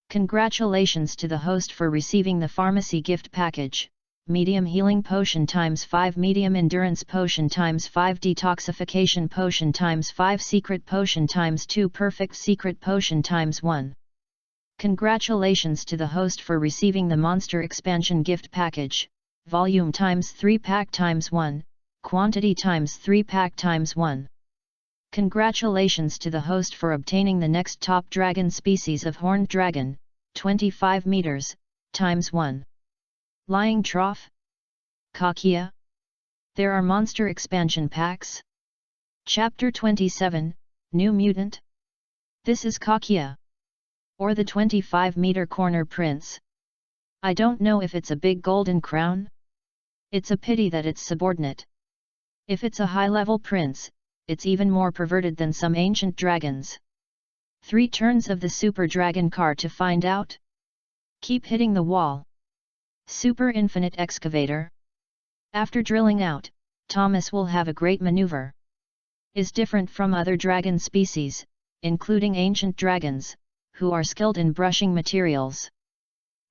Congratulations to the host for receiving the pharmacy gift package. Medium healing potion ×5, medium endurance potion ×5, detoxification potion ×5, secret potion ×2, perfect secret potion ×1. Congratulations to the host for receiving the monster expansion gift package, volume ×3 pack ×1, quantity ×3 pack ×1. Congratulations to the host for obtaining the next top dragon species of horned dragon, 25 meters, ×1. Lying Trough? Kakia? There are monster expansion packs? Chapter 27, New Mutant? This is Kakia. Or the 25-meter corner prince. I don't know if it's a big golden crown? It's a pity that it's subordinate. If it's a high-level prince, it's even more perverted than some ancient dragons. 3 turns of the Super Dragon car to find out? Keep hitting the wall. Super Infinite Excavator. After drilling out, Thomas will have a great maneuver. Is different from other dragon species, including ancient dragons, who are skilled in brushing materials.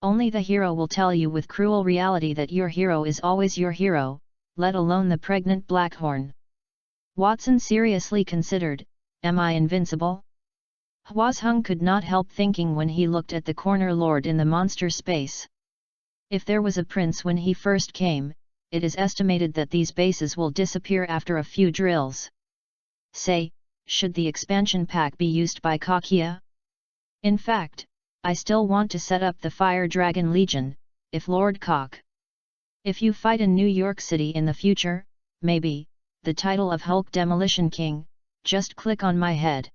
Only the hero will tell you with cruel reality that your hero is always your hero, let alone the pregnant Blackhorn. Watson seriously considered, am I invincible? Hwazhung could not help thinking when he looked at the corner lord in the monster space. If there was a prince when he first came, it is estimated that these bases will disappear after a few drills. Say, should the expansion pack be used by Kakia? In fact, I still want to set up the Fire Dragon Legion, if Lord Cock. If you fight in New York City in the future, maybe, the title of Hulk Demolition King, just click on my head.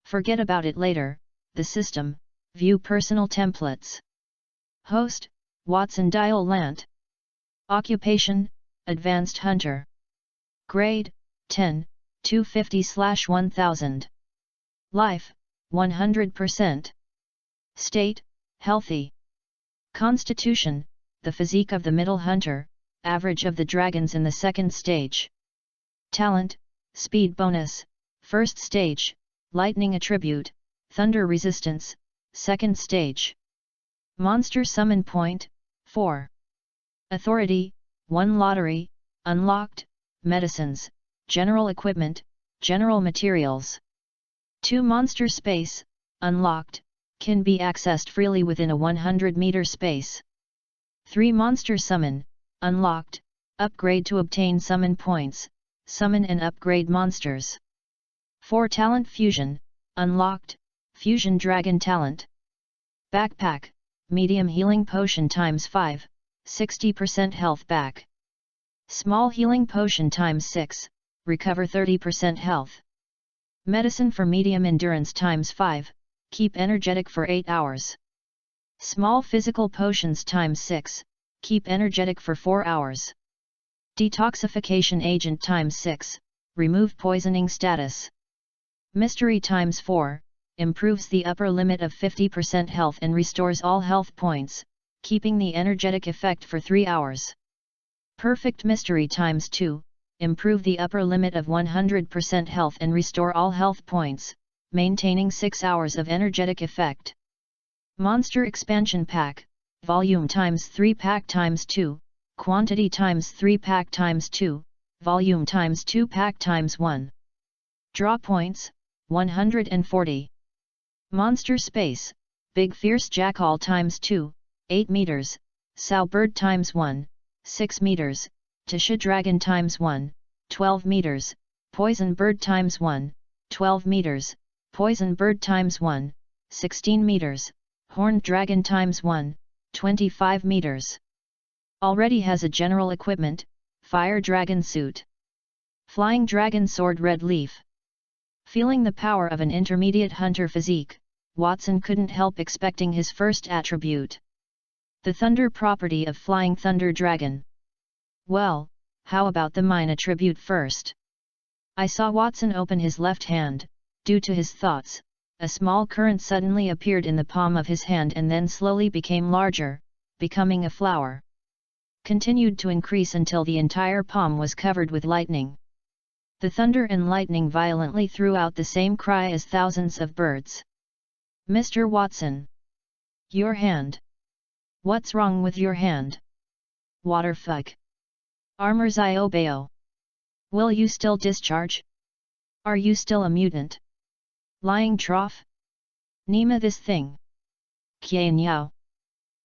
Forget about it later, the system, view personal templates. Host, Watson Dial Lant. Occupation, Advanced Hunter. Grade, 10, 250/1000. Life, 100%. State, healthy. Constitution, the physique of the middle hunter, average of the dragons in the second stage. Talent, speed bonus, first stage, lightning attribute, thunder resistance, second stage. Monster summon point, 4. Authority, 1 lottery, unlocked, medicines, general equipment, general materials. 2 monster space, unlocked, can be accessed freely within a 100-meter space. 3 Monster Summon, unlocked, upgrade to obtain summon points, summon and upgrade monsters. 4 Talent Fusion, unlocked, Fusion Dragon Talent. Backpack, medium healing potion times 5, 60% health back. Small healing potion times 6, recover 30% health. Medicine for medium endurance times 5, keep energetic for 8 hours. Small physical potions times 6, keep energetic for 4 hours. Detoxification agent times 6, remove poisoning status. Mystery times 4, improves the upper limit of 50% health and restores all health points, keeping the energetic effect for 3 hours. Perfect Mystery times 2, improve the upper limit of 100% health and restore all health points, maintaining 6 hours of energetic effect. Monster Expansion Pack, volume times 3 pack times 2, quantity times 3 pack times 2, volume times 2 pack times 1. Draw points, 140. Monster Space, Big Fierce Jackal times 2, 8 meters, Sow Bird times 1, 6 meters, Tisha Dragon times 1, 12 meters, Poison Bird times 1, 12 meters, Poison Bird times 1, 16 meters, Horned Dragon times 1, 25 meters. Already has a general equipment, Fire Dragon Suit. Flying Dragon Sword Red Leaf. Feeling the power of an intermediate hunter physique, Watson couldn't help expecting his first attribute. The Thunder property of Flying Thunder Dragon. Well, how about the mine attribute first? I saw Watson open his left hand. Due to his thoughts, a small current suddenly appeared in the palm of his hand and then slowly became larger, becoming a flower. Continued to increase until the entire palm was covered with lightning. The thunder and lightning violently threw out the same cry as thousands of birds. Mr. Watson! Your hand! What's wrong with your hand? Waterfuck! Armor's Iobeo! Will you still discharge? Are you still a mutant? Lying trough? Nima this thing! Kianyao!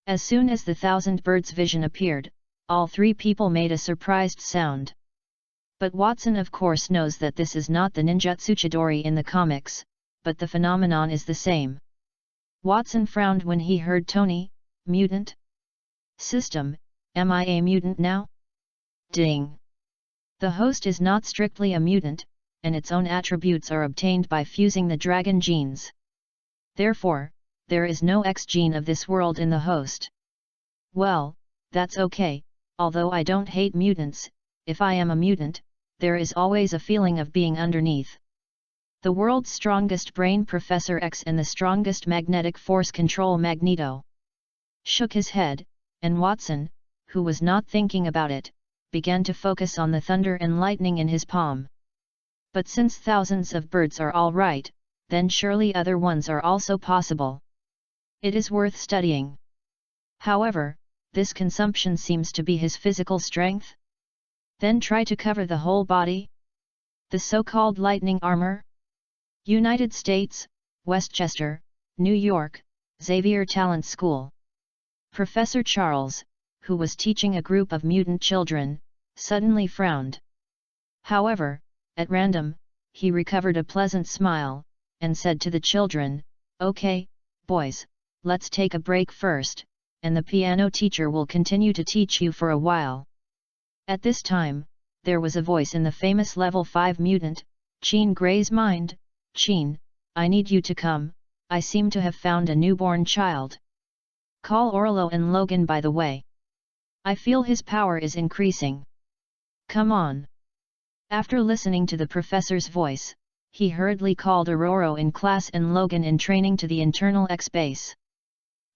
As soon as the thousand birds vision appeared, all 3 people made a surprised sound. But Watson of course knows that this is not the ninjutsu Chidori in the comics, but the phenomenon is the same. Watson frowned when he heard Tony, mutant? System, am I a mutant now? Ding! The host is not strictly a mutant, and its own attributes are obtained by fusing the dragon genes. Therefore, there is no X gene of this world in the host. Well, that's okay, although I don't hate mutants. If I am a mutant, there is always a feeling of being underneath. The world's strongest brain Professor X and the strongest magnetic force control Magneto shook his head, and Watson, who was not thinking about it, began to focus on the thunder and lightning in his palm. But since thousands of birds are all right, then surely other ones are also possible. It is worth studying. However, this consumption seems to be his physical strength. Then try to cover the whole body? The so-called lightning armor? United States, Westchester, New York, Xavier Talent School. Professor Charles, who was teaching a group of mutant children, suddenly frowned. However, at random, he recovered a pleasant smile, and said to the children, "Okay, boys, let's take a break first, and the piano teacher will continue to teach you for a while." At this time, there was a voice in the famous level 5 mutant, Jean Grey's mind. "Jean, I need you to come, I seem to have found a newborn child. Call Orlo and Logan by the way. I feel his power is increasing. Come on." After listening to the professor's voice, he hurriedly called Aurora in class and Logan in training to the internal X base.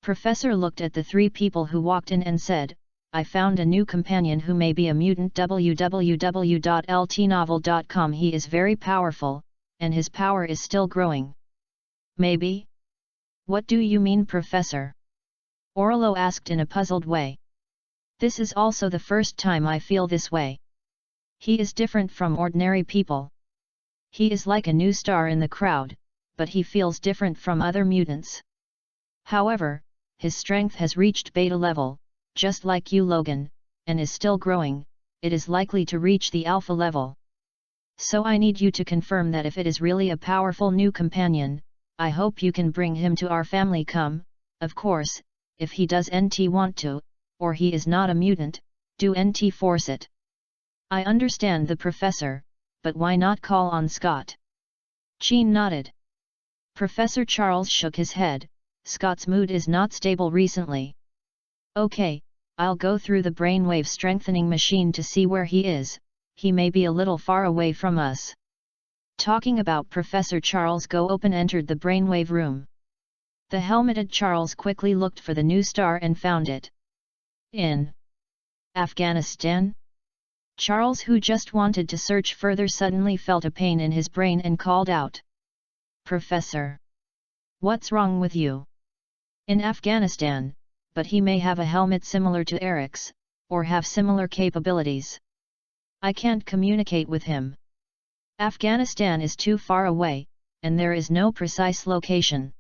Professor looked at the 3 people who walked in and said, "I found a new companion who may be a mutant. www.ltnovel.com. He is very powerful, and his power is still growing." "Maybe? What do you mean, Professor?" Orlo asked in a puzzled way. "This is also the first time I feel this way. He is different from ordinary people. He is like a new star in the crowd, but he feels different from other mutants. However, his strength has reached beta level, just like you Logan, and is still growing, it is likely to reach the alpha level. So I need you to confirm that if it is really a powerful new companion, I hope you can bring him to our family. Come, of course, if he does nt want to, or he is not a mutant, do nt force it. I understand the professor, but why not call on Scott? Jean nodded. Professor Charles shook his head. Scott's mood is not stable recently. Okay, I'll go through the brainwave strengthening machine to see where he is. He may be a little far away from us. Talking about Professor Charles, Go Open entered the brainwave room. The helmeted Charles quickly looked for the new star and found it. In Afghanistan? Charles, who just wanted to search further, suddenly felt a pain in his brain and called out. Professor! What's wrong with you? In Afghanistan, but he may have a helmet similar to Eric's, or have similar capabilities. I can't communicate with him. Afghanistan is too far away, and there is no precise location.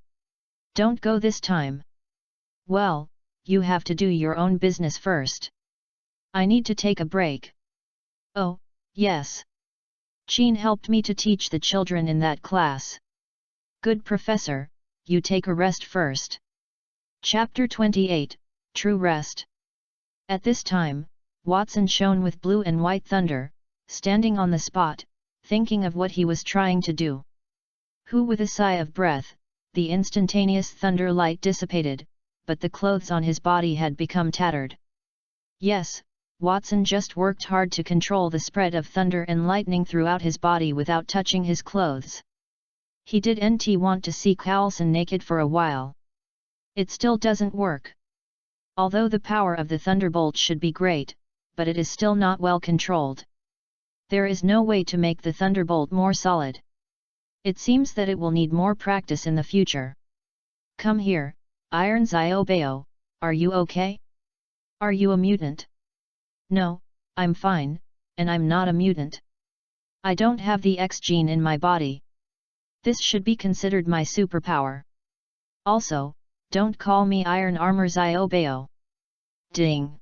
Don't go this time. Well, you have to do your own business first. I need to take a break. Oh, yes. Jean helped me to teach the children in that class. Good professor, you take a rest first. Chapter 28, True Rest. At this time, Watson shone with blue and white thunder, standing on the spot, thinking of what he was trying to do. With a sigh of breath, the instantaneous thunder light dissipated, but the clothes on his body had become tattered. Yes, Watson just worked hard to control the spread of thunder and lightning throughout his body without touching his clothes. He didn't want to see Coulson naked for a while. It still doesn't work. Although the power of the thunderbolt should be great, but it is still not well controlled. There is no way to make the thunderbolt more solid. It seems that it will need more practice in the future. Come here, Iron Zyobeo, are you okay? Are you a mutant? No, I'm fine, and I'm not a mutant. I don't have the X gene in my body. This should be considered my superpower. Also, don't call me Iron Armor Zyobeo. Ding!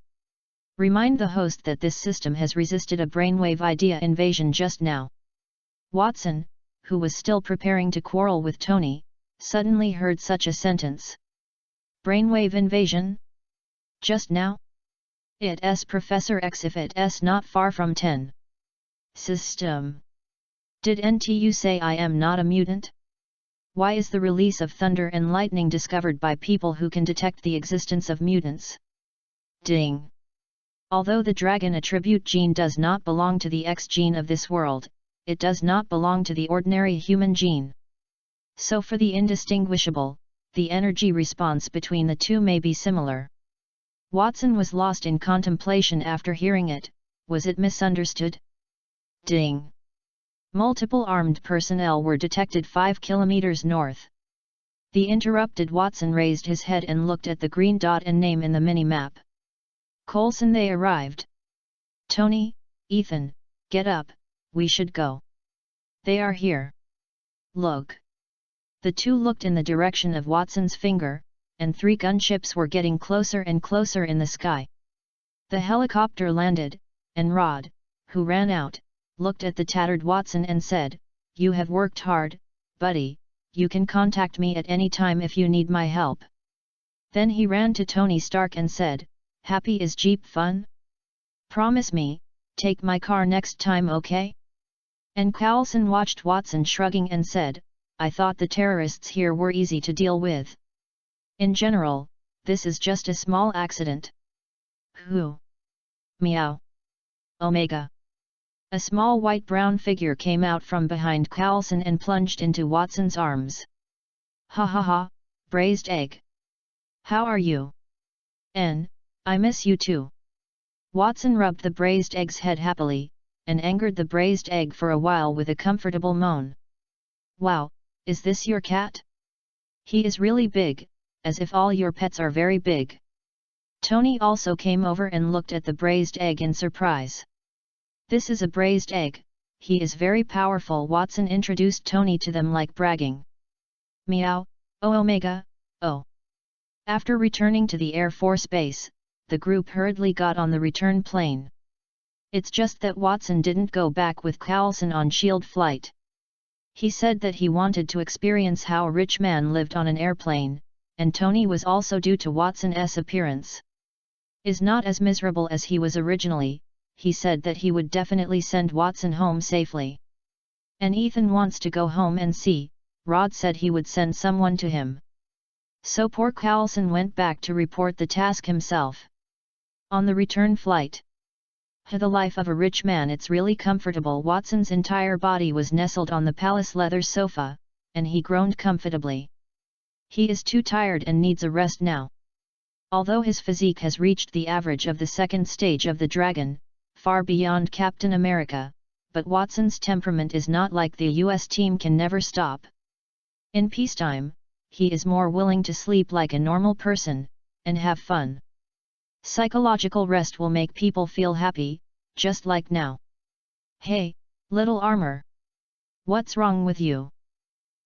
Remind the host that this system has resisted a brainwave idea invasion just now. Watson, who was still preparing to quarrel with Tony, suddenly heard such a sentence. Brainwave invasion? Just now? It's Professor X if it's not far from 10. System. Didn't you say I am not a mutant? Why is the release of thunder and lightning discovered by people who can detect the existence of mutants? Ding! Although the dragon attribute gene does not belong to the X gene of this world, it does not belong to the ordinary human gene. So for the indistinguishable, the energy response between the two may be similar. Watson was lost in contemplation after hearing it. Was it misunderstood? Ding! Multiple armed personnel were detected 5 kilometers north. The interrupted Watson raised his head and looked at the green dot and name in the mini-map. Coulson, they arrived. Tony, Ethan, get up, we should go. They are here. Look. The two looked in the direction of Watson's finger, and 3 gunships were getting closer and closer in the sky. The helicopter landed, and Rod, who ran out, looked at the tattered Watson and said, "You have worked hard, buddy, you can contact me at any time if you need my help." Then he ran to Tony Stark and said, "Happy is Jeep fun? Promise me, take my car next time, okay?" And Coulson watched Watson shrugging and said, "I thought the terrorists here were easy to deal with. In general, this is just a small accident." Who? Meow. Omega. A small white-brown figure came out from behind Coulson and plunged into Watson's arms. "Ha ha ha, braised egg. How are you? I miss you too." Watson rubbed the braised egg's head happily, and angered the braised egg for a while with a comfortable moan. "Wow, is this your cat? He is really big, as if all your pets are very big." Tony also came over and looked at the braised egg in surprise. "This is a braised egg, he is very powerful." Watson introduced Tony to them like bragging. "Meow, oh Omega, oh." After returning to the Air Force Base, the group hurriedly got on the return plane. It's just that Watson didn't go back with Coulson on Shield flight. He said that he wanted to experience how a rich man lived on an airplane, and Tony was also due to Watson's appearance. Is not as miserable as he was originally. He said that he would definitely send Watson home safely. And Ethan wants to go home and see. Rod said he would send someone to him. So poor Coulson went back to report the task himself. On the return flight. The life of a rich man, it's really comfortable. Watson's entire body was nestled on the palace leather sofa, and he groaned comfortably. He is too tired and needs a rest now. Although his physique has reached the average of the second stage of the dragon, far beyond Captain America, but Watson's temperament is not like the US team can never stop. In peacetime, he is more willing to sleep like a normal person, and have fun. Psychological rest will make people feel happy, just like now. Hey, little armor. What's wrong with you?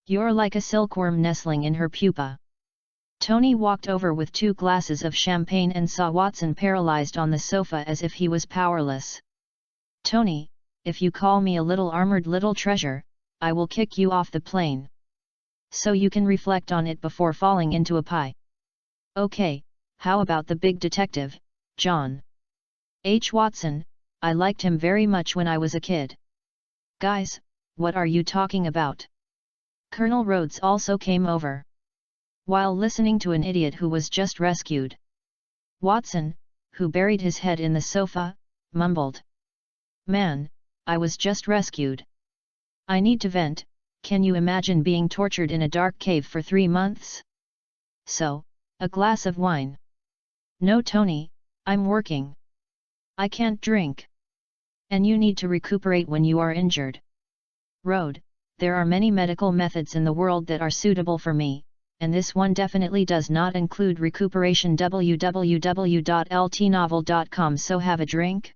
You're like a silkworm nestling in her pupa. Tony walked over with 2 glasses of champagne and saw Watson paralyzed on the sofa as if he was powerless. Tony, if you call me a little armored little treasure, I will kick you off the plane. So you can reflect on it before falling into a pie. Okay, how about the big detective, John H. Watson? I liked him very much when I was a kid. Guys, what are you talking about? Colonel Rhodes also came over. While listening to an idiot who was just rescued. Watson, who buried his head in the sofa, mumbled. Man, I was just rescued. I need to vent. Can you imagine being tortured in a dark cave for 3 months? So, a glass of wine. No, Tony, I'm working. I can't drink. And you need to recuperate when you are injured. Rhodes, there are many medical methods in the world that are suitable for me, and this one definitely does not include recuperation. www.ltnovel.com. So have a drink?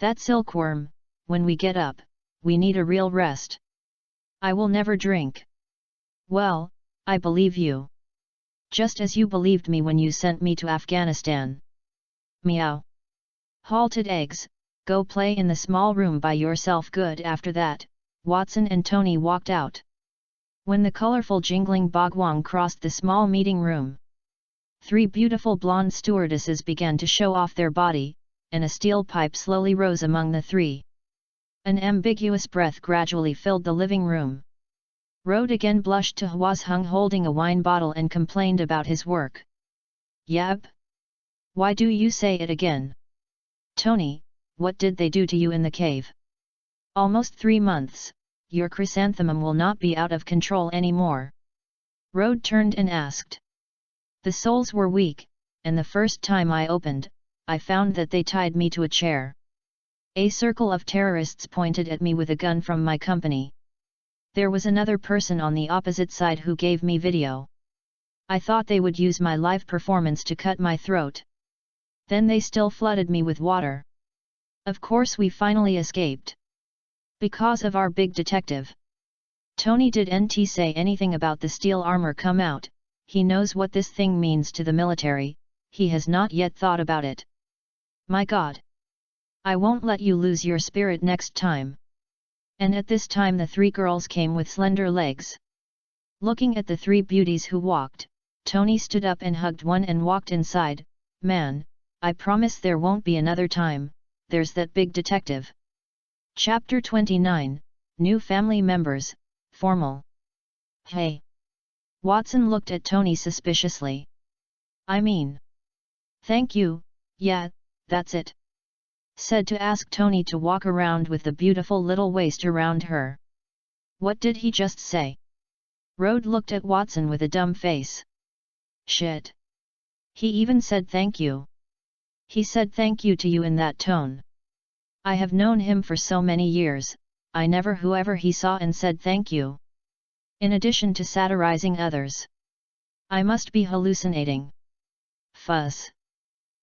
That silkworm, when we get up, we need a real rest. I will never drink. Well, I believe you. Just as you believed me when you sent me to Afghanistan. Meow. Halted eggs, go play in the small room by yourself. Good. After that, Watson and Tony walked out. When the colorful jingling bogwong crossed the small meeting room, 3 beautiful blonde stewardesses began to show off their body, and a steel pipe slowly rose among the 3. An ambiguous breath gradually filled the living room. Rhodes again blushed to was hung holding a wine bottle and complained about his work. Yep. Why do you say it again? Tony, what did they do to you in the cave? Almost 3 months, your chrysanthemum will not be out of control anymore. Rhodes turned and asked. The soles were weak, and the first time I opened, I found that they tied me to a chair. A circle of terrorists pointed at me with a gun from my company. There was another person on the opposite side who gave me video. I thought they would use my live performance to cut my throat. Then they still flooded me with water. Of course we finally escaped. Because of our big detective. Tony, didn't say anything about the steel armor come out. He knows what this thing means to the military, he has not yet thought about it. My God! I won't let you lose your spirit next time. And at this time the 3 girls came with slender legs. Looking at the 3 beauties who walked, Tony stood up and hugged one and walked inside. Man, I promise there won't be another time. There's that big detective. Chapter 29, New Family Members, Formal. Hey! Watson looked at Tony suspiciously. I mean. Thank you, yeah, that's it. Said to ask Tony to walk around with the beautiful little waist around her. What did he just say? Rhodes looked at Watson with a dumb face. Shit. He even said thank you. He said thank you to you in that tone. I have known him for so many years, I never whoever he saw and said thank you. In addition to satirizing others. I must be hallucinating. Fuzz.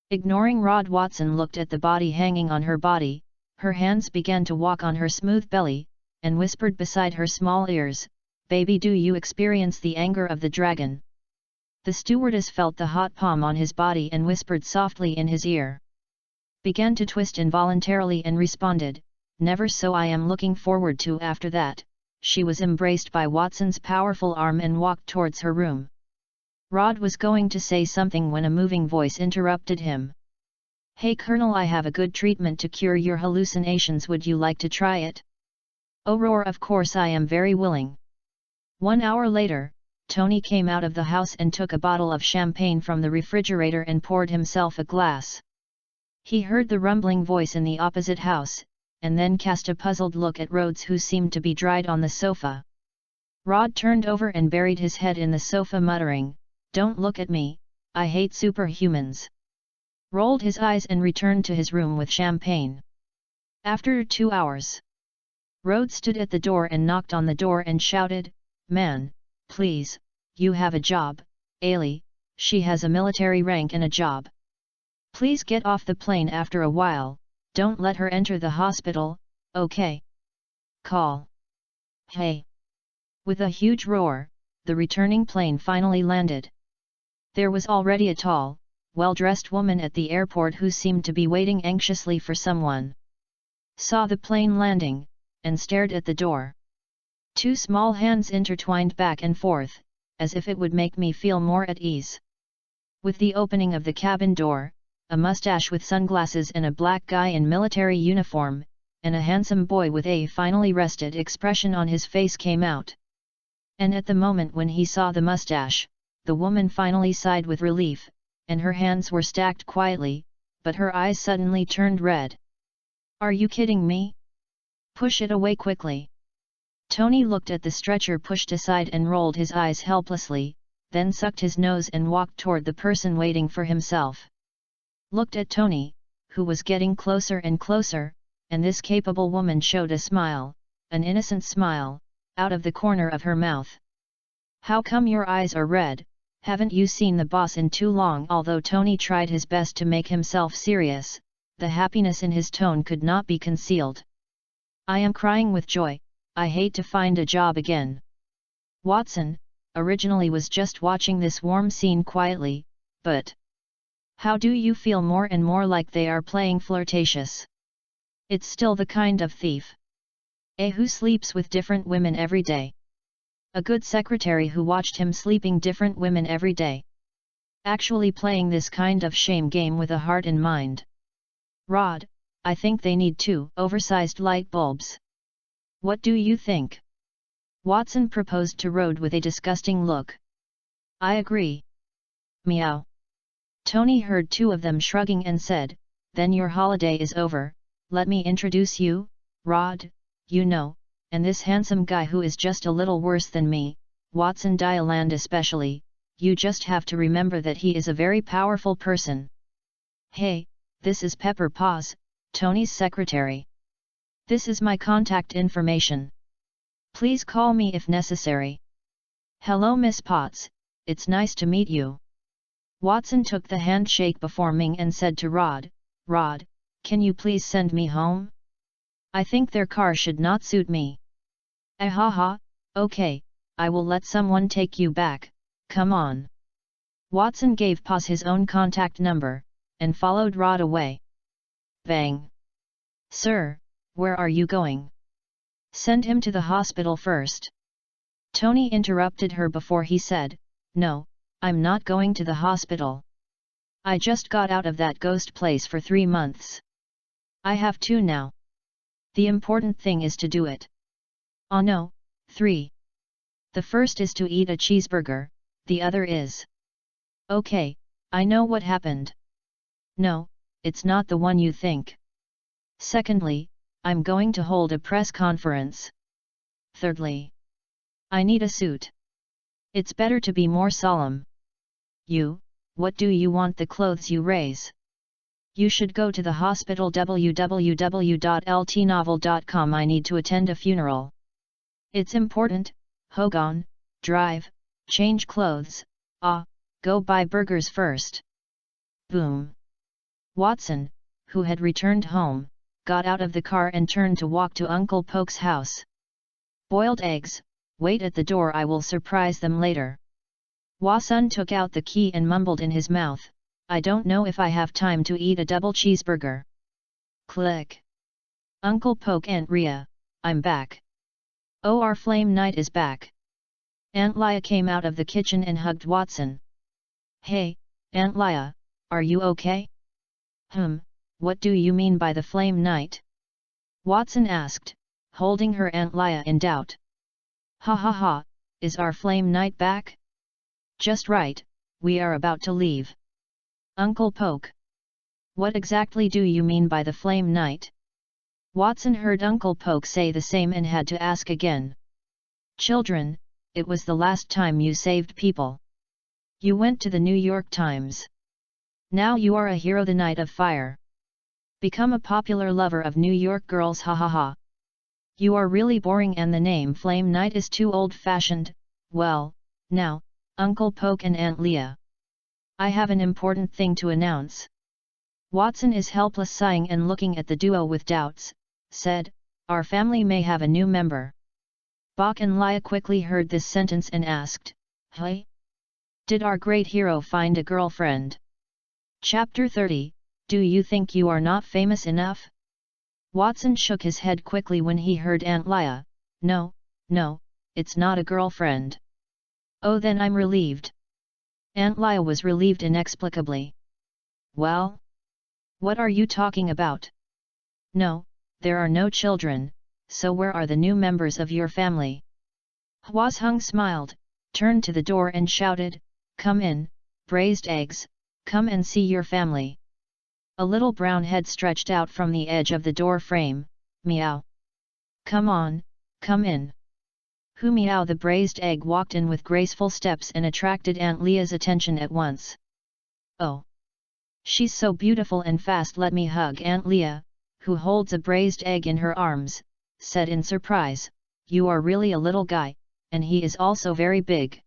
Ignoring Rod, Watson looked at the body hanging on her body, her hands began to walk on her smooth belly, and whispered beside her small ears, Baby, do you experience the anger of the dragon? The stewardess felt the hot palm on his body and whispered softly in his ear. Began to twist involuntarily and responded, "Never, so I am looking forward to." After that, she was embraced by Watson's powerful arm and walked towards her room. Rod was going to say something when a moving voice interrupted him. "Hey Colonel, I have a good treatment to cure your hallucinations, would you like to try it?" "Oh roar, of course I am very willing." 1 hour later, Tony came out of the house and took a bottle of champagne from the refrigerator and poured himself a glass. He heard the rumbling voice in the opposite house, and then cast a puzzled look at Rhodes, who seemed to be dried on the sofa. Rod turned over and buried his head in the sofa, muttering, "Don't look at me, I hate superhumans." Rolled his eyes and returned to his room with champagne. After 2 hours, Rhodes stood at the door and knocked on the door and shouted, "Man, please, you have a job, Ailey, she has a military rank and a job. Please get off the plane after a while, don't let her enter the hospital, okay? Call. Hey!" With a huge roar, the returning plane finally landed. There was already a tall, well-dressed woman at the airport who seemed to be waiting anxiously for someone. Saw the plane landing, and stared at the door. Two small hands intertwined back and forth, as if it would make me feel more at ease. With the opening of the cabin door, a mustache with sunglasses and a black guy in military uniform, and a handsome boy with a finally rested expression on his face came out. And at the moment when he saw the mustache, the woman finally sighed with relief, and her hands were stacked quietly, but her eyes suddenly turned red. "Are you kidding me? Push it away quickly." Tony looked at the stretcher pushed aside and rolled his eyes helplessly, then sucked his nose and walked toward the person waiting for himself. Looked at Tony, who was getting closer and closer, and this capable woman showed a smile, an innocent smile, out of the corner of her mouth. "How come your eyes are red? Haven't you seen the boss in too long?" Although Tony tried his best to make himself serious, the happiness in his tone could not be concealed. "I am crying with joy, I hate to find a job again." Watson, originally, was just watching this warm scene quietly, but how do you feel more and more like they are playing flirtatious? It's still the kind of thief. Who sleeps with different women every day. A good secretary who watched him sleeping different women every day. Actually playing this kind of shame game with a heart and mind. "Rod, I think they need 2 oversized light bulbs. What do you think?" Watson proposed to Rod with a disgusting look. "I agree." Meow. Tony heard 2 of them shrugging and said, "Then your holiday is over, let me introduce you, Rod, you know, and this handsome guy who is just a little worse than me, Watson Dialand especially, you just have to remember that he is a very powerful person. Hey, this is Pepper Paws, Tony's secretary. This is my contact information. Please call me if necessary. Hello Miss Potts, it's nice to meet you." Watson took the handshake before Ming and said to Rod, "Rod, can you please send me home? I think their car should not suit me." "Ahaha, okay, I will let someone take you back, come on." Watson gave Paws his own contact number, and followed Rod away. Bang! "Sir, where are you going?" "Send him to the hospital first." Tony interrupted her before he said, "No, I'm not going to the hospital. I just got out of that ghost place for 3 months. I have 2 now. The important thing is to do it." "Oh no, 3. The first is to eat a cheeseburger, the other is..." "Okay, I know what happened." "No, it's not the one you think. Secondly, I'm going to hold a press conference. Thirdly, I need a suit. It's better to be more solemn. You, what do you want the clothes you raise? You should go to the hospital www.ltnovel.com. I need to attend a funeral. It's important, Hogan, drive, change clothes, go buy burgers first." Boom. Watson, who had returned home, got out of the car and turned to walk to Uncle Poke's house. "Boiled eggs, wait at the door, I will surprise them later." Watson took out the key and mumbled in his mouth, I don't know if I have time to eat a double cheeseburger. Click. Uncle Poke Aunt Rhea, I'm back. Oh, our flame knight is back. Aunt Lia came out of the kitchen and hugged Watson. Hey, Aunt Lia, are you okay? What do you mean by the flame knight? Watson asked, holding her Aunt Lia in doubt. Ha ha ha, is our flame knight back? Just right, we are about to leave. Uncle Poke. What exactly do you mean by the flame knight? Watson heard Uncle Poke say the same and had to ask again. Children, it was the last time you saved people. You went to the New York Times. Now you are a hero, the Knight of Fire. Become a popular lover of New York girls, ha ha ha. You are really boring and the name Flame Knight is too old-fashioned. Well, now, Uncle Poke and Aunt Lia. I have an important thing to announce. Watson is helpless, sighing and looking at the duo with doubts, said, our family may have a new member. Bok and Lia quickly heard this sentence and asked, hey? Did our great hero find a girlfriend? Chapter 30, Do you think you are not famous enough? Watson shook his head quickly when he heard Aunt Lia, no, it's not a girlfriend. Oh, then I'm relieved. Aunt Lia was relieved inexplicably. Well? What are you talking about? No, there are no children, so where are the new members of your family? Hwazhung smiled, turned to the door and shouted, come in, braised eggs, come and see your family. A little brown head stretched out from the edge of the door frame, meow. Come on, come in. Hu meow. The braised egg walked in with graceful steps and attracted Aunt Lia's attention at once. Oh! She's so beautiful and fast. Let me hug. Aunt Lia, who holds a braised egg in her arms, said in surprise, you are really a little guy, and he is also very big.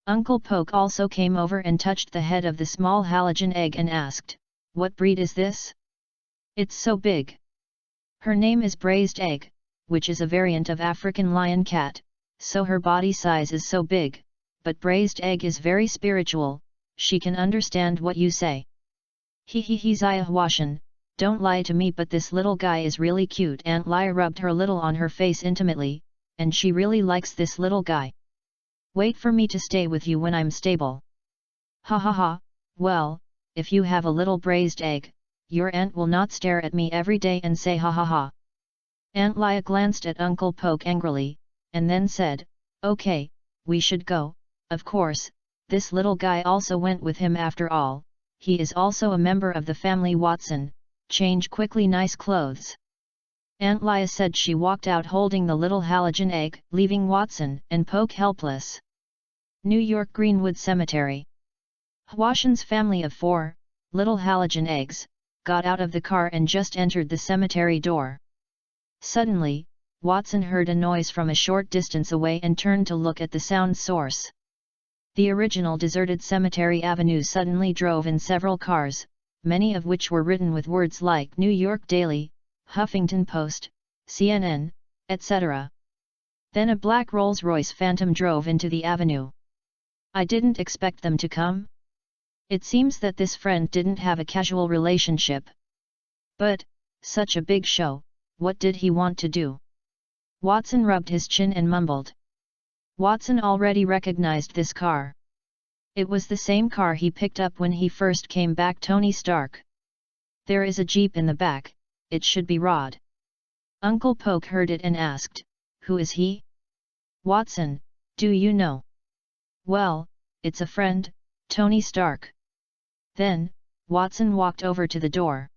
Uncle Poke also came over and touched the head of the small halogen egg and asked, what breed is this? It's so big. Her name is Braised Egg, which is a variant of African lion cat, so her body size is so big, but Braised Egg is very spiritual, she can understand what you say. Zia Hwashan, don't lie to me, but this little guy is really cute. Aunt Lia rubbed her little on her face intimately, and she really likes this little guy. Wait for me to stay with you when I'm stable. Ha ha ha, well, if you have a little braised egg, your aunt will not stare at me every day and say ha ha ha. Aunt Lia glanced at Uncle Poke angrily, and then said, okay, we should go. Of course, this little guy also went with him after all, he is also a member of the family. Watson, change quickly, nice clothes. Aunt Lia said. She walked out holding the little halogen egg, leaving Watson and Poke helpless. New York Greenwood Cemetery. Hwashan's family of 4, little halogen eggs, got out of the car and just entered the cemetery door. Suddenly, Watson heard a noise from a short distance away and turned to look at the sound source. The original deserted cemetery avenue suddenly drove in several cars, many of which were written with words like New York Daily, Huffington Post, CNN, etc. Then a black Rolls-Royce Phantom drove into the avenue. I didn't expect them to come. It seems that this friend didn't have a casual relationship. But, such a big show, what did he want to do? Watson rubbed his chin and mumbled. Watson already recognized this car. It was the same car he picked up when he first came back. Tony Stark. There is a jeep in the back, it should be Rod. Uncle Poke heard it and asked, who is he? Watson, do you know? Well, it's a friend, Tony Stark. Then, Watson walked over to the door.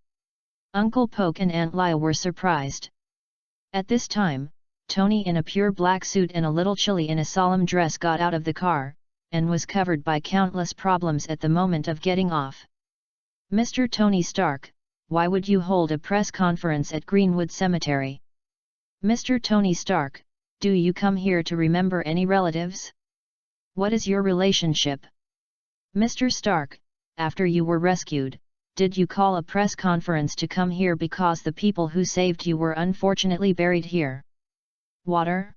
Uncle Poke and Aunt Lia were surprised. At this time, Tony in a pure black suit and a little chilly in a solemn dress got out of the car, and was covered by countless problems at the moment of getting off. Mr. Tony Stark, why would you hold a press conference at Greenwood Cemetery? Mr. Tony Stark, do you come here to remember any relatives? What is your relationship? Mr. Stark, after you were rescued, did you call a press conference to come here because the people who saved you were unfortunately buried here? Water?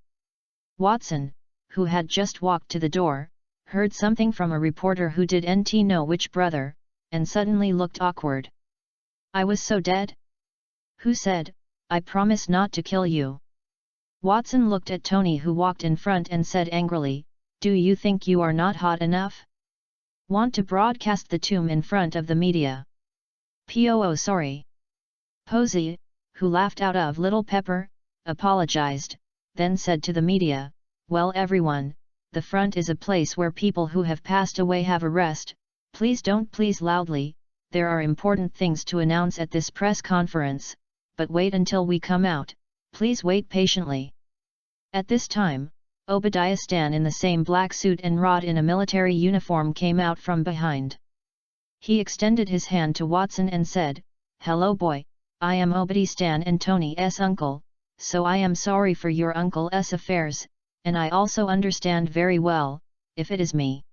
Watson, who had just walked to the door, heard something from a reporter who didn't know which brother, and suddenly looked awkward. I was so dead? Who said, I promise not to kill you? Watson looked at Tony, who walked in front, and said angrily, do you think you are not hot enough? Want to broadcast the tomb in front of the media? Poo sorry. Posey, who laughed out of Little Pepper, apologized, then said to the media, well everyone, the front is a place where people who have passed away have a rest, please don't please loudly, there are important things to announce at this press conference, but wait until we come out, please wait patiently. At this time, Obadiah Stan in the same black suit and Rod in a military uniform came out from behind. He extended his hand to Watson and said, hello boy, I am Obadiah Stan and Tony's uncle, so I am sorry for your uncle's affairs, and I also understand very well, if it is me.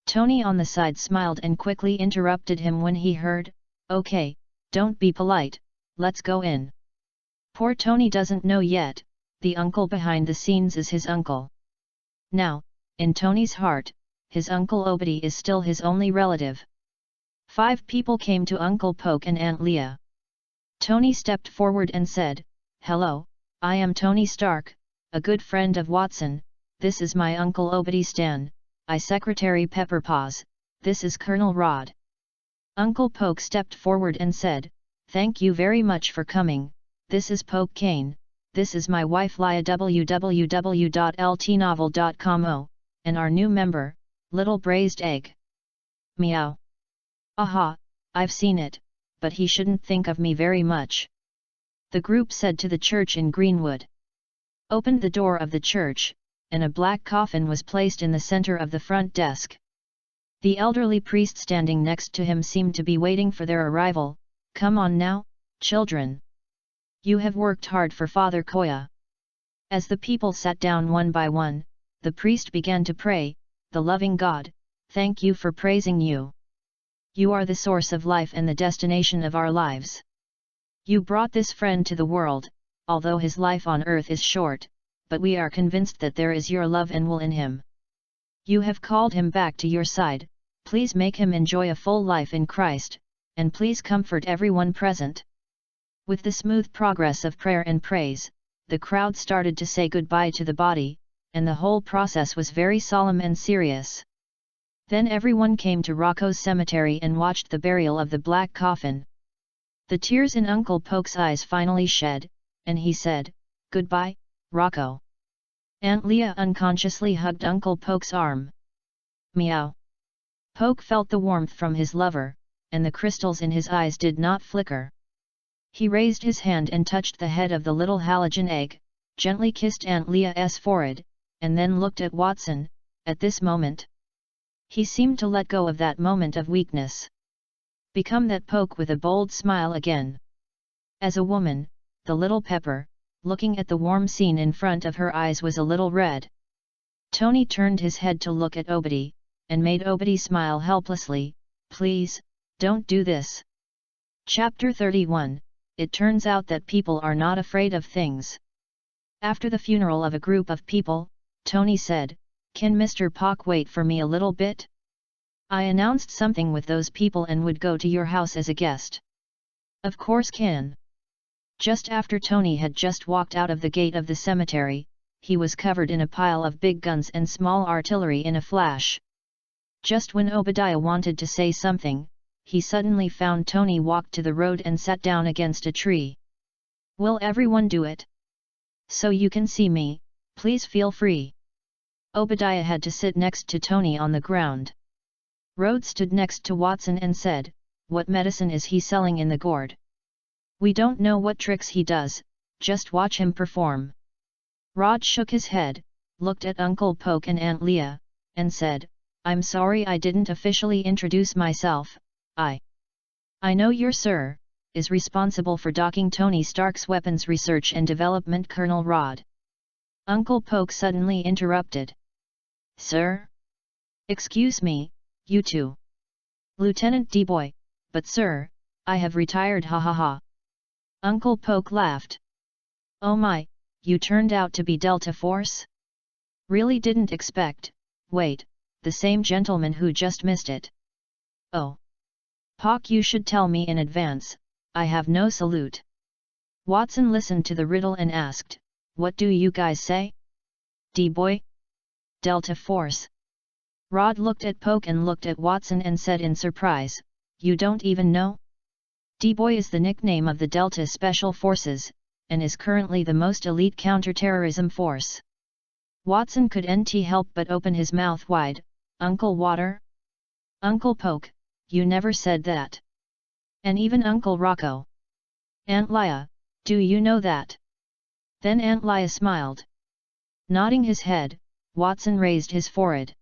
Tony on the side smiled and quickly interrupted him when he heard, okay, don't be polite, let's go in. Poor Tony doesn't know yet, the uncle behind the scenes is his uncle. Now, in Tony's heart, his uncle Obadiah is still his only relative. 5 people came to Uncle Poke and Aunt Leah. Tony stepped forward and said, hello, I am Tony Stark, a good friend of Watson, this is my uncle Obadiah Stan, I Secretary Pepperpaws, this is Colonel Rod. Uncle Poke stepped forward and said, thank you very much for coming, this is Poke Kane, this is my wife Leah www.ltnovel.com, and our new member, Little Braised Egg. Meow. Aha, I've seen it, but he shouldn't think of me very much. The group said to the church in Greenwood. Opened the door of the church, and a black coffin was placed in the center of the front desk. The elderly priest standing next to him seemed to be waiting for their arrival. Come on now, children. You have worked hard for Father Koya. As the people sat down one by one, the priest began to pray, the loving God, thank you for praising you. You are the source of life and the destination of our lives. You brought this friend to the world, although his life on earth is short, but we are convinced that there is your love and will in him. You have called him back to your side, please make him enjoy a full life in Christ, and please comfort everyone present. With the smooth progress of prayer and praise, the crowd started to say goodbye to the body, and the whole process was very solemn and serious. Then everyone came to Rocco's cemetery and watched the burial of the black coffin. The tears in Uncle Poke's eyes finally shed, and he said, goodbye, Rocco. Aunt Leah unconsciously hugged Uncle Poke's arm. Meow. Poke felt the warmth from his lover, and the crystals in his eyes did not flicker. He raised his hand and touched the head of the little halogen egg, gently kissed Aunt Leah's forehead, and then looked at Watson. At this moment, he seemed to let go of that moment of weakness. Become that Poke with a bold smile again. As a woman, the little Pepper, looking at the warm scene in front of her eyes, was a little red. Tony turned his head to look at Obadiah, and made Obadiah smile helplessly. Please, don't do this. Chapter 31. It turns out that people are not afraid of things. After the funeral of a group of people, Tony said, can Mr. Pock wait for me a little bit? I announced something with those people and would go to your house as a guest. Of course can. Just after Tony had just walked out of the gate of the cemetery, he was covered in a pile of big guns and small artillery in a flash. Just when Obadiah wanted to say something, he suddenly found Tony walked to the road and sat down against a tree. Will everyone do it? So you can see me, please feel free. Obadiah had to sit next to Tony on the ground. Rhodes stood next to Watson and said, what medicine is he selling in the gourd? We don't know what tricks he does, just watch him perform. Rod shook his head, looked at Uncle Poke and Aunt Leah, and said, I'm sorry I didn't officially introduce myself. I know your sir, is responsible for docking Tony Stark's weapons research and development, Colonel Rod. Uncle Poke suddenly interrupted. Sir? Excuse me, you two. Lieutenant D-Boy, but sir, I have retired, ha ha ha. Uncle Poke laughed. Oh my, you turned out to be Delta Force? Really didn't expect, wait, the same gentleman who just missed it. Oh. Pock, you should tell me in advance, I have no salute. Watson listened to the riddle and asked, what do you guys say? D-boy? Delta Force. Rod looked at Poke and looked at Watson and said in surprise, you don't even know? D-boy is the nickname of the Delta Special Forces, and is currently the most elite counterterrorism force. Watson couldn't help but open his mouth wide. Uncle Water? Uncle Poke, you never said that. And even Uncle Rocco. Aunt Lia, do you know that? Then Aunt Lia smiled. Nodding his head, Watson raised his forehead.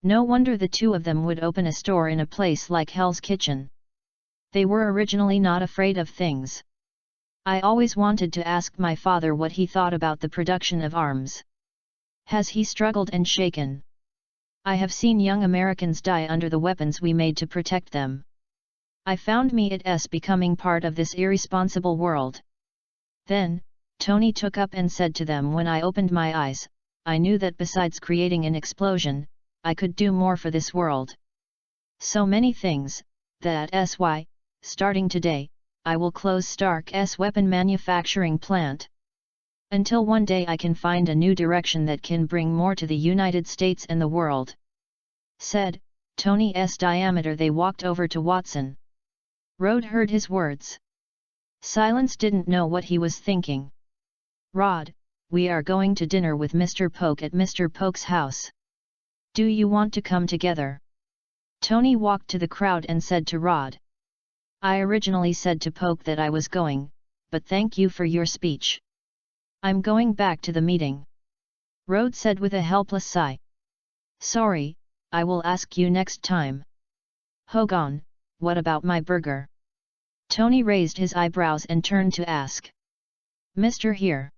No wonder the two of them would open a store in a place like Hell's Kitchen. They were originally not afraid of things. I always wanted to ask my father what he thought about the production of arms. Has he struggled and shaken? I have seen young Americans die under the weapons we made to protect them. I found me at s becoming part of this irresponsible world. Then, Tony took up and said to them, when I opened my eyes, I knew that besides creating an explosion, I could do more for this world. So many things, that starting today, I will close Stark's weapon manufacturing plant. Until one day I can find a new direction that can bring more to the United States and the world. Said, Tony's diameter. They walked over to Watson. Rod heard his words. Silence didn't know what he was thinking. Rod, we are going to dinner with Mr. Poke at Mr. Poke's house. Do you want to come together? Tony walked to the crowd and said to Rod. I originally said to Poke that I was going, but thank you for your speech. I'm going back to the meeting. Rod said with a helpless sigh. Sorry, I will ask you next time. Hogan, what about my burger? Tony raised his eyebrows and turned to ask. Mr. Here.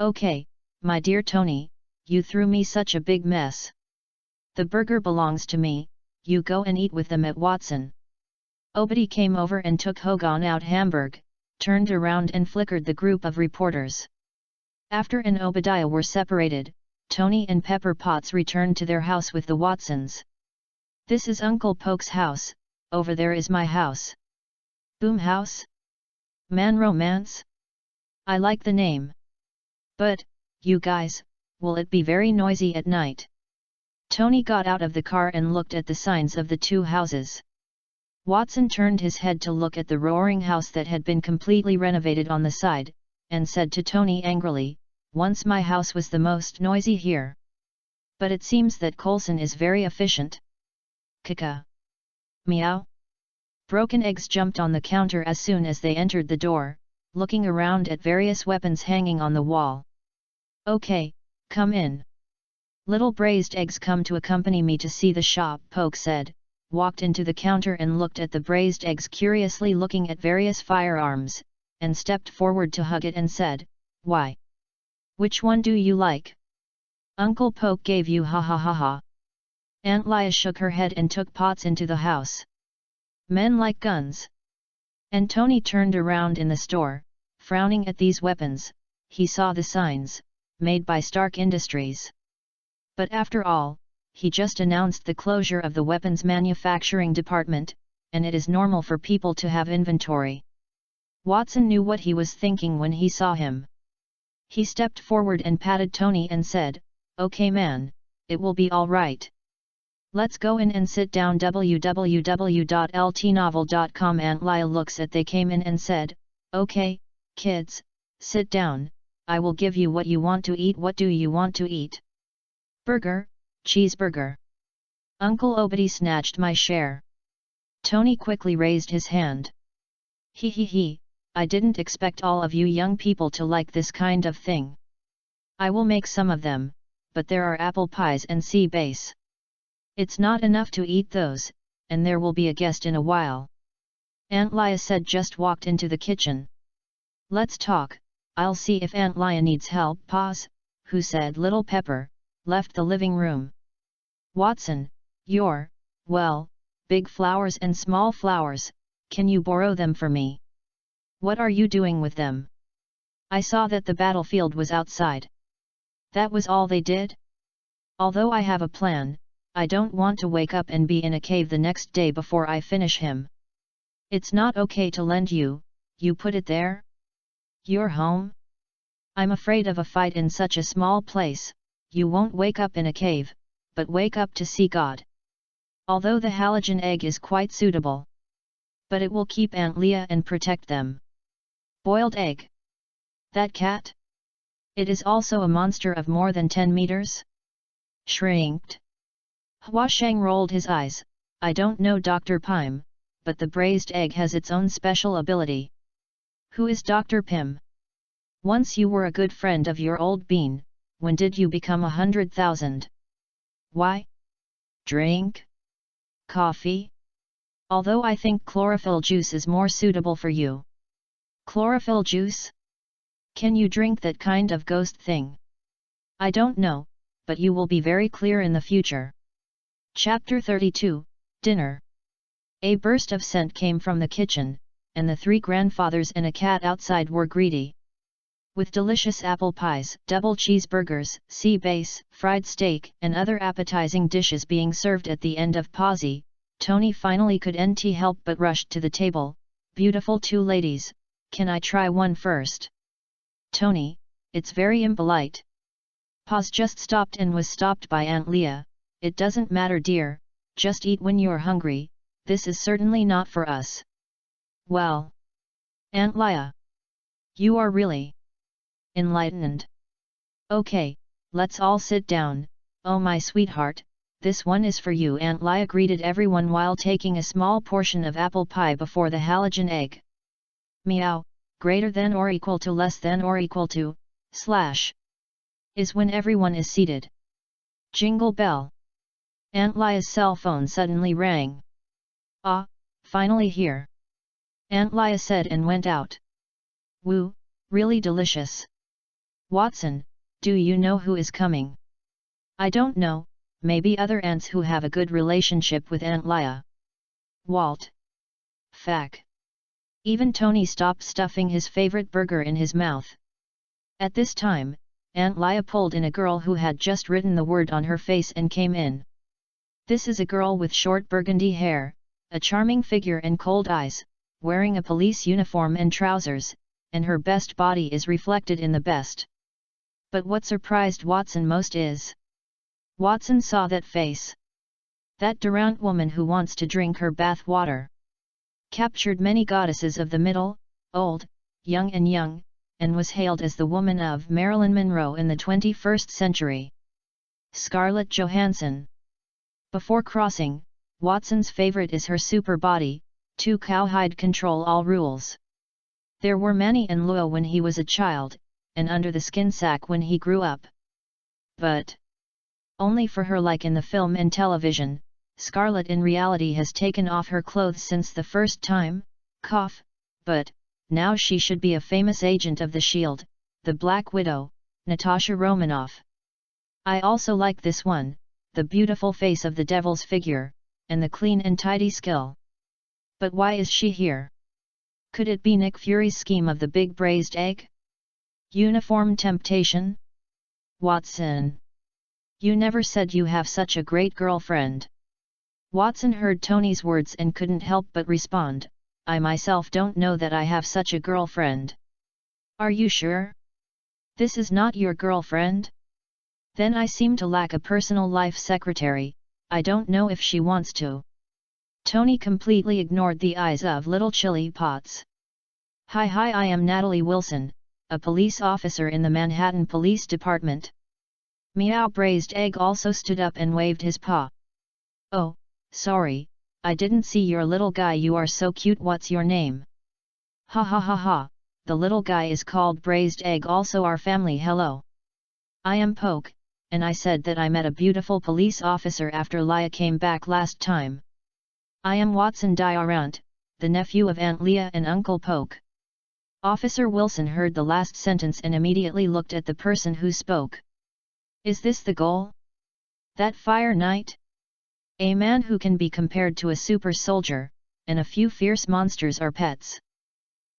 Okay, my dear Tony, you threw me such a big mess. The burger belongs to me, you go and eat with them at Watson. Obadi came over and took Hogan out Hamburg, turned around and flickered the group of reporters. After and Obadiah were separated, Tony and Pepper Potts returned to their house with the Watsons. This is Uncle Poke's house, over there is my house. Boom house? Man romance? I like the name. But, you guys, will it be very noisy at night? Tony got out of the car and looked at the signs of the two houses. Watson turned his head to look at the roaring house that had been completely renovated on the side, and said to Tony angrily, once my house was the most noisy here. But it seems that Coulson is very efficient. Kaka. Meow. Broken Eggs jumped on the counter as soon as they entered the door, looking around at various weapons hanging on the wall. Okay, come in. Little Braised Eggs, come to accompany me to see the shop, Poke said, walked into the counter and looked at the Braised Eggs curiously looking at various firearms, and stepped forward to hug it and said, why? Which one do you like? Uncle Poke gave you, ha ha ha ha. Aunt Lia shook her head and took Potts into the house. Men like guns. And Tony turned around in the store, frowning at these weapons. He saw the signs, made by Stark Industries. But after all, he just announced the closure of the weapons manufacturing department, and it is normal for people to have inventory. Watson knew what he was thinking when he saw him. He stepped forward and patted Tony and said, okay man, it will be all right. Let's go in and sit down. www.ltnovel.com. Aunt Lia looks at they came in and said, okay, kids, sit down, I will give you what you want to eat. What do you want to eat? Burger, cheeseburger. Uncle Obadi snatched my share. Tony quickly raised his hand. He, I didn't expect all of you young people to like this kind of thing. I will make some of them, but there are apple pies and sea bass. It's not enough to eat those, and there will be a guest in a while. Aunt Lia said, just walked into the kitchen. Let's talk, I'll see if Aunt Lia needs help. Pause, who said Little Pepper, left the living room. Watson, you're, well, big flowers and small flowers, can you borrow them for me? What are you doing with them? I saw that the battlefield was outside. That was all they did? Although I have a plan, I don't want to wake up and be in a cave the next day before I finish him. It's not okay to lend you, you put it there? Your home? I'm afraid of a fight in such a small place. You won't wake up in a cave, but wake up to see God. Although the halogen egg is quite suitable. But it will keep Aunt Leah and protect them. Boiled egg. That cat? It is also a monster of more than 10 meters? Shrinked. Hua Sheng rolled his eyes. I don't know Dr. Pym, but the braised egg has its own special ability. Who is Dr. Pym? Once you were a good friend of your old bean, when did you become 100,000? Why? Drink? Coffee? Although I think chlorophyll juice is more suitable for you. Chlorophyll juice? Can you drink that kind of ghost thing? I don't know, but you will be very clear in the future. Chapter 32, Dinner. A burst of scent came from the kitchen, and the three grandfathers and a cat outside were greedy. With delicious apple pies, double cheeseburgers, sea bass, fried steak, and other appetizing dishes being served at the end of Pawsey, Tony finally couldn't help but rushed to the table. Beautiful two ladies, can I try one first? Tony, it's very impolite. Paws just stopped and was stopped by Aunt Leah. It doesn't matter, dear, just eat when you're hungry, this is certainly not for us. Well, Aunt Leah, you are really enlightened. Okay, let's all sit down. Oh my sweetheart, this one is for you. Aunt Leah greeted everyone while taking a small portion of apple pie before the halogen egg. Meow, greater than or equal to less than or equal to, slash. Is when everyone is seated. Jingle bell. Aunt Leah's cell phone suddenly rang. Ah, finally here. Aunt Leah said and went out. Woo, really delicious. Watson, do you know who is coming? I don't know, maybe other aunts who have a good relationship with Aunt Leah. Walt. Fack. Even Tony stopped stuffing his favorite burger in his mouth. At this time, Aunt Leah pulled in a girl who had just written the word on her face and came in. This is a girl with short burgundy hair, a charming figure and cold eyes, wearing a police uniform and trousers, and her best body is reflected in the best. But what surprised Watson most is... Watson saw that face. That Durant woman who wants to drink her bath water. Captured many goddesses of the middle, old, young and was hailed as the woman of Marilyn Monroe in the 21st century. Scarlett Johansson. Before crossing, Watson's favorite is her super body, to cowhide control all rules. There were many in Luo when he was a child, and under the skin sack when he grew up. But only for her, like in the film and television, Scarlett in reality has taken off her clothes since the first time, but now she should be a famous agent of the S.H.I.E.L.D., the Black Widow, Natasha Romanoff. I also like this one, the beautiful face of the devil's figure, and the clean and tidy skill. But why is she here? Could it be Nick Fury's scheme of the big braised egg? Uniform temptation? Watson. You never said you have such a great girlfriend. Watson heard Tony's words and couldn't help but respond, I myself don't know that I have such a girlfriend. Are you sure? This is not your girlfriend? Then I seem to lack a personal life secretary, I don't know if she wants to. Tony completely ignored the eyes of little Chili Potts. Hi, I am Natalie Wilson, a police officer in the Manhattan Police Department. Meow. Braised egg also stood up and waved his paw. Oh, sorry, I didn't see your little guy. You are so cute. What's your name? Ha, the little guy is called Braised Egg. Also our family. Hello. I am Poke, and I said that I met a beautiful police officer after Leah came back last time. I am Watson Durant, the nephew of Aunt Leah and Uncle Poke. Officer Wilson heard the last sentence and immediately looked at the person who spoke. Is this the goal? That fire knight? A man who can be compared to a super soldier, and a few fierce monsters are pets.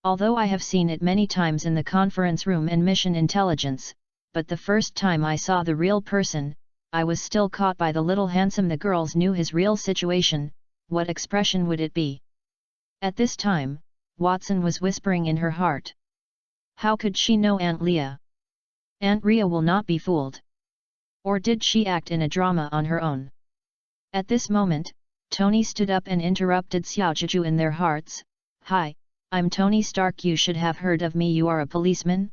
Although I have seen it many times in the conference room and mission intelligence, but the first time I saw the real person, I was still caught by the little handsome. The girls knew his real situation, what expression would it be? At this time, Watson was whispering in her heart. How could she know Aunt Leah? Aunt Rhea will not be fooled. Or did she act in a drama on her own? At this moment, Tony stood up and interrupted Xiaojuju in their hearts. Hi, I'm Tony Stark. You should have heard of me. You are a policeman?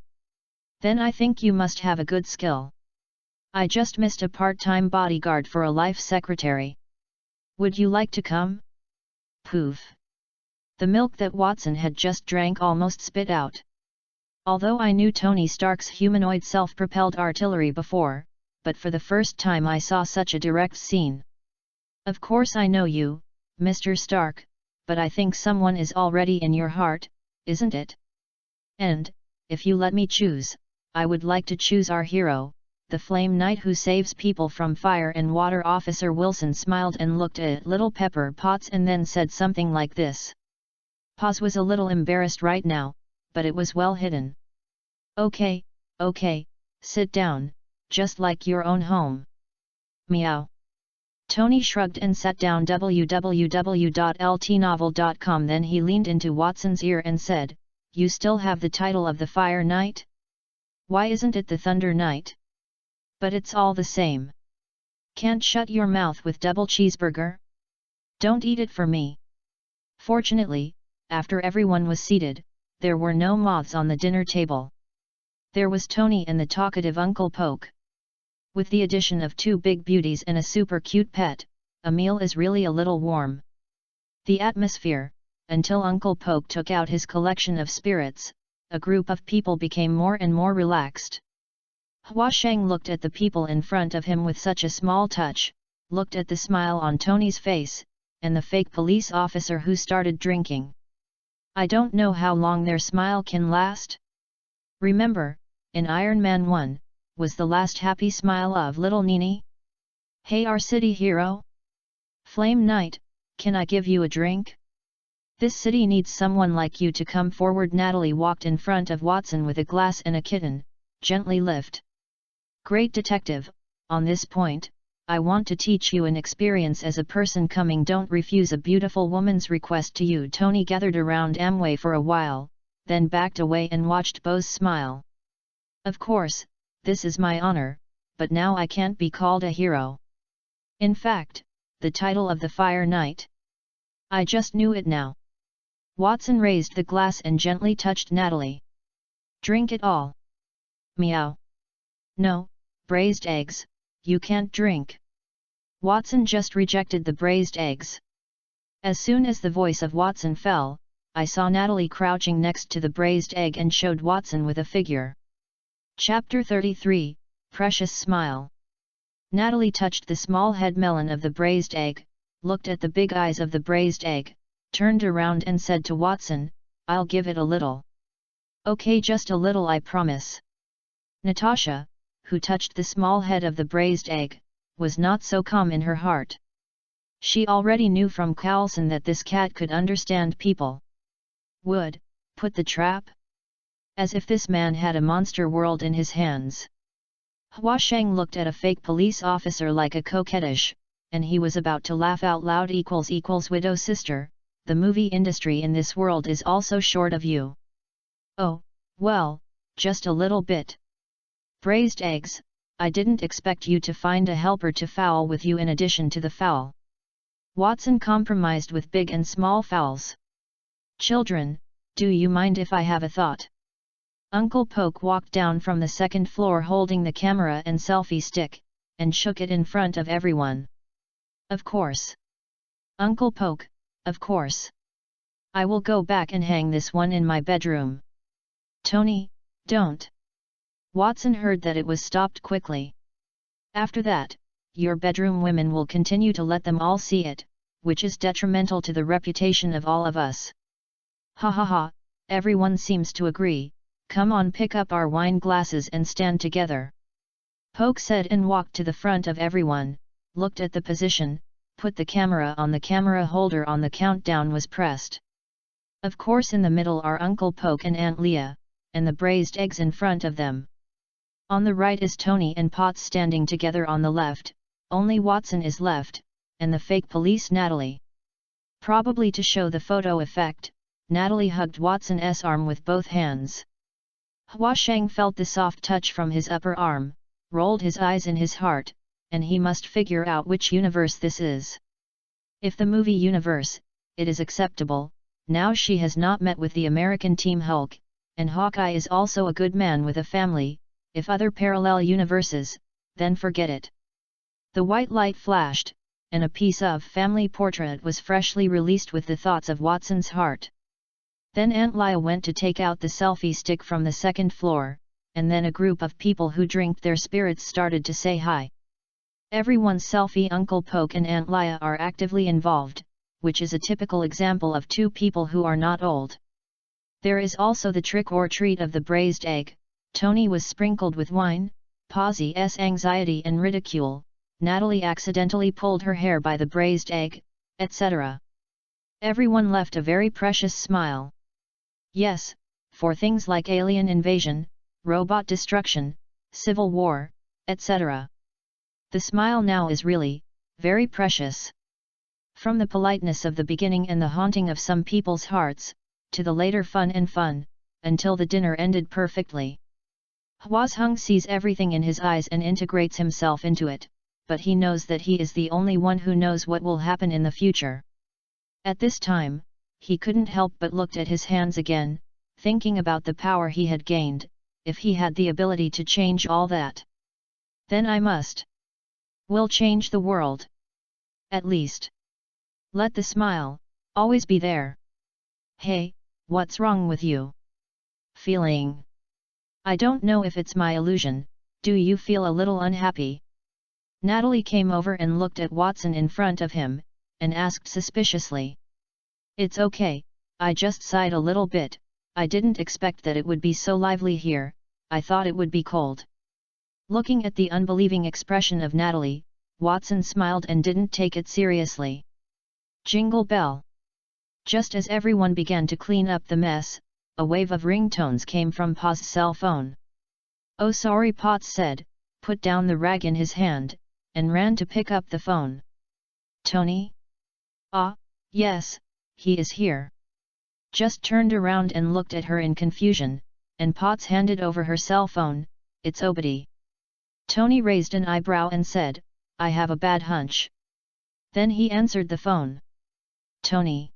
Then I think you must have a good skill. I just missed a part-time bodyguard for a life secretary. Would you like to come? Poof. The milk that Watson had just drank almost spit out. Although I knew Tony Stark's humanoid self-propelled artillery before, but for the first time I saw such a direct scene. Of course I know you, Mr. Stark, but I think someone is already in your heart, isn't it? And, if you let me choose, I would like to choose our hero, the Flame Knight who saves people from fire and water. Officer Wilson smiled and looked at Little Pepper Potts and then said something like this. Potts was a little embarrassed right now, but it was well hidden. Okay, sit down, just like your own home. Meow. Tony shrugged and sat down. www.ltnovel.com. Then he leaned into Watson's ear and said, You still have the title of the Fire Knight? Why isn't it the Thunder Knight? But it's all the same. Can't shut your mouth with double cheeseburger? Don't eat it for me. Fortunately, after everyone was seated, there were no moths on the dinner table. There was Tony and the talkative Uncle Poke. With the addition of 2 big beauties and a super cute pet, a meal is really a little warm. The atmosphere, until Uncle Poke took out his collection of spirits, a group of people became more and more relaxed. Hua Sheng looked at the people in front of him with such a small touch, looked at the smile on Tony's face, and the fake police officer who started drinking. I don't know how long their smile can last. Remember, in Iron Man 1, was the last happy smile of little Nini? Hey, our city hero? Flame Knight, can I give you a drink? This city needs someone like you to come forward. Natalie walked in front of Watson with a glass and a kitten, gently lift. Great detective, on this point, I want to teach you an experience as a person coming. Don't refuse a beautiful woman's request to you. Tony gathered around Amway for a while, then backed away and watched Bo's smile. Of course, this is my honor, but now I can't be called a hero. In fact, the title of the Fire Knight. I just knew it now. Watson raised the glass and gently touched Natalie. Drink it all. Meow. No, braised eggs, you can't drink. Watson just rejected the braised eggs. As soon as the voice of Watson fell, I saw Natalie crouching next to the braised egg and showed Watson with a figure. Chapter 33, Precious Smile. Natalie touched the small head melon of the braised egg, looked at the big eyes of the braised egg, turned around and said to Watson, I'll give it a little. Okay, just a little, I promise. Natasha, who touched the small head of the braised egg, was not so calm in her heart. She already knew from Coulson that this cat could understand people. Would put the trap? As if this man had a monster world in his hands. Hua Sheng looked at a fake police officer like a coquettish, and he was about to laugh out loud. Widow sister, the movie industry in this world is also short of you. Oh, well, just a little bit. Braised eggs, I didn't expect you to find a helper to fowl with you in addition to the fowl. Watson compromised with big and small fowls. Children, do you mind if I have a thought? Uncle Poke walked down from the second floor holding the camera and selfie stick, and shook it in front of everyone. Of course. Uncle Poke, of course. I will go back and hang this one in my bedroom. Tony, don't. Watson heard that it was stopped quickly. After that, your bedroom women will continue to let them all see it, which is detrimental to the reputation of all of us. Ha ha ha, everyone seems to agree. Come on, pick up our wine glasses and stand together. Poke said and walked to the front of everyone, looked at the position, put the camera on the camera holder on the countdown was pressed. Of course in the middle are Uncle Poke and Aunt Leah, and the braised eggs in front of them. On the right is Tony and Potts standing together on the left, only Watson is left, and the fake police Natalie. Probably to show the photo effect, Natalie hugged Watson's arm with both hands. Hua Sheng felt the soft touch from his upper arm, rolled his eyes in his heart, and he must figure out which universe this is. If the movie universe, it is acceptable. Now she has not met with the American Team Hulk, and Hawkeye is also a good man with a family. If other parallel universes, then forget it. The white light flashed, and a piece of family portrait was freshly released with the thoughts of Watson's heart. Then Aunt Lia went to take out the selfie stick from the second floor, and then a group of people who drink their spirits started to say hi. Everyone's selfie. Uncle Poke and Aunt Lia are actively involved, which is a typical example of two people who are not old. There is also the trick or treat of the braised egg. Tony was sprinkled with wine, Possy's anxiety and ridicule, Natalie accidentally pulled her hair by the braised egg, etc. Everyone left a very precious smile. Yes, for things like alien invasion, robot destruction, civil war, etc. The smile now is really, very precious. From the politeness of the beginning and the haunting of some people's hearts, to the later fun, until the dinner ended perfectly. Hua Hung sees everything in his eyes and integrates himself into it, but he knows that he is the only one who knows what will happen in the future. At this time, he couldn't help but looked at his hands again, thinking about the power he had gained. If he had the ability to change all that, then I will change the world. At least. Let the smile always be there. Hey, what's wrong with you? Feeling? I don't know if it's my illusion. Do you feel a little unhappy? Natalie came over and looked at Watson in front of him, and asked suspiciously. It's okay, I just sighed a little bit. I didn't expect that it would be so lively here. I thought it would be cold. Looking at the unbelieving expression of Natalie, Watson smiled and didn't take it seriously. Jingle bell. Just as everyone began to clean up the mess, a wave of ringtones came from Pa's cell phone. Oh sorry, Potts said, put down the rag in his hand, and ran to pick up the phone. Tony? Ah, yes, he is here. Just turned around and looked at her in confusion, and Potts handed over her cell phone. It's Obadi. Tony raised an eyebrow and said, I have a bad hunch. Then he answered the phone. Tony.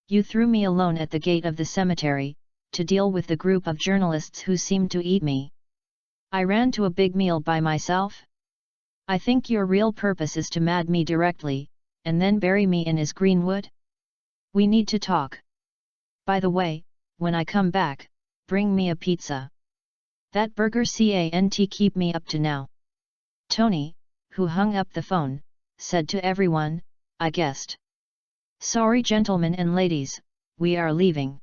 You threw me alone at the gate of the cemetery, to deal with the group of journalists who seemed to eat me. I ran to a big meal by myself? I think your real purpose is to mad me directly, and then bury me in his greenwood? We need to talk. By the way, when I come back, bring me a pizza. That burger can't keep me up to now. Tony, who hung up the phone, said to everyone, I guessed. Sorry gentlemen and ladies, we are leaving.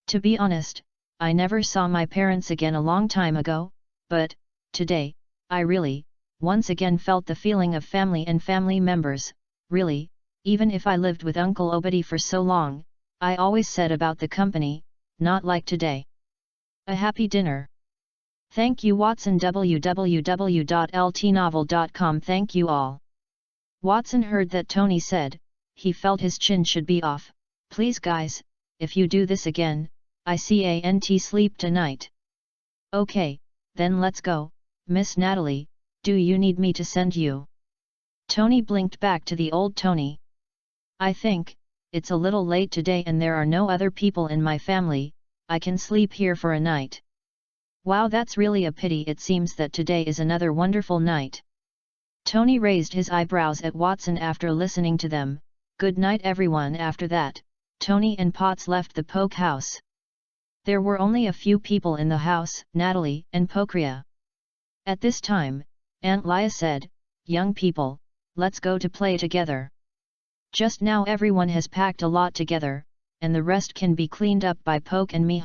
To be honest, I never saw my parents again a long time ago, but, today, I really, once again felt the feeling of family and family members. Really, even if I lived with Uncle Obadi for so long, I always said about the company, not like today. A happy dinner. Thank you Watson. www.ltnovel.com. Thank you all. Watson heard that Tony said, he felt his chin should be off. Please guys, if you do this again, I can't sleep tonight. Okay, then let's go. Miss Natalie, do you need me to send you? Tony blinked back to the old Tony. I think, it's a little late today and there are no other people in my family. I can sleep here for a night. Wow, that's really a pity. It seems that today is another wonderful night. Tony raised his eyebrows at Watson after listening to them. Good night everyone. After that, Tony and Potts left the Poke house. There were only a few people in the house, Natalie and Pokria. At this time, Aunt Lia said, young people, let's go to play together. Just now everyone has packed a lot together, and the rest can be cleaned up by Poke and me.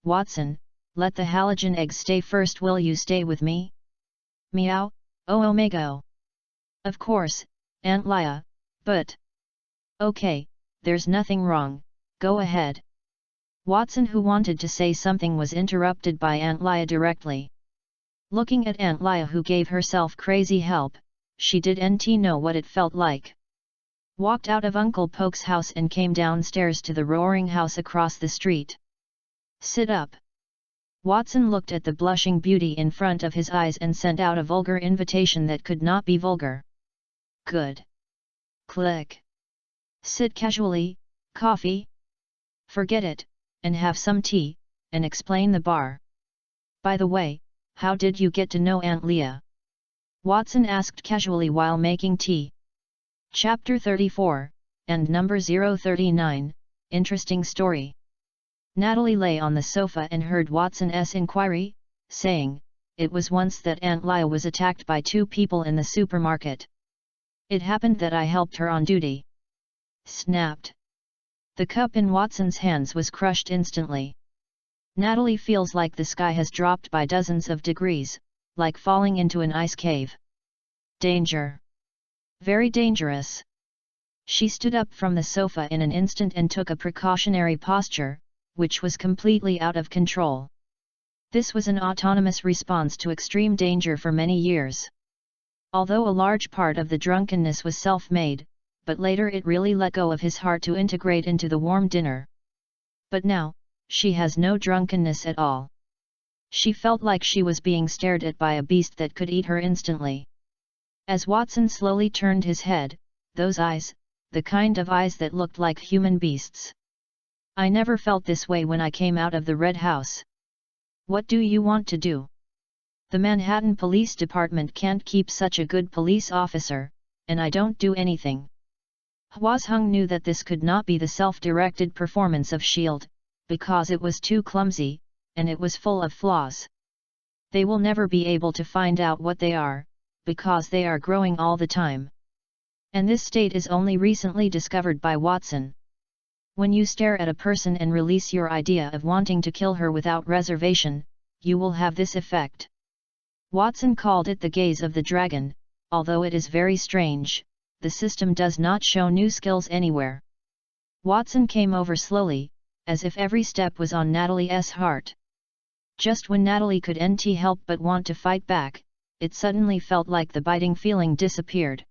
Watson, let the halogen eggs stay first. Will you stay with me? Meow, oh Omega. Of course, Aunt Lia, but... Okay, there's nothing wrong, go ahead. Watson, who wanted to say something, was interrupted by Aunt Lia directly. Looking at Aunt Lia, who gave herself crazy help, she didn't know what it felt like. Walked out of Uncle Poke's house and came downstairs to the roaring house across the street. Sit up. Watson looked at the blushing beauty in front of his eyes and sent out a vulgar invitation that could not be vulgar. Good. Click. Sit casually, coffee? Forget it, and have some tea, and explain the bar. By the way, how did you get to know Aunt Lia? Watson asked casually while making tea. Chapter 34, and number 039, interesting story. Natalie lay on the sofa and heard Watson's inquiry, saying, "It was once that Aunt Lia was attacked by two people in the supermarket. It happened that I helped her on duty." Snapped. The cup in Watson's hands was crushed instantly. Natalie feels like the sky has dropped by dozens of degrees, like falling into an ice cave. Danger. Very dangerous. She stood up from the sofa in an instant and took a precautionary posture, which was completely out of control. This was an autonomous response to extreme danger for many years. Although a large part of the drunkenness was self-made, but later it really let go of his heart to integrate into the warm dinner. But now, she has no drunkenness at all. She felt like she was being stared at by a beast that could eat her instantly. As Watson slowly turned his head, those eyes, the kind of eyes that looked like human beasts. "I never felt this way when I came out of the Red House." "What do you want to do?" "The Manhattan Police Department can't keep such a good police officer, and I don't do anything." Hwasung knew that this could not be the self-directed performance of S.H.I.E.L.D., because it was too clumsy, and it was full of flaws. They will never be able to find out what they are, because they are growing all the time. And this state is only recently discovered by Watson. When you stare at a person and release your idea of wanting to kill her without reservation, you will have this effect. Watson called it the gaze of the dragon. Although it is very strange, the system does not show new skills anywhere. Watson came over slowly, as if every step was on Natalie's heart. Just when Natalie couldn't help but want to fight back, it suddenly felt like the biting feeling disappeared.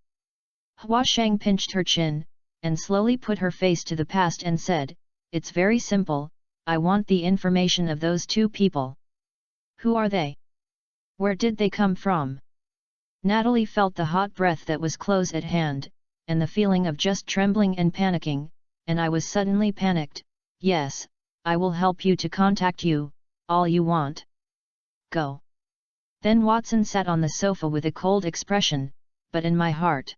Hwasung pinched her chin, and slowly put her face to the past and said, "It's very simple, I want the information of those two people." "Who are they? Where did they come from?" Natalie felt the hot breath that was close at hand, and the feeling of just trembling and panicking, and I was suddenly panicked. "Yes, I will help you to contact you, all you want. Go." Then Watson sat on the sofa with a cold expression, but in my heart.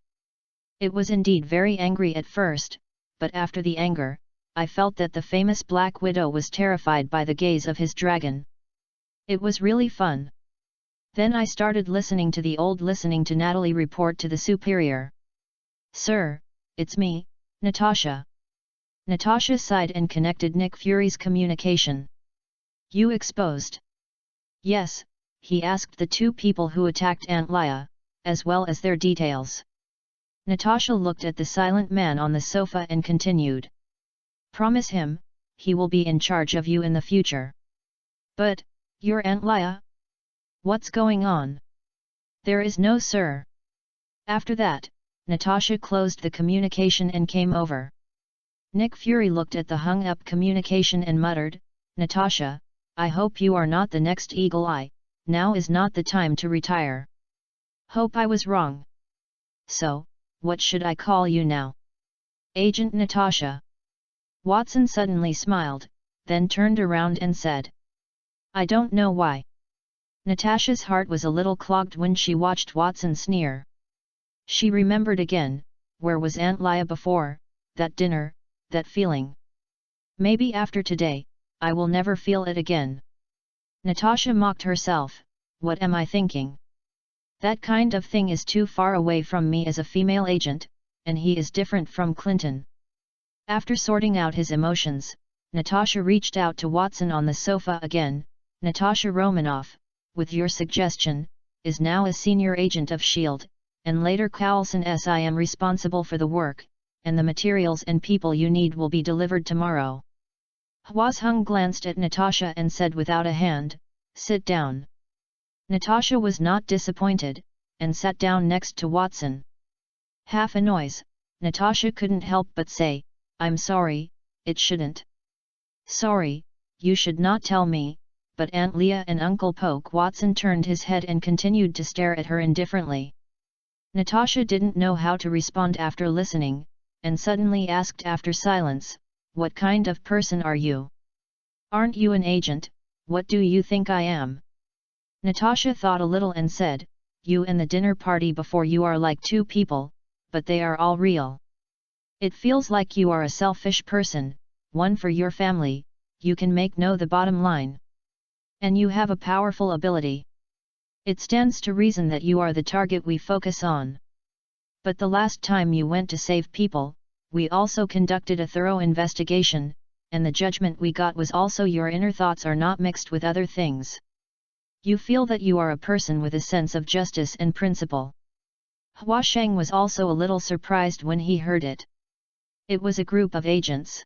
It was indeed very angry at first, but after the anger, I felt that the famous Black Widow was terrified by the gaze of his dragon. It was really fun. Then I started listening to Natalie report to the superior. "Sir, it's me, Natasha." Natasha sighed and connected Nick Fury's communication. "You exposed?" "Yes," he asked the two people who attacked Aunt Lia, as well as their details. Natasha looked at the silent man on the sofa and continued. "Promise him, he will be in charge of you in the future." "But, you're Aunt Lia? What's going on?" "There is no sir." After that, Natasha closed the communication and came over. Nick Fury looked at the hung-up communication and muttered, "Natasha, I hope you are not the next Eagle Eye, now is not the time to retire." "Hope I was wrong. So, what should I call you now?" "Agent Natasha." Watson suddenly smiled, then turned around and said, "I don't know why." Natasha's heart was a little clogged when she watched Watson sneer. She remembered again, where was Aunt Lia before, that dinner, that feeling. "Maybe after today, I will never feel it again." Natasha mocked herself, "What am I thinking? That kind of thing is too far away from me as a female agent, and he is different from Clinton." After sorting out his emotions, Natasha reached out to Watson on the sofa again. "Natasha Romanoff, with your suggestion, is now a senior agent of S.H.I.E.L.D., and later Coulson's I am responsible for the work, and the materials and people you need will be delivered tomorrow." Hwasung glanced at Natasha and said without a hand, "Sit down." Natasha was not disappointed, and sat down next to Watson. Half a noise, Natasha couldn't help but say, "I'm sorry, it shouldn't." "Sorry, you should not tell me," but Aunt Leah and Uncle Poke. Watson turned his head and continued to stare at her indifferently. Natasha didn't know how to respond after listening, and suddenly asked after silence, "What kind of person are you? Aren't you an agent? What do you think I am?" Natasha thought a little and said, "You and the dinner party before you are like two people, but they are all real. It feels like you are a selfish person, one for your family, you can know the bottom line. And you have a powerful ability. It stands to reason that you are the target we focus on. But the last time you went to save people, we also conducted a thorough investigation, and the judgment we got was also your inner thoughts are not mixed with other things. You feel that you are a person with a sense of justice and principle." Hua Sheng was also a little surprised when he heard it. It was a group of agents.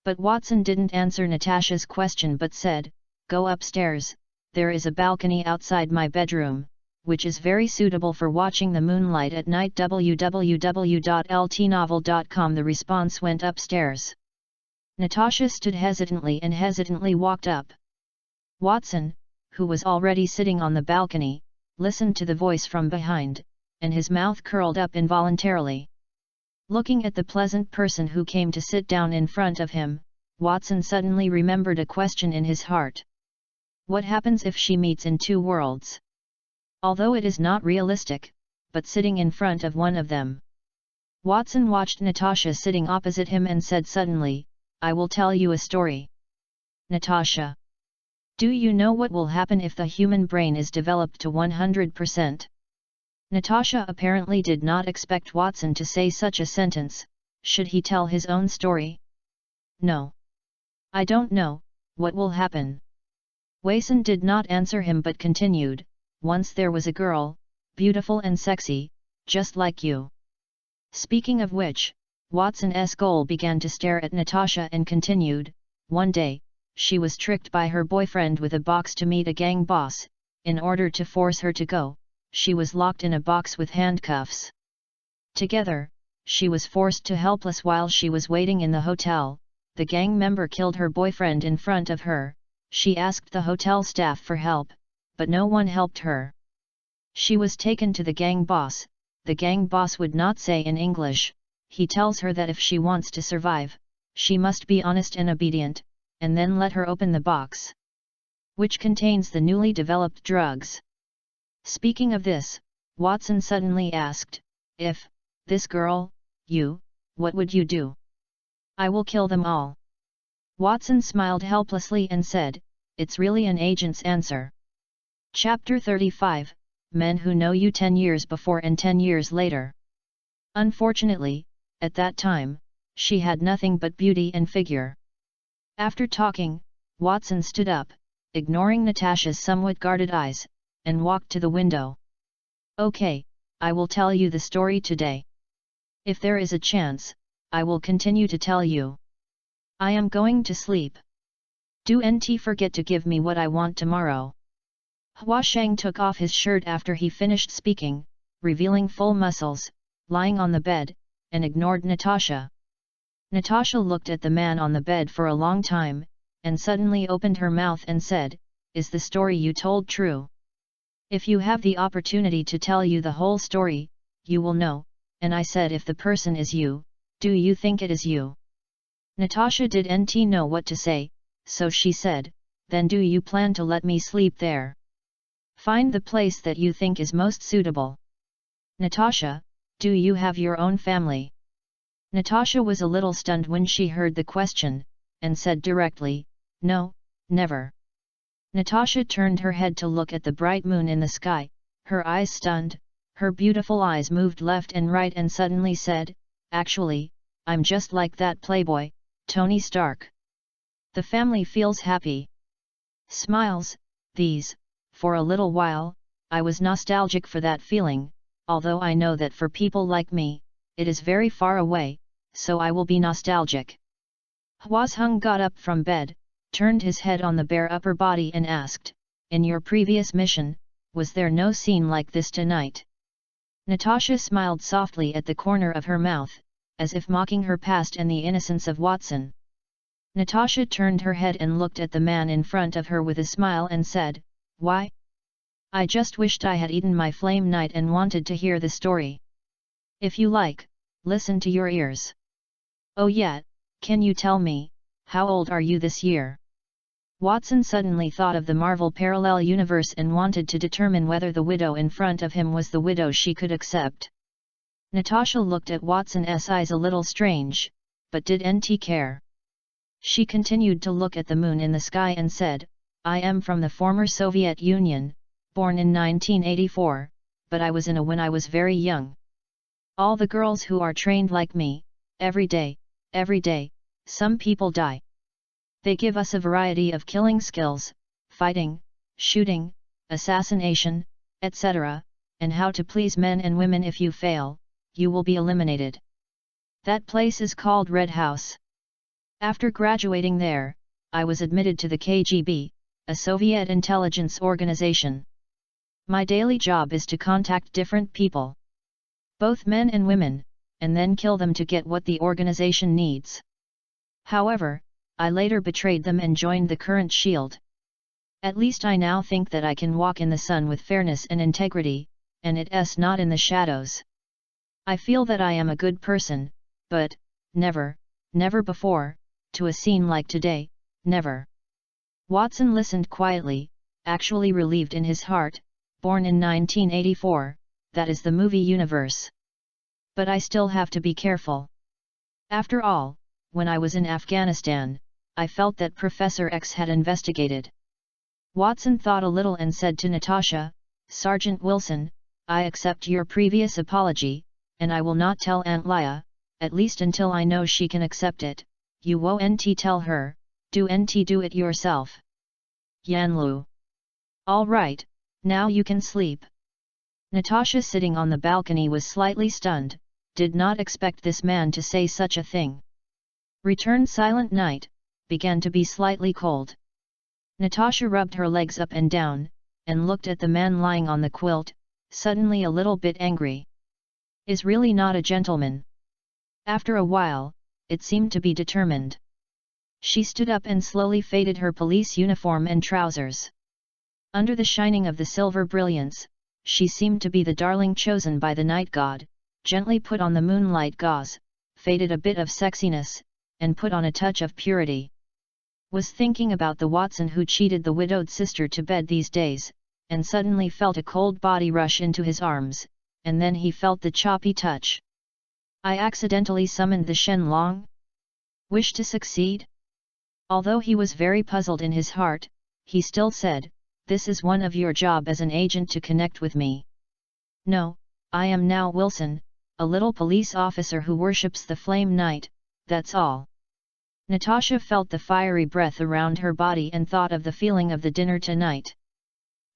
But Watson didn't answer Natasha's question but said, "Go upstairs, there is a balcony outside my bedroom, which is very suitable for watching the moonlight at night." www.ltnovel.com. The response went upstairs. Natasha stood hesitantly and hesitantly walked up. Watson, who was already sitting on the balcony, listened to the voice from behind, and his mouth curled up involuntarily. Looking at the pleasant person who came to sit down in front of him, Watson suddenly remembered a question in his heart. What happens if she meets in two worlds? Although it is not realistic, but sitting in front of one of them. Watson watched Natasha sitting opposite him and said suddenly, "I will tell you a story." "Natasha, do you know what will happen if the human brain is developed to 100%? Natasha apparently did not expect Watson to say such a sentence. Should he tell his own story? "No. I don't know, what will happen?" Watson did not answer him but continued, "Once there was a girl, beautiful and sexy, just like you." Speaking of which, Watson's goal began to stare at Natasha and continued, "One day, she was tricked by her boyfriend with a box to meet a gang boss. In order to force her to go, she was locked in a box with handcuffs. Together, she was forced to helpless while she was waiting in the hotel. The gang member killed her boyfriend in front of her. She asked the hotel staff for help, but no one helped her. She was taken to the gang boss. The gang boss would not say in English. He tells her that if she wants to survive, she must be honest and obedient, and then let her open the box, which contains the newly developed drugs." Speaking of this, Watson suddenly asked, "If this girl, you, what would you do?" "I will kill them all." Watson smiled helplessly and said, "It's really an agent's answer." Chapter 35, Men Who Know You 10 Years Before and 10 Years Later. Unfortunately, at that time, she had nothing but beauty and figure. After talking, Watson stood up, ignoring Natasha's somewhat guarded eyes, and walked to the window. "Okay, I will tell you the story today. If there is a chance, I will continue to tell you. I am going to sleep. Don't forget to give me what I want tomorrow." Hua Sheng took off his shirt after he finished speaking, revealing full muscles, lying on the bed, and ignored Natasha. Natasha looked at the man on the bed for a long time, and suddenly opened her mouth and said, "Is the story you told true? If you have the opportunity to tell you the whole story, you will know." And I said, "If the person is you, do you think it is you?" Natasha didn't know what to say, so she said, "Then do you plan to let me sleep there? Find the place that you think is most suitable." "Natasha, do you have your own family?" Natasha was a little stunned when she heard the question, and said directly, "No, never." Natasha turned her head to look at the bright moon in the sky, her eyes stunned, her beautiful eyes moved left and right and suddenly said, "Actually, I'm just like that playboy, Tony Stark." The family feels happy. Smiles, these, for a little while, I was nostalgic for that feeling, although I know that for people like me, it is very far away, so I will be nostalgic. Hua Hung got up from bed, turned his head on the bare upper body and asked, "In your previous mission, was there no scene like this tonight? Natasha smiled softly at the corner of her mouth, as if mocking her past and the innocence of Watson. Natasha turned her head and looked at the man in front of her with a smile and said, "Why? I just wished I had eaten my flame knight and wanted to hear the story. If you like, listen to your ears. Oh yeah, can you tell me, how old are you this year?" Watson suddenly thought of the Marvel parallel universe and wanted to determine whether the widow in front of him was the widow she could accept. Natasha looked at Watson's eyes a little strange, but didn't care. She continued to look at the moon in the sky and said, "I am from the former Soviet Union, born in 1984, but I was in a when I was very young. All the girls who are trained like me, every day, some people die. They give us a variety of killing skills, fighting, shooting, assassination, etc., and how to please men and women. If you fail, you will be eliminated. That place is called Red House. After graduating there, I was admitted to the KGB, a Soviet intelligence organization. My daily job is to contact different people, both men and women, and then kill them to get what the organization needs. However, I later betrayed them and joined the current shield. At least I now think that I can walk in the sun with fairness and integrity, and it's not in the shadows. I feel that I am a good person, but, never before, to a scene like today, never." Watson listened quietly, actually relieved in his heart. Born in 1984, that is the movie universe. But I still have to be careful. After all, when I was in Afghanistan, I felt that Professor X had investigated. Watson thought a little and said to Natasha, "Sergeant Wilson, I accept your previous apology, and I will not tell Aunt Leia, at least until I know she can accept it. You won't tell her, do it yourself." Yanlu. "All right, now you can sleep." Natasha, sitting on the balcony, was slightly stunned, did not expect this man to say such a thing. Returned silent night, began to be slightly cold. Natasha rubbed her legs up and down, and looked at the man lying on the quilt, suddenly a little bit angry. Is really not a gentleman. After a while, it seemed to be determined. She stood up and slowly faded her police uniform and trousers. Under the shining of the silver brilliance, she seemed to be the darling chosen by the night god, gently put on the moonlight gauze, faded a bit of sexiness, and put on a touch of purity. Was thinking about the Watson who cheated the widowed sister to bed these days, and suddenly felt a cold body rush into his arms, and then he felt the choppy touch. I accidentally summoned the Shen Long? Wish to succeed? Although he was very puzzled in his heart, he still said, "This is one of your job as an agent to connect with me." "No, I am now Wilson, a little police officer who worships the Flame Knight, that's all." Natasha felt the fiery breath around her body and thought of the feeling of the dinner tonight.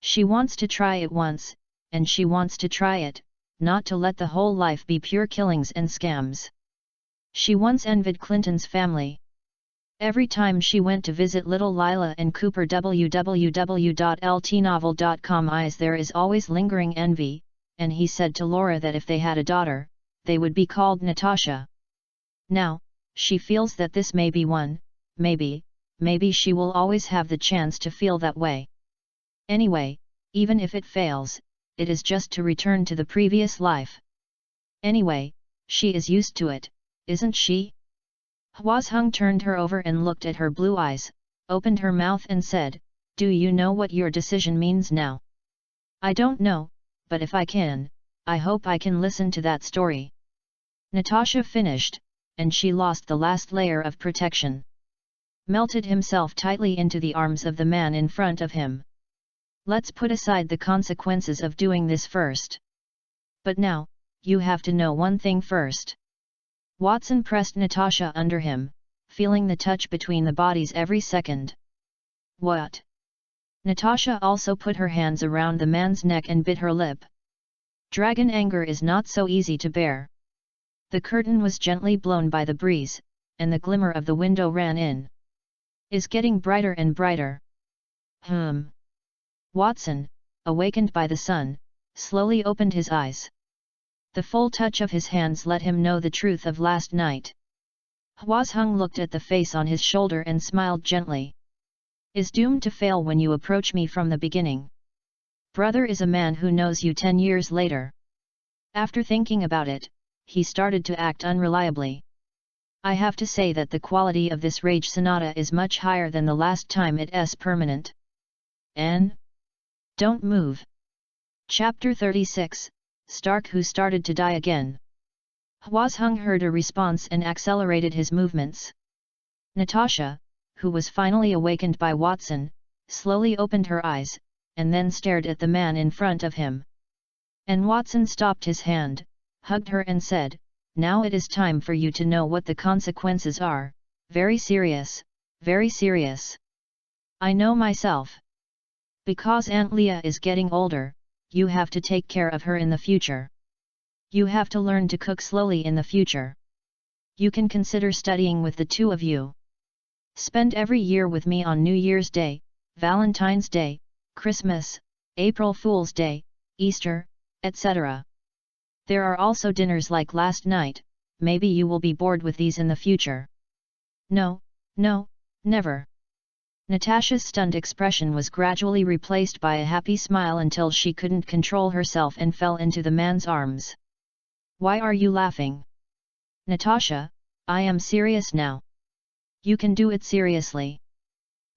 She wants to try it once, and she wants to try it, not to let the whole life be pure killings and scams. She once envied Clinton's family. Every time she went to visit little Lila and Cooper www.ltnovel.com there is always lingering envy, and he said to Laura that if they had a daughter, they would be called Natasha. Now, she feels that this may be one, maybe she will always have the chance to feel that way. Anyway, even if it fails, it is just to return to the previous life. Anyway, she is used to it, isn't she? Hwazheng turned her over and looked at her blue eyes, opened her mouth and said, "Do you know what your decision means now?" "I don't know, but if I can, I hope I can listen to that story." Natasha finished, and she lost the last layer of protection. Melted himself tightly into the arms of the man in front of him. "Let's put aside the consequences of doing this first. But now, you have to know one thing first." Watson pressed Natasha under him, feeling the touch between the bodies every second. "What?" Natasha also put her hands around the man's neck and bit her lip. Dragon anger is not so easy to bear. The curtain was gently blown by the breeze, and the glimmer of the window ran in. Is getting brighter and brighter. Watson, awakened by the sun, slowly opened his eyes. The full touch of his hands let him know the truth of last night. Huazheng looked at the face on his shoulder and smiled gently. Is doomed to fail when you approach me from the beginning. Brother is a man who knows you 10 years later. After thinking about it, he started to act unreliably. I have to say that the quality of this rage sonata is much higher than the last time it's permanent. N. Don't move. Chapter 36, Stark who started to die again. Huazheng heard a response and accelerated his movements. Natasha, who was finally awakened by Watson, slowly opened her eyes, and then stared at the man in front of him. And Watson stopped his hand, hugged her and said, "Now it is time for you to know what the consequences are, very serious, very serious. I know myself. Because Aunt Leah is getting older, you have to take care of her in the future. You have to learn to cook slowly in the future. You can consider studying with the two of you. Spend every year with me on New Year's Day, Valentine's Day, Christmas, April Fool's Day, Easter, etc. There are also dinners like last night, maybe you will be bored with these in the future." "No, no, never." Natasha's stunned expression was gradually replaced by a happy smile until she couldn't control herself and fell into the man's arms. "Why are you laughing?" "Natasha, I am serious now." "You can do it seriously.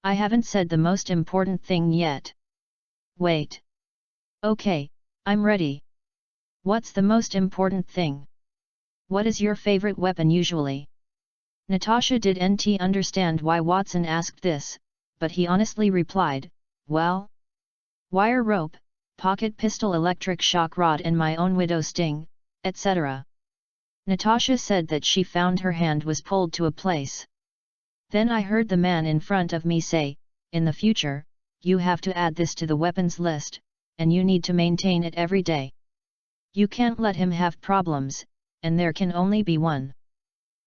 I haven't said the most important thing yet." "Wait. Okay, I'm ready. What's the most important thing? What is your favorite weapon usually?" Natasha didn't understand why Watson asked this, but he honestly replied, "Well, wire rope, pocket pistol, electric shock rod and my own widow sting, etc." Natasha said that she found her hand was pulled to a place. "Then I heard the man in front of me say, in the future, you have to add this to the weapons list, and you need to maintain it every day. You can't let him have problems, and there can only be one.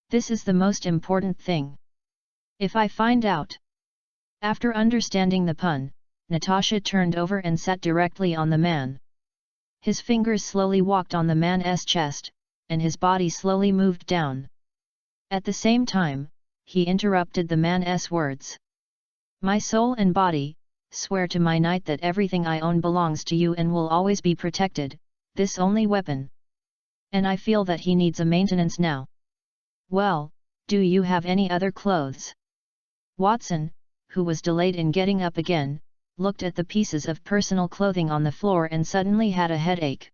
This is the most important thing. If I find out..." After understanding the pun, Natasha turned over and sat directly on the man. His fingers slowly walked on the man's chest, and his body slowly moved down. At the same time, he interrupted the man's words. "My soul and body, swear to my knight that everything I own belongs to you and will always be protected, this only weapon. And I feel that he needs a maintenance now. Well, do you have any other clothes?" Watson, who was delayed in getting up again, looked at the pieces of personal clothing on the floor and suddenly had a headache.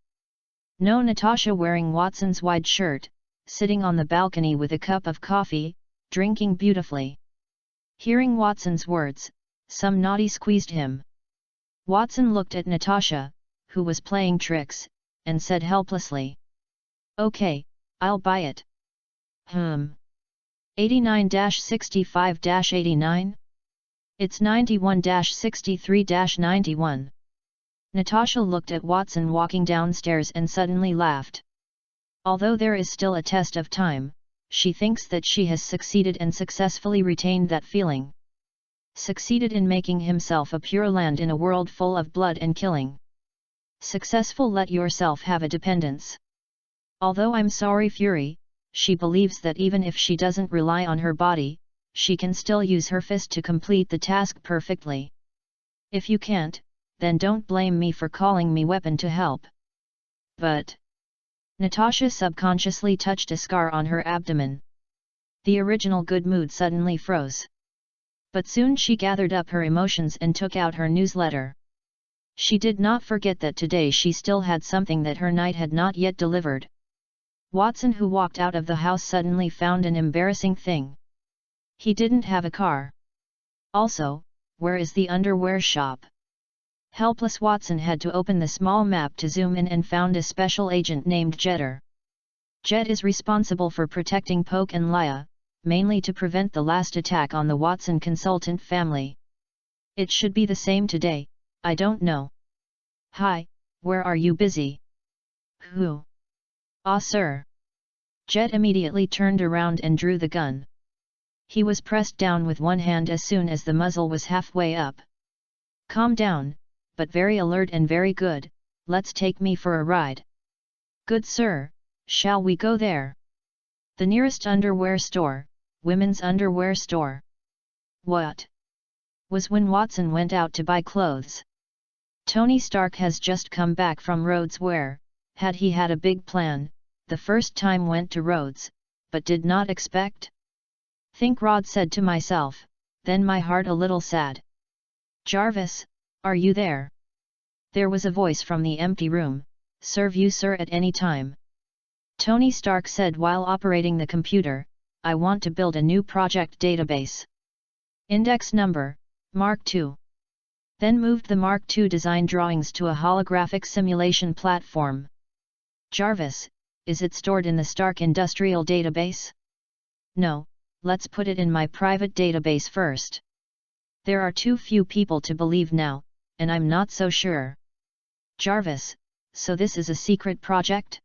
"No." Natasha, wearing Watson's wide shirt, sitting on the balcony with a cup of coffee, drinking beautifully. Hearing Watson's words, some naughty squeezed him. Watson looked at Natasha, who was playing tricks, and said helplessly, "Okay, I'll buy it." 89-65-89? It's 91-63-91. Natasha looked at Watson walking downstairs and suddenly laughed. Although there is still a test of time, she thinks that she has succeeded and successfully retained that feeling. Succeeded in making himself a pure land in a world full of blood and killing. Successful. Let yourself have a dependence. Although I'm sorry Fury, she believes that even if she doesn't rely on her body, she can still use her fist to complete the task perfectly. If you can't, then don't blame me for calling me weapon to help. But... Natasha subconsciously touched a scar on her abdomen. The original good mood suddenly froze. But soon she gathered up her emotions and took out her newsletter. She did not forget that today she still had something that her knight had not yet delivered. Watson, who walked out of the house, suddenly found an embarrassing thing. He didn't have a car. Also, where is the underwear shop? Helpless Watson had to open the small map to zoom in and found a special agent named Jetter. Jet is responsible for protecting Poke and Laya, mainly to prevent the last attack on the Watson consultant family. It should be the same today, I don't know. Hi, where are you busy? Who? Ah, sir. Jet immediately turned around and drew the gun. He was pressed down with one hand as soon as the muzzle was halfway up. Calm down, but very alert and very good. Let's take me for a ride. Good sir, shall we go there? The nearest underwear store, women's underwear store. What? Was when Watson went out to buy clothes. Tony Stark has just come back from Rhodes where, had he had a big plan, the first time went to Rhodes, but did not expect? Think Rod said to myself, then my heart a little sad. Jarvis, are you there? There was a voice from the empty room, serve you sir at any time. Tony Stark said while operating the computer, I want to build a new project database. Index number, Mark II. Then moved the Mark II design drawings to a holographic simulation platform. Jarvis, is it stored in the Stark Industrial Database? No, let's put it in my private database first. There are too few people to believe now, and I'm not so sure. Jarvis, so this is a secret project?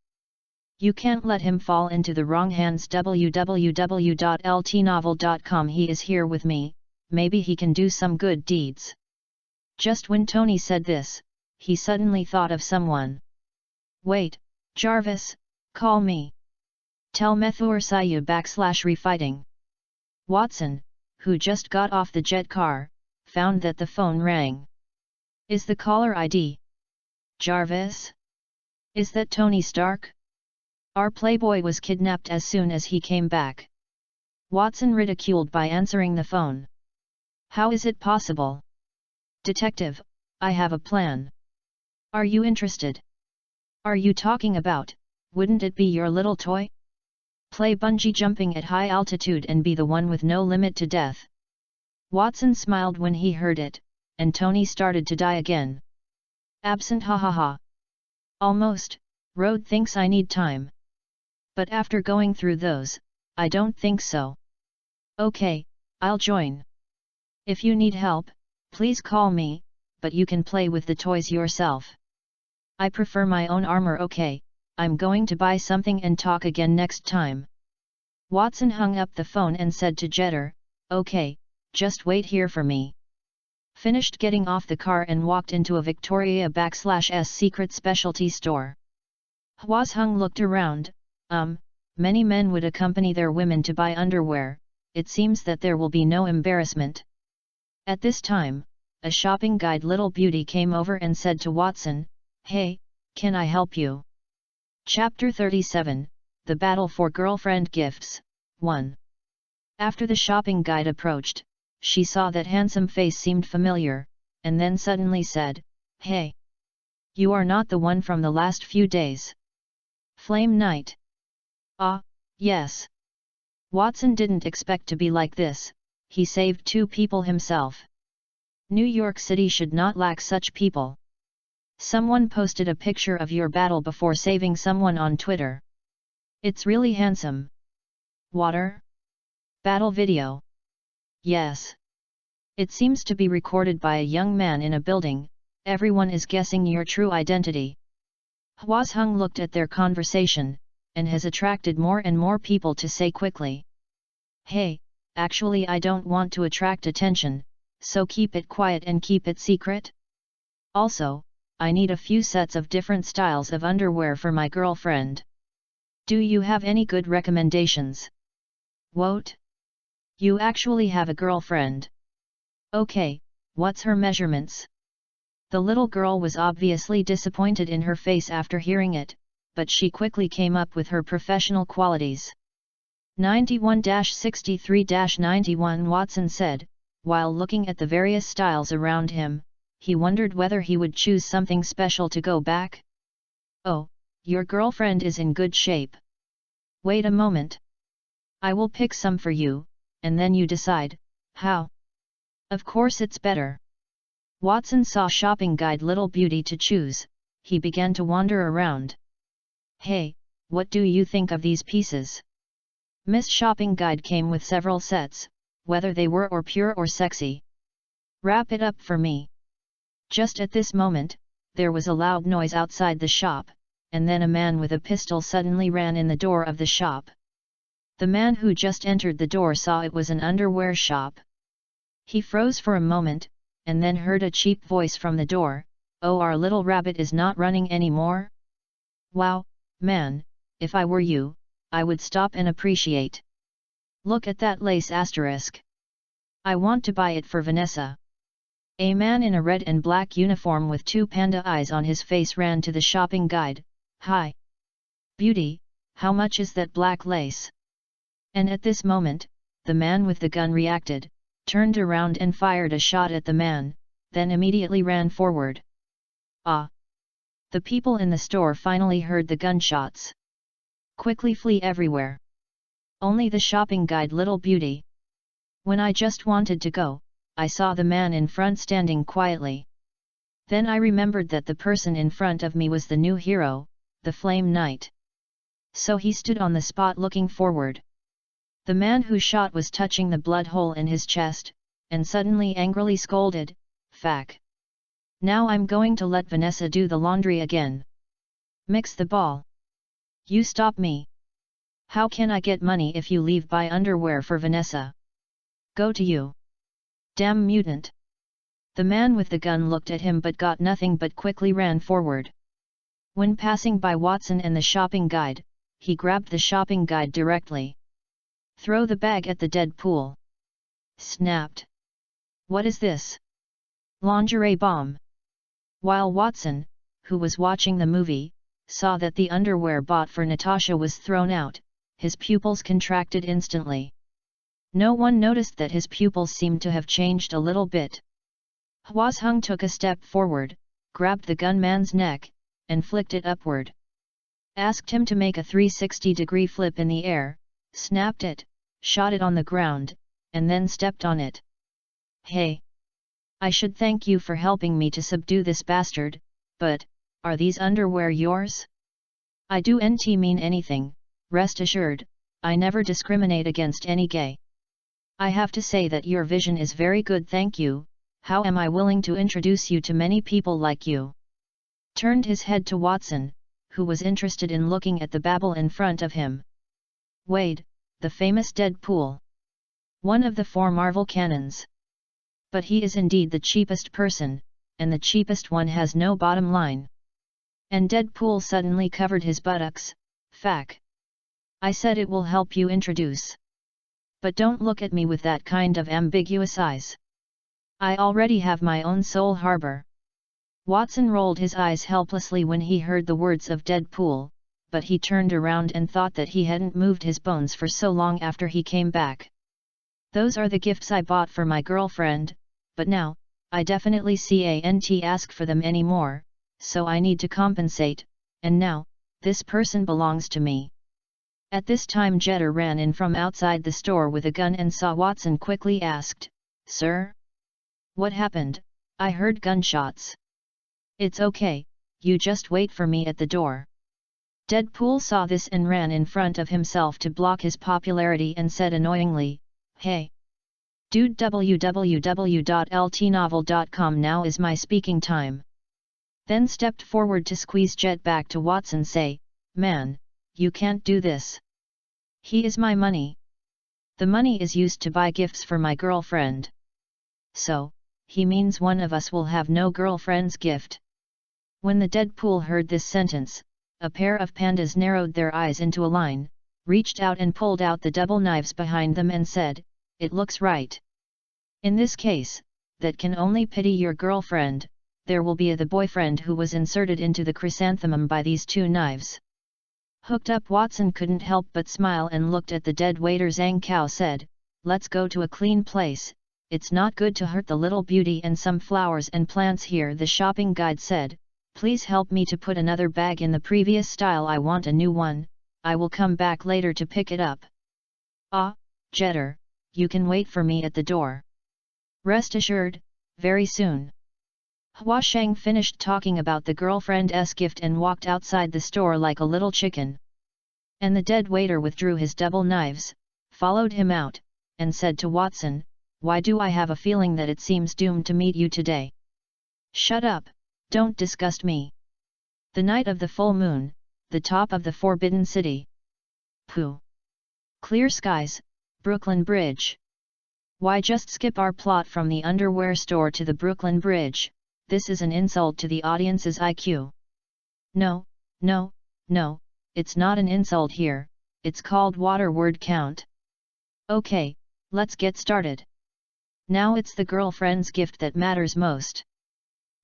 You can't let him fall into the wrong hands. www.ltnovel.com. He is here with me, maybe he can do some good deeds. Just when Tony said this, he suddenly thought of someone. Wait, Jarvis, call me. Tell Methur Sayu /refighting. Watson, who just got off the jet car, found that the phone rang. Is the caller ID? Jarvis? Is that Tony Stark? Our playboy was kidnapped as soon as he came back. Watson ridiculed by answering the phone. How is it possible? Detective, I have a plan. Are you interested? Are you talking about, wouldn't it be your little toy? Play bungee jumping at high altitude and be the one with no limit to death. Watson smiled when he heard it, and Tony started to die again. Absent ha ha ha. Almost, Rhodes thinks I need time. But after going through those, I don't think so. Okay, I'll join. If you need help, please call me, but you can play with the toys yourself. I prefer my own armor. Okay, I'm going to buy something and talk again next time. Watson hung up the phone and said to Jeter, okay, just wait here for me. Finished getting off the car and walked into a Victoria /S secret specialty store. Hwasung looked around. Many men would accompany their women to buy underwear, it seems that there will be no embarrassment. At this time, a shopping guide little beauty came over and said to Watson, hey, can I help you? Chapter 37, The Battle for Girlfriend Gifts, 1. After the shopping guide approached, she saw that handsome face seemed familiar, and then suddenly said, hey! You are not the one from the last few days. Flame Knight. Ah, yes. Watson didn't expect to be like this, he saved 2 people himself. New York City should not lack such people. Someone posted a picture of your battle before saving someone on Twitter. It's really handsome. Water? Battle video. Yes. It seems to be recorded by a young man in a building, everyone is guessing your true identity. Hwasung looked at their conversation, and has attracted more and more people to say quickly. Hey, actually I don't want to attract attention, so keep it quiet and keep it secret. Also, I need a few sets of different styles of underwear for my girlfriend. Do you have any good recommendations? What? You actually have a girlfriend? Okay, what's her measurements? The little girl was obviously disappointed in her face after hearing it, but she quickly came up with her professional qualities. 91-63-91 Watson said, while looking at the various styles around him, he wondered whether he would choose something special to go back. Oh, your girlfriend is in good shape. Wait a moment. I will pick some for you, and then you decide, how? Of course it's better. Watson saw shopping guide little beauty to choose, he began to wander around. Hey, what do you think of these pieces? Miss Shopping Guide came with several sets, whether they were or pure or sexy. Wrap it up for me. Just at this moment, there was a loud noise outside the shop, and then a man with a pistol suddenly ran in the door of the shop. The man who just entered the door saw it was an underwear shop. He froze for a moment, and then heard a cheap voice from the door, Oh, our little rabbit is not running anymore? Wow, man, if I were you, I would stop and appreciate. Look at that lace asterisk. I want to buy it for Vanessa. A man in a red and black uniform with two panda eyes on his face ran to the shopping guide. Hi! Beauty, how much is that black lace? And at this moment, the man with the gun reacted, turned around and fired a shot at the man, then immediately ran forward. Ah! The people in the store finally heard the gunshots. Quickly flee everywhere. Only the shopping guide little beauty. When I just wanted to go, I saw the man in front standing quietly. Then I remembered that the person in front of me was the new hero, the Flame Knight. So he stood on the spot looking forward. The man who shot was touching the blood hole in his chest, and suddenly angrily scolded, "Fuck! Now I'm going to let Vanessa do the laundry again. Mix the ball. You stop me. How can I get money if you leave buy underwear for Vanessa? Go to you. Damn mutant." The man with the gun looked at him but got nothing but quickly ran forward. When passing by Watson and the shopping guide, he grabbed the shopping guide directly. "Throw the bag at the dead pool." Snapped. "What is this? Lingerie bomb?" While Watson, who was watching the movie, saw that the underwear bought for Natasha was thrown out, his pupils contracted instantly. No one noticed that his pupils seemed to have changed a little bit. Hwazhung took a step forward, grabbed the gunman's neck, and flicked it upward. Asked him to make a 360-degree flip in the air, snapped it, shot it on the ground, and then stepped on it. "Hey! I should thank you for helping me to subdue this bastard, but, are these underwear yours? I don't mean anything, rest assured, I never discriminate against any gay. I have to say that your vision is very good, thank you. How am I willing to introduce you to many people like you?" Turned his head to Watson, who was interested in looking at the babble in front of him. "Wade, the famous Deadpool. One of the 4 Marvel canons. But he is indeed the cheapest person, and the cheapest one has no bottom line." And Deadpool suddenly covered his buttocks. "Fuck. I said it will help you introduce. But don't look at me with that kind of ambiguous eyes. I already have my own soul harbor." Watson rolled his eyes helplessly when he heard the words of Deadpool, but he turned around and thought that he hadn't moved his bones for so long after he came back. "Those are the gifts I bought for my girlfriend, but now, I definitely can't ask for them anymore, so I need to compensate, and now, this person belongs to me." At this time Jeter ran in from outside the store with a gun and saw Watson. Quickly asked, "Sir? What happened? I heard gunshots." "It's okay, you just wait for me at the door." Deadpool saw this and ran in front of himself to block his popularity and said annoyingly, "Hey! Dude, www.ltnovel.com now is my speaking time." Then stepped forward to squeeze Jet back to Watson. Say, "Man, you can't do this. He is my money. The money is used to buy gifts for my girlfriend." "So, he means one of us will have no girlfriend's gift." When the Deadpool heard this sentence, a pair of pandas narrowed their eyes into a line, reached out and pulled out the double knives behind them and said, "It looks right. In this case, that can only pity your girlfriend, there will be the boyfriend who was inserted into the chrysanthemum by these 2 knives." Hooked up Watson couldn't help but smile and looked at the dead waiter. Zhang Kao said, "Let's go to a clean place, it's not good to hurt the little beauty and some flowers and plants here." The shopping guide said, "Please help me to put another bag in the previous style, I want a new one, I will come back later to pick it up." "Ah, Jeter, you can wait for me at the door. Rest assured, very soon." Hua Sheng finished talking about the girlfriend's gift and walked outside the store like a little chicken. And the dead waiter withdrew his double knives, followed him out, and said to Watson, "Why do I have a feeling that it seems doomed to meet you today?" "Shut up, don't disgust me. The night of the full moon, the top of the Forbidden City. Pooh. Clear skies, Brooklyn Bridge. Why just skip our plot from the underwear store to the Brooklyn Bridge, this is an insult to the audience's IQ. No, no, no, it's not an insult here, it's called water word count. Okay, let's get started. Now it's the girlfriend's gift that matters most.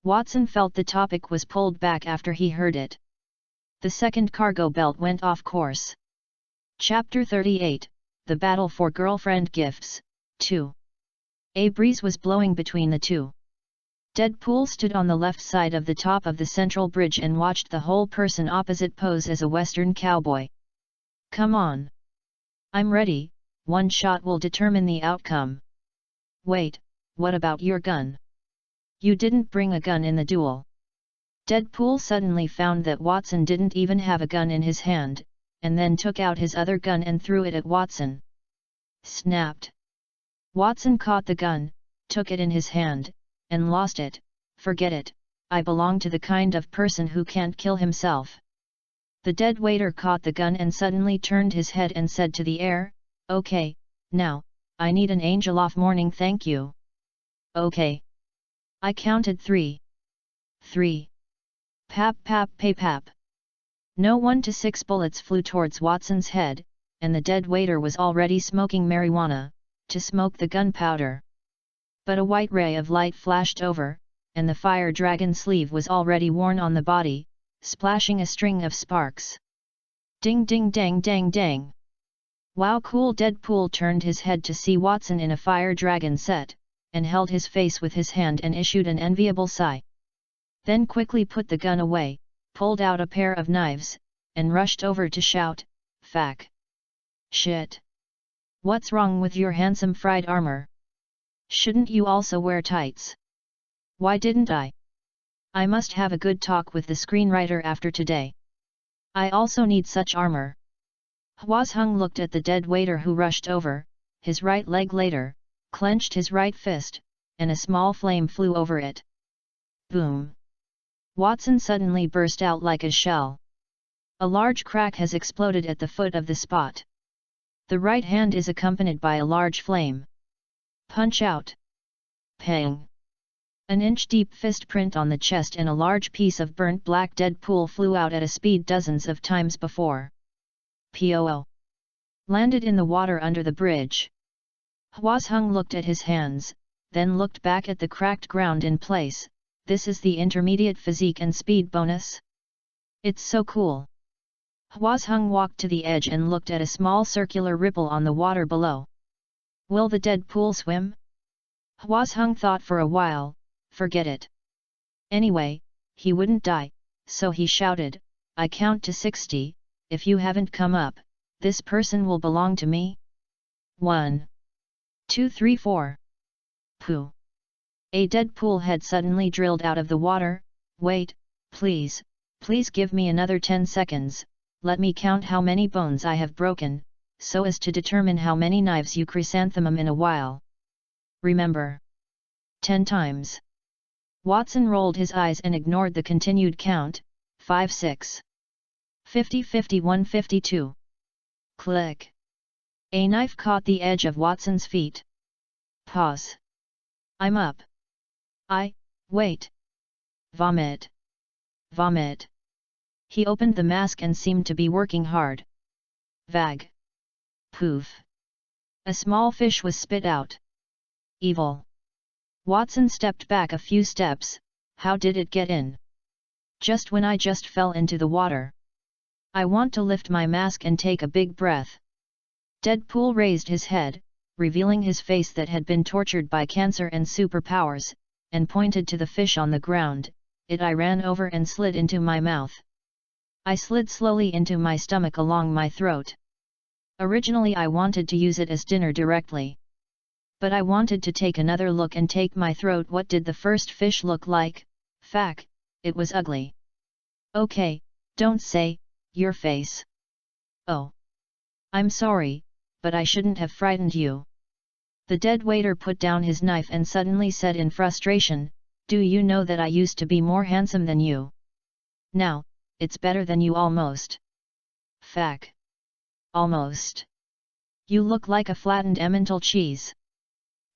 Watson felt the topic was pulled back after he heard it. The second cargo belt went off course. Chapter 38, The Battle for Girlfriend Gifts, 2. A breeze was blowing between the two. Deadpool stood on the left side of the top of the central bridge and watched the whole person opposite pose as a Western cowboy. Come on. I'm ready, one shot will determine the outcome. Wait, what about your gun? You didn't bring a gun in the duel. Deadpool suddenly found that Watson didn't even have a gun in his hand, and then took out his other gun and threw it at Watson. Snapped. Watson caught the gun, took it in his hand, and lost it. Forget it, I belong to the kind of person who can't kill himself. The dead waiter caught the gun and suddenly turned his head and said to the air, Okay, now, I need an angel off morning thank you. Okay. I counted 3. 3. Pap pap pay pap. No 1 to 6 bullets flew towards Watson's head, and the dead waiter was already smoking marijuana, to smoke the gunpowder. But a white ray of light flashed over, and the fire dragon sleeve was already worn on the body, splashing a string of sparks. Ding ding dang dang dang. Wow cool Deadpool turned his head to see Watson in a fire dragon set, and held his face with his hand and issued an enviable sigh. Then quickly put the gun away, pulled out a pair of knives, and rushed over to shout, Fack! Shit! What's wrong with your handsome fried armor? Shouldn't you also wear tights? Why didn't I? I must have a good talk with the screenwriter after today. I also need such armor. Hwazhung looked at the dead waiter who rushed over, his right leg later, clenched his right fist, and a small flame flew over it. Boom! Watson suddenly burst out like a shell. A large crack has exploded at the foot of the spot. The right hand is accompanied by a large flame. Punch out! Pang! An inch-deep fist print on the chest and a large piece of burnt black Deadpool flew out at a speed dozens of times before. Poo! Landed in the water under the bridge. Hwazhung looked at his hands, then looked back at the cracked ground in place. This is the intermediate physique and speed bonus? It's so cool. Hwazhung walked to the edge and looked at a small circular ripple on the water below. Will the Deadpool swim? Hwazhung thought for a while, forget it. Anyway, he wouldn't die, so he shouted, I count to 60, if you haven't come up, this person will belong to me. 1. 2 3 4. Pooh! A Deadpool head suddenly drilled out of the water. Wait, please, please give me another 10 seconds, let me count how many bones I have broken, so as to determine how many knives you chrysanthemum in a while. Remember. 10 times. Watson rolled his eyes and ignored the continued count, 5 6. 50 51 52. Click. A knife caught the edge of Watson's feet. Pause. I'm up. Wait. Vomit. Vomit. He opened the mask and seemed to be working hard. Vag. Poof. A small fish was spit out. Evil. Watson stepped back a few steps. How did it get in? Just when I just fell into the water. I want to lift my mask and take a big breath. Deadpool raised his head, revealing his face that had been tortured by cancer and superpowers, and pointed to the fish on the ground. I ran over and slid into my mouth. I slid slowly into my stomach along my throat. Originally I wanted to use it as dinner directly. But I wanted to take another look and take my throat. What did the first fish look like? Fack, it was ugly. Okay, don't say, your face. Oh. I'm sorry, but I shouldn't have frightened you. The dead waiter put down his knife and suddenly said in frustration, do you know that I used to be more handsome than you? Now, it's better than you almost. Fack. Almost. You look like a flattened Emmental cheese.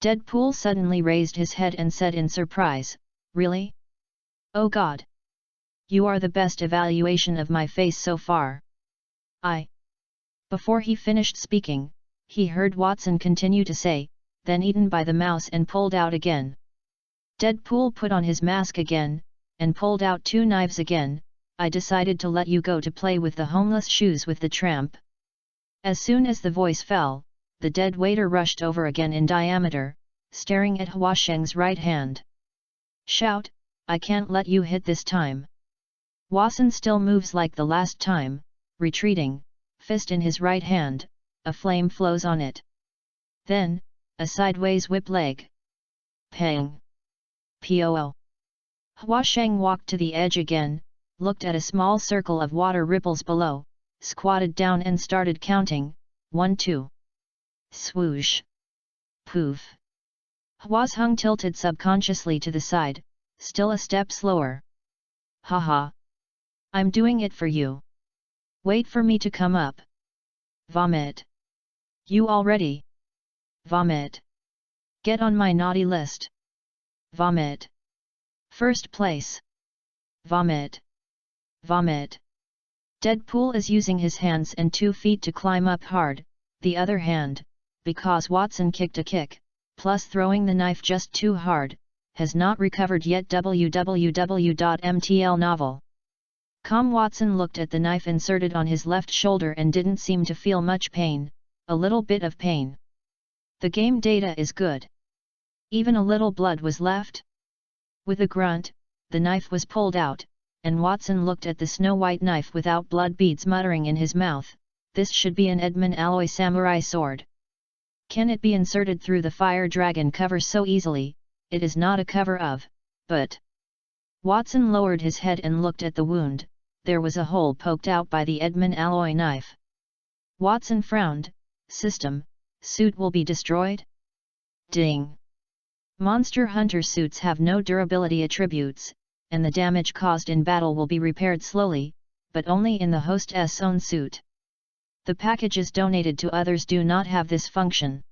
Deadpool suddenly raised his head and said in surprise, really? Oh God! You are the best evaluation of my face so far. Before he finished speaking, he heard Watson continue to say, then eaten by the mouse and pulled out again. Deadpool put on his mask again, and pulled out 2 knives again. I decided to let you go to play with the homeless shoes with the tramp. As soon as the voice fell, the dead waiter rushed over again in diameter, staring at Huasheng's right hand. Shout, I can't let you hit this time. Watson still moves like the last time, retreating, fist in his right hand, a flame flows on it. Then, a sideways whip leg. Pang! Poo! Huasheng walked to the edge again, looked at a small circle of water ripples below, squatted down and started counting, 1 2. Swoosh! Poof! Huasheng tilted subconsciously to the side, still a step slower. Haha! I'm doing it for you. Wait for me to come up. Vomit! You already? Vomit! Get on my naughty list. Vomit! First place. Vomit! Vomit! Deadpool is using his hands and 2 feet to climb up hard, the other hand, because Watson kicked a kick, plus throwing the knife just too hard, has not recovered yet. www.mtlnovel.com. Watson looked at the knife inserted on his left shoulder and didn't seem to feel much pain, a little bit of pain. The game data is good. Even a little blood was left. With a grunt, the knife was pulled out, and Watson looked at the snow-white knife without blood beads, muttering in his mouth, this should be an Edmund alloy samurai sword. Can it be inserted through the fire dragon cover so easily? It is not a cover of, but... Watson lowered his head and looked at the wound. There was a hole poked out by the Edmund alloy knife. Watson frowned. System, suit will be destroyed? Ding! Monster Hunter suits have no durability attributes, and the damage caused in battle will be repaired slowly, but only in the host's own suit. The packages donated to others do not have this function.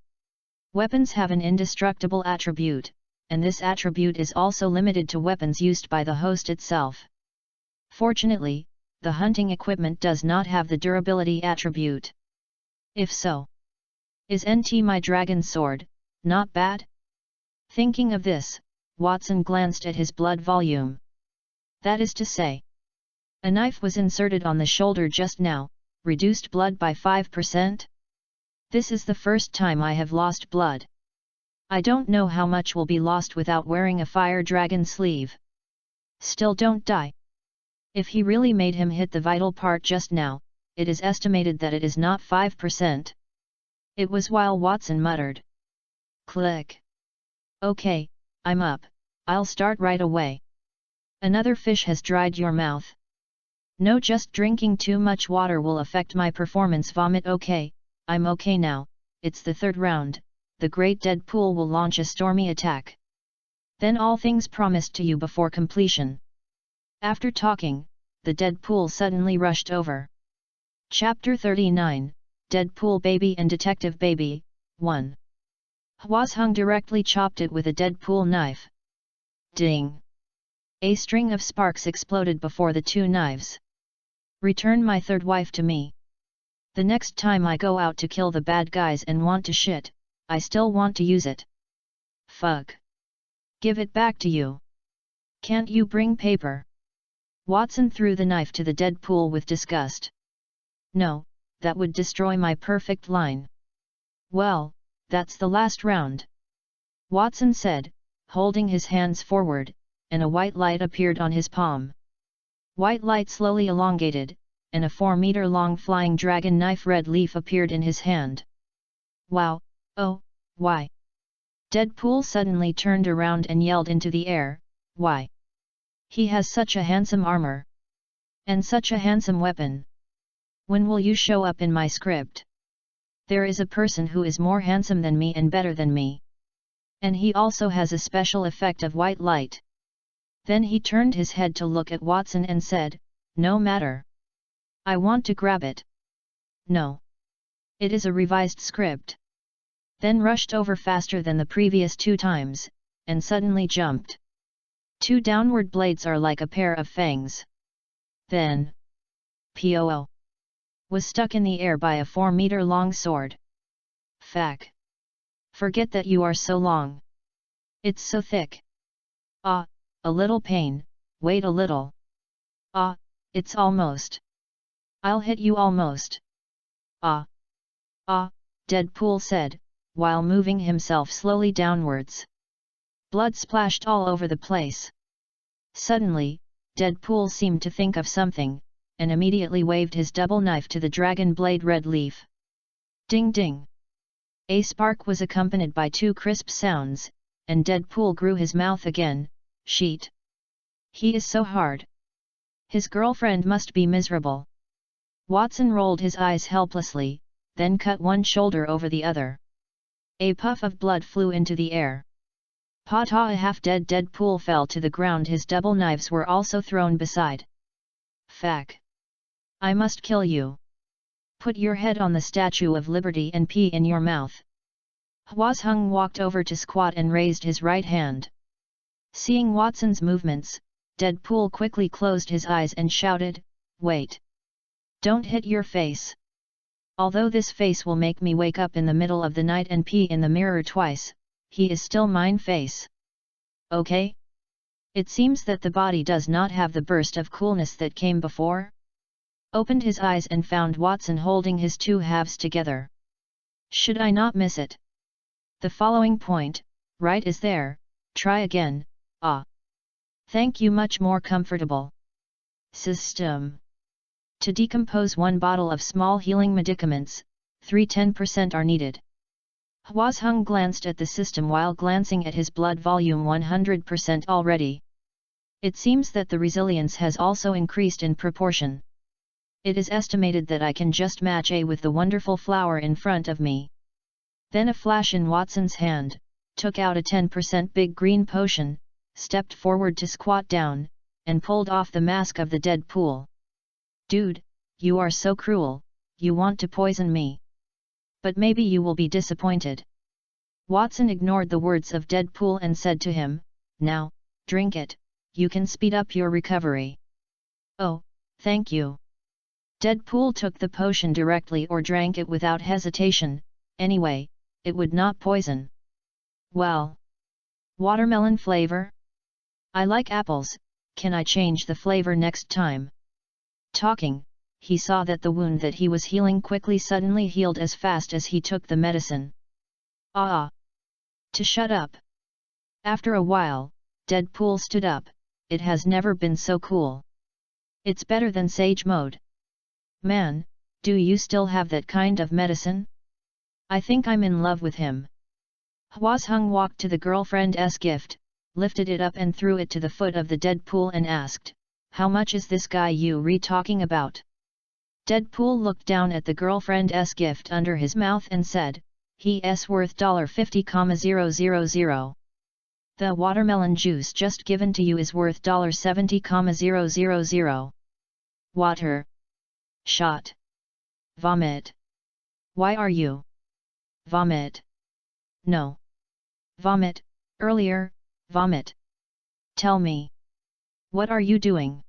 Weapons have an indestructible attribute, and this attribute is also limited to weapons used by the host itself. Fortunately, the hunting equipment does not have the durability attribute. If so, is NT my dragon sword not bad? Thinking of this, Watson glanced at his blood volume. That is to say, a knife was inserted on the shoulder just now, reduced blood by 5%? This is the first time I have lost blood. I don't know how much will be lost without wearing a fire dragon sleeve. Still don't die. If he really made him hit the vital part just now, it is estimated that it is not 5%. It was while Watson muttered. Click. Okay, I'm up, I'll start right away. Another fish has dried your mouth. No, just drinking too much water will affect my performance. Vomit. Okay, I'm okay now, it's the 3rd round, the great Deadpool will launch a stormy attack. Then all things promised to you before completion. After talking, the Deadpool suddenly rushed over. Chapter 39, Deadpool Baby and Detective Baby, 1. Huasheng directly chopped it with a Deadpool knife. Ding! A string of sparks exploded before the 2 knives. Return my 3rd wife to me. The next time I go out to kill the bad guys and want to shit, I still want to use it. Fuck. Give it back to you. Can't you bring paper? Watson threw the knife to the Deadpool with disgust. No, that would destroy my perfect line. Well, that's the last round. Watson said, holding his hands forward, and a white light appeared on his palm. White light slowly elongated, and a 4-meter-long flying dragon knife red leaf appeared in his hand. Wow, oh, why? Deadpool suddenly turned around and yelled into the air, why? He has such a handsome armor. And such a handsome weapon. When will you show up in my script? There is a person who is more handsome than me and better than me. And he also has a special effect of white light. Then he turned his head to look at Watson and said, no matter. I want to grab it. No. It is a revised script. Then rushed over faster than the previous 2 times, and suddenly jumped. Two downward blades are like a pair of fangs. Then, Poo was stuck in the air by a 4-meter-long sword. Fac. Forget that you are so long. It's so thick. Ah, a little pain, wait a little. Ah, it's almost. I'll hit you almost. Ah. Ah, Deadpool said, while moving himself slowly downwards. Blood splashed all over the place. Suddenly, Deadpool seemed to think of something, and immediately waved his double knife to the dragon blade red leaf. Ding ding! A spark was accompanied by 2 crisp sounds, and Deadpool grew his mouth again. Sheet. He is so hard. His girlfriend must be miserable. Watson rolled his eyes helplessly, then cut one shoulder over the other. A puff of blood flew into the air. Pata, a half-dead Deadpool fell to the ground. His double knives were also thrown beside. Fac. I must kill you. Put your head on the Statue of Liberty and pee in your mouth. Hwazhung walked over to squat and raised his right hand. Seeing Watson's movements, Deadpool quickly closed his eyes and shouted, "Wait! Don't hit your face! Although this face will make me wake up in the middle of the night and pee in the mirror twice, he is still mine face. Okay? It seems that the body does not have the burst of coolness that came before." Opened his eyes and found Watson holding his 2 halves together. Should I not miss it? The following point, right is there, try again. Ah. Thank you, much more comfortable. System. To decompose 1 bottle of small healing medicaments, 3/10% are needed. Hwazhung glanced at the system while glancing at his blood volume 100% already. It seems that the resilience has also increased in proportion. It is estimated that I can just match A with the wonderful flower in front of me. Then a flash in Watson's hand, took out a 10% big green potion, stepped forward to squat down, and pulled off the mask of the Deadpool. Dude, you are so cruel, you want to poison me. But maybe you will be disappointed. Watson ignored the words of Deadpool and said to him, now, drink it, you can speed up your recovery. Oh, thank you. Deadpool took the potion directly or drank it without hesitation. Anyway, it would not poison. Well. Watermelon flavor? I like apples, can I change the flavor next time? Talking, he saw that the wound that he was healing quickly suddenly healed as fast as he took the medicine. Ah! To shut up. After a while, Deadpool stood up. It has never been so cool. It's better than Sage Mode. Man, do you still have that kind of medicine? I think I'm in love with him. Hwazhung walked to the girlfriend's gift, lifted it up and threw it to the foot of the Deadpool and asked, how much is this guy you talking about? Deadpool looked down at the girlfriend's gift under his mouth and said, he's worth $50,000. The watermelon juice just given to you is worth $70,000. Water. Shot. Vomit. Why are you? Vomit. No. Vomit, earlier, vomit. Tell me. What are you doing?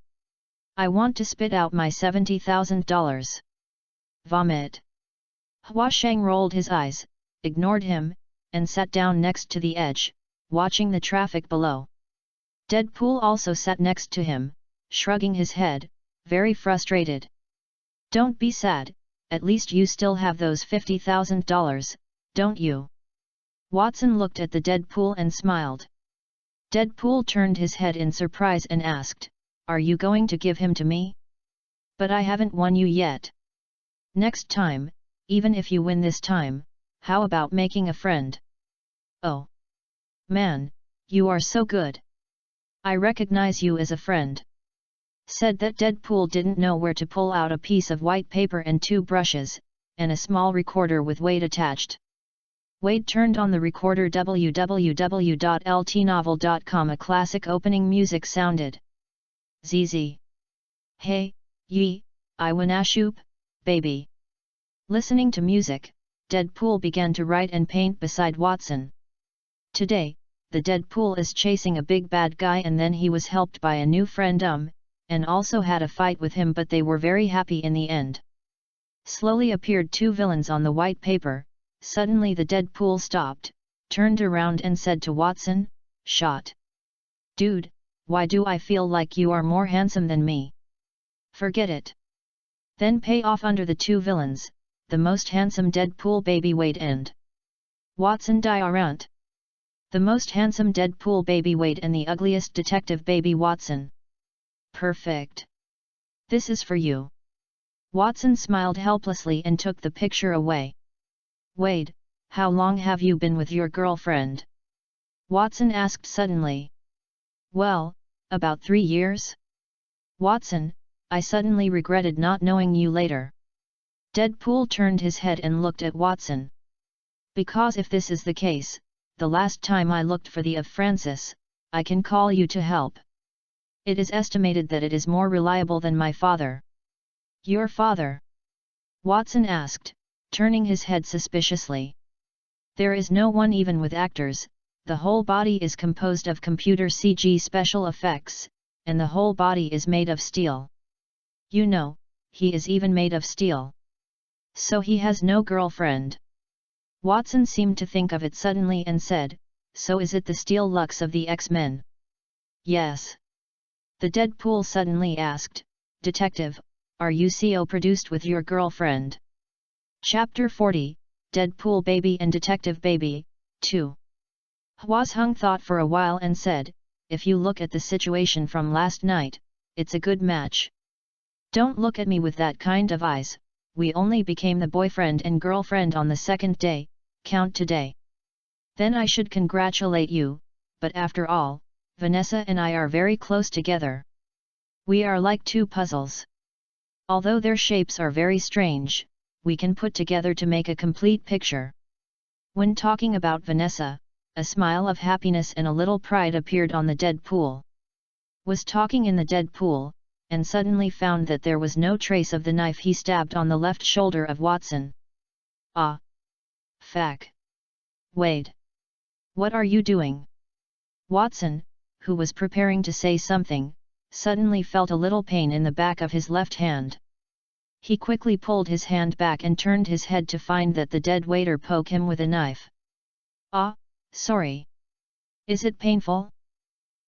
I want to spit out my $70,000. Vomit. Hwasheng rolled his eyes, ignored him, and sat down next to the edge, watching the traffic below. Deadpool also sat next to him, shrugging his head, very frustrated. Don't be sad, at least you still have those $50,000, don't you? Watson looked at the Deadpool and smiled. Deadpool turned his head in surprise and asked, are you going to give him to me? But I haven't won you yet. Next time, even if you win this time, how about making a friend? Oh! Man, you are so good. I recognize you as a friend. Said that Deadpool didn't know where to pull out a piece of white paper and 2 brushes, and a small recorder with Wade attached. Wade turned on the recorder. www.ltnovel.com. A classic opening music sounded. ZZ. Hey, ye, I wanna shoop, baby. Listening to music, Deadpool began to write and paint beside Watson. Today, the Deadpool is chasing a big bad guy and then he was helped by a new friend and also had a fight with him, but they were very happy in the end. Slowly appeared two villains on the white paper. Suddenly the Deadpool stopped, turned around and said to Watson, "Shot. Dude, why do I feel like you are more handsome than me? Forget it. Then pay off." Under the two villains, the most handsome Deadpool baby Wade and Watson Diarant. The most handsome Deadpool baby Wade and the ugliest detective baby Watson. Perfect. This is for you. Watson smiled helplessly and took the picture away. "Wade, how long have you been with your girlfriend?" Watson asked suddenly. "Well, about 3 years." "Watson, I suddenly regretted not knowing you later." Deadpool turned his head and looked at Watson. "Because if this is the case, the last time I looked for the of Francis, I can call you to help. It is estimated that it is more reliable than my father." "Your father?" Watson asked, turning his head suspiciously. "There is no one even with actors, the whole body is composed of computer CG special effects, and the whole body is made of steel. You know, he is even made of steel. So he has no girlfriend." Watson seemed to think of it suddenly and said, "So is it the Steel Lux of the X-Men?" "Yes." The Deadpool suddenly asked, "Detective, are you co-produced with your girlfriend?" Chapter 40, Deadpool Baby and Detective Baby, 2. Hwasung thought for a while and said, "If you look at the situation from last night, it's a good match. Don't look at me with that kind of eyes, we only became the boyfriend and girlfriend on the second day, count today. Then I should congratulate you, but after all, Vanessa and I are very close together. We are like two puzzles. Although their shapes are very strange, we can put together to make a complete picture." When talking about Vanessa, a smile of happiness and a little pride appeared on the Deadpool. Was talking in the Deadpool, and suddenly found that there was no trace of the knife he stabbed on the left shoulder of Watson. "Ah! Fuck! Wade! What are you doing?" Watson, who was preparing to say something, suddenly felt a little pain in the back of his left hand. He quickly pulled his hand back and turned his head to find that the dead waiter poked him with a knife. "Ah, sorry. Is it painful?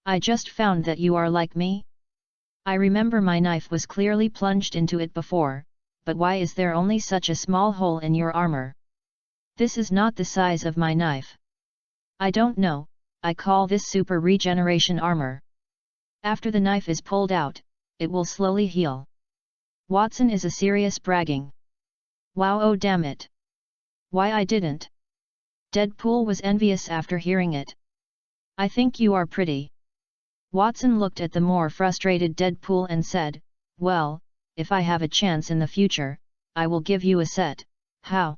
I just found that you are like me. I remember my knife was clearly plunged into it before, but why is there only such a small hole in your armor? This is not the size of my knife." "I don't know, I call this super regeneration armor. After the knife is pulled out, it will slowly heal." Watson is a serious bragging. "Wow, oh damn it. Why I didn't?" Deadpool was envious after hearing it. "I think you are pretty." Watson looked at the more frustrated Deadpool and said, "Well, if I have a chance in the future, I will give you a set. How?"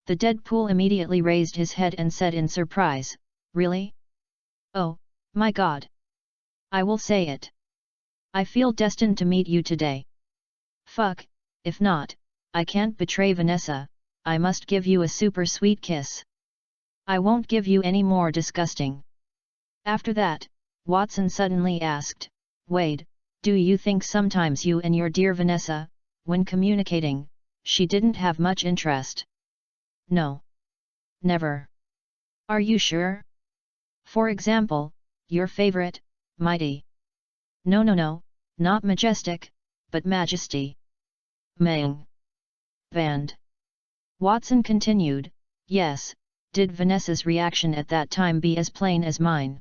The Deadpool immediately raised his head and said in surprise, "Really? Oh, my god. I will say it. I feel destined to meet you today. Fuck, if not, I can't betray Vanessa, I must give you a super sweet kiss. I won't give you any more disgusting." After that, Watson suddenly asked, "Wade, do you think sometimes you and your dear Vanessa, when communicating, she didn't have much interest?" "No. Never." "Are you sure? For example, your favorite, Mighty." "No, not majestic, but majesty. Mang. Band." Watson continued, "Yes, did Vanessa's reaction at that time be as plain as mine?"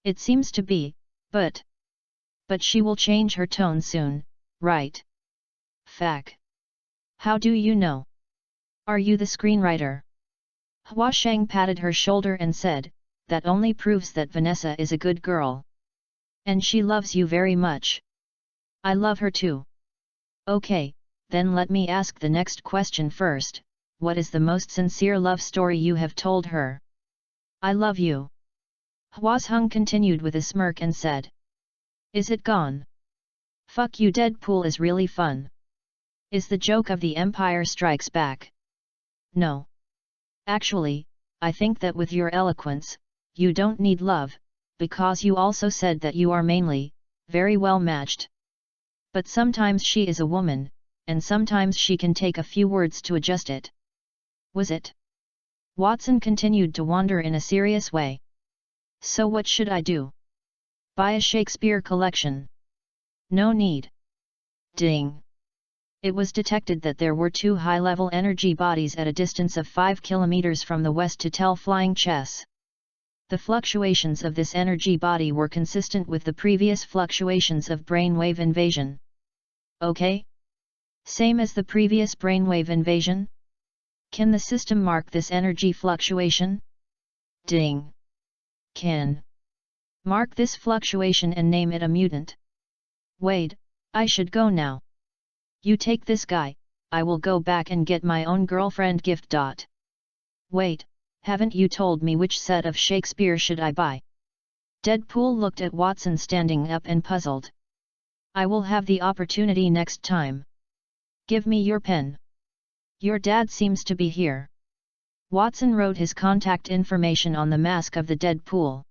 It seems to be, but she will change her tone soon, right?" "Fuck. How do you know? Are you the screenwriter?" Hwasung patted her shoulder and said, "That only proves that Vanessa is a good girl. And she loves you very much. I love her too." "Okay, then let me ask the next question first. What is the most sincere love story you have told her?" "I love you." Hwasung continued with a smirk and said. "Is it gone?" "Fuck you, Deadpool is really fun. Is the joke of the Empire Strikes Back?" "No. Actually, I think that with your eloquence, you don't need love, because you also said that you are mainly, very well matched. But sometimes she is a woman, and sometimes she can take a few words to adjust it. Was it? Watson continued to wonder in a serious way. So what should I do? Buy a Shakespeare collection? No need. Ding. It was detected that there were two high-level energy bodies at a distance of 5 kilometers from the west to tell flying chess. The fluctuations of this energy body were consistent with the previous fluctuations of brainwave invasion. Okay? Same as the previous brainwave invasion? Can the system mark this energy fluctuation? Ding. Can. Mark this fluctuation and name it a mutant. Wait, I should go now. You take this guy, I will go back and get my own girlfriend gift. Wait, haven't you told me which set of Shakespeare should I buy? Deadpool looked at Watson standing up and puzzled. I will have the opportunity next time. Give me your pen. Your dad seems to be here. Watson wrote his contact information on the mask of the Deadpool.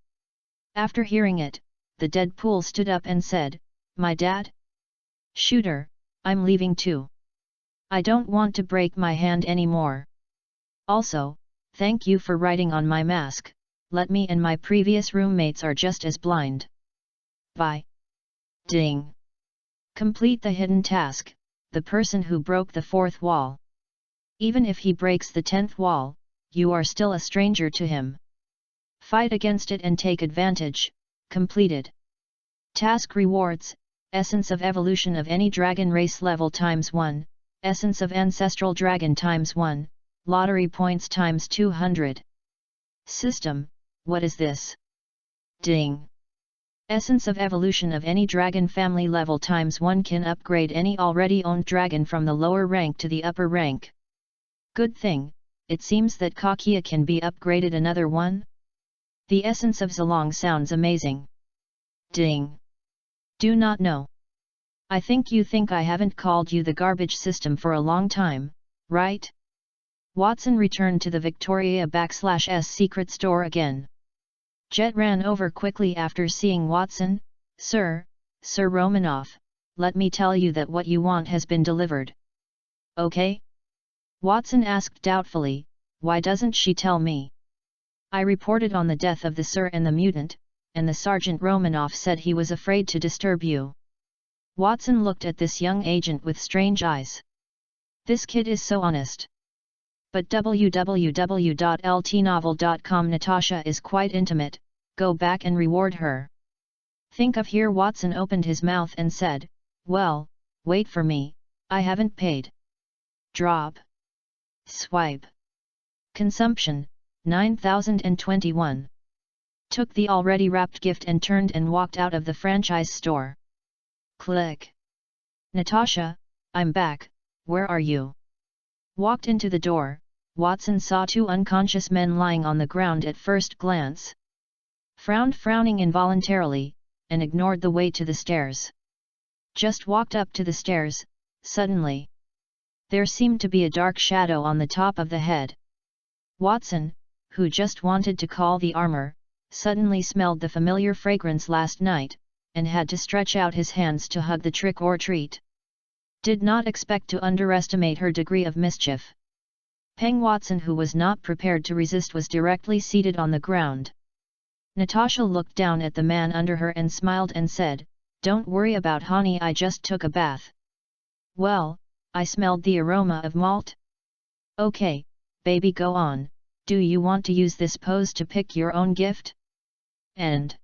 After hearing it, the Deadpool stood up and said, My dad? Shooter, I'm leaving too. I don't want to break my hand anymore. Also, thank you for writing on my mask, let me and my previous roommates are just as blind. Bye. Ding. Complete the hidden task, the person who broke the fourth wall. Even if he breaks the 10th wall, you are still a stranger to him. Fight against it and take advantage. Completed. Task rewards: Essence of Evolution of any dragon race level ×1, Essence of Ancestral Dragon ×1, Lottery points ×200. System: what is this? Ding. Essence of Evolution of any dragon family level ×1 can upgrade any already owned dragon from the lower rank to the upper rank. Good thing, it seems that Kakia can be upgraded another one? The essence of Zilong sounds amazing. Ding. Do not know. I think you think I haven't called you the garbage system for a long time, right? Watson returned to the Victoria_S secret store again. Jet ran over quickly after seeing Watson. Sir Romanoff, let me tell you that what you want has been delivered. Okay? Watson asked doubtfully, why doesn't she tell me? I reported on the death of the Sir and the mutant, and the Sergeant Romanoff said he was afraid to disturb you. Watson looked at this young agent with strange eyes. This kid is so honest. But www.ltnovel.com Natasha is quite intimate, go back and reward her. Think of here. Watson opened his mouth and said, well, wait for me, I haven't paid. Drop. Swipe. Consumption, 9021. Took the already wrapped gift and turned and walked out of the franchise store. Click. Natasha, I'm back, where are you? Walked into the door, Watson saw two unconscious men lying on the ground at first glance. Frowning involuntarily, and ignored the way to the stairs. Just walked up to the stairs, suddenly. There seemed to be a dark shadow on the top of the head. Watson, who just wanted to call the armor, suddenly smelled the familiar fragrance last night, and had to stretch out his hands to hug the trick or treat. Did not expect to underestimate her degree of mischief. Peng Watson, who was not prepared to resist, was directly seated on the ground. Natasha looked down at the man under her and smiled and said, Don't worry about honey, I just took a bath. Well, I smelled the aroma of malt. Okay, baby, go on, do you want to use this pose to pick your own gift? And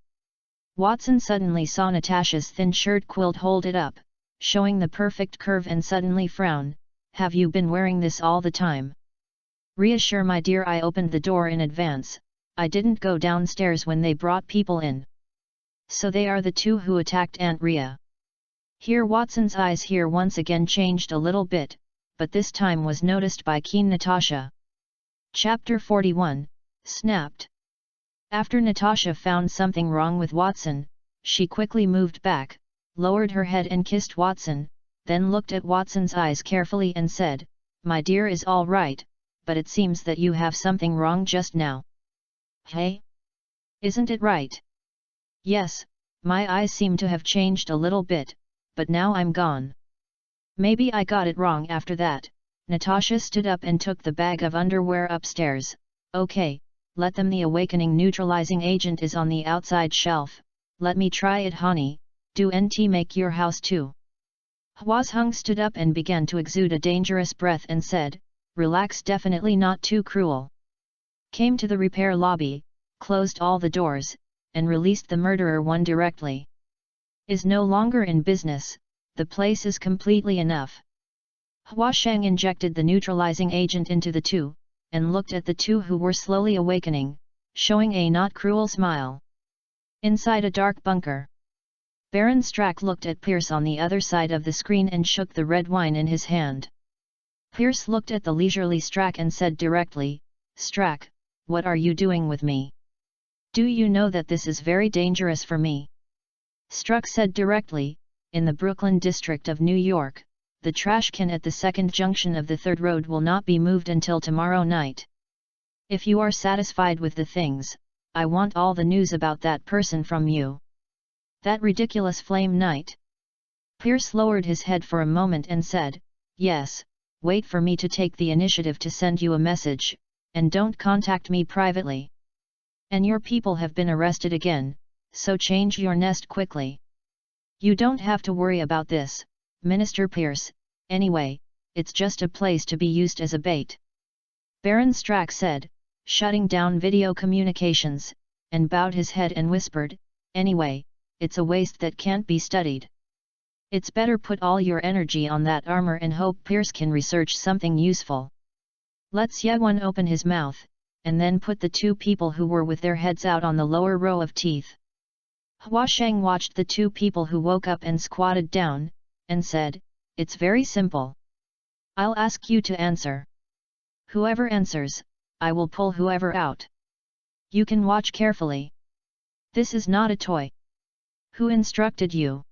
Watson suddenly saw Natasha's thin shirt quilt, hold it up, showing the perfect curve, and suddenly frown. Have you been wearing this all the time? Reassure my dear, I opened the door in advance, I didn't go downstairs when they brought people in. So they are the two who attacked Aunt Rhea. Here Watson's eyes here once again changed a little bit, but this time was noticed by keen Natasha. Chapter 41, Snapped. After Natasha found something wrong with Watson, she quickly moved back, lowered her head and kissed Watson, then looked at Watson's eyes carefully and said, My dear is all right, but it seems that you have something wrong just now. Hey? Isn't it right? Yes, my eyes seem to have changed a little bit, but now I'm gone. Maybe I got it wrong after that. Natasha stood up and took the bag of underwear upstairs. Okay, let them. The awakening neutralizing agent is on the outside shelf. Let me try it, honey. Do NT make your house too? Hwazhung stood up and began to exude a dangerous breath and said, relax, definitely not too cruel. Came to the repair lobby, closed all the doors, and released the murderer one directly. Is no longer in business, the place is completely enough. Hwashang injected the neutralizing agent into the two, and looked at the two who were slowly awakening, showing a not cruel smile. Inside a dark bunker, Baron Strack looked at Pierce on the other side of the screen and shook the red wine in his hand. Pierce looked at the leisurely Strack and said directly, Strack, what are you doing with me? Do you know that this is very dangerous for me? Strack said directly, in the Brooklyn district of New York, the trash can at the second junction of the third road will not be moved until tomorrow night. If you are satisfied with the things, I want all the news about that person from you. That ridiculous Flame Knight. Pierce lowered his head for a moment and said, yes, wait for me to take the initiative to send you a message, and don't contact me privately. And your people have been arrested again, so change your nest quickly. You don't have to worry about this, Minister Pierce, anyway, it's just a place to be used as a bait. Baron Strack said, shutting down video communications, and bowed his head and whispered, anyway, it's a waste that can't be studied. It's better put all your energy on that armor and hope Pierce can research something useful. Let Ye-One open his mouth, and then put the two people who were with their heads out on the lower row of teeth. Hwashang watched the two people who woke up and squatted down, and said, it's very simple. I'll ask you to answer. Whoever answers, I will pull whoever out. You can watch carefully. This is not a toy. Who instructed you?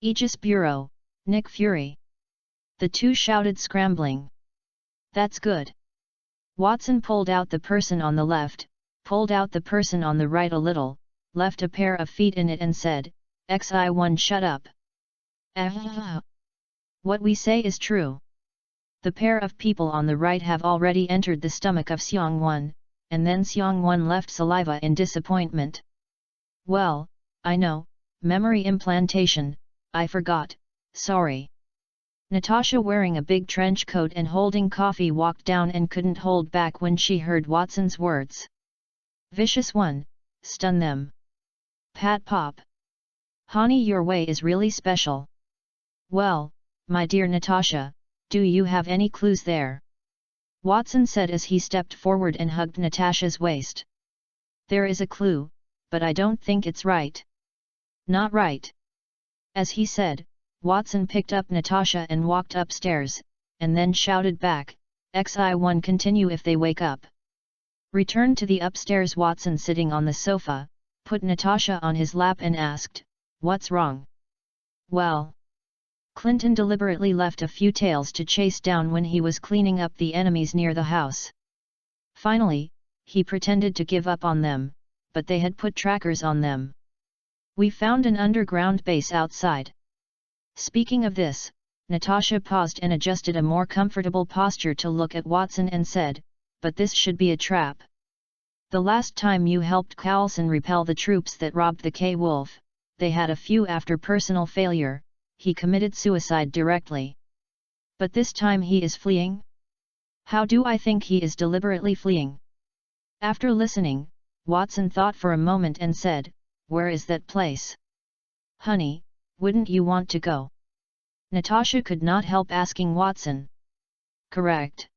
Aegis Bureau, Nick Fury. The two shouted, scrambling. That's good. Watson pulled out the person on the left, pulled out the person on the right a little, left a pair of feet in it and said, Xi1, shut up. What we say is true. The pair of people on the right have already entered the stomach of Xiong-1, and then Xiong-1 left saliva in disappointment. Well, I know, memory implantation, I forgot, sorry. Natasha, wearing a big trench coat and holding coffee, walked down and couldn't hold back when she heard Watson's words. Vicious one, stun them. Pat pop. Honey, your way is really special. Well, my dear Natasha, do you have any clues there? Watson said as he stepped forward and hugged Natasha's waist. There is a clue, but I don't think it's right. Not right. As he said, Watson picked up Natasha and walked upstairs, and then shouted back, Xi1, continue if they wake up. Returned to the upstairs. Watson, sitting on the sofa, put Natasha on his lap and asked, what's wrong? Well, Clinton deliberately left a few tails to chase down when he was cleaning up the enemies near the house. Finally, he pretended to give up on them, but they had put trackers on them. We found an underground base outside. Speaking of this, Natasha paused and adjusted a more comfortable posture to look at Watson and said, but this should be a trap. The last time you helped Coulson repel the troops that robbed the K-Wolf, they had a few after personal failure, he committed suicide directly. But this time he is fleeing? How do I think he is deliberately fleeing? After listening, Watson thought for a moment and said, where is that place? Honey, wouldn't you want to go? Natasha could not help asking Watson. Correct.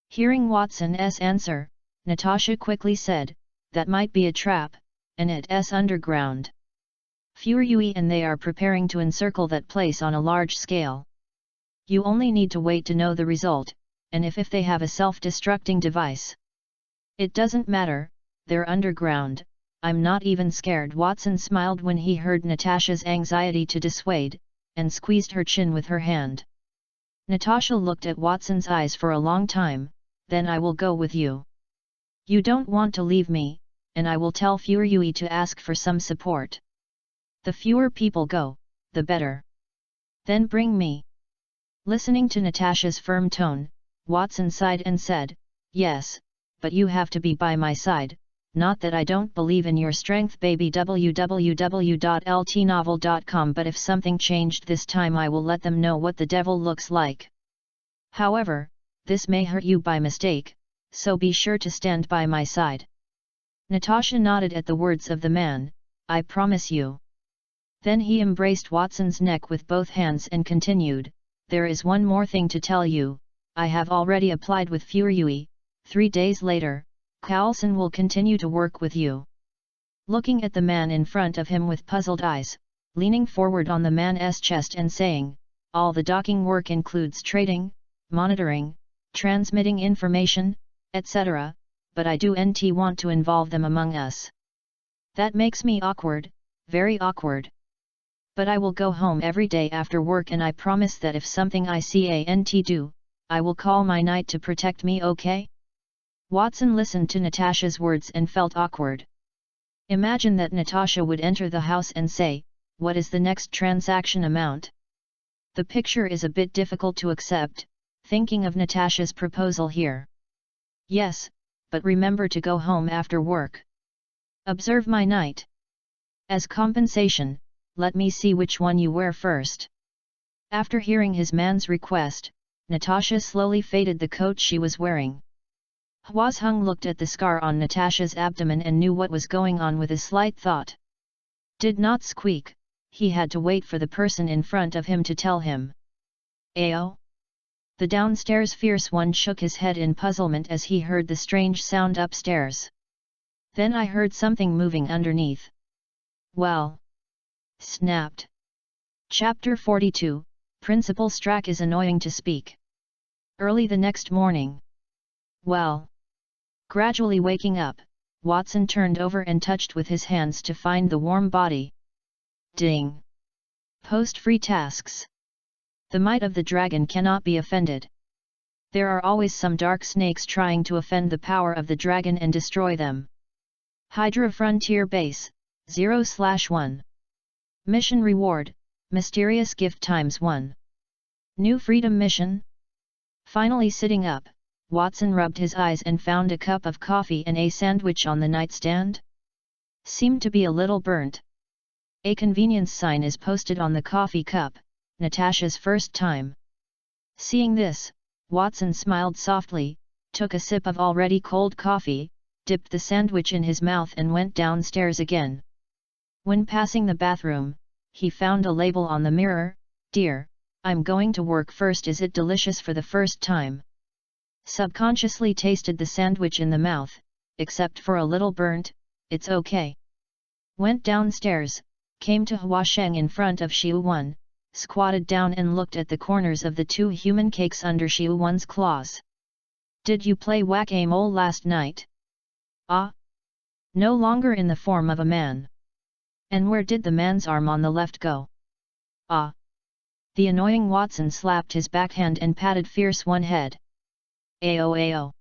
Hearing Watson's answer, Natasha quickly said, that might be a trap, and it's underground. Furyui and they are preparing to encircle that place on a large scale. You only need to wait to know the result, and if they have a self-destructing device. It doesn't matter, they're underground, I'm not even scared. Watson smiled when he heard Natasha's anxiety to dissuade, and squeezed her chin with her hand. Natasha looked at Watson's eyes for a long time, then I will go with you. You don't want to leave me, and I will tell Fuyui to ask for some support. The fewer people go, the better. Then bring me. Listening to Natasha's firm tone, Watson sighed and said, yes, but you have to be by my side, not that I don't believe in your strength baby www.ltnovel.com but if something changed this time I will let them know what the devil looks like. However, this may hurt you by mistake, so be sure to stand by my side. Natasha nodded at the words of the man, I promise you. Then he embraced Watson's neck with both hands and continued, there is one more thing to tell you, I have already applied with Fuyui, 3 days later, Carlson will continue to work with you. Looking at the man in front of him with puzzled eyes, leaning forward on the man's chest and saying, all the docking work includes trading, monitoring, transmitting information, etc., but I do not want to involve them among us. That makes me awkward, very awkward. But I will go home every day after work and I promise that if something I can't do, I will call my knight to protect me, okay? Watson listened to Natasha's words and felt awkward. Imagine that Natasha would enter the house and say, what is the next transaction amount? The picture is a bit difficult to accept, thinking of Natasha's proposal here. Yes, but remember to go home after work. Observe my knight. As compensation, let me see which one you wear first. After hearing his man's request, Natasha slowly faded the coat she was wearing. Hwazheng looked at the scar on Natasha's abdomen and knew what was going on with a slight thought. Did not squeak, he had to wait for the person in front of him to tell him. Ayo? The downstairs fierce one shook his head in puzzlement as he heard the strange sound upstairs. Then I heard something moving underneath. Well. Snapped. Chapter 42, Principal Strack is annoying to speak. Early the next morning. Well. Gradually waking up, Watson turned over and touched with his hands to find the warm body. Ding. Post free tasks. The might of the dragon cannot be offended. There are always some dark snakes trying to offend the power of the dragon and destroy them. Hydra Frontier Base, 0/1. Mission Reward, Mysterious Gift ×1. New Freedom Mission? Finally sitting up, Watson rubbed his eyes and found a cup of coffee and a sandwich on the nightstand. Seemed to be a little burnt. A convenience sign is posted on the coffee cup, Natasha's first time. Seeing this, Watson smiled softly, took a sip of already cold coffee, dipped the sandwich in his mouth and went downstairs again. When passing the bathroom, he found a label on the mirror, Dear, I'm going to work first. Is it delicious for the first time? Subconsciously tasted the sandwich in the mouth, except for a little burnt, it's okay. Went downstairs, came to Hwasheng in front of Xiu-Wan, squatted down and looked at the corners of the 2 human cakes under Xiu-Wan's claws. Did you play whack-a-mole last night? Ah? No longer in the form of a man. And where did the man's arm on the left go? Ah! The annoying Watson slapped his backhand and patted Fierce One head. Ayo ayo.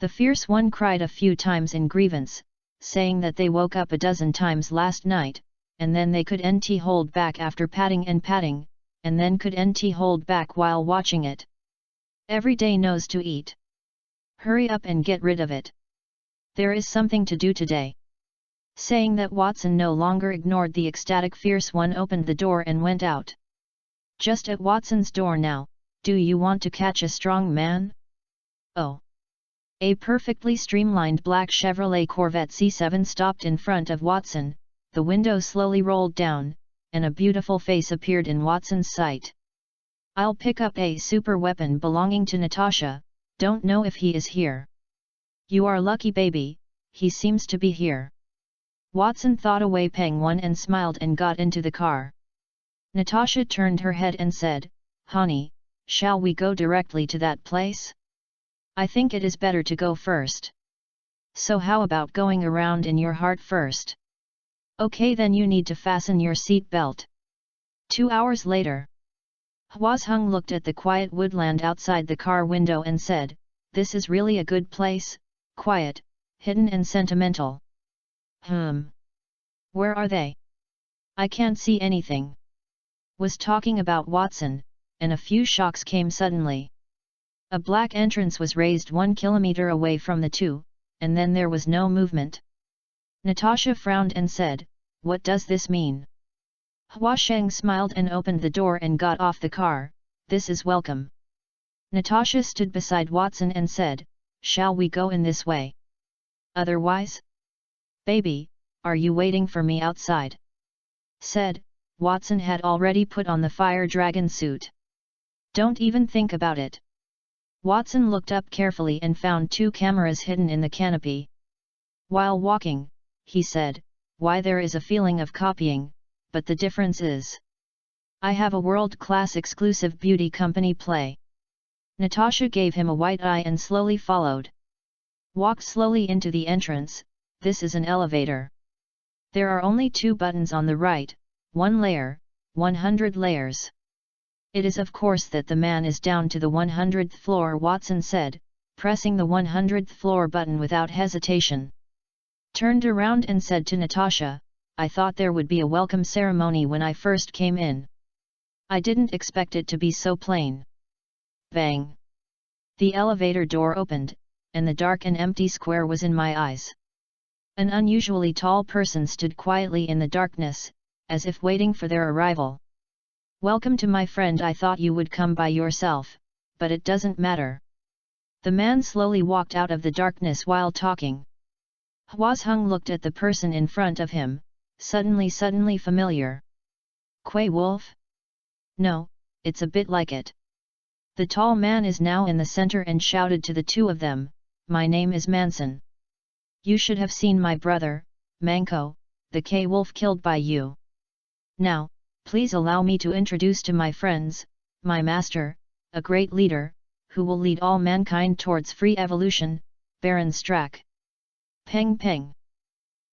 The Fierce One cried a few times in grievance, saying that they woke up a dozen times last night, and then they couldn't hold back after patting, and then couldn't hold back while watching it. Every day knows to eat. Hurry up and get rid of it. There is something to do today. Saying that, Watson no longer ignored the ecstatic Fierce One, opened the door and went out. Just at Watson's door now, do you want to catch a strong man? Oh! A perfectly streamlined black Chevrolet Corvette C7 stopped in front of Watson, the window slowly rolled down, and a beautiful face appeared in Watson's sight. I'll pick up a super weapon belonging to Natasha, don't know if he is here. You are lucky baby, he seems to be here. Watson thought away Peng One and smiled and got into the car. Natasha turned her head and said, Honey, shall we go directly to that place? I think it is better to go first. So how about going around in your heart first? Okay, then you need to fasten your seat belt. 2 hours later. Hwazheng looked at the quiet woodland outside the car window and said, this is really a good place, quiet, hidden and sentimental. Where are they? I can't see anything. Was talking about Watson, and a few shocks came suddenly. A black entrance was raised 1 kilometer away from the two, and then there was no movement. Natasha frowned and said, "What does this mean?" Hua Sheng smiled and opened the door and got off the car. "This is welcome." Natasha stood beside Watson and said, "Shall we go in this way? Otherwise?" "Baby, are you waiting for me outside?" said. Watson had already put on the fire dragon suit. "Don't even think about it." Watson looked up carefully and found 2 cameras hidden in the canopy. While walking, he said, "Why, there is a feeling of copying, but the difference is, I have a world-class exclusive beauty company play." Natasha gave him a white eye and slowly followed. Walked slowly into the entrance. This is an elevator. There are only 2 buttons on the right, 1 layer, 100 layers. "It is of course that the man is down to the 100th floor," Watson said, pressing the 100th floor button without hesitation. Turned around and said to Natasha, "I thought there would be a welcome ceremony when I first came in. I didn't expect it to be so plain." Bang! The elevator door opened, and the dark and empty square was in my eyes. An unusually tall person stood quietly in the darkness, as if waiting for their arrival. "Welcome to my friend. I thought you would come by yourself, but it doesn't matter." The man slowly walked out of the darkness while talking. Huazheng looked at the person in front of him, suddenly familiar. Kuei Wolf? No, it's a bit like it. The tall man is now in the center and shouted to the 2 of them, "My name is Manson. You should have seen my brother, Manko, the K-Wolf killed by you. Now, please allow me to introduce to my friends, my master, a great leader, who will lead all mankind towards free evolution, Baron Strack." Peng peng.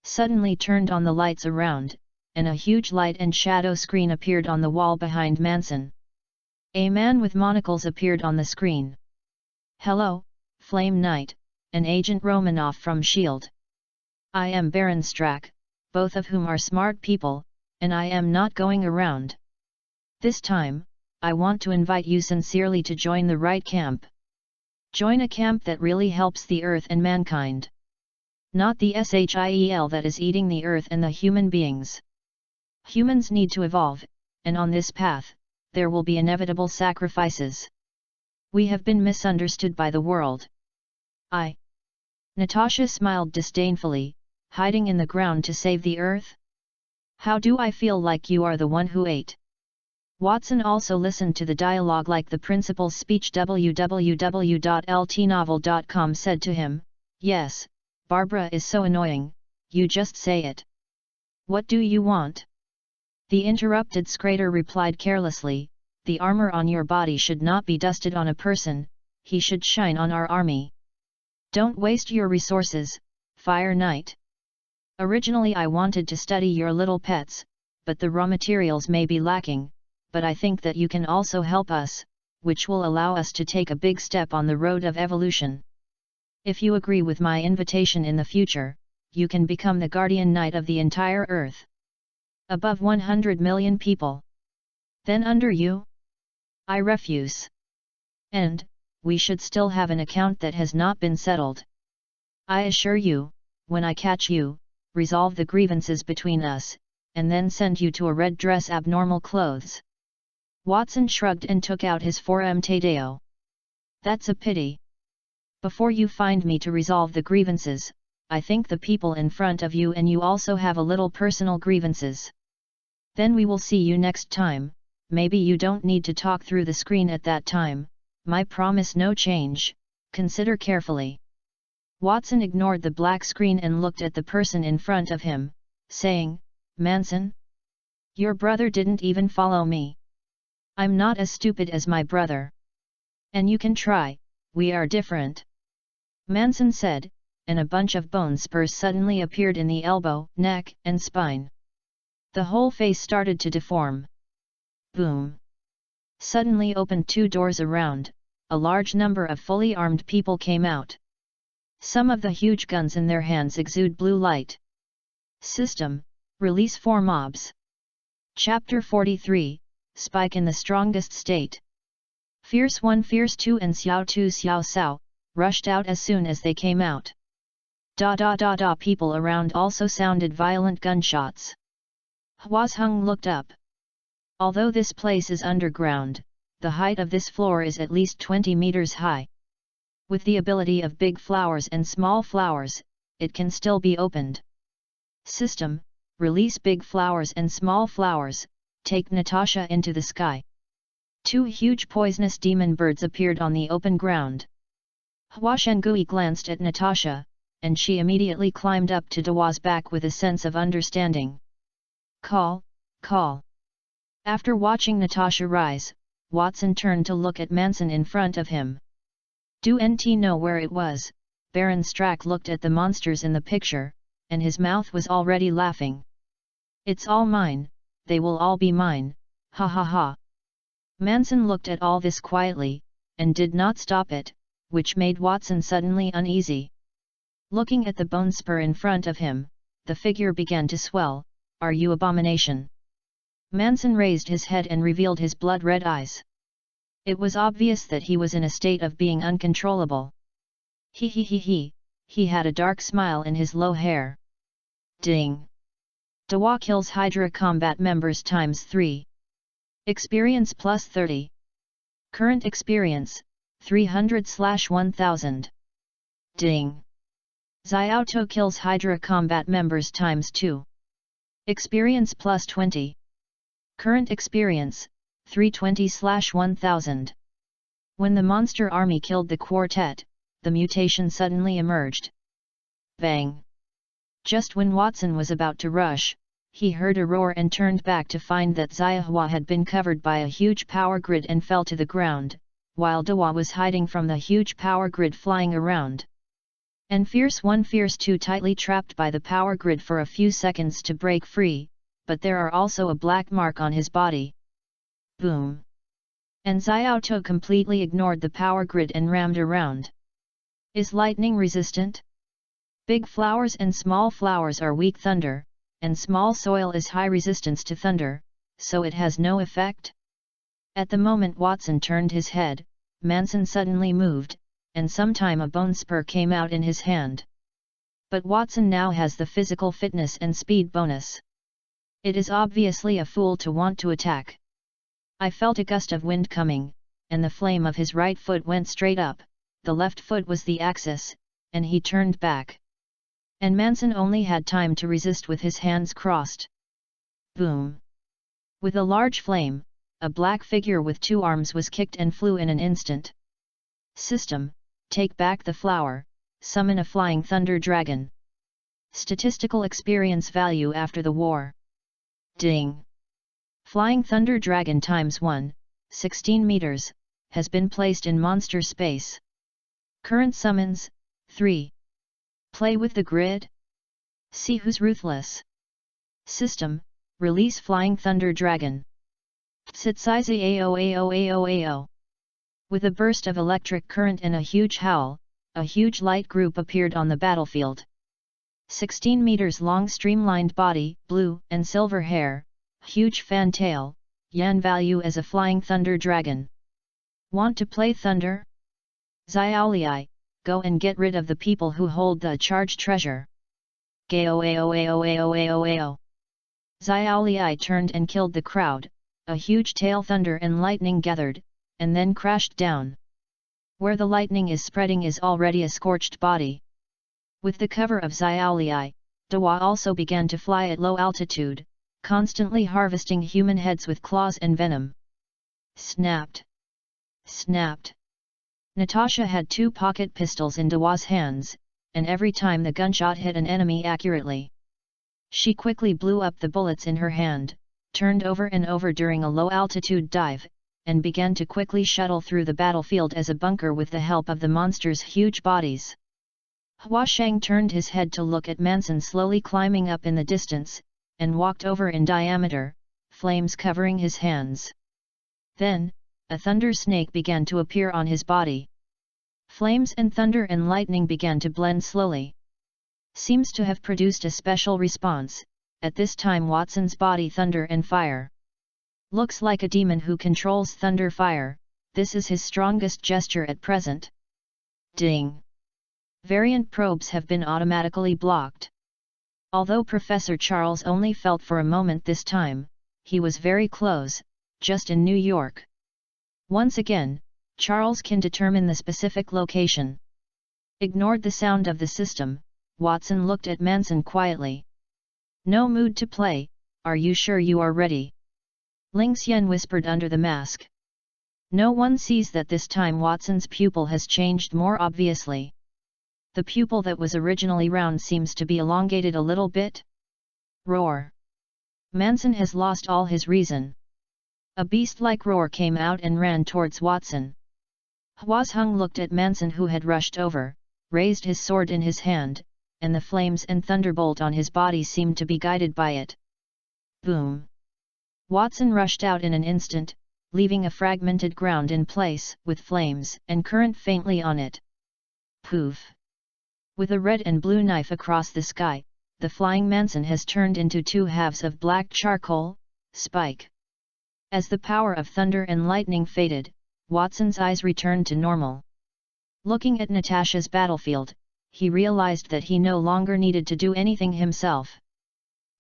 Suddenly turned on the lights around, and a huge light and shadow screen appeared on the wall behind Manson. A man with monocles appeared on the screen. "Hello, Flame Knight, and Agent Romanov from S.H.I.E.L.D. I am Baron Strack, both of whom are smart people, and I am not going around. This time, I want to invite you sincerely to join the right camp. Join a camp that really helps the earth and mankind. Not the SHIEL that is eating the earth and the human beings. Humans need to evolve, and on this path, there will be inevitable sacrifices. We have been misunderstood by the world. Natasha smiled disdainfully, "Hiding in the ground to save the earth? How do I feel like you are the one who ate?" Watson also listened to the dialogue like the principal's speech. www.ltnovel.com said to him, "Yes, Barbara is so annoying, you just say it. What do you want?" The interrupted Scrader replied carelessly, "The armor on your body should not be dusted on a person, he should shine on our army. Don't waste your resources, Fire Knight. Originally I wanted to study your little pets, but the raw materials may be lacking, but I think that you can also help us, which will allow us to take a big step on the road of evolution. If you agree with my invitation in the future, you can become the guardian knight of the entire Earth. Above 100 million people. Then under you? I refuse. And, we should still have an account that has not been settled. I assure you, when I catch you, resolve the grievances between us, and then send you to a red dress abnormal clothes." Watson shrugged and took out his 4M Tadeo. "That's a pity. Before you find me to resolve the grievances, I think the people in front of you and you also have a little personal grievances. Then we will see you next time. Maybe you don't need to talk through the screen at that time. My promise no change, consider carefully." Watson ignored the black screen and looked at the person in front of him, saying, "Manson? Your brother didn't even follow me. I'm not as stupid as my brother. And you can try, we are different." Manson said, and a bunch of bone spurs suddenly appeared in the elbow, neck, and spine. The whole face started to deform. Boom! Suddenly opened 2 doors around, a large number of fully armed people came out. Some of the huge guns in their hands exude blue light. System, release 4 mobs. Chapter 43, Spike in the strongest state. Fierce 1, Fierce 2 and Xiao 2 Xiao Sao, rushed out as soon as they came out. People around also sounded violent gunshots. Huazheng looked up. Although this place is underground, the height of this floor is at least 20 meters high. With the ability of big flowers and small flowers, it can still be opened. System, release big flowers and small flowers, take Natasha into the sky. 2 huge poisonous demon birds appeared on the open ground. Hua Shengui glanced at Natasha, and she immediately climbed up to Dawa's back with a sense of understanding. Call, call. After watching Natasha rise, Watson turned to look at Manson in front of him. Do NT know where it was? Baron Strack looked at the monsters in the picture, and his mouth was already laughing. It's all mine, they will all be mine, ha ha ha. Manson looked at all this quietly, and did not stop it, which made Watson suddenly uneasy. Looking at the bone spur in front of him, the figure began to swell. Are you Abomination? Manson raised his head and revealed his blood-red eyes. It was obvious that he was in a state of being uncontrollable. He had a dark smile in his low hair. Ding! Dawa kills Hydra combat members ×3. Experience plus 30. Current experience, 300/1000. Ding! Xiaotou kills Hydra combat members ×2. Experience plus 20. Current experience, 320/1000. When the monster army killed the quartet, the mutation suddenly emerged. Bang! Just when Watson was about to rush, he heard a roar and turned back to find that Xiahua had been covered by a huge power grid and fell to the ground, while Dawa was hiding from the huge power grid flying around. And Fierce 1 Fierce 2 tightly trapped by the power grid for a few seconds to break free, but there are also a black mark on his body. Boom! And Xiaotou completely ignored the power grid and rammed around. Is lightning resistant? Big flowers and small flowers are weak thunder, and small soil is high resistance to thunder, so it has no effect? At the moment Watson turned his head, Manson suddenly moved, and sometime a bone spur came out in his hand. But Watson now has the physical fitness and speed bonus. It is obviously a fool to want to attack. I felt a gust of wind coming, and the flame of his right foot went straight up, the left foot was the axis, and he turned back. And Manson only had time to resist with his hands crossed. Boom! With a large flame, a black figure with 2 arms was kicked and flew in an instant. System, take back the flower, summon a flying thunder dragon. Statistical experience value after the war. Ding! Flying thunder dragon ×1, 16 meters, has been placed in monster space. Current summons, 3. Play with the grid? See who's ruthless. System, release flying thunder dragon. Tsitsizi ao. With a burst of electric current and a huge howl, a huge light group appeared on the battlefield. 16 meters long streamlined body, blue and silver hair, huge fan tail, yan value as a flying thunder dragon. Want to play thunder? Xiaoliai, go and get rid of the people who hold the charged treasure. Gao. Xiaoliai turned and killed the crowd, a huge tail thunder and lightning gathered, and then crashed down. Where the lightning is spreading is already a scorched body. With the cover of Xiaoliai, Dawa also began to fly at low altitude, constantly harvesting human heads with claws and venom. Snapped! Snapped! Natasha had 2 pocket pistols in Dawa's hands, and every time the gunshot hit an enemy accurately, she quickly blew up the bullets in her hand, turned over and over during a low-altitude dive, and began to quickly shuttle through the battlefield as a bunker with the help of the monster's huge bodies. Hua Sheng turned his head to look at Manson slowly climbing up in the distance, and walked over in diameter, flames covering his hands. Then, a thunder snake began to appear on his body. Flames and thunder and lightning began to blend slowly. Seems to have produced a special response, at this time Watson's body thunder and fire. Looks like a demon who controls thunder fire, this is his strongest gesture at present. Ding! Variant probes have been automatically blocked. Although Professor Charles only felt for a moment this time, he was very close, just in New York. Once again, Charles can determine the specific location. Ignored the sound of the system, Watson looked at Manson quietly. No mood to play, are you sure you are ready? Ling Xian whispered under the mask. No one sees that this time Watson's pupil has changed more obviously. The pupil that was originally round seems to be elongated a little bit. Roar! Manson has lost all his reason. A beast-like roar came out and ran towards Watson. Huazheng looked at Manson who had rushed over, raised his sword in his hand, and the flames and thunderbolt on his body seemed to be guided by it. Boom! Watson rushed out in an instant, leaving a fragmented ground in place, with flames and current faintly on it. Poof! With a red and blue knife across the sky, the flying Manson has turned into two halves of black charcoal, spike. As the power of thunder and lightning faded, Watson's eyes returned to normal. Looking at Natasha's battlefield, he realized that he no longer needed to do anything himself.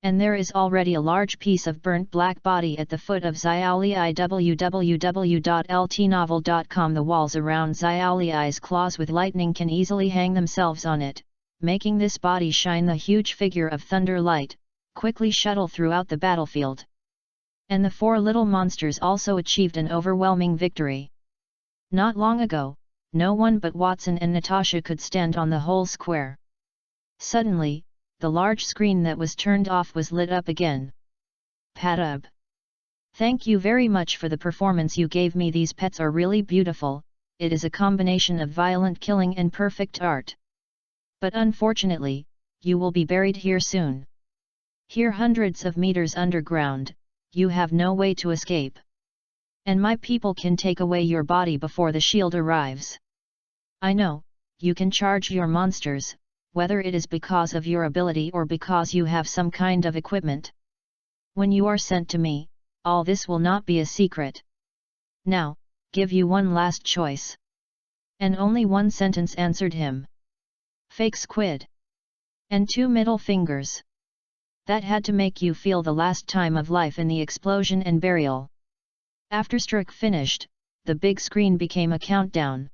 And there is already a large piece of burnt black body at the foot of Xiaoliai. www.ltnovel.com. The walls around Xiaoliai's claws with lightning can easily hang themselves on it, making this body shine. The huge figure of thunder light quickly shuttle throughout the battlefield. And the four little monsters also achieved an overwhelming victory. Not long ago, no one but Watson and Natasha could stand on the whole square. Suddenly, the large screen that was turned off was lit up again. Patub! Thank you very much for the performance you gave me. These pets are really beautiful, it is a combination of violent killing and perfect art. But unfortunately, you will be buried here soon. Here hundreds of meters underground, you have no way to escape. And my people can take away your body before the shield arrives. I know, you can charge your monsters, whether it is because of your ability or because you have some kind of equipment. When you are sent to me, all this will not be a secret. Now, give you one last choice. And only one sentence answered him. Fake squid. And two middle fingers. That had to make you feel the last time of life in the explosion and burial. After Strick finished, the big screen became a countdown.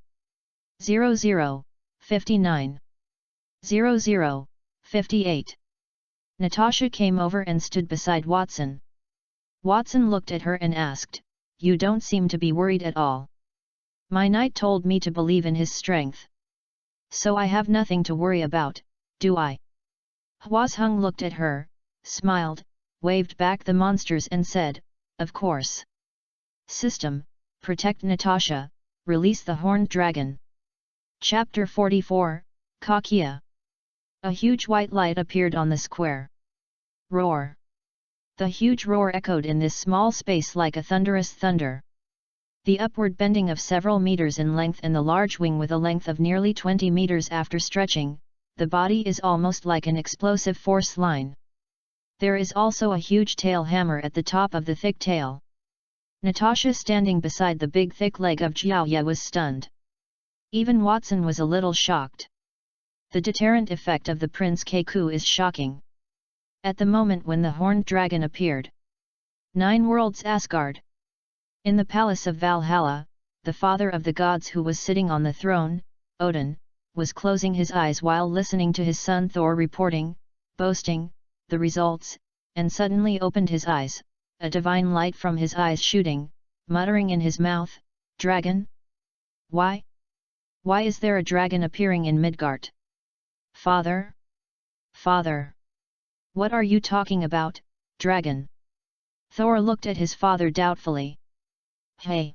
00, 59. 00, 58. Natasha came over and stood beside Watson. Watson looked at her and asked, "You don't seem to be worried at all. My knight told me to believe in his strength. So I have nothing to worry about, do I?" Huazheng looked at her, smiled, waved back the monsters and said, "Of course. System, protect Natasha, release the horned dragon." Chapter 44, Kakia. A huge white light appeared on the square. Roar! The huge roar echoed in this small space like a thunderous thunder. The upward bending of several meters in length and the large wing with a length of nearly 20 meters after stretching, the body is almost like an explosive force line. There is also a huge tail hammer at the top of the thick tail. Natasha standing beside the big thick leg of Jiaoya was stunned. Even Watson was a little shocked. The deterrent effect of the Prince Keku is shocking. At the moment when the horned dragon appeared. 9 worlds Asgard. In the palace of Valhalla, the father of the gods who was sitting on the throne, Odin, was closing his eyes while listening to his son Thor reporting, boasting, the results, and suddenly opened his eyes, a divine light from his eyes shooting, muttering in his mouth, "Dragon? Why? Why is there a dragon appearing in Midgard? Father? Father? What are you talking about, dragon?" Thor looked at his father doubtfully. "Hey!"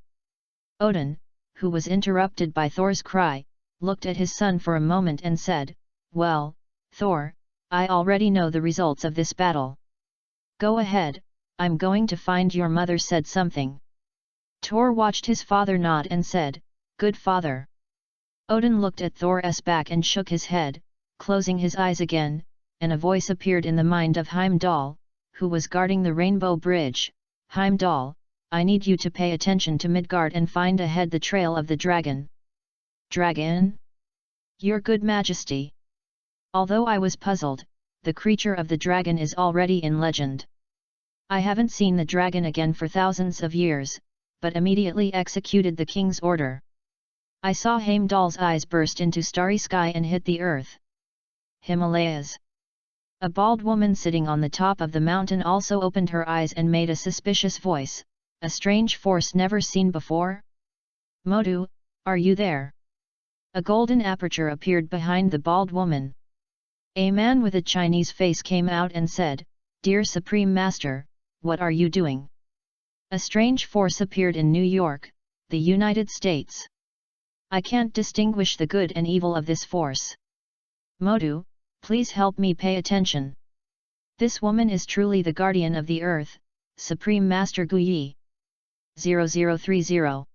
Odin, who was interrupted by Thor's cry, looked at his son for a moment and said, "Well, Thor, I already know the results of this battle. Go ahead, I'm going to find your mother said something." Thor watched his father nod and said, "Good father." Odin looked at Thor's back and shook his head, closing his eyes again, and a voice appeared in the mind of Heimdall, who was guarding the Rainbow Bridge. "Heimdall, I need you to pay attention to Midgard and find ahead the trail of the dragon." "Dragon? Your good majesty." "Although I was puzzled, the creature of the dragon is already in legend. I haven't seen the dragon again for thousands of years, but immediately executed the king's order." I saw Heimdall's eyes burst into starry sky and hit the earth. "Himalayas." A bald woman sitting on the top of the mountain also opened her eyes and made a suspicious voice, "A strange force never seen before? Modu, are you there?" A golden aperture appeared behind the bald woman. A man with a Chinese face came out and said, "Dear Supreme Master, what are you doing?" A strange force appeared in New York, the United States. I can't distinguish the good and evil of this force. Modu, please help me pay attention. This woman is truly the guardian of the earth, Supreme Master Guyi. 0030.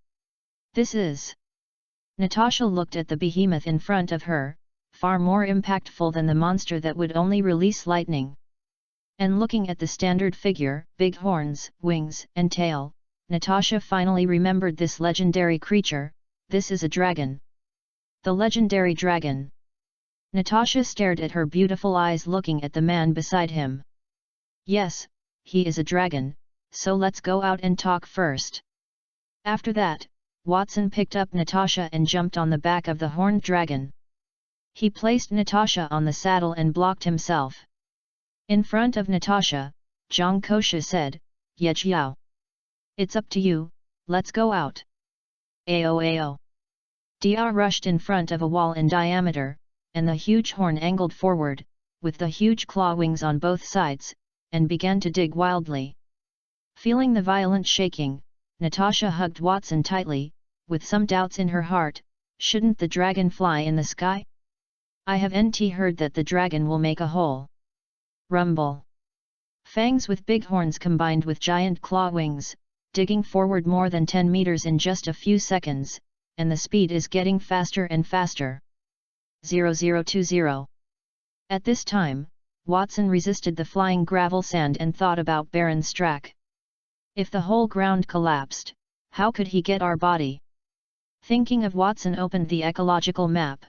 This is. Natasha looked at the behemoth in front of her, far more impactful than the monster that would only release lightning. And looking at the standard figure, big horns, wings, and tail, Natasha finally remembered this legendary creature. This is a dragon. The legendary dragon. Natasha stared at her beautiful eyes looking at the man beside him. Yes, he is a dragon, so let's go out and talk first. After that, Watson picked up Natasha and jumped on the back of the horned dragon. He placed Natasha on the saddle and blocked himself. In front of Natasha, Zhang Kosha said, "Yejiao. It's up to you, let's go out." Ao. Dia rushed in front of a wall in diameter, and the huge horn angled forward, with the huge claw wings on both sides, and began to dig wildly. Feeling the violent shaking, Natasha hugged Watson tightly, with some doubts in her heart. Shouldn't the dragon fly in the sky? I have heard that the dragon will make a hole. Rumble. Fangs with big horns combined with giant claw wings, digging forward more than 10 meters in just a few seconds, and the speed is getting faster and faster. 0020. At this time, Watson resisted the flying gravel sand and thought about Baron Strack. If the whole ground collapsed, how could he get our body? Thinking of Watson opened the ecological map.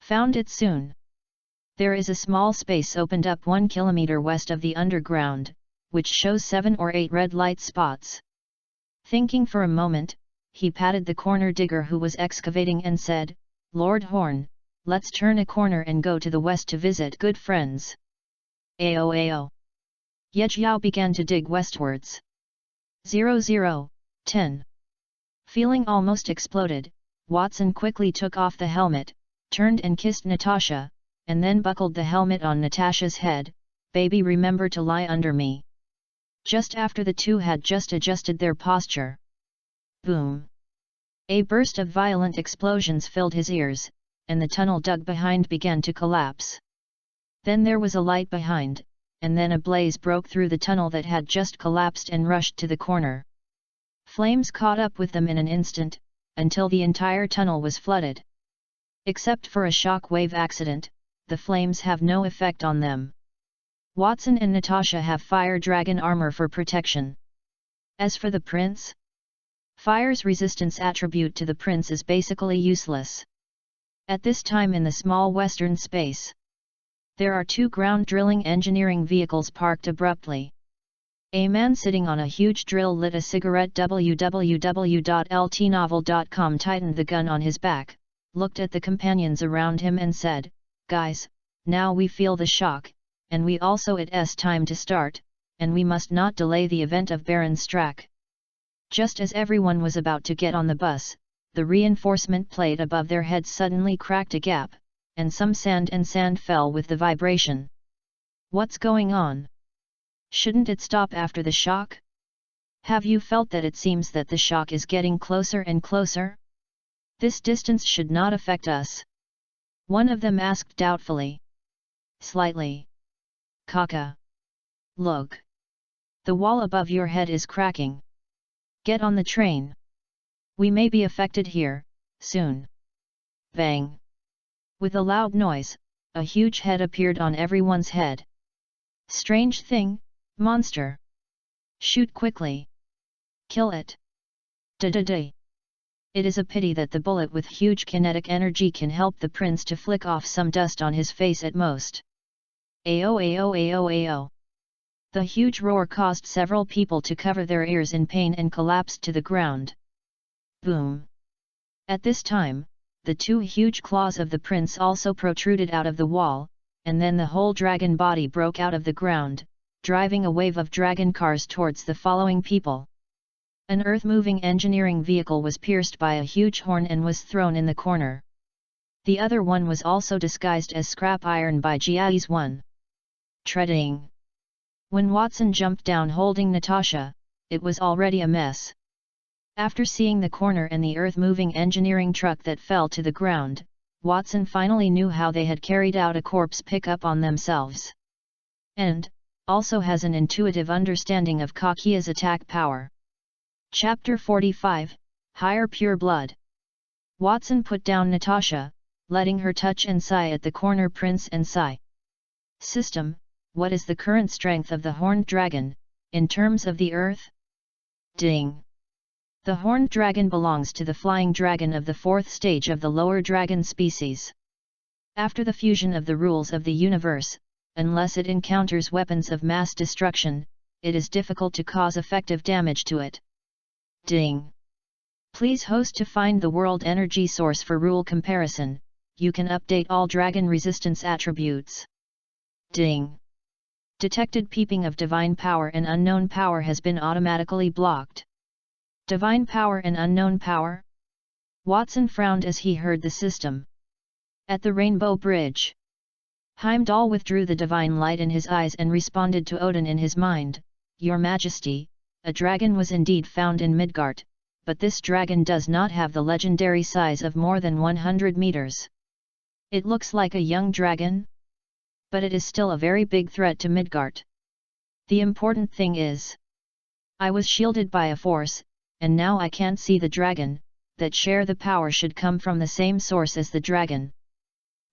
Found it soon. There is a small space opened up 1 kilometer west of the underground, which shows 7 or 8 red light spots. Thinking for a moment, he patted the corner digger who was excavating and said, "Lord Horn, let's turn a corner and go to the west to visit good friends." Ao. Yejiao began to dig westwards. 0010. Feeling almost exploded, Watson quickly took off the helmet, turned and kissed Natasha, and then buckled the helmet on Natasha's head. "Baby, remember to lie under me." Just after the two had just adjusted their posture. Boom! A burst of violent explosions filled his ears, and the tunnel dug behind began to collapse. Then there was a light behind, and then a blaze broke through the tunnel that had just collapsed and rushed to the corner. Flames caught up with them in an instant, until the entire tunnel was flooded. Except for a shock wave accident, the flames have no effect on them. Watson and Natasha have fire dragon armor for protection. As for the prince, fire's resistance attribute to the prince is basically useless. At this time in the small western space, there are 2 ground drilling engineering vehicles parked abruptly. A man sitting on a huge drill lit a cigarette. www.ltnovel.com tightened the gun on his back, looked at the companions around him and said, "Guys, now we feel the shock, and we also it's time to start, and we must not delay the event of Baron Strack." Just as everyone was about to get on the bus, the reinforcement plate above their heads suddenly cracked a gap, and some sand fell with the vibration. What's going on? Shouldn't it stop after the shock? Have you felt that it seems that the shock is getting closer and closer? This distance should not affect us. One of them asked doubtfully. Slightly. Kaka. Look. The wall above your head is cracking. Get on the train. We may be affected here, soon. Bang! With a loud noise, a huge head appeared on everyone's head. Strange thing, monster! Shoot quickly! Kill it! Da-da-da! It is a pity that the bullet with huge kinetic energy can help the prince to flick off some dust on his face at most. Ayo ayo ayo ayo! The huge roar caused several people to cover their ears in pain and collapsed to the ground. Boom! At this time, the two huge claws of the prince also protruded out of the wall, and then the whole dragon body broke out of the ground, driving a wave of dragon cars towards the following people. An earth-moving engineering vehicle was pierced by a huge horn and was thrown in the corner. The other one was also disguised as scrap iron by Giai's one. Treading. When Watson jumped down holding Natasha, it was already a mess. After seeing the corner and the earth-moving engineering truck that fell to the ground, Watson finally knew how they had carried out a corpse pickup on themselves. And, also has an intuitive understanding of Kakia's attack power. Chapter 45, Higher Pure Blood. Watson put down Natasha, letting her touch and sigh at the corner prince and sigh. System, what is the current strength of the horned dragon, in terms of the earth? Ding! The horned dragon belongs to the flying dragon of the fourth stage of the lower dragon species. After the fusion of the rules of the universe, unless it encounters weapons of mass destruction, it is difficult to cause effective damage to it. Ding! Please host to find the world energy source for rule comparison, you can update all dragon resistance attributes. Ding! Detected peeping of divine power and unknown power has been automatically blocked. Divine power and unknown power? Watson frowned as he heard the system. At the Rainbow Bridge. Heimdall withdrew the divine light in his eyes and responded to Odin in his mind, Your Majesty, a dragon was indeed found in Midgard, but this dragon does not have the legendary size of more than 100 meters. It looks like a young dragon, but it is still a very big threat to Midgard. The important thing is, I was shielded by a force, and now I can't see the dragon, that share the power should come from the same source as the dragon.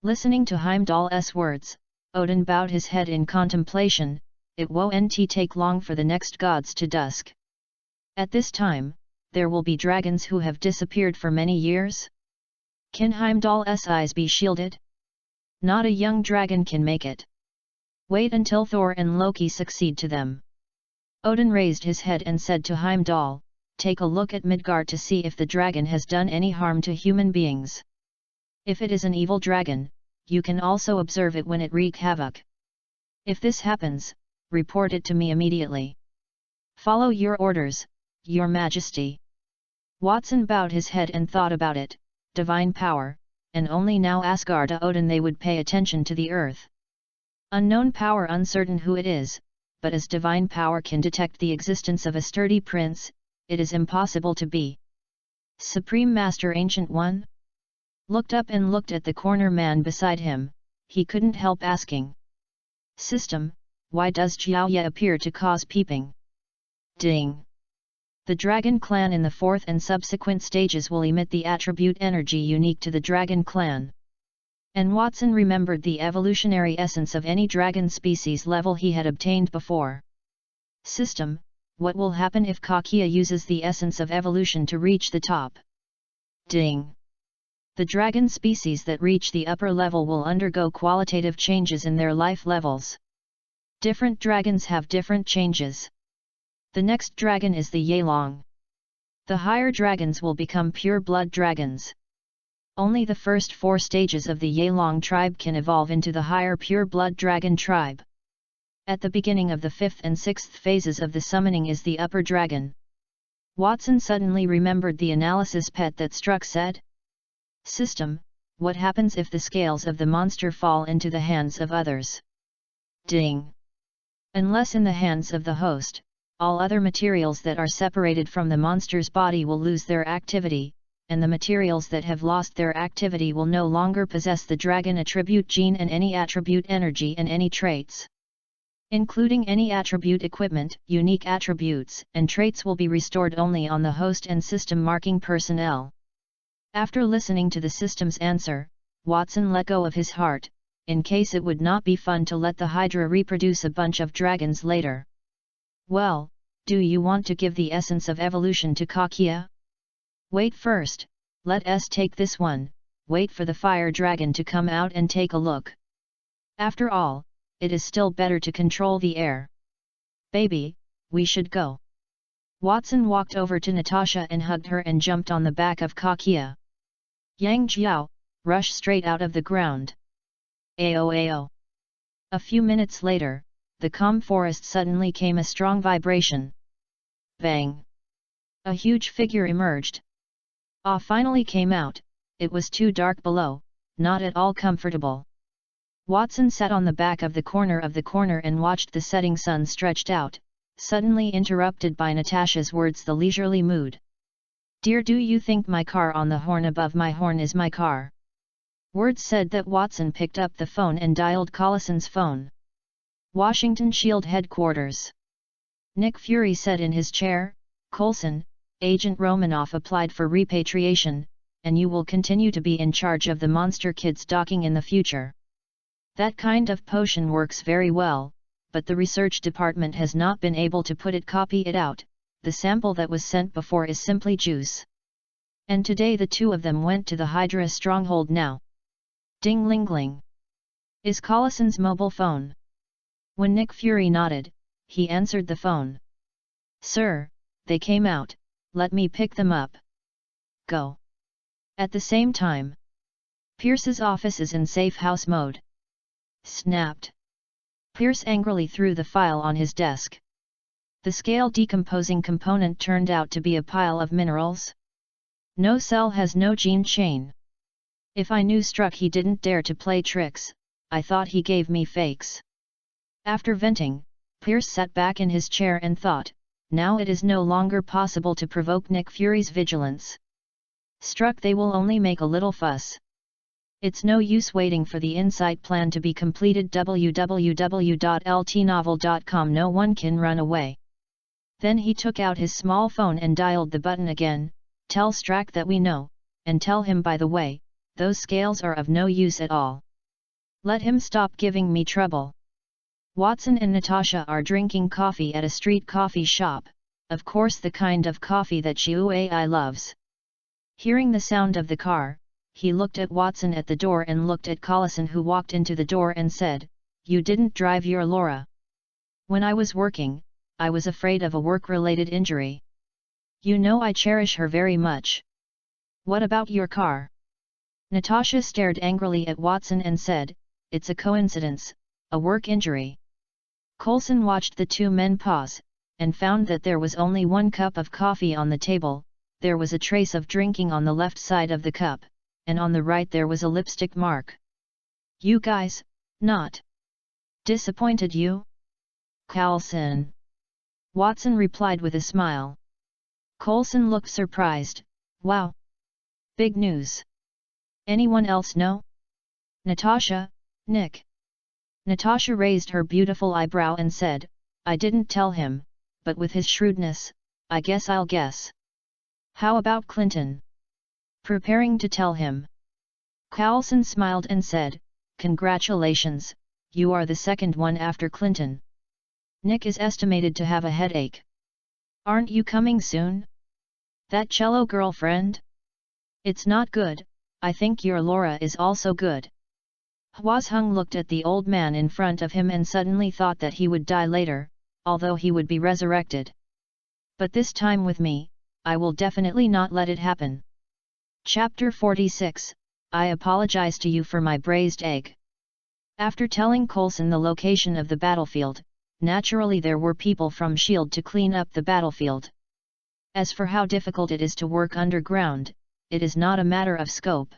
Listening to Heimdall's words, Odin bowed his head in contemplation, it won't take long for the next gods to dusk. At this time, there will be dragons who have disappeared for many years? Can Heimdall's eyes be shielded? Not a young dragon can make it. Wait until Thor and Loki succeed to them. Odin raised his head and said to Heimdall, Take a look at Midgard to see if the dragon has done any harm to human beings. If it is an evil dragon, you can also observe it when it wreaks havoc. If this happens, report it to me immediately. Follow your orders, Your Majesty. Watson bowed his head and thought about it, divine power, and only now Asgard Odin they would pay attention to the earth. Unknown power uncertain who it is, but as divine power can detect the existence of a sturdy prince, it is impossible to be. Supreme Master Ancient One? Looked up and looked at the corner man beside him, he couldn't help asking. System, why does Jiaoya appear to cause peeping? Ding! The dragon clan in the fourth and subsequent stages will emit the attribute energy unique to the dragon clan. And Watson remembered the evolutionary essence of any dragon species level he had obtained before. System, what will happen if Kakia uses the essence of evolution to reach the top? Ding! The dragon species that reach the upper level will undergo qualitative changes in their life levels. Different dragons have different changes. The next dragon is the Yelong. The higher dragons will become pure-blood dragons. Only the first 4 stages of the Yelong tribe can evolve into the higher pure-blood dragon tribe. At the beginning of the 5th and 6th phases of the summoning is the upper dragon. Watson suddenly remembered the analysis pet that Struck said. System, what happens if the scales of the monster fall into the hands of others? Ding! Unless in the hands of the host, all other materials that are separated from the monster's body will lose their activity, and the materials that have lost their activity will no longer possess the dragon attribute gene and any attribute energy and any traits. including any attribute equipment. Unique attributes and traits will be restored only on the host and system marking personnel. After listening to the system's answer, Watson let go of his heart, in case it would not be fun to let the Hydra reproduce a bunch of dragons later. Well, do you want to give the essence of evolution to Kakia? Wait first, let us take this one, wait for the fire dragon to come out and take a look. After all, it is still better to control the air. Baby, we should go. Watson walked over to Natasha and hugged her and jumped on the back of Kakia. Yang Jiao, rush straight out of the ground. Ao. A few minutes later, the calm forest suddenly came a strong vibration. Bang! A huge figure emerged. Finally came out. It was too dark below, not at all comfortable. Watson sat on the back of the corner and watched the setting sun stretched out, suddenly interrupted by Natasha's words. The leisurely mood. Dear, do you think my car on the horn above my horn is my car? Words said that. Watson picked up the phone and dialed Collison's phone. Washington Shield Headquarters. Nick Fury said in his chair, Coulson, Agent Romanoff applied for repatriation, and you will continue to be in charge of the monster kids docking in the future. That kind of potion works very well, but the research department has not been able to copy it out. The sample that was sent before is simply juice. And today the two of them went to the Hydra stronghold now. Ding-ling-ling. Is Collison's mobile phone? When Nick Fury nodded, he answered the phone. Sir, they came out, let me pick them up. Go. At the same time, Pierce's office is in safe house mode. Snapped. Pierce angrily threw the file on his desk. The scale decomposing component turned out to be a pile of minerals. No cell has no gene chain. If I knew Struck he didn't dare to play tricks, I thought he gave me fakes. After venting, Pierce sat back in his chair and thought, now it is no longer possible to provoke Nick Fury's vigilance. Struck they will only make a little fuss. It's no use waiting for the insight plan to be completed. www.ltnovel.com. No one can run away. Then he took out his small phone and dialed the button again. Tell Strack that we know, and tell him by the way, those scales are of no use at all. Let him stop giving me trouble. Watson and Natasha are drinking coffee at a street coffee shop, of course the kind of coffee that Shuai loves. Hearing the sound of the car, he looked at Watson at the door and looked at Collison, who walked into the door and said, You didn't drive your Laura. When I was working, I was afraid of a work-related injury. You know I cherish her very much. What about your car? Natasha stared angrily at Watson and said, It's a coincidence, a work injury. Coulson watched the two men pause, and found that there was only one cup of coffee on the table. There was a trace of drinking on the left side of the cup, and on the right there was a lipstick mark. You guys, not disappointed you? Coulson. Watson replied with a smile. Coulson looked surprised. Wow! Big news. Anyone else know? Natasha, Nick. Natasha raised her beautiful eyebrow and said, I didn't tell him, but with his shrewdness, I guess I'll guess. How about Clinton? Preparing to tell him. Coulson smiled and said, Congratulations, you are the second one after Clinton. Nick is estimated to have a headache. Aren't you coming soon? That cello girlfriend? It's not good, I think your Laura is also good. Hwazhung looked at the old man in front of him and suddenly thought that he would die later, although he would be resurrected. But this time with me, I will definitely not let it happen. Chapter 46, I apologize to you for my braised egg. After telling Coulson the location of the battlefield, naturally there were people from S.H.I.E.L.D. to clean up the battlefield. As for how difficult it is to work underground, it is not a matter of scope.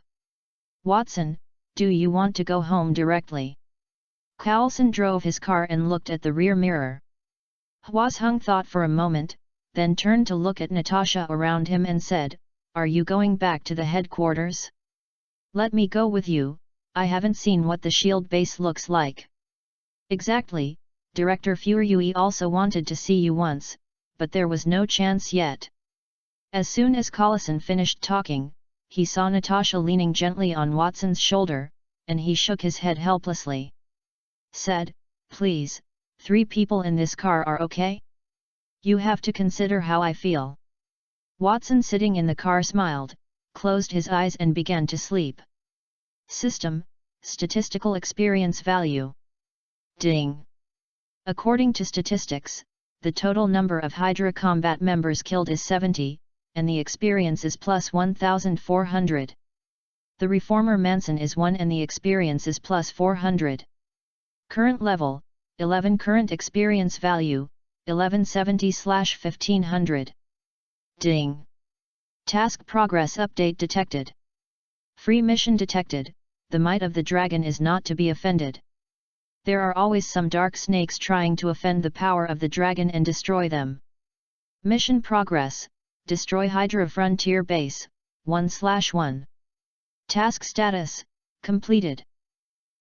Watson, do you want to go home directly? Coulson drove his car and looked at the rear mirror. Hwazhung thought for a moment, then turned to look at Natasha around him and said, Are you going back to the headquarters? Let me go with you, I haven't seen what the S.H.I.E.L.D. base looks like. Exactly, Director Furyui also wanted to see you once, but there was no chance yet. As soon as Collison finished talking, he saw Natasha leaning gently on Watson's shoulder, and he shook his head helplessly. Said, "Please, 3 people in this car are okay? You have to consider how I feel." Watson, sitting in the car, smiled, closed his eyes and began to sleep. System, statistical experience value. Ding! According to statistics, the total number of Hydra combat members killed is 70, and the experience is plus 1,400. The Reformer Manson is 1 and the experience is plus 400. Current level, 11. Current experience value, 1170/1500. Ding! Task progress update detected. Free mission detected. The might of the dragon is not to be offended. There are always some dark snakes trying to offend the power of the dragon and destroy them. Mission progress, destroy Hydra Frontier Base, 1/1. Task status, completed.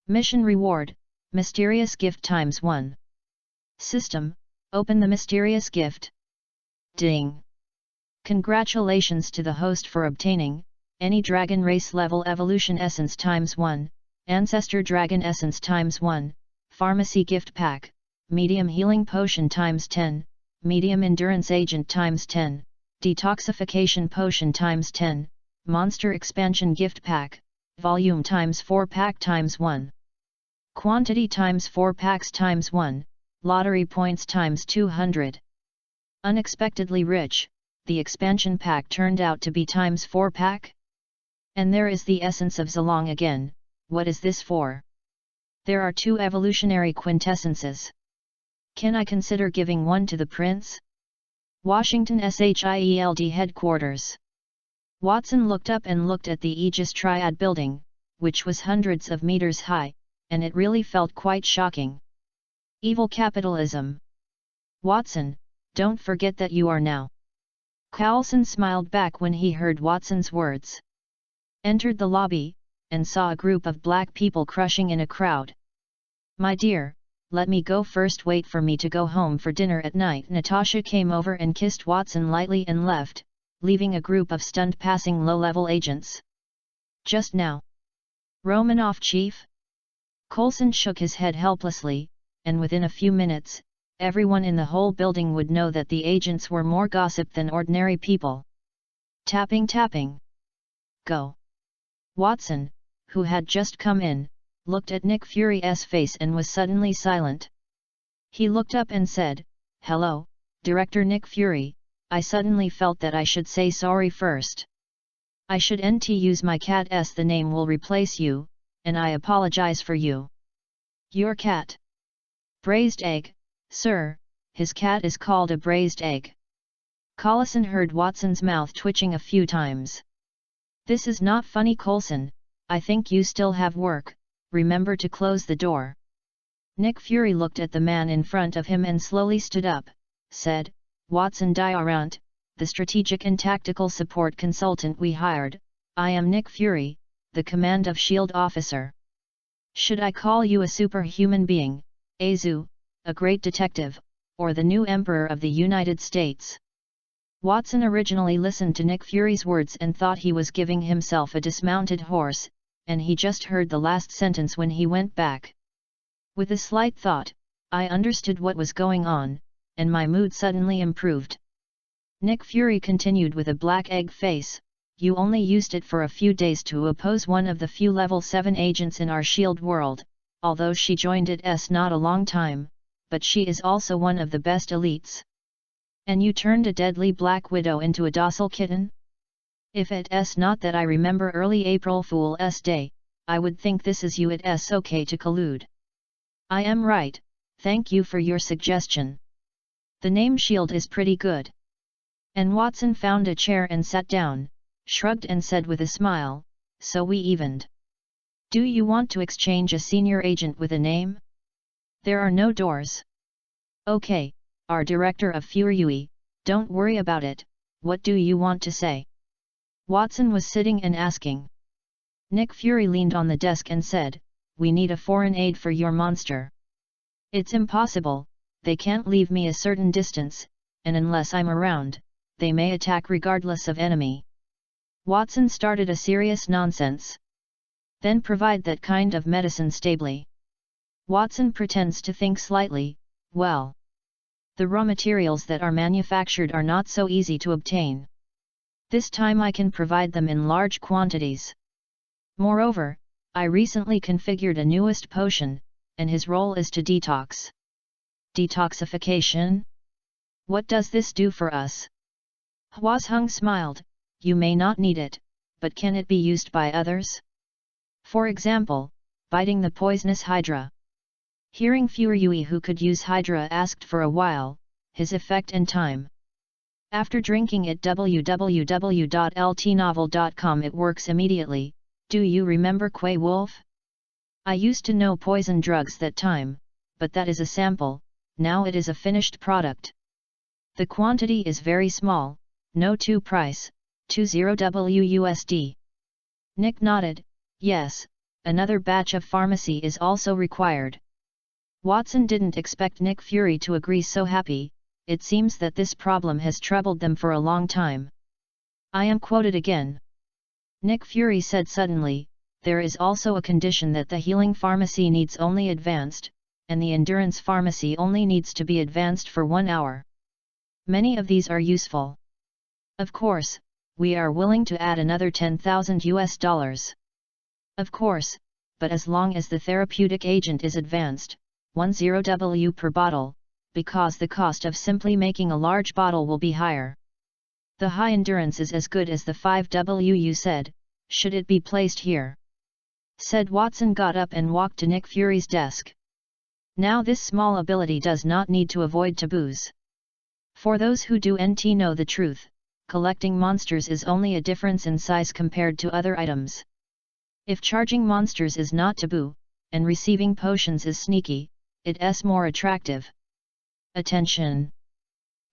Mission reward, mysterious gift ×1. System, open the mysterious gift. Ding! Congratulations to the host for obtaining, any dragon race level evolution essence ×1, ancestor dragon essence ×1, pharmacy gift pack, medium healing potion ×10, medium endurance agent ×10, detoxification potion ×10, monster expansion gift pack, volume ×4 pack ×1. Quantity ×4 packs ×1, lottery points ×200. Unexpectedly rich, the expansion pack turned out to be ×4 pack? And there is the essence of Zilong again. What is this for? There are 2 evolutionary quintessences. Can I consider giving one to the prince? Washington SHIELD headquarters. Watson looked up and looked at the Aegis Triad building, which was hundreds of meters high, and it really felt quite shocking. Evil capitalism. Watson, don't forget that you are now. Coulson smiled back when he heard Watson's words. Entered the lobby, and saw a group of black people crushing in a crowd. My dear, let me go first, wait for me to go home for dinner at night. Natasha came over and kissed Watson lightly and left, leaving a group of stunned passing low-level agents. Just now. Romanov, chief? Coulson shook his head helplessly, and within a few minutes, everyone in the whole building would know that the agents were more gossip than ordinary people. Tapping. Go. Watson, who had just come in, looked at Nick Fury's face and was suddenly silent. He looked up and said, "Hello, Director Nick Fury, I suddenly felt that I should say sorry first. I should use my cat's the name will replace you, and I apologize for you." Your cat? Braised egg, sir, his cat is called a braised egg. Collison heard Watson's mouth twitching a few times. This is not funny, Coulson, I think you still have work, remember to close the door. Nick Fury looked at the man in front of him and slowly stood up, said, Watson Diarant, the strategic and tactical support consultant we hired, I am Nick Fury, the command of S.H.I.E.L.D. officer. Should I call you a superhuman being, Azu, a great detective, or the new Emperor of the United States? Watson originally listened to Nick Fury's words and thought he was giving himself a dismounted horse, and he just heard the last sentence when he went back. With a slight thought, I understood what was going on, and my mood suddenly improved. Nick Fury continued with a black egg face, you only used it for a few days to oppose one of the few level 7 agents in our S.H.I.E.L.D. world, although she joined it not a long time, but she is also one of the best elites. And you turned a deadly Black Widow into a docile kitten? If it's not that I remember early April Fool's Day, I would think this is you it's okay to collude. I am right, thank you for your suggestion. The name S.H.I.E.L.D. is pretty good. And Watson found a chair and sat down, shrugged and said with a smile, so we evened. Do you want to exchange a senior agent with a name? There are no doors. Okay, our director of Furyui, don't worry about it, what do you want to say? Watson was sitting and asking. Nick Fury leaned on the desk and said, we need a foreign aid for your monster. It's impossible, they can't leave me a certain distance, and unless I'm around, they may attack regardless of enemy. Watson started a serious nonsense. Then provide that kind of medicine stably. Watson pretends to think slightly, well. The raw materials that are manufactured are not so easy to obtain. This time I can provide them in large quantities. Moreover, I recently configured a newest potion, and his role is to detox. Detoxification? What does this do for us? Hwazheng smiled, you may not need it, but can it be used by others? For example, biting the poisonous hydra. Hearing Furyue who could use hydra asked for a while, his effect and time. After drinking it www.ltnovel.com it works immediately, do you remember Quay Wolf? I used to know poison drugs that time, but that is a sample, now it is a finished product. The quantity is very small, no to price, 20 WUSD. Nick nodded, yes, another batch of pharmacy is also required. Watson didn't expect Nick Fury to agree so happy, it seems that this problem has troubled them for a long time. I am quoted again. Nick Fury said suddenly, there is also a condition that the healing pharmacy needs only advanced, and the endurance pharmacy only needs to be advanced for 1 hour. Many of these are useful. Of course, we are willing to add another $10,000. Of course, but as long as the therapeutic agent is advanced, 10 W per bottle, because the cost of simply making a large bottle will be higher. The high endurance is as good as the 5 W you said, should it be placed here? Said Watson got up and walked to Nick Fury's desk. Now this small ability does not need to avoid taboos. For those who do nt know the truth, collecting monsters is only a difference in size compared to other items. If charging monsters is not taboo, and receiving potions is sneaky, it's more attractive. Attention!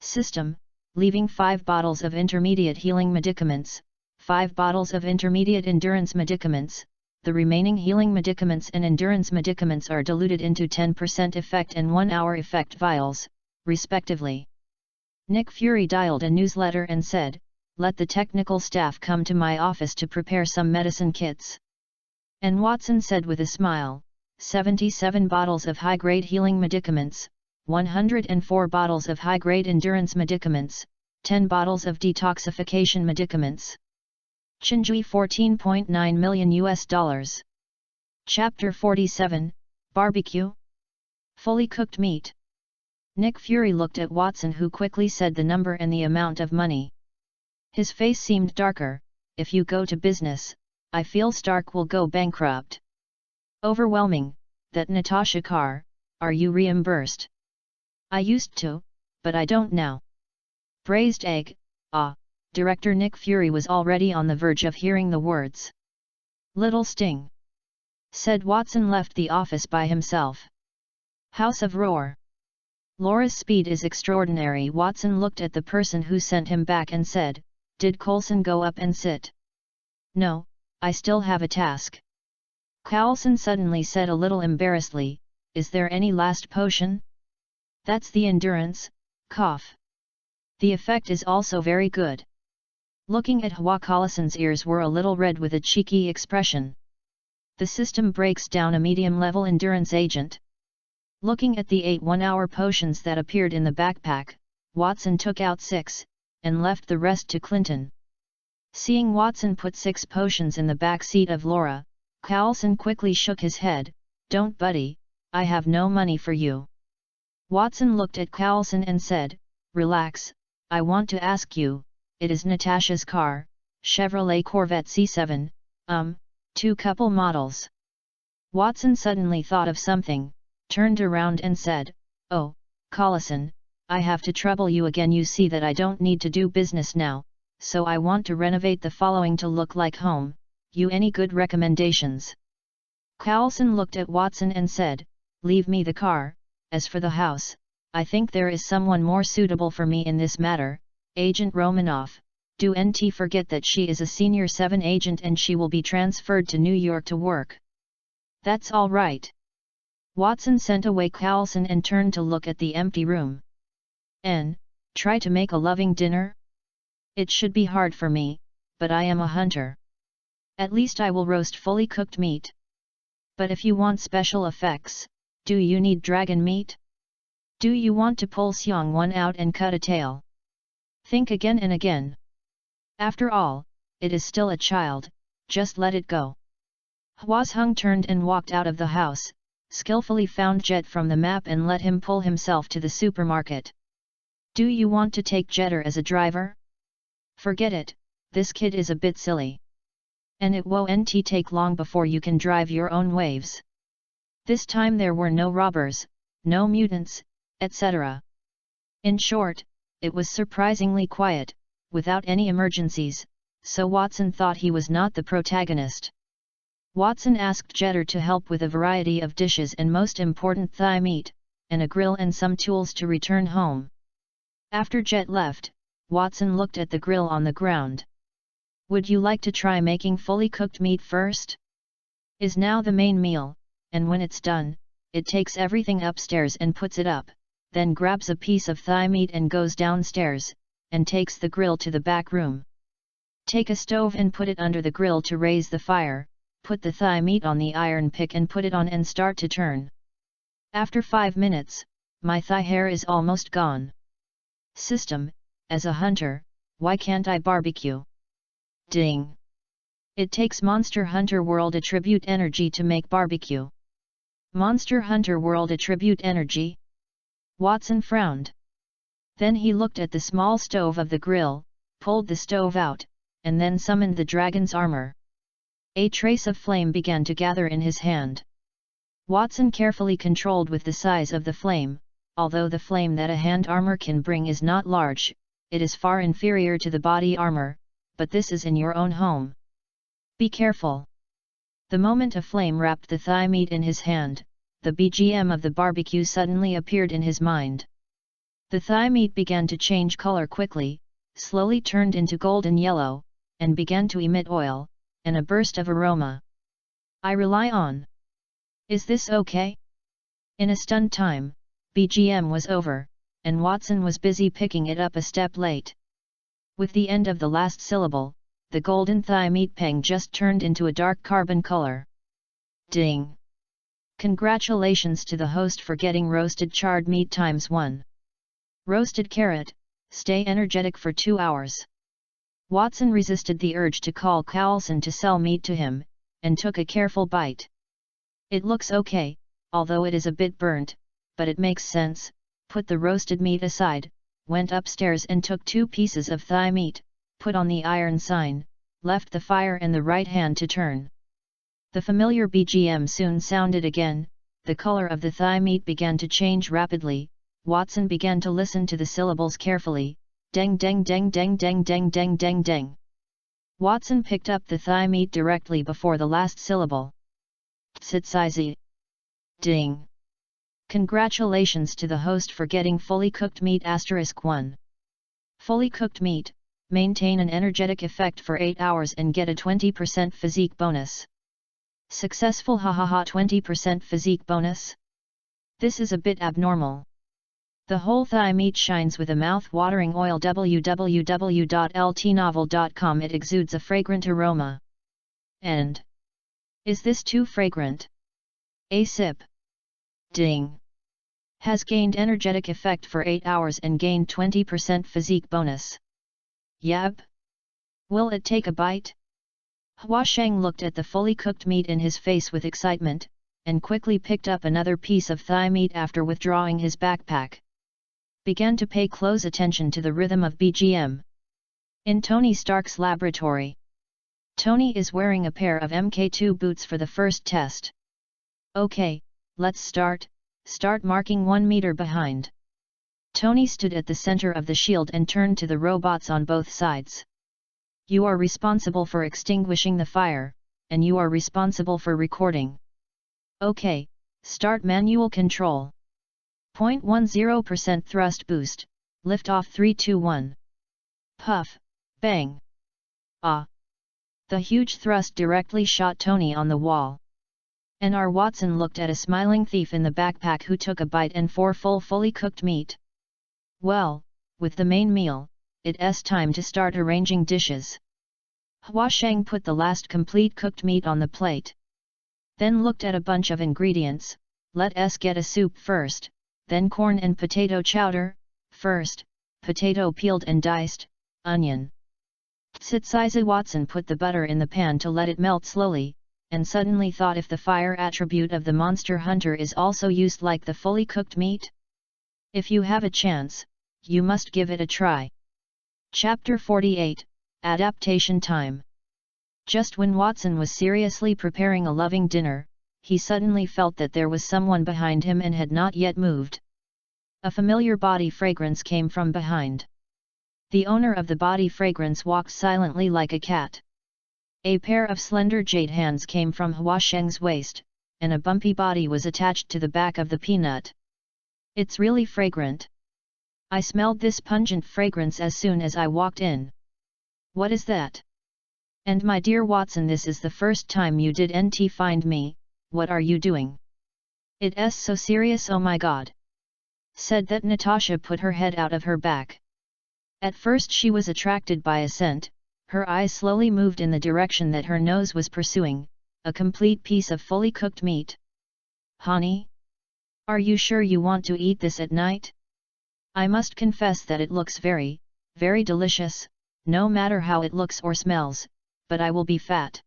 System, leaving 5 bottles of intermediate healing medicaments, 5 bottles of intermediate endurance medicaments, the remaining healing medicaments and endurance medicaments are diluted into 10% effect and 1 hour effect vials, respectively. Nick Fury dialed a newsletter and said, let the technical staff come to my office to prepare some medicine kits. And Watson said with a smile, 77 bottles of high-grade healing medicaments, 104 bottles of high-grade endurance medicaments, 10 bottles of detoxification medicaments. Chinjui $14.9 million. Chapter 47, Barbecue? Fully cooked meat. Nick Fury looked at Watson who quickly said the number and the amount of money. His face seemed darker, if you go to business, I feel Stark will go bankrupt. Overwhelming, that Natasha car, are you reimbursed? I used to, but I don't now. Braised egg, Director Nick Fury was already on the verge of hearing the words. Little sting. Said Watson left the office by himself. House of Roar. Laura's speed is extraordinary. Watson looked at the person who sent him back and said, did Coulson go up and sit? No, I still have a task. Coulson suddenly said a little embarrassedly, is there any last potion? That's the endurance, cough. The effect is also very good. Looking at Hwa Collison's ears were a little red with a cheeky expression. The system breaks down a medium-level endurance agent. Looking at the 8 one-hour potions that appeared in the backpack, Watson took out 6, and left the rest to Clinton. Seeing Watson put 6 potions in the back seat of Laura, Coulson quickly shook his head, don't buddy, I have no money for you. Watson looked at Coulson and said, relax, I want to ask you, it is Natasha's car, Chevrolet Corvette C7, 2 couple models. Watson suddenly thought of something, turned around and said, oh, Collison, I have to trouble you again. You see that I don't need to do business now, so I want to renovate the following to look like home, you any good recommendations? Coulson looked at Watson and said, leave me the car, as for the house, I think there is someone more suitable for me in this matter, Agent Romanoff. Do NT forget that she is a Senior 7 agent and she will be transferred to New York to work. That's all right. Watson sent away Carlson and turned to look at the empty room. Try to make a loving dinner? It should be hard for me, but I am a hunter. At least I will roast fully cooked meat. But if you want special effects, do you need dragon meat? Do you want to pull Xiang one out and cut a tail? Think again and again. After all, it is still a child, just let it go. Huazheng turned and walked out of the house, skillfully found Jet from the map and let him pull himself to the supermarket. Do you want to take Jetter as a driver? Forget it, this kid is a bit silly. And it won't take long before you can drive your own waves. This time there were no robbers, no mutants, etc. In short, it was surprisingly quiet, without any emergencies, so Watson thought he was not the protagonist. Watson asked Jetter to help with a variety of dishes and most important thigh meat, and a grill and some tools to return home. After Jet left, Watson looked at the grill on the ground. Would you like to try making fully cooked meat first? Is now the main meal, and when it's done, it takes everything upstairs and puts it up, then grabs a piece of thigh meat and goes downstairs, and takes the grill to the back room. Take a stove and put it under the grill to raise the fire, put the thigh meat on the iron pick and put it on and start to turn. After 5 minutes, my thigh hair is almost gone. System, as a hunter, why can't I barbecue? Ding! It takes Monster Hunter World Attribute Energy to make barbecue. Monster Hunter World Attribute Energy? Watson frowned. Then he looked at the small stove of the grill, pulled the stove out, and then summoned the dragon's armor. A trace of flame began to gather in his hand. Watson carefully controlled with the size of the flame. Although the flame that a hand armor can bring is not large, it is far inferior to the body armor, but this is in your own home. Be careful. The moment a flame wrapped the thigh meat in his hand, the BGM of the barbecue suddenly appeared in his mind. The thigh meat began to change color quickly, slowly turned into golden yellow, and began to emit oil, and a burst of aroma. I rely on. Is this okay? In a stunned time, BGM was over, and Watson was busy picking it up a step late. With the end of the last syllable, the golden thigh meat peng just turned into a dark carbon color. Ding! Congratulations to the host for getting roasted charred meat ×1. Roasted carrot, stay energetic for 2 hours. Watson resisted the urge to call Carlson to sell meat to him, and took a careful bite. It looks okay, although it is a bit burnt, but it makes sense. Put the roasted meat aside, went upstairs and took 2 pieces of thigh meat, put on the iron sign, left the fire and the right hand to turn. The familiar BGM soon sounded again, the color of the thigh meat began to change rapidly. Watson began to listen to the syllables carefully. Deng deng deng deng deng deng deng deng deng. Watson picked up the thigh meat directly before the last syllable. Tsitsizi. Ding. Congratulations to the host for getting fully cooked meat *1. Fully cooked meat, maintain an energetic effect for 8 hours and get a 20% physique bonus. Successful 20% physique bonus? This is a bit abnormal. The whole thigh meat shines with a mouth-watering oil. www.ltnovel.com. It exudes a fragrant aroma. And is this too fragrant? A sip. Ding. Has gained energetic effect for 8 hours and gained 20% physique bonus. Yep. Will it take a bite? Huasheng looked at the fully cooked meat in his face with excitement, and quickly picked up another piece of thigh meat after withdrawing his backpack. Began to pay close attention to the rhythm of BGM. In Tony Stark's laboratory. Tony is wearing a pair of Mk2 boots for the first test. Okay, let's start marking 1 meter behind. Tony stood at the center of the shield and turned to the robots on both sides. You are responsible for extinguishing the fire, and you are responsible for recording. Okay, start manual control. 0.10% thrust boost, lift off 3 2 1. Puff, bang. Ah! The huge thrust directly shot Tony on the wall. N.R. Watson looked at a smiling thief in the backpack who took a bite and 4 full fully cooked meat. Well, with the main meal, it's time to start arranging dishes. Hua Sheng put the last complete cooked meat on the plate. Then looked at a bunch of ingredients. Let's get a soup first, then corn and potato chowder, first, potato peeled and diced, onion. Tsitsiza Watson put the butter in the pan to let it melt slowly, and suddenly thought if the fire attribute of the monster hunter is also used like the fully cooked meat? If you have a chance, you must give it a try. Chapter 48, Adaptation Time. Just when Watson was seriously preparing a loving dinner, he suddenly felt that there was someone behind him and had not yet moved. A familiar body fragrance came from behind. The owner of the body fragrance walked silently like a cat. A pair of slender jade hands came from Hua Sheng's waist, and a bumpy body was attached to the back of the peanut. It's really fragrant. I smelled this pungent fragrance as soon as I walked in. What is that? And my dear Watson, this is the first time you didn't find me. What are you doing? It's so serious, oh my god. Said that Natasha put her head out of her back. At first she was attracted by a scent, her eyes slowly moved in the direction that her nose was pursuing, a complete piece of fully cooked meat. Honey? Are you sure you want to eat this at night? I must confess that it looks very, very delicious, no matter how it looks or smells, but I will be fat.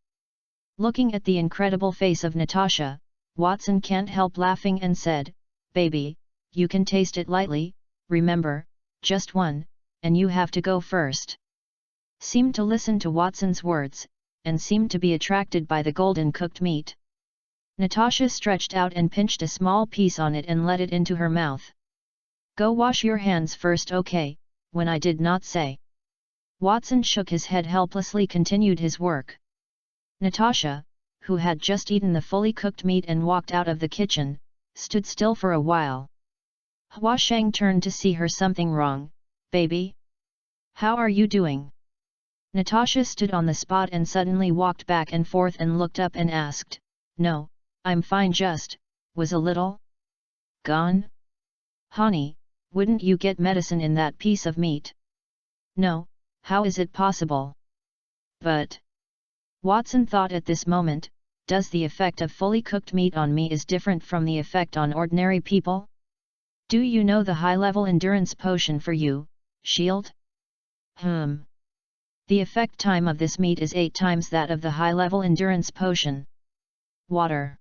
Looking at the incredible face of Natasha, Watson can't help laughing and said, Baby, you can taste it lightly, remember, just one, and you have to go first. Seemed to listen to Watson's words, and seemed to be attracted by the golden cooked meat. Natasha stretched out and pinched a small piece on it and let it into her mouth. Go wash your hands first, okay, when I did not say. Watson shook his head helplessly, continued his work. Natasha, who had just eaten the fully cooked meat and walked out of the kitchen, stood still for a while. Hua Sheng turned to see her. Something wrong, baby? How are you doing? Natasha stood on the spot and suddenly walked back and forth and looked up and asked, No, I'm fine, just, was a little gone? Honey, wouldn't you get medicine in that piece of meat? No, how is it possible? But Watson thought at this moment, does the effect of fully cooked meat on me is different from the effect on ordinary people? Do you know the high-level endurance potion for you, Shield? The effect time of this meat is 8 times that of the high-level endurance potion. Water.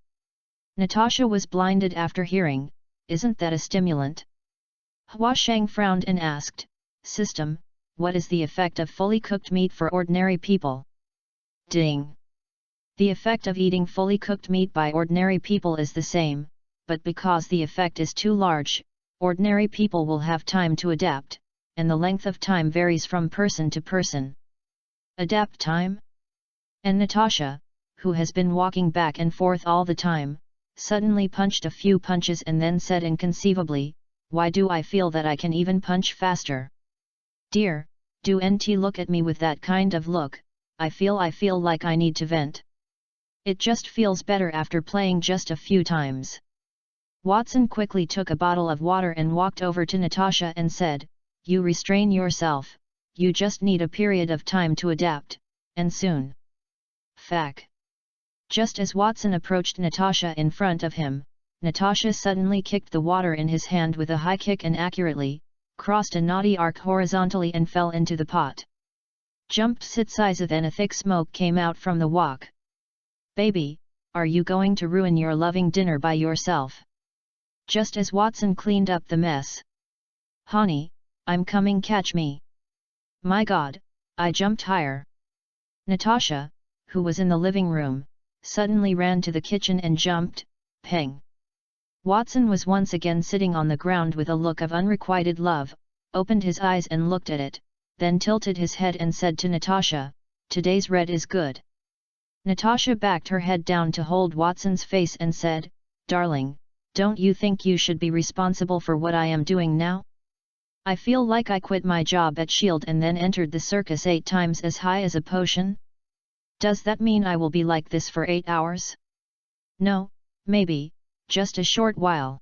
Natasha was blinded after hearing, isn't that a stimulant? Hua Sheng frowned and asked, System, what is the effect of fully cooked meat for ordinary people? Ding! The effect of eating fully cooked meat by ordinary people is the same, but because the effect is too large, ordinary people will have time to adapt, and the length of time varies from person to person. Adapt time? And Natasha, who has been walking back and forth all the time, suddenly punched a few punches and then said inconceivably, Why do I feel that I can even punch faster? Dear, do NT look at me with that kind of look, I feel like I need to vent. It just feels better after playing just a few times. Watson quickly took a bottle of water and walked over to Natasha and said, You restrain yourself, you just need a period of time to adapt, and soon. Fack. Just as Watson approached Natasha in front of him, Natasha suddenly kicked the water in his hand with a high kick and accurately, crossed a naughty arc horizontally and fell into the pot. Jumped Sitsiza, then a thick smoke came out from the wok. Baby, are you going to ruin your loving dinner by yourself? Just as Watson cleaned up the mess. Honey, I'm coming, catch me. My god, I jumped higher. Natasha, who was in the living room, suddenly ran to the kitchen and jumped, peng. Watson was once again sitting on the ground with a look of unrequited love, opened his eyes and looked at it, then tilted his head and said to Natasha, Today's red is good. Natasha backed her head down to hold Watson's face and said, Darling, don't you think you should be responsible for what I am doing now? I feel like I quit my job at S.H.I.E.L.D. and then entered the circus 8 times as high as a potion? Does that mean I will be like this for 8 hours? No, Maybe, just a short while.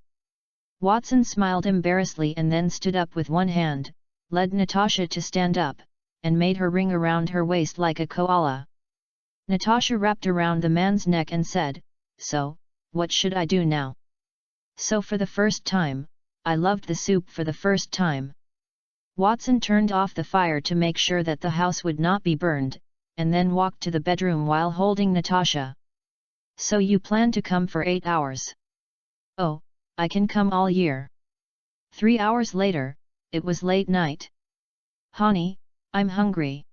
Watson smiled embarrassedly and then stood up with one hand, led Natasha to stand up, and made her ring around her waist like a koala. Natasha wrapped around the man's neck and said, "So, what should I do now?" "So for the first time, I loved the soup for the first time." Watson turned off the fire to make sure that the house would not be burned, and then walked to the bedroom while holding Natasha. "So you plan to come for 8 hours?" "Oh, I can come all year." 3 hours later, it was late night. "Honey, I'm hungry."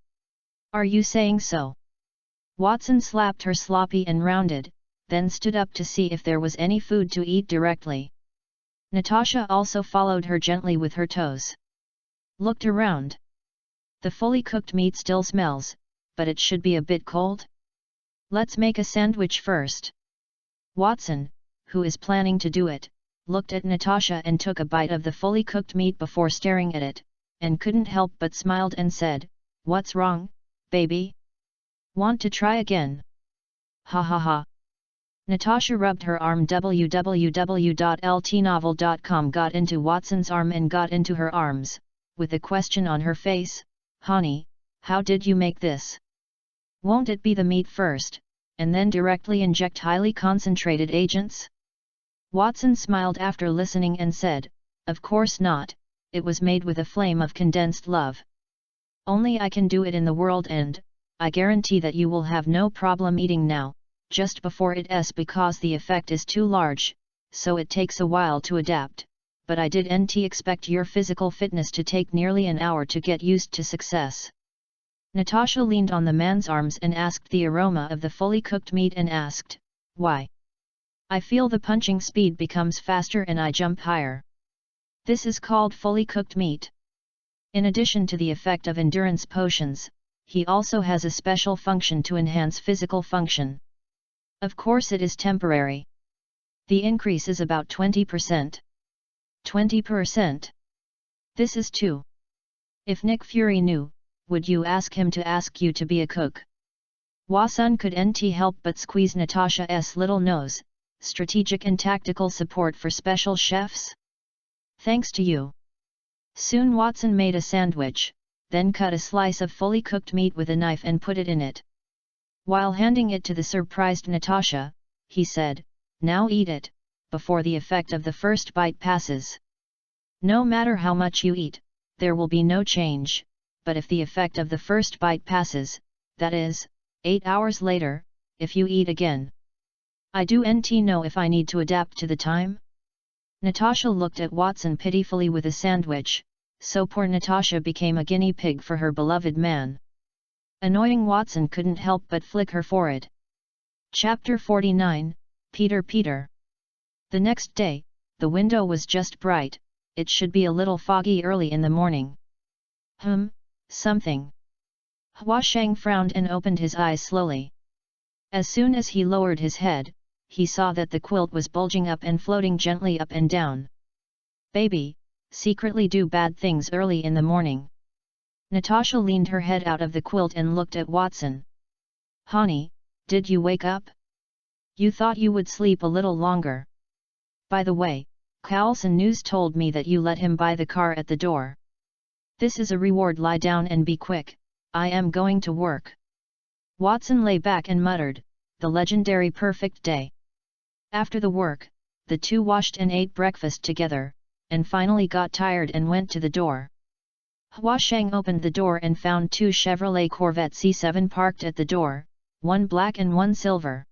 "Are you saying so?" Watson slapped her sloppy and rounded, then stood up to see if there was any food to eat directly. Natasha also followed her gently with her toes. Looked around. The fully cooked meat still smells, but it should be a bit cold. "Let's make a sandwich first." Watson, who is planning to do it, looked at Natasha and took a bite of the fully cooked meat before staring at it, and couldn't help but smiled and said, "What's wrong, baby? Want to try again?" "Ha ha ha." Natasha rubbed her arm. www.ltnovel.com got into Watson's arm and got into her arms, with a question on her face. "Honey, how did you make this? Won't it be the meat first, and then directly inject highly concentrated agents?" Watson smiled after listening and said, "Of course not, it was made with a flame of condensed love. Only I can do it in the world, and I guarantee that you will have no problem eating now, just before it's because the effect is too large, so it takes a while to adapt, but I didn't expect your physical fitness to take nearly an hour to get used to success." Natasha leaned on the man's arms and asked the aroma of the fully cooked meat and asked, "Why? I feel the punching speed becomes faster and I jump higher." This is called fully cooked meat. In addition to the effect of endurance potions, he also has a special function to enhance physical function. Of course it is temporary. The increase is about 20%. 20%. This is too. If Nick Fury knew, would you ask him to ask you to be a cook? Watson couldn't help but squeeze Natasha's little nose. Strategic and tactical support for special chefs? Thanks to you. Soon Watson made a sandwich, then cut a slice of fully cooked meat with a knife and put it in it. While handing it to the surprised Natasha, he said, "Now eat it, before the effect of the first bite passes. No matter how much you eat, there will be no change, but if the effect of the first bite passes, that is, 8 hours later, if you eat again, I don't know if I need to adapt to the time?" Natasha looked at Watson pitifully with a sandwich, so poor Natasha became a guinea pig for her beloved man. Annoying Watson couldn't help but flick her forehead. Chapter 49, Peter. The next day, the window was just bright, it should be a little foggy early in the morning. Something. Hua Sheng frowned and opened his eyes slowly. As soon as he lowered his head, he saw that the quilt was bulging up and floating gently up and down. "Baby, secretly do bad things early in the morning." Natasha leaned her head out of the quilt and looked at Watson. "Honey, did you wake up? You thought you would sleep a little longer. By the way, Carlson News told me that you let him buy the car at the door. This is a reward. Lie down and be quick, I am going to work." Watson lay back and muttered, "The legendary perfect day." After the work, the two washed and ate breakfast together, and finally got tired and went to the door. Hua Sheng opened the door and found two Chevrolet Corvette C7 parked at the door, one black and one silver.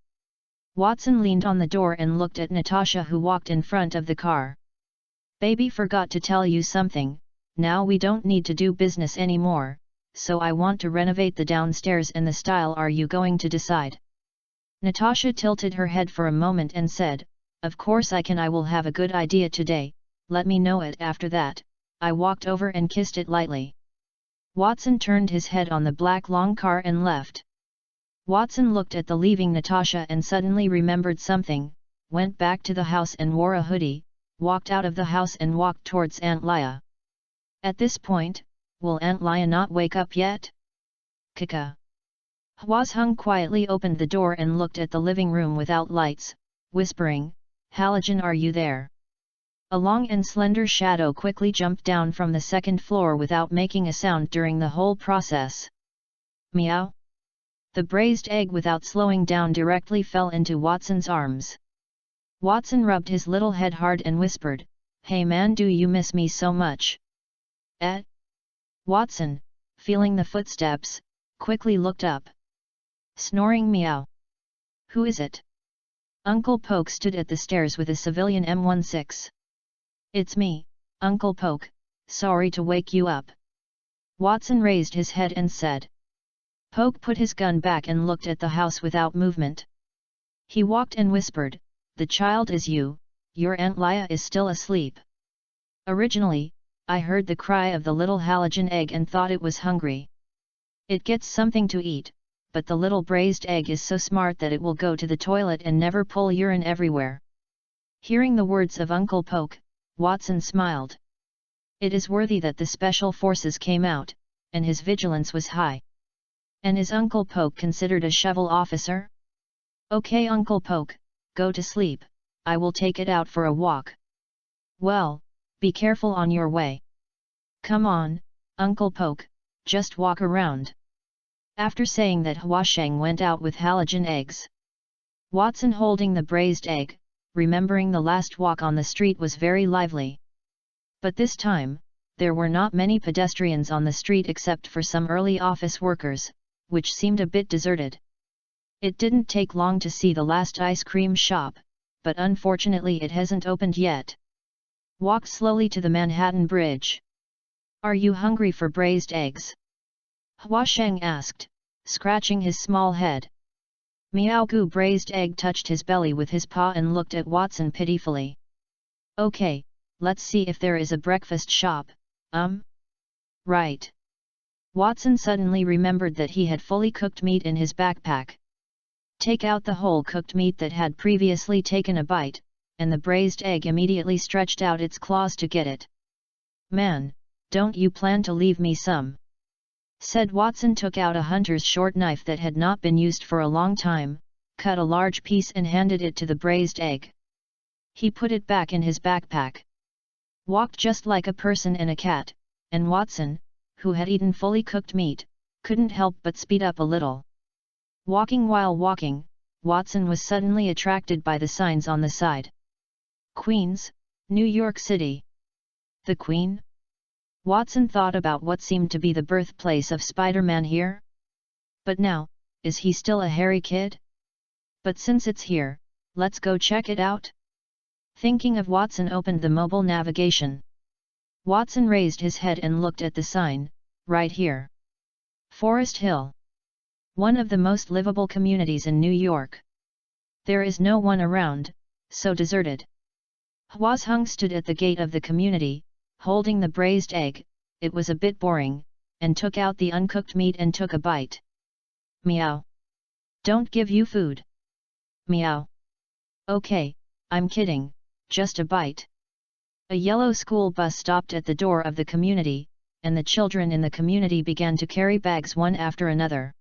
Watson leaned on the door and looked at Natasha, who walked in front of the car. "Baby, forgot to tell you something, now we don't need to do business anymore, so I want to renovate the downstairs and the style. Are you going to decide?" Natasha tilted her head for a moment and said, "Of course I can. I will have a good idea today, let me know it." After that, I walked over and kissed it lightly. Watson turned his head on the black long car and left. Watson looked at the leaving Natasha and suddenly remembered something, went back to the house and wore a hoodie, walked out of the house and walked towards Aunt Lia. At this point, will Aunt Lia not wake up yet? Kaka. Hua Hung quietly opened the door and looked at the living room without lights, whispering, "Halogen, are you there?" A long and slender shadow quickly jumped down from the second floor without making a sound during the whole process. Meow! The braised egg, without slowing down, directly fell into Watson's arms. Watson rubbed his little head hard and whispered, "Hey man, do you miss me so much?" Watson, feeling the footsteps, quickly looked up. Snoring meow. "Who is it?" Uncle Poke stood at the stairs with a civilian M16. "It's me, Uncle Poke, sorry to wake you up." Watson raised his head and said. Poke put his gun back and looked at the house without movement. He walked and whispered, "The child is you, your Aunt Lia is still asleep. Originally, I heard the cry of the little halogen egg and thought it was hungry. It gets something to eat, but the little braised egg is so smart that it will go to the toilet and never pull urine everywhere." Hearing the words of Uncle Poke, Watson smiled. It is worthy that the special forces came out, and his vigilance was high. And is Uncle Poke considered a shovel officer? "Okay Uncle Poke, go to sleep, I will take it out for a walk." "Well, be careful on your way." "Come on, Uncle Poke, just walk around." After saying that, Huasheng went out with halogen eggs. Watson, holding the braised egg, remembering the last walk on the street was very lively. But this time, there were not many pedestrians on the street except for some early office workers, which seemed a bit deserted. It didn't take long to see the last ice cream shop, but unfortunately it hasn't opened yet. Walk slowly to the Manhattan Bridge. "Are you hungry for braised eggs?" Huasheng asked, scratching his small head. Meow-goo braised egg touched his belly with his paw and looked at Watson pitifully. "Okay, let's see if there is a breakfast shop, Right." Watson suddenly remembered that he had fully cooked meat in his backpack. Take out the whole cooked meat that had previously taken a bite, and the braised egg immediately stretched out its claws to get it. "Man, don't you plan to leave me some?" said Watson. Took out a hunter's short knife that had not been used for a long time, cut a large piece and handed it to the braised egg. He put it back in his backpack. Walked just like a person and a cat, and Watson, who had eaten fully cooked meat, couldn't help but speed up a little. Walking. While walking, Watson was suddenly attracted by the signs on the side. Queens, New York City. The Queen? Watson thought about what seemed to be the birthplace of Spider-Man here. But now, is he still a hairy kid? But since it's here, let's go check it out. Thinking of Watson opened the mobile navigation. Watson raised his head and looked at the sign, right here. Forest Hill. One of the most livable communities in New York. There is no one around, so deserted. Huasheng stood at the gate of the community, holding the braised egg. It was a bit boring, and took out the uncooked meat and took a bite. "Meow. Don't give you food." "Meow. Okay, I'm kidding, just a bite." A yellow school bus stopped at the door of the community, and the children in the community began to carry bags one after another.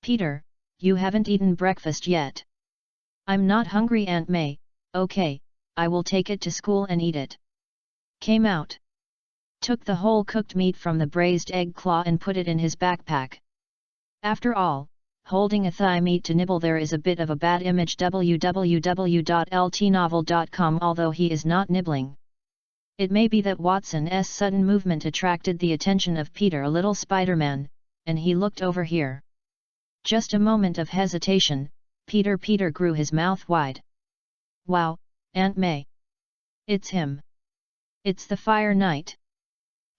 "Peter, you haven't eaten breakfast yet." "I'm not hungry, Aunt May." "Okay, I will take it to school and eat it." Came out. Took the whole cooked meat from the braised egg claw and put it in his backpack. After all, holding a thigh meat to nibble there is a bit of a bad image. www.ltnovel.com. Although he is not nibbling. It may be that Watson's sudden movement attracted the attention of Peter, a little Spider-Man, and he looked over here. Just a moment of hesitation, Peter grew his mouth wide. "Wow, Aunt May! It's him! It's the Fire Knight!"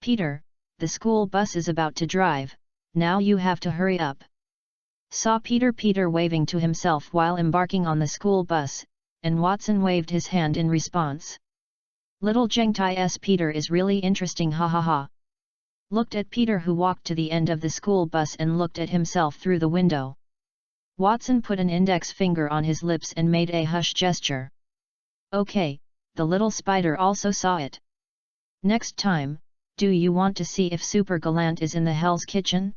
"Peter, the school bus is about to drive, now you have to hurry up." Saw Peter waving to himself while embarking on the school bus, and Watson waved his hand in response. Little Gengtai's Peter is really interesting, ha ha ha. Looked at Peter, who walked to the end of the school bus and looked at himself through the window. Watson put an index finger on his lips and made a hush gesture. Okay, the little spider also saw it. "Next time, do you want to see if Super Gallant is in the Hell's Kitchen?"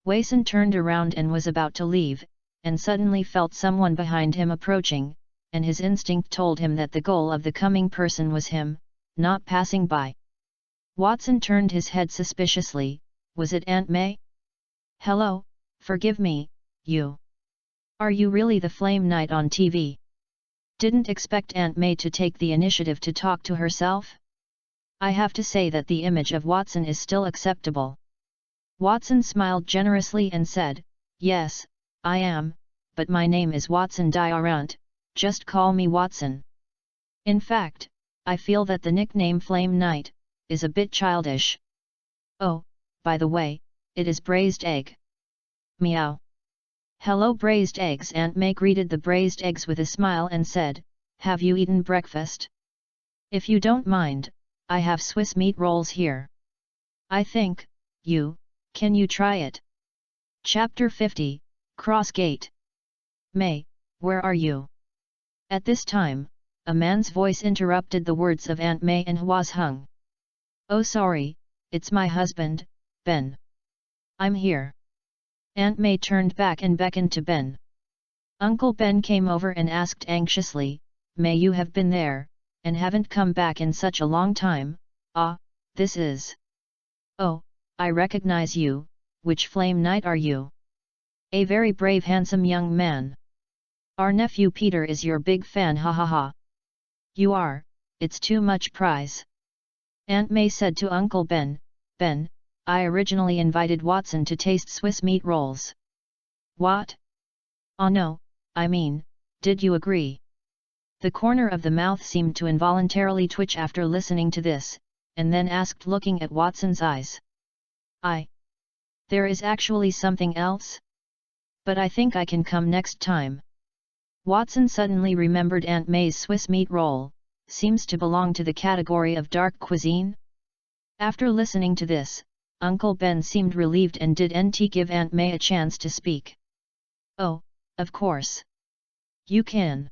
Wason turned around and was about to leave, and suddenly felt someone behind him approaching, and his instinct told him that the goal of the coming person was him, not passing by. Watson turned his head suspiciously. Was it Aunt May? Hello, forgive me, you. Are you really the Flame Knight on TV? Didn't expect Aunt May to take the initiative to talk to herself? I have to say that the image of Watson is still acceptable. Watson smiled generously and said, Yes, I am, but my name is Watson Diarant, just call me Watson. In fact, I feel that the nickname Flame Knight is a bit childish. Oh, by the way, it is braised egg. Meow. Hello braised eggs. Aunt May greeted the braised eggs with a smile and said, Have you eaten breakfast? If you don't mind, I have Swiss meat rolls here. I think, can you try it? Chapter 50, Cross Gate. May, where are you? At this time, a man's voice interrupted the words of Aunt May and was hung. Oh sorry, it's my husband, Ben. I'm here. Aunt May turned back and beckoned to Ben. Uncle Ben came over and asked anxiously, May, you have been there, and haven't come back in such a long time. This is... Oh, I recognize you. Which Flame Knight are you? A very brave handsome young man. Our nephew Peter is your big fan, ha ha ha. You are, it's too much prize. Aunt May said to Uncle Ben, Ben, I originally invited Watson to taste Swiss meat rolls. What? Oh no, I mean, did you agree? The corner of the mouth seemed to involuntarily twitch after listening to this, and then asked looking at Watson's eyes. There is actually something else? But I think I can come next time. Watson suddenly remembered Aunt May's Swiss meat roll, seems to belong to the category of dark cuisine. After listening to this, Uncle Ben seemed relieved and didn't give Aunt May a chance to speak. Oh, of course. You can.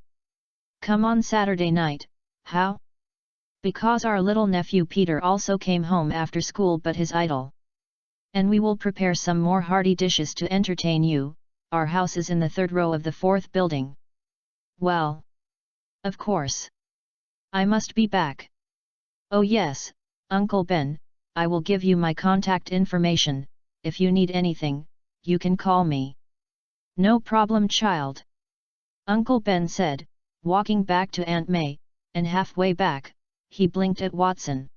Come on Saturday night. How? Because our little nephew Peter also came home after school but his idol. And we will prepare some more hearty dishes to entertain you. Our house is in the 3rd row of the 4th building. Well. Of course. I must be back. Oh yes, Uncle Ben, I will give you my contact information. If you need anything, you can call me. No problem, child. Uncle Ben said, walking back to Aunt May, and halfway back, he blinked at Watson.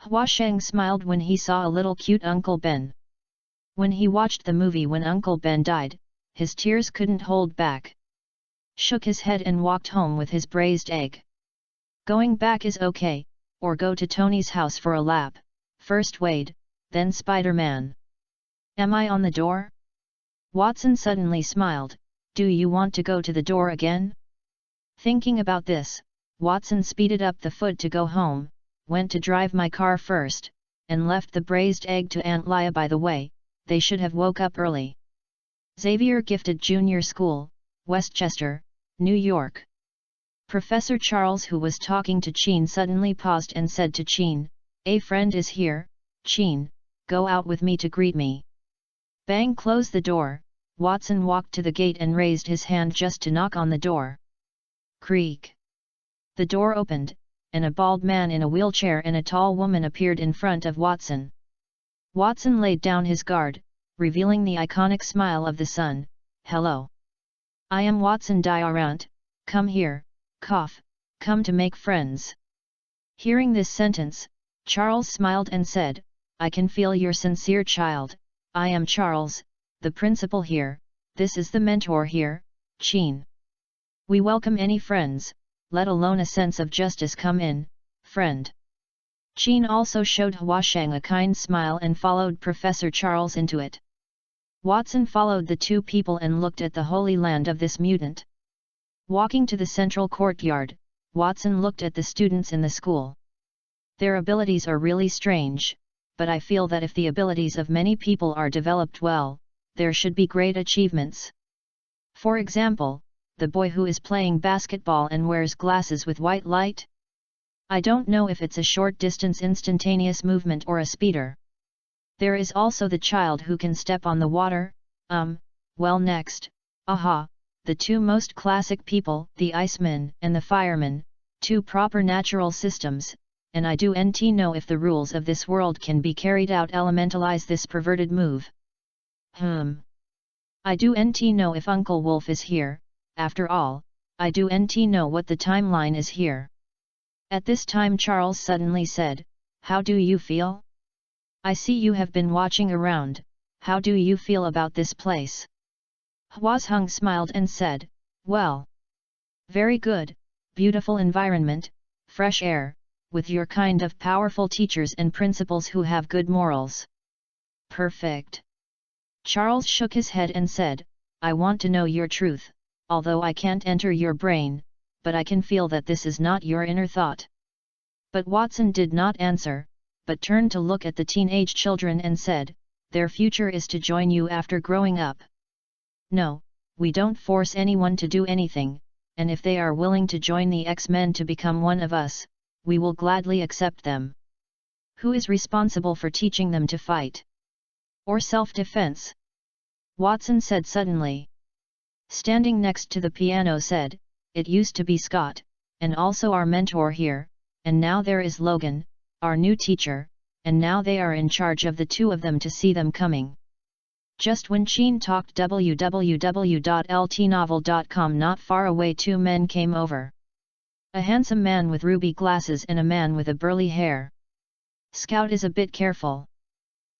Hua Sheng smiled when he saw a little cute Uncle Ben. When he watched the movie when Uncle Ben died, his tears couldn't hold back. Shook his head and walked home with his braised egg. Going back is okay, or go to Tony's house for a lap, first Wade, then Spider-Man. Am I on the door? Watson suddenly smiled, do you want to go to the door again? Thinking about this, Watson speeded up the foot to go home, went to drive my car first, and left the braised egg to Aunt Lia. By the way, they should have woke up early. Xavier Gifted Junior School, Westchester, New York. Professor Charles, who was talking to Chin, suddenly paused and said to Chin, A friend is here, Chin, go out with me to greet me. Bang, close the door. Watson walked to the gate and raised his hand just to knock on the door. Creak. The door opened, and a bald man in a wheelchair and a tall woman appeared in front of Watson. Watson laid down his guard, revealing the iconic smile of the sun. Hello. I am Watson Diarant, come here, cough, come to make friends. Hearing this sentence, Charles smiled and said, I can feel your sincere child. I am Charles, the principal here, this is the mentor here, Chin. We welcome any friends, let alone a sense of justice. Come in, friend. Chin also showed Hua Sheng a kind smile and followed Professor Charles into it. Watson followed the two people and looked at the holy land of this mutant. Walking to the central courtyard, Watson looked at the students in the school. Their abilities are really strange, but I feel that if the abilities of many people are developed well, there should be great achievements. For example, the boy who is playing basketball and wears glasses with white light? I don't know if it's a short distance instantaneous movement or a speeder. There is also the child who can step on the water, well next, aha, the two most classic people, the Iceman and the Fireman, two proper natural systems, and I do nt know if the rules of this world can be carried out elementalize this perverted move. I do nt know if Uncle Wolf is here, after all, I do nt know what the timeline is here. At this time Charles suddenly said, "How do you feel? I see you have been watching around, how do you feel about this place?" Hwazheng smiled and said, "Well, very good, beautiful environment, fresh air, with your kind of powerful teachers and principals who have good morals. Perfect." Charles shook his head and said, "I want to know your truth, although I can't enter your brain, but I can feel that this is not your inner thought." But Watson did not answer, but turned to look at the teenage children and said, "Their future is to join you after growing up. No, we don't force anyone to do anything, and if they are willing to join the X-Men to become one of us, we will gladly accept them. Who is responsible for teaching them to fight? Or self-defense?" Watson said suddenly. Standing next to the piano said, "It used to be Scott, and also our mentor here, and now there is Logan, our new teacher, and now they are in charge of the two of them to see them coming." Just when Sheen talked www.ltnovel.com, not far away two men came over. A handsome man with ruby glasses and a man with a burly hair. "Scout is a bit careful.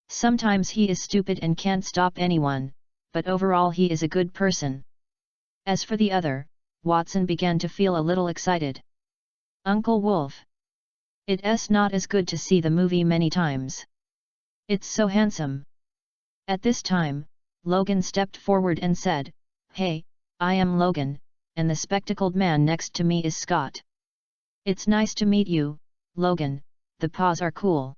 Sometimes he is stupid and can't stop anyone, but overall he is a good person." As for the other, Watson began to feel a little excited. "Uncle Wolf. It's not as good to see the movie many times. It's so handsome." At this time, Logan stepped forward and said, "Hey, I am Logan, and the spectacled man next to me is Scott. It's nice to meet you, Logan, the paws are cool.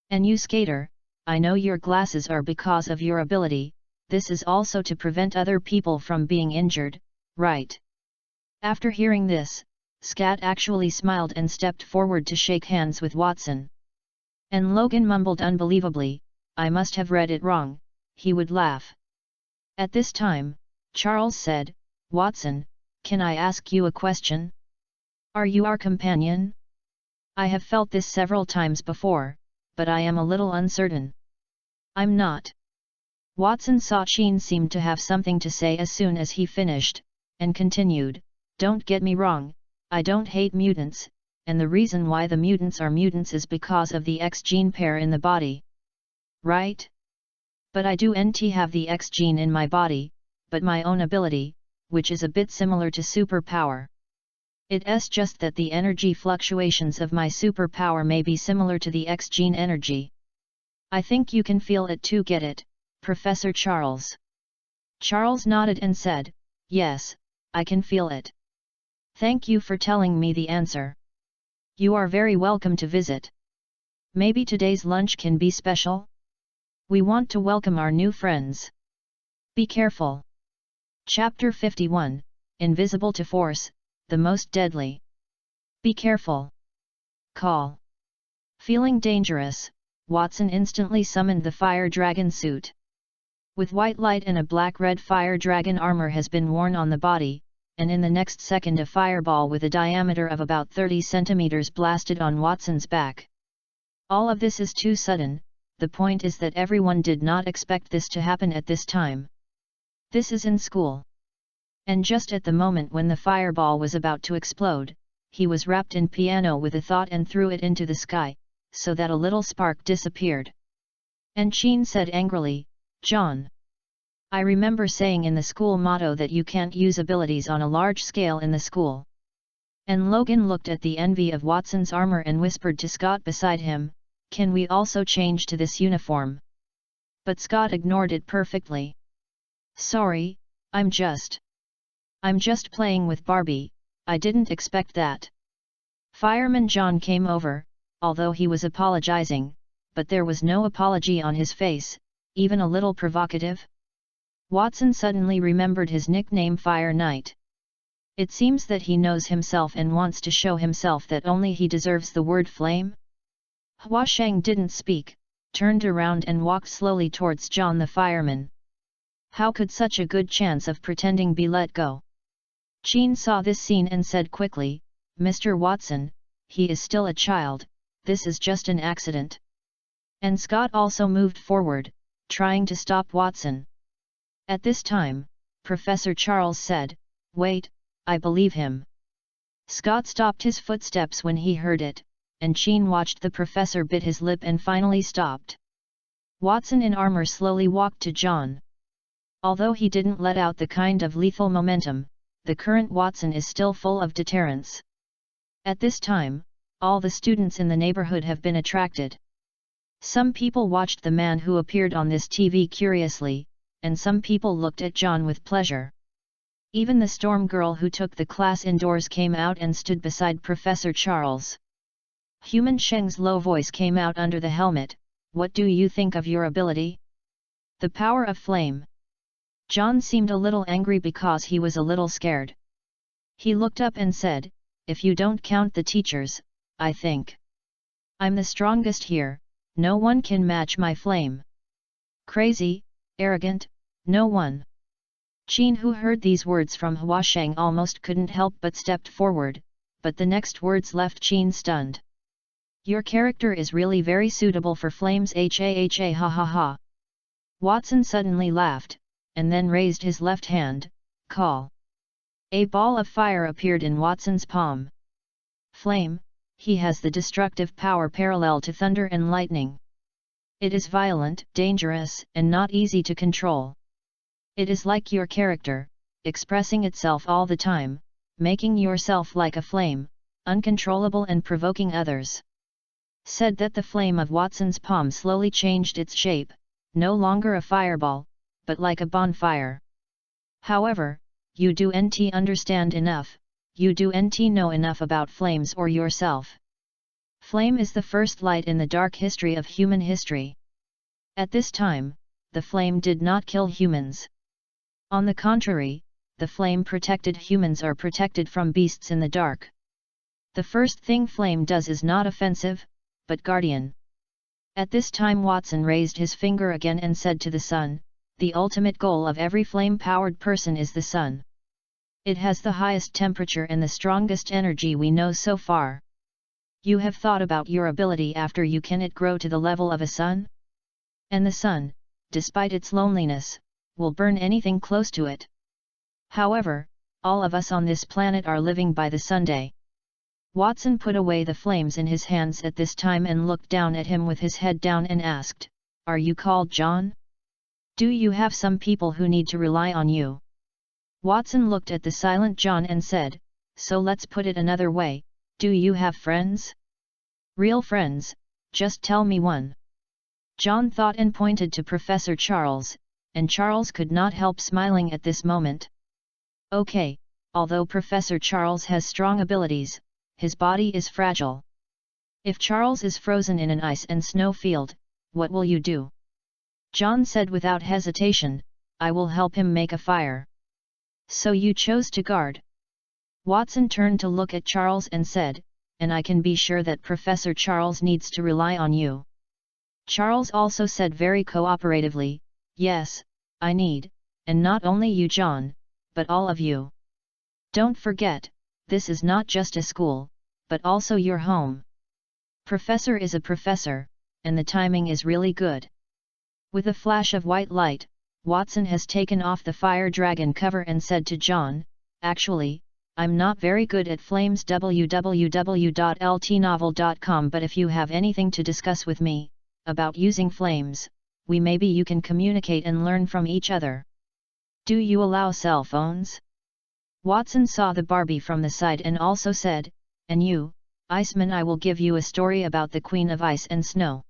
And you Skater, I know your glasses are because of your ability, this is also to prevent other people from being injured, right?" After hearing this, Scat actually smiled and stepped forward to shake hands with Watson. And Logan mumbled unbelievably, "I must have read it wrong," he would laugh. At this time, Charles said, "Watson, can I ask you a question? Are you our companion? I have felt this several times before, but I am a little uncertain." "I'm not." Watson saw Sheen seemed to have something to say as soon as he finished, and continued, "Don't get me wrong, I don't hate mutants, and the reason why the mutants are mutants is because of the X gene pair in the body. Right? But I do nt have the X gene in my body, but my own ability, which is a bit similar to superpower. It's just that the energy fluctuations of my superpower may be similar to the X gene energy. I think you can feel it too, get it, Professor Charles?" Charles nodded and said, "Yes, I can feel it. Thank you for telling me the answer. You are very welcome to visit. Maybe today's lunch can be special? We want to welcome our new friends. Be careful." Chapter 51, Invisible to Force, the Most Deadly. Be careful. Call. Feeling dangerous, Watson instantly summoned the Fire Dragon suit. With white light and a black-red Fire Dragon armor has been worn on the body, and in the next second a fireball with a diameter of about 30 centimeters blasted on Watson's back. All of this is too sudden, the point is that everyone did not expect this to happen at this time. This is in school. And just at the moment when the fireball was about to explode, he was wrapped in piano with a thought and threw it into the sky, so that a little spark disappeared. And Sheen said angrily, "John, I remember saying in the school motto that you can't use abilities on a large scale in the school." And Logan looked at the envy of Watson's armor and whispered to Scott beside him, "Can we also change to this uniform?" But Scott ignored it perfectly. "Sorry, I'm just playing with Barbie, I didn't expect that." Fireman John came over, although he was apologizing, but there was no apology on his face, even a little provocative. Watson suddenly remembered his nickname Fire Knight. It seems that he knows himself and wants to show himself that only he deserves the word flame. Hwasheng didn't speak, turned around and walked slowly towards John the fireman. How could such a good chance of pretending be let go? Jean saw this scene and said quickly, "Mr. Watson, he is still a child, this is just an accident." And Scott also moved forward, trying to stop Watson. At this time, Professor Charles said, "Wait, I believe him." Scott stopped his footsteps when he heard it, and Jean watched the professor bit his lip and finally stopped. Watson in armor slowly walked to John. Although he didn't let out the kind of lethal momentum, the current Watson is still full of deterrence. At this time, all the students in the neighborhood have been attracted. Some people watched the man who appeared on this TV curiously, and some people looked at John with pleasure. Even the storm girl who took the class indoors came out and stood beside Professor Charles. Human Sheng's low voice came out under the helmet, "What do you think of your ability?" "The power of flame." John seemed a little angry because he was a little scared. He looked up and said, "If you don't count the teachers, I think I'm the strongest here, no one can match my flame." "Crazy, arrogant, no one." Jean, who heard these words from Huasheng, almost couldn't help but stepped forward, but the next words left Jean stunned. "Your character is really very suitable for flames, ha ha ha ha." Watson suddenly laughed, and then raised his left hand, "Call." A ball of fire appeared in Watson's palm. Flame, he has the destructive power parallel to thunder and lightning. It is violent, dangerous, and not easy to control. It is like your character, expressing itself all the time, making yourself like a flame, uncontrollable and provoking others. Said that the flame of Watson's palm slowly changed its shape, no longer a fireball, but like a bonfire. "However, you don't understand enough, you don't know enough about flames or yourself. Flame is the first light in the dark history of human history. At this time, the flame did not kill humans. On the contrary, the flame protected humans are protected from beasts in the dark. The first thing flame does is not offensive, but guardian." At this time Watson raised his finger again and said to the sun, "The ultimate goal of every flame-powered person is the sun. It has the highest temperature and the strongest energy we know so far. You have thought about your ability after you can it grow to the level of a sun? And the sun, despite its loneliness, will burn anything close to it. However, all of us on this planet are living by the Sunday." Watson put away the flames in his hands at this time and looked down at him with his head down and asked, "Are you called John? Do you have some people who need to rely on you?" Watson looked at the silent John and said, "So let's put it another way, do you have friends? Real friends, just tell me one." John thought and pointed to Professor Charles, and Charles could not help smiling at this moment. "Okay, although Professor Charles has strong abilities, his body is fragile. If Charles is frozen in an ice and snow field, what will you do?" John said without hesitation, "I will help him make a fire." "So you chose to guard?" Watson turned to look at Charles and said, "And I can be sure that Professor Charles needs to rely on you." Charles also said very cooperatively, "Yes, I need, and not only you John, but all of you. Don't forget, this is not just a school, but also your home. Professor is a professor, and the timing is really good." With a flash of white light, Watson has taken off the fire dragon cover and said to John, "Actually, I'm not very good at flames www.ltnovel.com, but if you have anything to discuss with me, about using flames, maybe you can communicate and learn from each other. Do you allow cell phones?" Watson saw the Barbie from the side and also said, "And you, Iceman, I will give you a story about the Queen of Ice and Snow."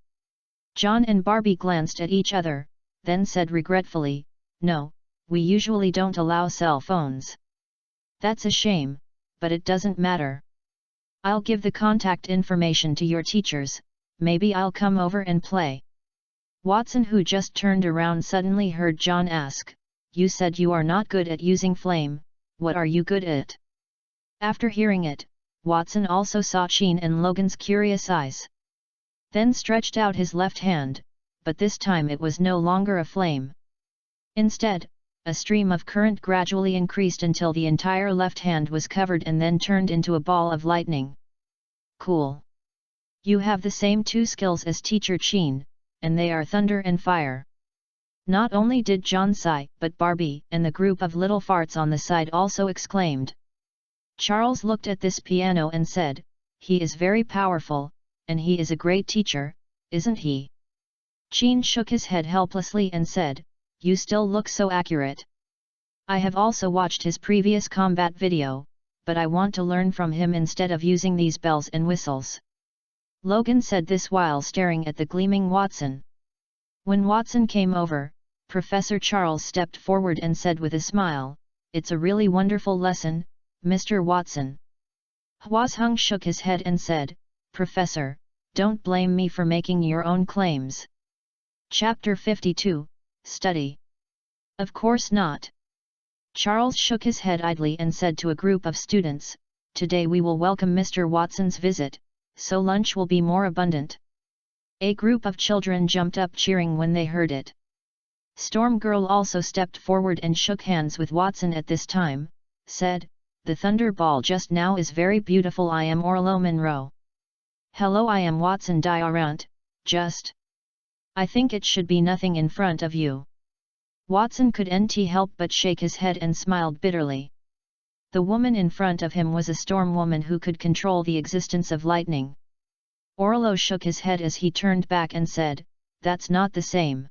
John and Barbie glanced at each other, then said regretfully, "No, we usually don't allow cell phones." "That's a shame, but it doesn't matter. I'll give the contact information to your teachers, maybe I'll come over and play." Watson, who just turned around, suddenly heard John ask, "You said you are not good at using flame, what are you good at?" After hearing it, Watson also saw Jean and Logan's curious eyes. Then stretched out his left hand, but this time it was no longer a flame. Instead, a stream of current gradually increased until the entire left hand was covered and then turned into a ball of lightning. Cool. You have the same two skills as Teacher Chin, and they are thunder and fire. Not only did John sigh, but Barbie and the group of little farts on the side also exclaimed. Charles looked at this piano and said, "He is very powerful, and he is a great teacher, isn't he?" Chin shook his head helplessly and said, "You still look so accurate. I have also watched his previous combat video, but I want to learn from him instead of using these bells and whistles." Logan said this while staring at the gleaming Watson. When Watson came over, Professor Charles stepped forward and said with a smile, "It's a really wonderful lesson, Mr. Watson." Hwazhung shook his head and said, "Professor, don't blame me for making your own claims." Chapter 52, Study. Of course not. Charles shook his head idly and said to a group of students, "Today we will welcome Mr. Watson's visit, so lunch will be more abundant." A group of children jumped up cheering when they heard it. Storm Girl also stepped forward and shook hands with Watson at this time, said, "The thunder ball just now is very beautiful. I am Orlo Monroe." "Hello, I am Watson Diarant, just. I think it should be nothing in front of you." Watson couldn't help but shake his head and smiled bitterly. The woman in front of him was a storm woman who could control the existence of lightning. Orlo shook his head as he turned back and said, "That's not the same.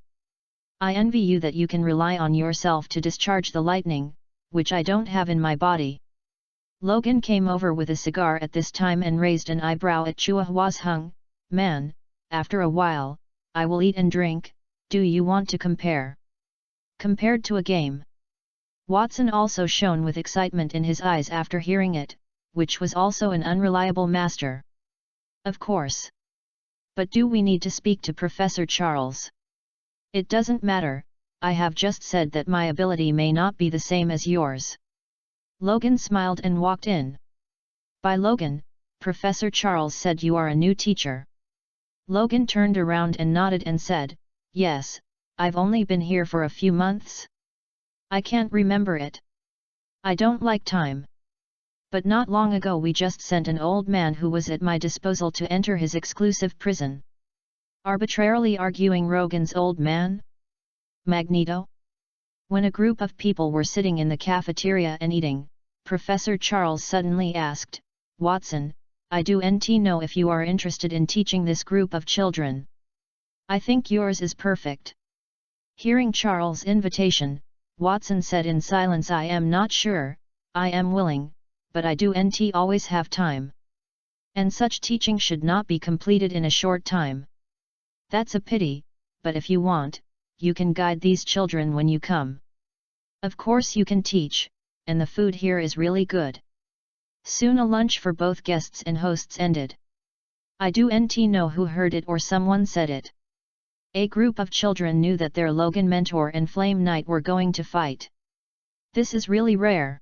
I envy you that you can rely on yourself to discharge the lightning, which I don't have in my body." Logan came over with a cigar at this time and raised an eyebrow at Chua Hwazhung. "Man, after a while, I will eat and drink, do you want to compare?" Compared to a game. Watson also shone with excitement in his eyes after hearing it, which was also an unreliable master. "Of course. But do we need to speak to Professor Charles?" "It doesn't matter, I have just said that my ability may not be the same as yours." Logan smiled and walked in. "By Logan, Professor Charles said you are a new teacher." Logan turned around and nodded and said, "Yes, I've only been here for a few months. I can't remember it. I don't like time. But not long ago we just sent an old man who was at my disposal to enter his exclusive prison." Arbitrarily arguing Rogan's old man? Magneto? When a group of people were sitting in the cafeteria and eating, Professor Charles suddenly asked, "Watson, I don't know if you are interested in teaching this group of children. I think yours is perfect." Hearing Charles' invitation, Watson said in silence, "I am not sure, I am willing, but I don't always have time. And such teaching should not be completed in a short time. That's a pity, but if you want, you can guide these children when you come. Of course you can teach, and the food here is really good." Soon a lunch for both guests and hosts ended. I don't know who heard it or someone said it. A group of children knew that their Logan mentor and Flame Knight were going to fight. This is really rare.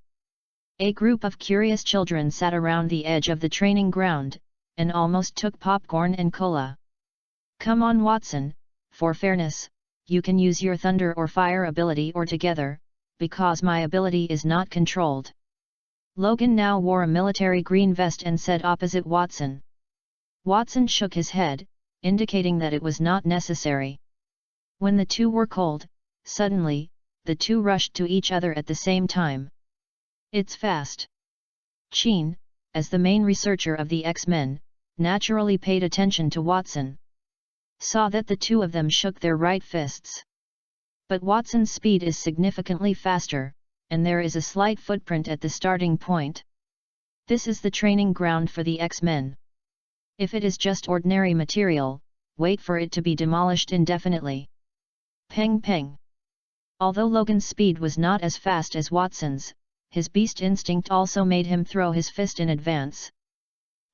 A group of curious children sat around the edge of the training ground, and almost took popcorn and cola. "Come on Watson, for fairness, you can use your thunder or fire ability or together, because my ability is not controlled." Logan now wore a military green vest and said opposite Watson. Watson shook his head, indicating that it was not necessary. When the two were cold, suddenly, the two rushed to each other at the same time. "It's fast." Chin, as the main researcher of the X-Men, naturally paid attention to Watson. Saw that the two of them shook their right fists. But Watson's speed is significantly faster, and there is a slight footprint at the starting point. This is the training ground for the X-Men. If it is just ordinary material, wait for it to be demolished indefinitely. Peng peng. Although Logan's speed was not as fast as Watson's, his beast instinct also made him throw his fist in advance.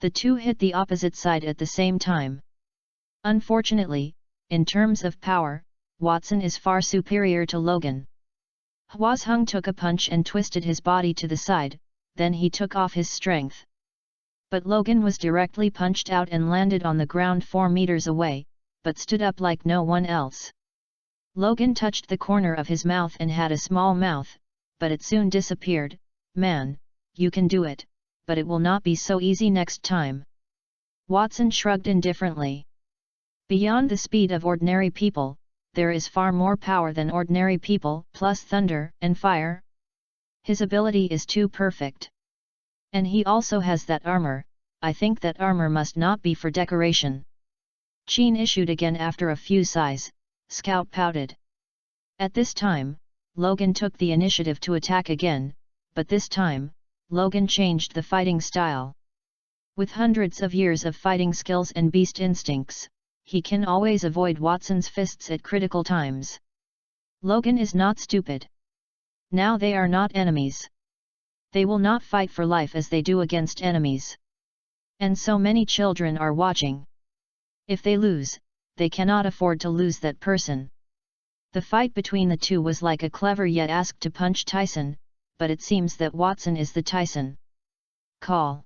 The two hit the opposite side at the same time. Unfortunately, in terms of power, Watson is far superior to Logan. Hwazhung took a punch and twisted his body to the side, then he took off his strength. But Logan was directly punched out and landed on the ground 4 meters away, but stood up like no one else. Logan touched the corner of his mouth and had a small mouth, but it soon disappeared. "Man, you can do it, but it will not be so easy next time." Watson shrugged indifferently. Beyond the speed of ordinary people, there is far more power than ordinary people, plus thunder and fire. His ability is too perfect. And he also has that armor. I think that armor must not be for decoration. Qin issued again after a few sighs. Scout pouted. At this time, Logan took the initiative to attack again, but this time, Logan changed the fighting style. With hundreds of years of fighting skills and beast instincts, he can always avoid Watson's fists at critical times. Logan is not stupid. Now they are not enemies. They will not fight for life as they do against enemies. And so many children are watching. If they lose, they cannot afford to lose that person. The fight between the two was like a clever yet asked to punch Tyson, but it seems that Watson is the Tyson. Call.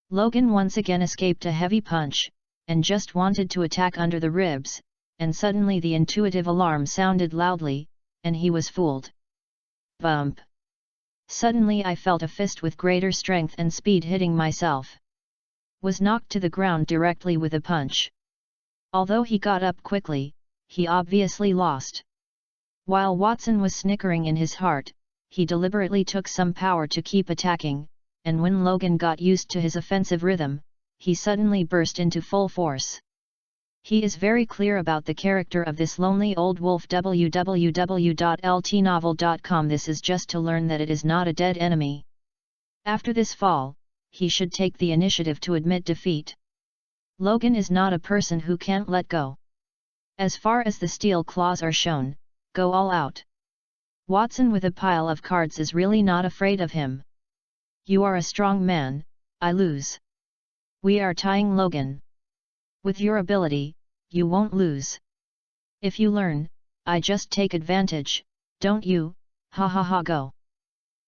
Logan once again escaped a heavy punch, and just wanted to attack under the ribs, and suddenly the intuitive alarm sounded loudly, and he was fooled. Bump! Suddenly I felt a fist with greater strength and speed hitting myself. Was knocked to the ground directly with a punch. Although he got up quickly, he obviously lost. While Watson was snickering in his heart, he deliberately took some power to keep attacking, and when Logan got used to his offensive rhythm, he suddenly burst into full force. He is very clear about the character of this lonely old wolf. www.ltnovel.com. This is just to learn that it is not a dead enemy. After this fall, he should take the initiative to admit defeat. Logan is not a person who can't let go. As far as the steel claws are shown, go all out. Watson with a pile of cards is really not afraid of him. You are a strong man, I lose. We are tying Logan. With your ability, you won't lose. If you learn, I just take advantage, don't you? Ha ha ha, go.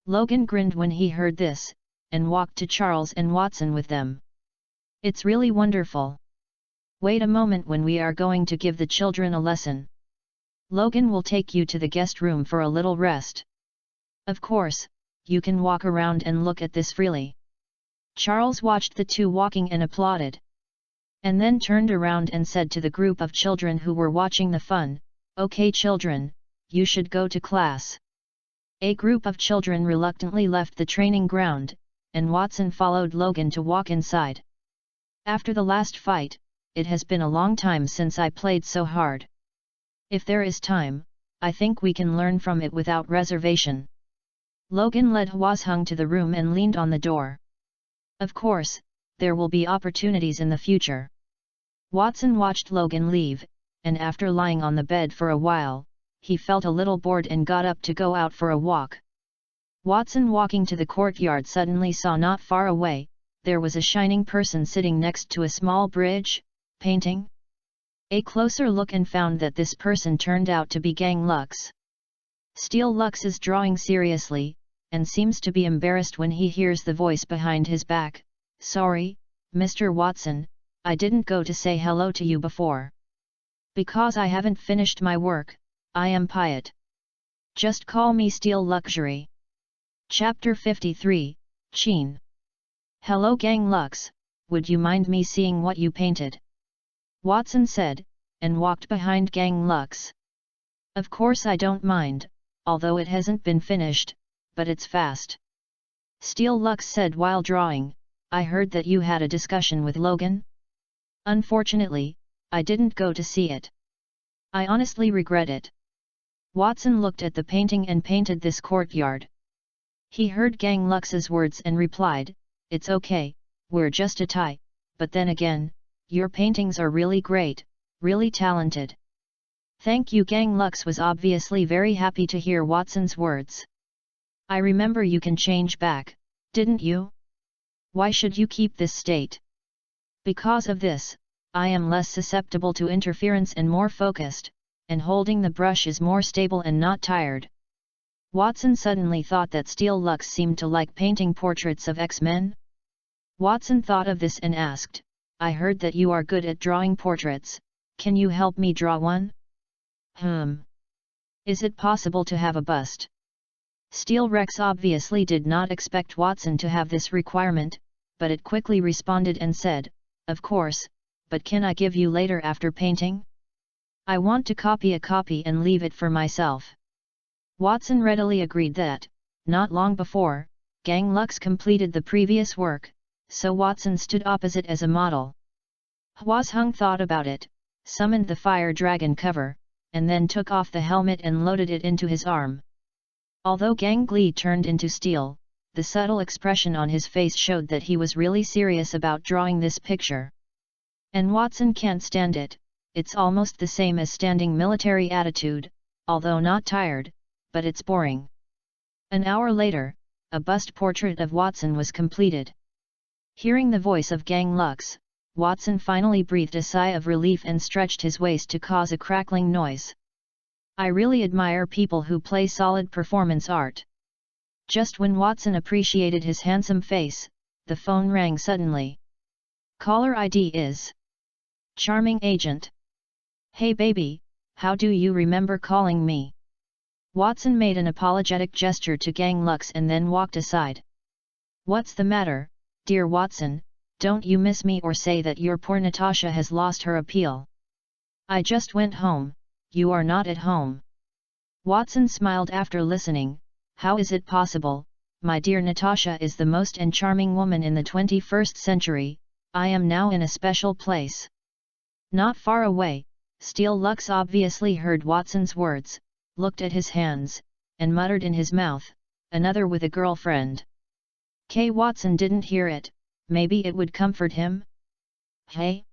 Logan grinned when he heard this, and walked to Charles and Watson with them. It's really wonderful. Wait a moment, when we are going to give the children a lesson. Logan will take you to the guest room for a little rest. Of course, you can walk around and look at this freely. Charles watched the two walking and applauded. And then turned around and said to the group of children who were watching the fun, "Okay children, you should go to class." A group of children reluctantly left the training ground, and Watson followed Logan to walk inside. After the last fight, it has been a long time since I played so hard. If there is time, I think we can learn from it without reservation. Logan led Hwasung to the room and leaned on the door. Of course, there will be opportunities in the future. Watson watched Logan leave, and after lying on the bed for a while, he felt a little bored and got up to go out for a walk. Watson, walking to the courtyard, suddenly saw not far away, there was a shining person sitting next to a small bridge, painting. A closer look and found that this person turned out to be Gang Lux. Steel Lux is drawing seriously, and seems to be embarrassed when he hears the voice behind his back. "Sorry, Mr. Watson, I didn't go to say hello to you before. Because I haven't finished my work, I am Piet. Just call me Steel Luxury." Chapter 53, Qin. "Hello Gang Lux, would you mind me seeing what you painted?" Watson said, and walked behind Gang Lux. "Of course I don't mind, although it hasn't been finished, but it's fast." Steel Lux said while drawing, "I heard that you had a discussion with Logan?" "Unfortunately, I didn't go to see it. I honestly regret it." Watson looked at the painting and painted this courtyard. He heard Gang Lux's words and replied, "It's okay, we're just a tie, but then again, your paintings are really great, really talented." "Thank you." Gang Lux was obviously very happy to hear Watson's words. "I remember you can change back, didn't you? Why should you keep this state?" "Because of this, I am less susceptible to interference and more focused, and holding the brush is more stable and not tired." Watson suddenly thought that Steel Lux seemed to like painting portraits of X-Men. Watson thought of this and asked, "I heard that you are good at drawing portraits, can you help me draw one?" Is it possible to have a bust? Steel Rex obviously did not expect Watson to have this requirement, but it quickly responded and said, "Of course, but can I give you later after painting? I want to copy a copy and leave it for myself." Watson readily agreed that, not long before, Gang Lux completed the previous work, so Watson stood opposite as a model. Hwazhung thought about it, summoned the fire dragon cover, and then took off the helmet and loaded it into his arm. Although Gang Li turned into steel, the subtle expression on his face showed that he was really serious about drawing this picture. And Watson can't stand it. It's almost the same as standing military attitude, although not tired, but it's boring. An hour later, a bust portrait of Watson was completed. Hearing the voice of Gang Lux, Watson finally breathed a sigh of relief and stretched his waist to cause a crackling noise. I really admire people who play solid performance art. Just when Watson appreciated his handsome face, the phone rang suddenly. Caller ID is Charming Agent. Hey baby, how do you remember calling me? Watson made an apologetic gesture to Gang Lux and then walked aside. What's the matter, dear Watson, don't you miss me or say that your poor Natasha has lost her appeal? I just went home, you are not at home. Watson smiled after listening. How is it possible? My dear Natasha is the most charming woman in the 21st century, I am now in a special place. Not far away, Steel Lux obviously heard Watson's words, looked at his hands, and muttered in his mouth, another with a girlfriend. Watson didn't hear it, maybe it would comfort him? Hey?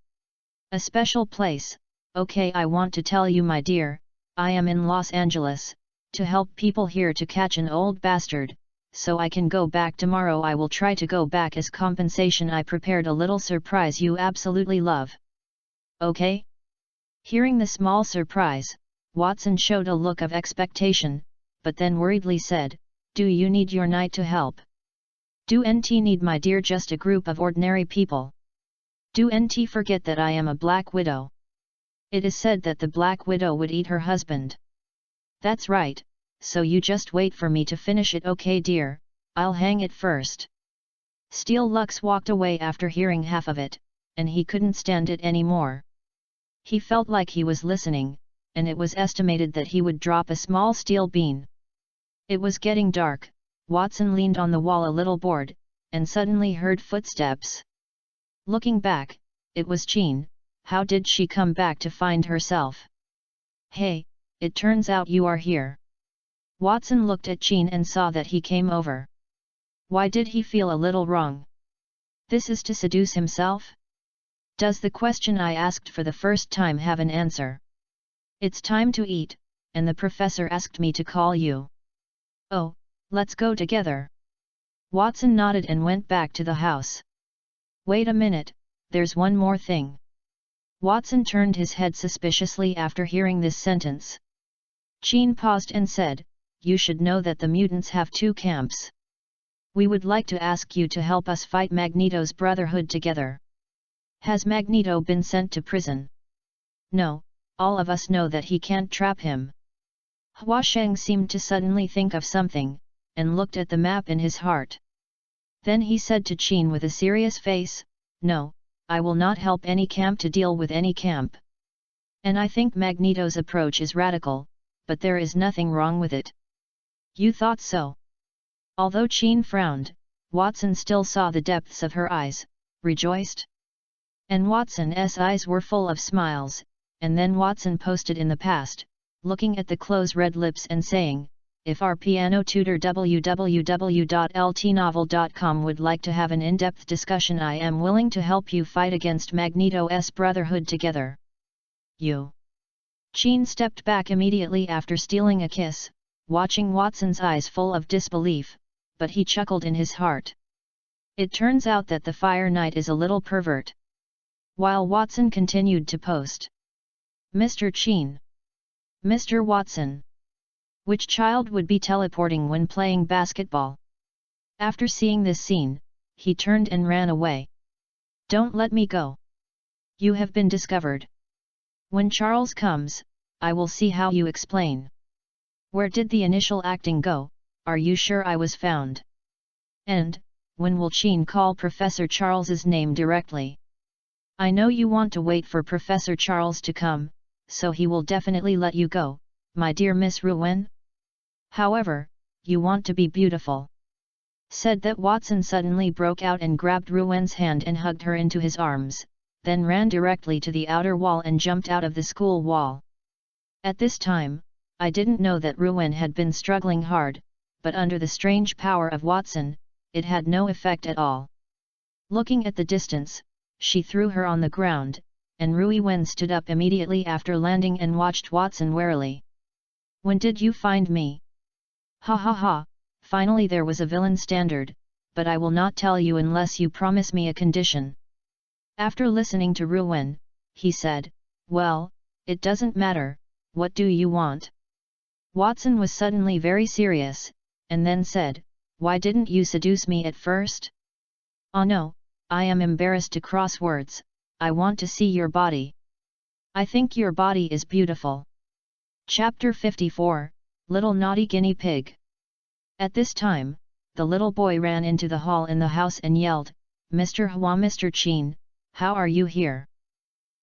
A special place, okay, I want to tell you my dear, I am in Los Angeles, to help people here to catch an old bastard, so I can go back tomorrow. I will try to go back as compensation. I prepared a little surprise you absolutely love. Okay? Hearing the small surprise, Watson showed a look of expectation, but then worriedly said, do you need your knight to help? Do NT need my dear just a group of ordinary people? Do NT forget that I am a Black Widow? It is said that the Black Widow would eat her husband. That's right, so you just wait for me to finish it. Okay dear, I'll hang it first. Steel Lux walked away after hearing half of it, and he couldn't stand it anymore. He felt like he was listening, and it was estimated that he would drop a small steel bean. It was getting dark. Watson leaned on the wall a little bored, and suddenly heard footsteps. Looking back, it was Jean. How did she come back to find herself? Hey, it turns out you are here. Watson looked at Jean and saw that he came over. Why did he feel a little wrong? This is to seduce himself? Does the question I asked for the first time have an answer? It's time to eat, and the professor asked me to call you. Oh, let's go together. Watson nodded and went back to the house. Wait a minute, there's one more thing. Watson turned his head suspiciously after hearing this sentence. Jean paused and said, you should know that the mutants have two camps. We would like to ask you to help us fight Magneto's Brotherhood together. Has Magneto been sent to prison? No, all of us know that he can't trap him. Hua Sheng seemed to suddenly think of something, and looked at the map in his heart. Then he said to Jean with a serious face, no, I will not help any camp to deal with any camp. And I think Magneto's approach is radical, but there is nothing wrong with it. You thought so? Although Jean frowned, Watson still saw the depths of her eyes, rejoiced. And Watson's eyes were full of smiles, and then Watson posted in the past, looking at the close red lips and saying, if our piano tutor www.ltnovel.com would like to have an in-depth discussion, I am willing to help you fight against Magneto's Brotherhood together. You. Jean stepped back immediately after stealing a kiss, watching Watson's eyes full of disbelief, but he chuckled in his heart. It turns out that the Fire Knight is a little pervert. While Watson continued to post. Mr. Jean. Mr. Watson. Which child would be teleporting when playing basketball? After seeing this scene, he turned and ran away. Don't let me go. You have been discovered. When Charles comes, I will see how you explain. Where did the initial acting go? Are you sure I was found? And, when will Chin call Professor Charles's name directly? I know you want to wait for Professor Charles to come, so he will definitely let you go, my dear Miss Ruwen. However, you want to be beautiful. Said that Watson suddenly broke out and grabbed Ruwen's hand and hugged her into his arms, then ran directly to the outer wall and jumped out of the school wall. At this time, I didn't know that Ruwen had been struggling hard, but under the strange power of Watson, it had no effect at all. Looking at the distance, she threw her on the ground, and Ruwen stood up immediately after landing and watched Watson warily. When did you find me? Ha ha ha, finally there was a villain standard, but I will not tell you unless you promise me a condition. After listening to Ruwen, he said, well, it doesn't matter, what do you want? Watson was suddenly very serious, and then said, why didn't you seduce me at first? Oh no, I am embarrassed to cross words, I want to see your body. I think your body is beautiful. Chapter 54, Little Naughty Guinea Pig. At this time, the little boy ran into the hall in the house and yelled, Mr. Hua, Mr. Chin, how are you here?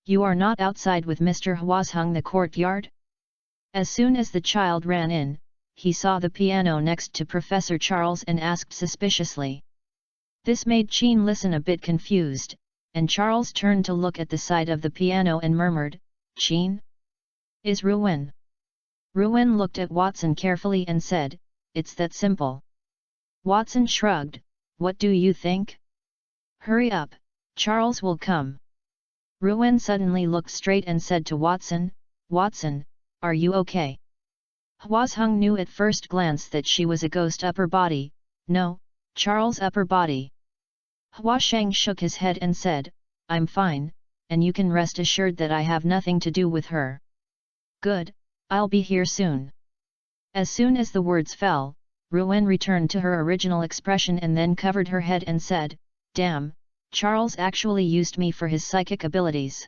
You are not outside with Mr. Hua's hung the courtyard? As soon as the child ran in, he saw the piano next to Professor Charles and asked suspiciously. This made Chin listen a bit confused, and Charles turned to look at the side of the piano and murmured, Chin? Is Ruwen? Ruwen looked at Watson carefully and said, it's that simple. Watson shrugged, what do you think? Hurry up, Charles will come. Ruwen suddenly looked straight and said to Watson, Watson, are you okay? Hwazhung knew at first glance that she was a ghost upper body, no, Charles' upper body. Huasheng shook his head and said, I'm fine, and you can rest assured that I have nothing to do with her. Good, I'll be here soon. As soon as the words fell, Ruwen returned to her original expression and then covered her head and said, damn, Charles actually used me for his psychic abilities.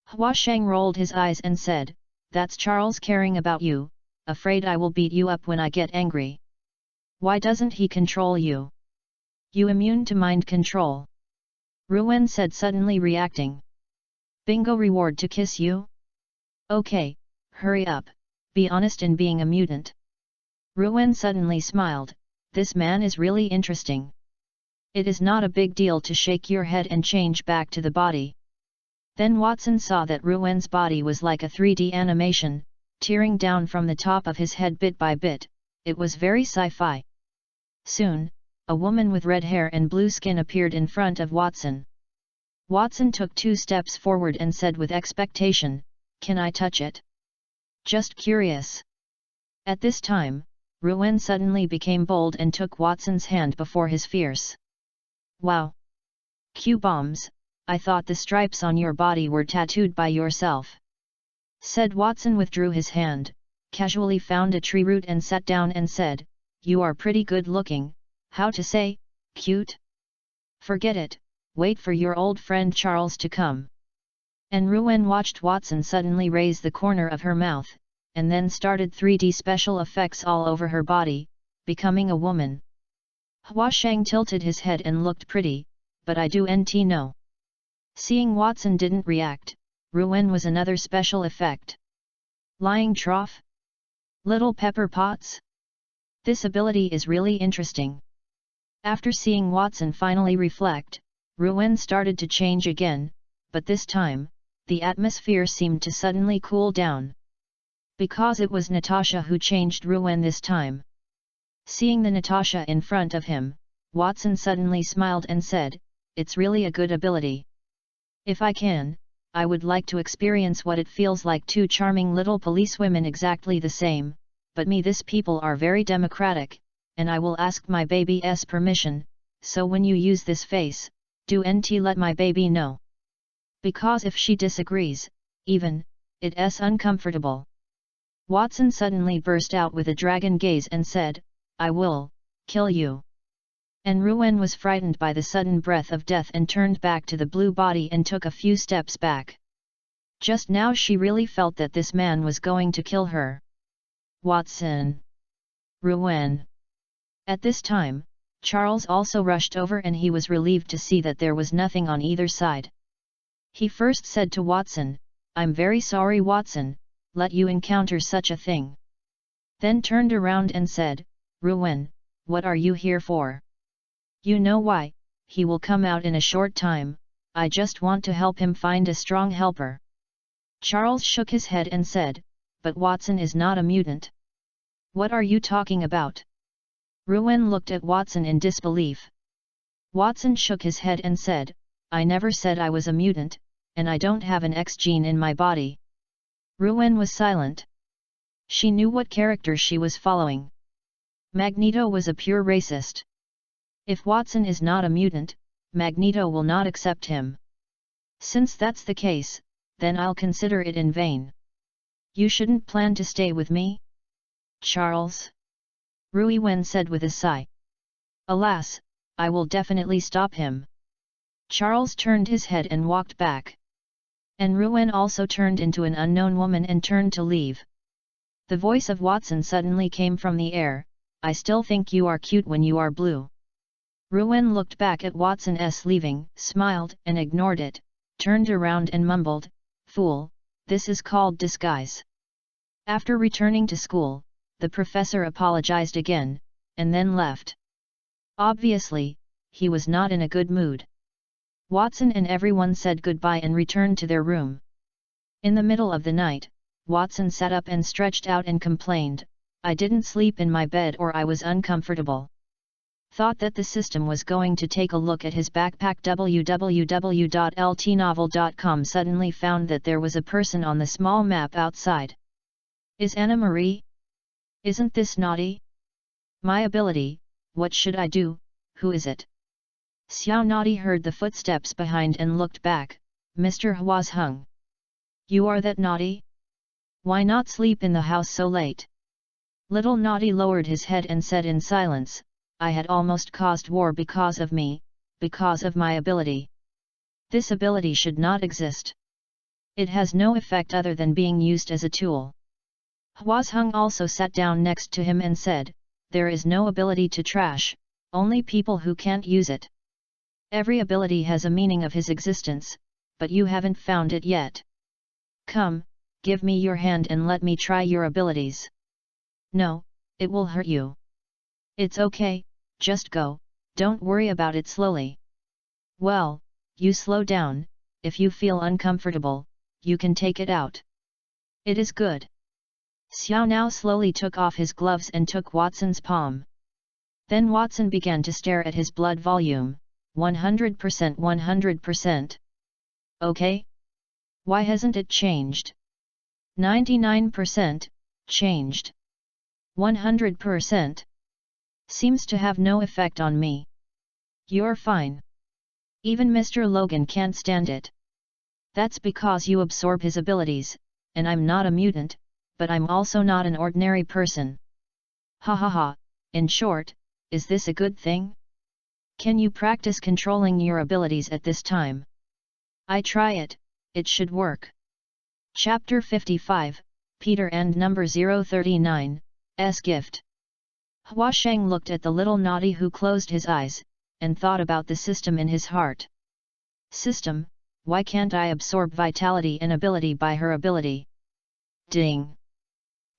Huasheng rolled his eyes and said, that's Charles caring about you, afraid I will beat you up when I get angry. Why doesn't he control you? You immune to mind control? Ruwen said suddenly reacting. Bingo reward to kiss you? Okay, hurry up, be honest in being a mutant. Ruwen suddenly smiled, this man is really interesting. It is not a big deal to shake your head and change back to the body. Then Watson saw that Ruwen's body was like a 3D animation, tearing down from the top of his head bit by bit, it was very sci-fi. Soon, a woman with red hair and blue skin appeared in front of Watson. Watson took 2 steps forward and said with expectation, can I touch it? Just curious. At this time, Ruwen suddenly became bold and took Watson's hand before his fierce. Wow! Q-bombs, I thought the stripes on your body were tattooed by yourself. Said Watson withdrew his hand, casually found a tree root and sat down and said, you are pretty good looking, how to say, cute? Forget it, wait for your old friend Charles to come. And Ruwen watched Watson suddenly raise the corner of her mouth, and then started 3D special effects all over her body, becoming a woman. Huasheng tilted his head and looked pretty, but I do nt know. Seeing Watson didn't react, Ruwen was another special effect. Lying trough? Little pepper pots? This ability is really interesting. After seeing Watson finally reflect, Ruwen started to change again, but this time, the atmosphere seemed to suddenly cool down. Because it was Natasha who changed Ruwen this time. Seeing the Natasha in front of him, Watson suddenly smiled and said, it's really a good ability. If I can, I would like to experience what it feels like 2 charming little policewomen exactly the same, but me this people are very democratic, and I will ask my baby's permission, so when you use this face, do nt let my baby know. Because if she disagrees, even, it's uncomfortable. Watson suddenly burst out with a dragon gaze and said, I will, kill you. And Ruwen was frightened by the sudden breath of death and turned back to the blue body and took a few steps back. Just now she really felt that this man was going to kill her. Watson! Ruin! At this time, Charles also rushed over and he was relieved to see that there was nothing on either side. He first said to Watson, "I'm very sorry, Watson, let you encounter such a thing." Then turned around and said, "Ruin, what are you here for?" "You know why, he will come out in a short time, I just want to help him find a strong helper." Charles shook his head and said, "But Watson is not a mutant." "What are you talking about?" Ruin looked at Watson in disbelief. Watson shook his head and said, "I never said I was a mutant, and I don't have an X gene in my body." Ruin was silent. She knew what character she was following. Magneto was a pure racist. If Watson is not a mutant, Magneto will not accept him. Since that's the case, then I'll consider it in vain. You shouldn't plan to stay with me, Charles? Ruiwen said with a sigh. Alas, I will definitely stop him. Charles turned his head and walked back. And Ruiwen also turned into an unknown woman and turned to leave. The voice of Watson suddenly came from the air, "I still think you are cute when you are blue." Ruiwen looked back at Watson's leaving, smiled and ignored it, turned around and mumbled, "Fool, this is called disguise." After returning to school, the professor apologized again, and then left. Obviously, he was not in a good mood. Watson and everyone said goodbye and returned to their room. In the middle of the night, Watson sat up and stretched out and complained, "I didn't sleep in my bed or I was uncomfortable." Thought that the system was going to take a look at his backpack. www.ltnovel.com suddenly found that there was a person on the small map outside. Is Anna Marie? Isn't this naughty? My ability, what should I do, who is it? Xiao Naughty heard the footsteps behind and looked back, Mr. Huazheng. You are that naughty? Why not sleep in the house so late? Little Naughty lowered his head and said in silence, I had almost caused war because of me, because of my ability. This ability should not exist. It has no effect other than being used as a tool. Huazheng also sat down next to him and said, there is no ability to trash, only people who can't use it. Every ability has a meaning of his existence, but you haven't found it yet. Come, give me your hand and let me try your abilities. No, it will hurt you. It's okay, just go, don't worry about it slowly. Well, you slow down, if you feel uncomfortable, you can take it out. It is good. Xiao now slowly took off his gloves and took Watson's palm. Then Watson began to stare at his blood volume, 100%. 100%. Okay? Why hasn't it changed? 99%, changed. 100%. Seems to have no effect on me. You're fine. Even Mr. Logan can't stand it. That's because you absorb his abilities, and I'm not a mutant, but I'm also not an ordinary person. Ha ha ha, in short, is this a good thing? Can you practice controlling your abilities at this time? I try it, it should work. Chapter 55, Peter and number 039, S gift. Huasheng looked at the little naughty who closed his eyes, and thought about the system in his heart. System, why can't I absorb vitality and ability by her ability? Ding!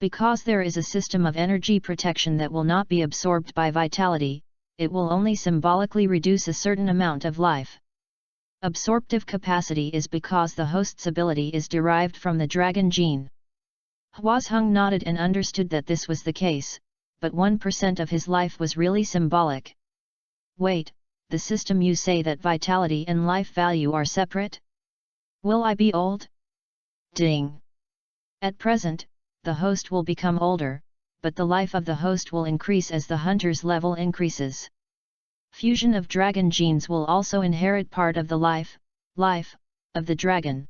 Because there is a system of energy protection that will not be absorbed by vitality, it will only symbolically reduce a certain amount of life. Absorptive capacity is because the host's ability is derived from the dragon gene. Huazheng nodded and understood that this was the case, but 1% of his life was really symbolic. Wait, the system you say that vitality and life value are separate? Will I be old? Ding! At present, the host will become older, but the life of the host will increase as the hunter's level increases. Fusion of dragon genes will also inherit part of the life of the dragon.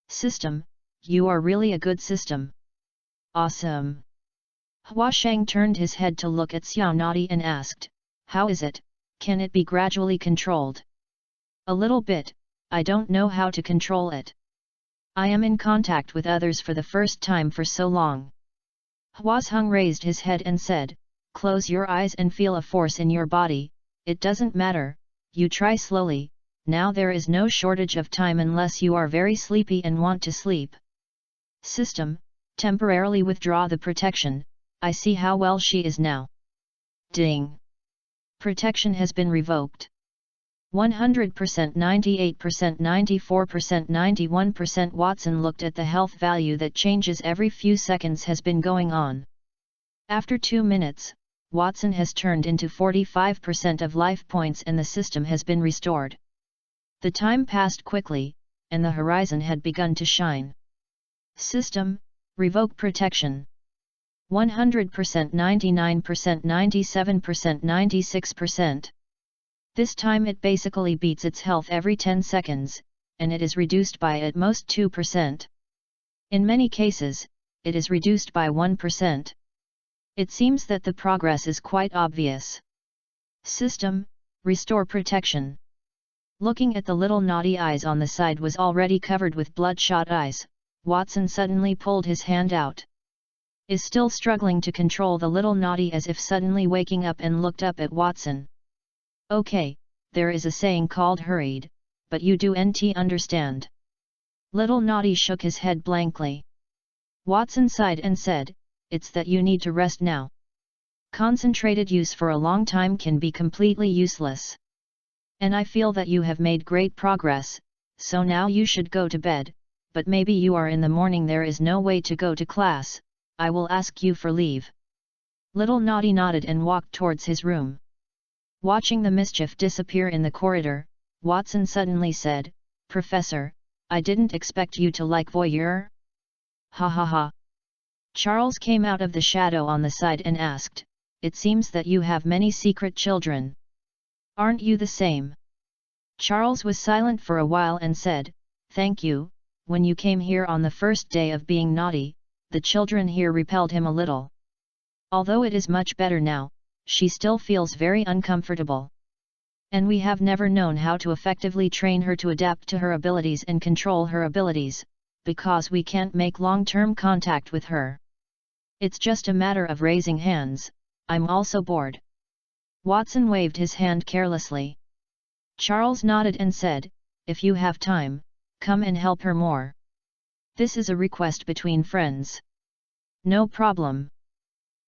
System, you are really a good system. Awesome! Huasheng turned his head to look at Xiao Naughty and asked, how is it, can it be gradually controlled? A little bit, I don't know how to control it. I am in contact with others for the first time for so long. Hwazhung raised his head and said, "Close your eyes and feel a force in your body, it doesn't matter, you try slowly, now there is no shortage of time unless you are very sleepy and want to sleep." System, temporarily withdraw the protection, I see how well she is now. Ding! Protection has been revoked. 100%, 98%, 94%, 91%. Watson looked at the health value that changes every few seconds has been going on. After 2 minutes, Watson has turned into 45% of life points and the system has been restored. The time passed quickly, and the horizon had begun to shine. System, revoke protection. 100%, 99%, 97%, 96%. This time it basically beats its health every 10 seconds, and it is reduced by at most 2%. In many cases, it is reduced by 1%. It seems that the progress is quite obvious. System, restore protection. Looking at the little naughty eyes on the side was already covered with bloodshot eyes, Watson suddenly pulled his hand out. Is still struggling to control the little naughty as if suddenly waking up and looked up at Watson. Okay, there is a saying called hurried, but you don't understand. Little naughty shook his head blankly. Watson sighed and said, "It's that you need to rest now. Concentrated use for a long time can be completely useless. And I feel that you have made great progress, so now you should go to bed, but maybe you are in the morning there is no way to go to class, I will ask you for leave." Little naughty nodded and walked towards his room. Watching the mischief disappear in the corridor, Watson suddenly said, "Professor, I didn't expect you to like voyeur." Ha ha ha. Charles came out of the shadow on the side and asked, "It seems that you have many secret children. Aren't you the same?" Charles was silent for a while and said, "Thank you, when you came here on the first day of being naughty, the children here repelled him a little. Although it is much better now, she still feels very uncomfortable. And we have never known how to effectively train her to adapt to her abilities and control her abilities, because we can't make long-term contact with her. It's just a matter of raising hands, I'm also bored." Watson waved his hand carelessly. Charles nodded and said, "If you have time, come and help her more. This is a request between friends." "No problem."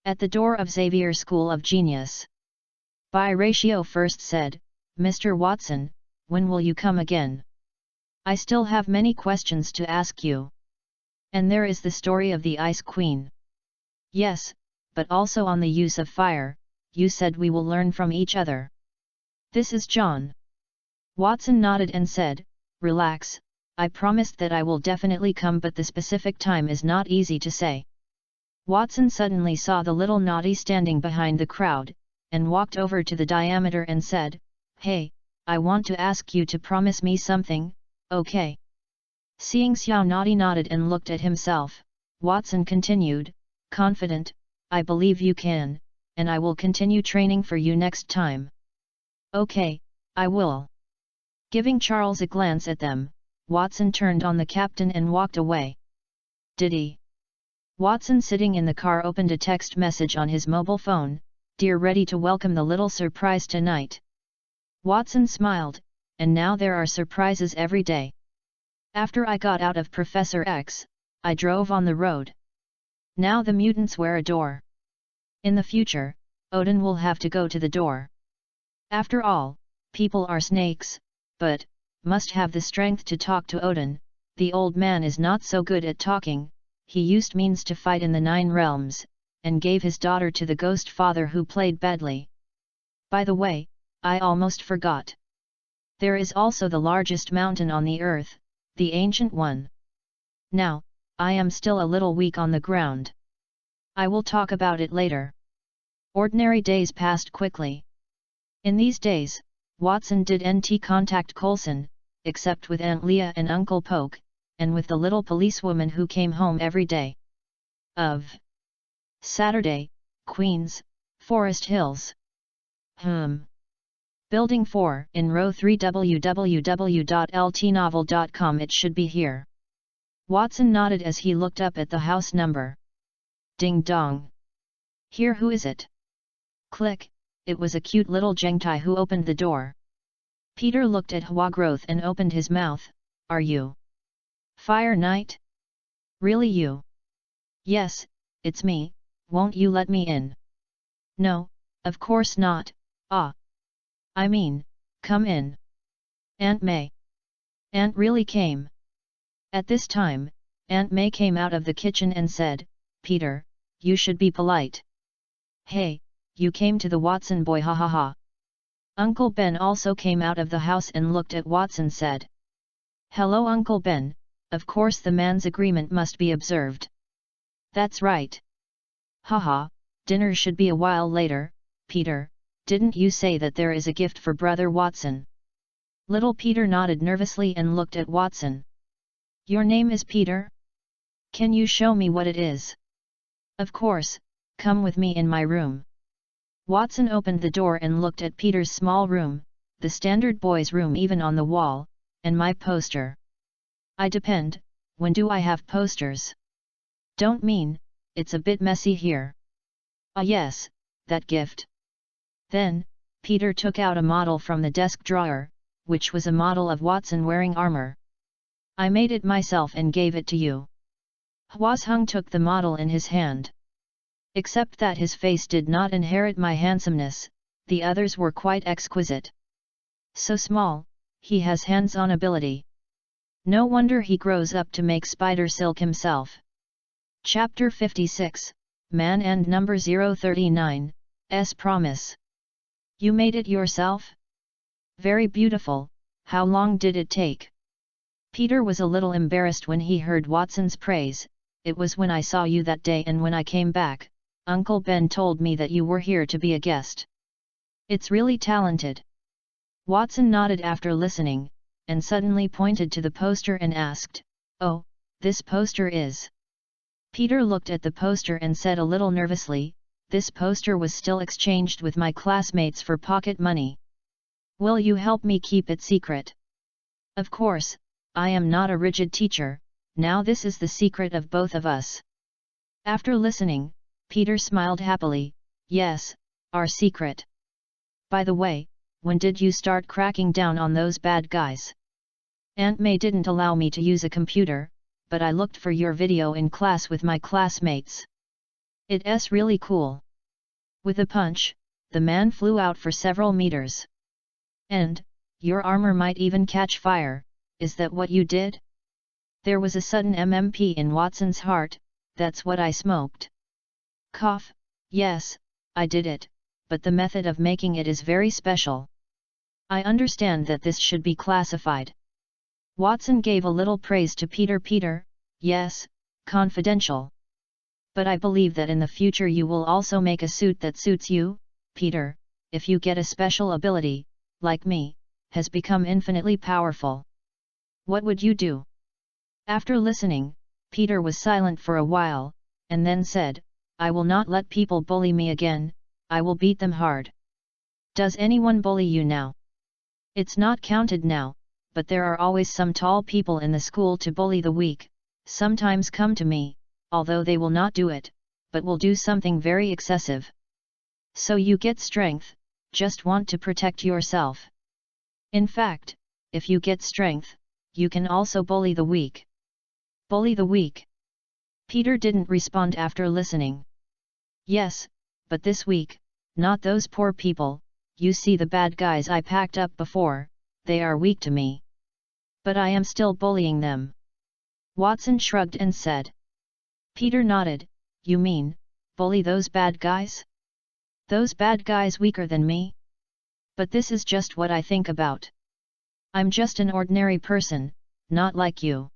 At the door of Xavier School of Genius, By Ratio first said, "Mr. Watson, when will you come again? I still have many questions to ask you. And there is the story of the Ice Queen." "Yes, but also on the use of fire, you said we will learn from each other." "This is John." Watson nodded and said, "Relax, I promised that I will definitely come, but the specific time is not easy to say." Watson suddenly saw the little naughty standing behind the crowd, and walked over to the diameter and said, "Hey, I want to ask you to promise me something, okay?" Seeing Xiao Naughty nodded and looked at himself, Watson continued, confident, "I believe you can, and I will continue training for you next time." "Okay, I will." Giving Charles a glance at them, Watson turned on the captain and walked away. Diddy. Watson sitting in the car opened a text message on his mobile phone, "Dear, ready to welcome the little surprise tonight." Watson smiled, and now there are surprises every day. After I got out of Professor X, I drove on the road. Now the mutants wear a door. In the future, Odin will have to go to the door. After all, people are snakes, but must have the strength to talk to Odin. The old man is not so good at talking. He used means to fight in the 9 realms, and gave his daughter to the ghost father who played badly. By the way, I almost forgot. There is also the largest mountain on the earth, the ancient one. Now, I am still a little weak on the ground. I will talk about it later. Ordinary days passed quickly. In these days, Watson didn't contact Coulson, except with Aunt Leah and Uncle Poke, and with the little policewoman who came home every day. Of Saturday, Queens, Forest Hills. Building 4 in row 3 www.ltnovel.com. It should be here. Watson nodded as he looked up at the house number. Ding dong. Here, who is it? Click, it was a cute little Gengtai who opened the door. Peter looked at Hua Growth and opened his mouth. Are you Fire Knight? Really you? Yes, it's me, won't you let me in? No, of course not, I mean, come in. Aunt May. Aunt really came. At this time, Aunt May came out of the kitchen and said, Peter, you should be polite. Hey, you came to the Watson boy, ha ha ha. Uncle Ben also came out of the house and looked at Watson said. Hello Uncle Ben, of course the man's agreement must be observed. That's right. Haha, dinner should be a while later, Peter, didn't you say that there is a gift for Brother Watson? Little Peter nodded nervously and looked at Watson. Your name is Peter? Can you show me what it is? Of course, come with me in my room. Watson opened the door and looked at Peter's small room, the standard boys' room even on the wall, and my poster. I depend, when do I have posters? Don't mean, it's a bit messy here. Ah yes, that gift. Then, Peter took out a model from the desk drawer, which was a model of Watson wearing armor. I made it myself and gave it to you. Huazheng took the model in his hand. Except that his face did not inherit my handsomeness, the others were quite exquisite. So small, he has hands-on ability. No wonder he grows up to make spider silk himself. Chapter 56, Man and Number 039, S Promise. You made it yourself? Very beautiful, how long did it take? Peter was a little embarrassed when he heard Watson's praise. It was when I saw you that day and when I came back, Uncle Ben told me that you were here to be a guest. It's really talented. Watson nodded after listening, and suddenly pointed to the poster and asked, Oh, this poster is... Peter looked at the poster and said a little nervously, this poster was still exchanged with my classmates for pocket money. Will you help me keep it secret? Of course, I am not a rigid teacher, now this is the secret of both of us. After listening, Peter smiled happily, yes, our secret. By the way, when did you start cracking down on those bad guys? Aunt May didn't allow me to use a computer, but I looked for your video in class with my classmates. It's really cool. With a punch, the man flew out for several meters. And, your armor might even catch fire, is that what you did? There was a sudden MMP in Watson's heart, that's what I smoked. Cough, yes, I did it, but the method of making it is very special. I understand that this should be classified. Watson gave a little praise to Peter. Peter, yes, confidential. But I believe that in the future you will also make a suit that suits you, Peter, if you get a special ability, like me, has become infinitely powerful. What would you do? After listening, Peter was silent for a while, and then said, I will not let people bully me again, I will beat them hard. Does anyone bully you now? It's not counted now, but there are always some tall people in the school to bully the weak, sometimes come to me, although they will not do it, but will do something very excessive. So you get strength, just want to protect yourself. In fact, if you get strength, you can also bully the weak. Bully the weak? Peter didn't respond after listening. Yes, but this week, not those poor people, you see the bad guys I packed up before, they are weak to me. But I am still bullying them. Watson shrugged and said. Peter nodded, you mean, bully those bad guys? Those bad guys weaker than me? But this is just what I think about. I'm just an ordinary person, not like you.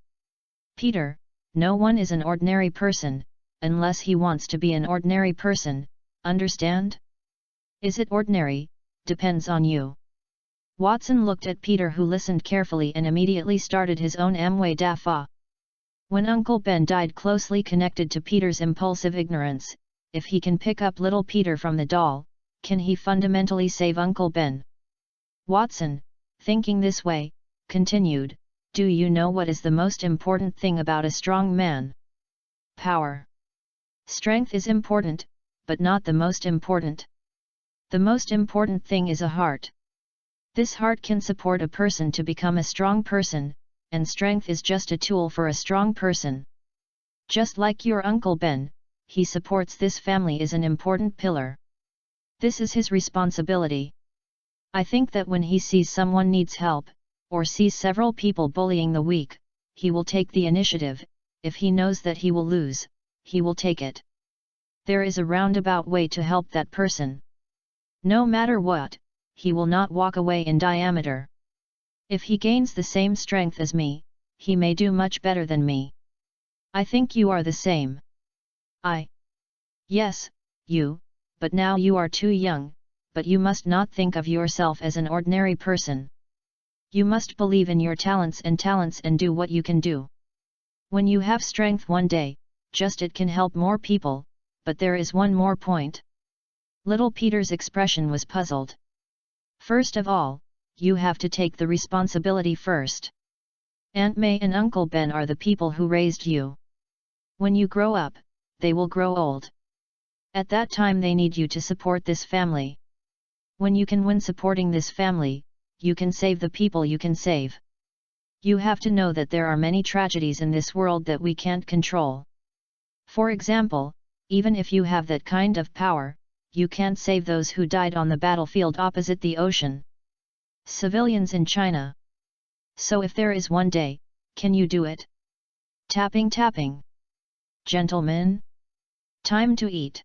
Peter, no one is an ordinary person, unless he wants to be an ordinary person, understand? Is it ordinary, depends on you. Watson looked at Peter, who listened carefully and immediately started his own Amway Dafa. When Uncle Ben died closely connected to Peter's impulsive ignorance, if he can pick up little Peter from the doll, can he fundamentally save Uncle Ben? Watson, thinking this way, continued, do you know what is the most important thing about a strong man? Power. Strength is important, but not the most important. The most important thing is a heart. This heart can support a person to become a strong person, and strength is just a tool for a strong person. Just like your Uncle Ben, he supports this family as an important pillar. This is his responsibility. I think that when he sees someone needs help, or sees several people bullying the weak, he will take the initiative. If he knows that he will lose, he will take it. There is a roundabout way to help that person. No matter what, he will not walk away in diameter. If he gains the same strength as me, he may do much better than me. I think you are the same. Yes, you, but now you are too young, but you must not think of yourself as an ordinary person. You must believe in your talents and do what you can do. When you have strength one day, just it can help more people, but there is one more point. Little Peter's expression was puzzled. First of all, you have to take the responsibility first. Aunt May and Uncle Ben are the people who raised you. When you grow up, they will grow old. At that time they need you to support this family. When you can win supporting this family, you can save the people you can save. You have to know that there are many tragedies in this world that we can't control. For example, even if you have that kind of power, you can't save those who died on the battlefield opposite the ocean. Civilians in China. So if there is one day, can you do it? Tapping. Gentlemen? Time to eat.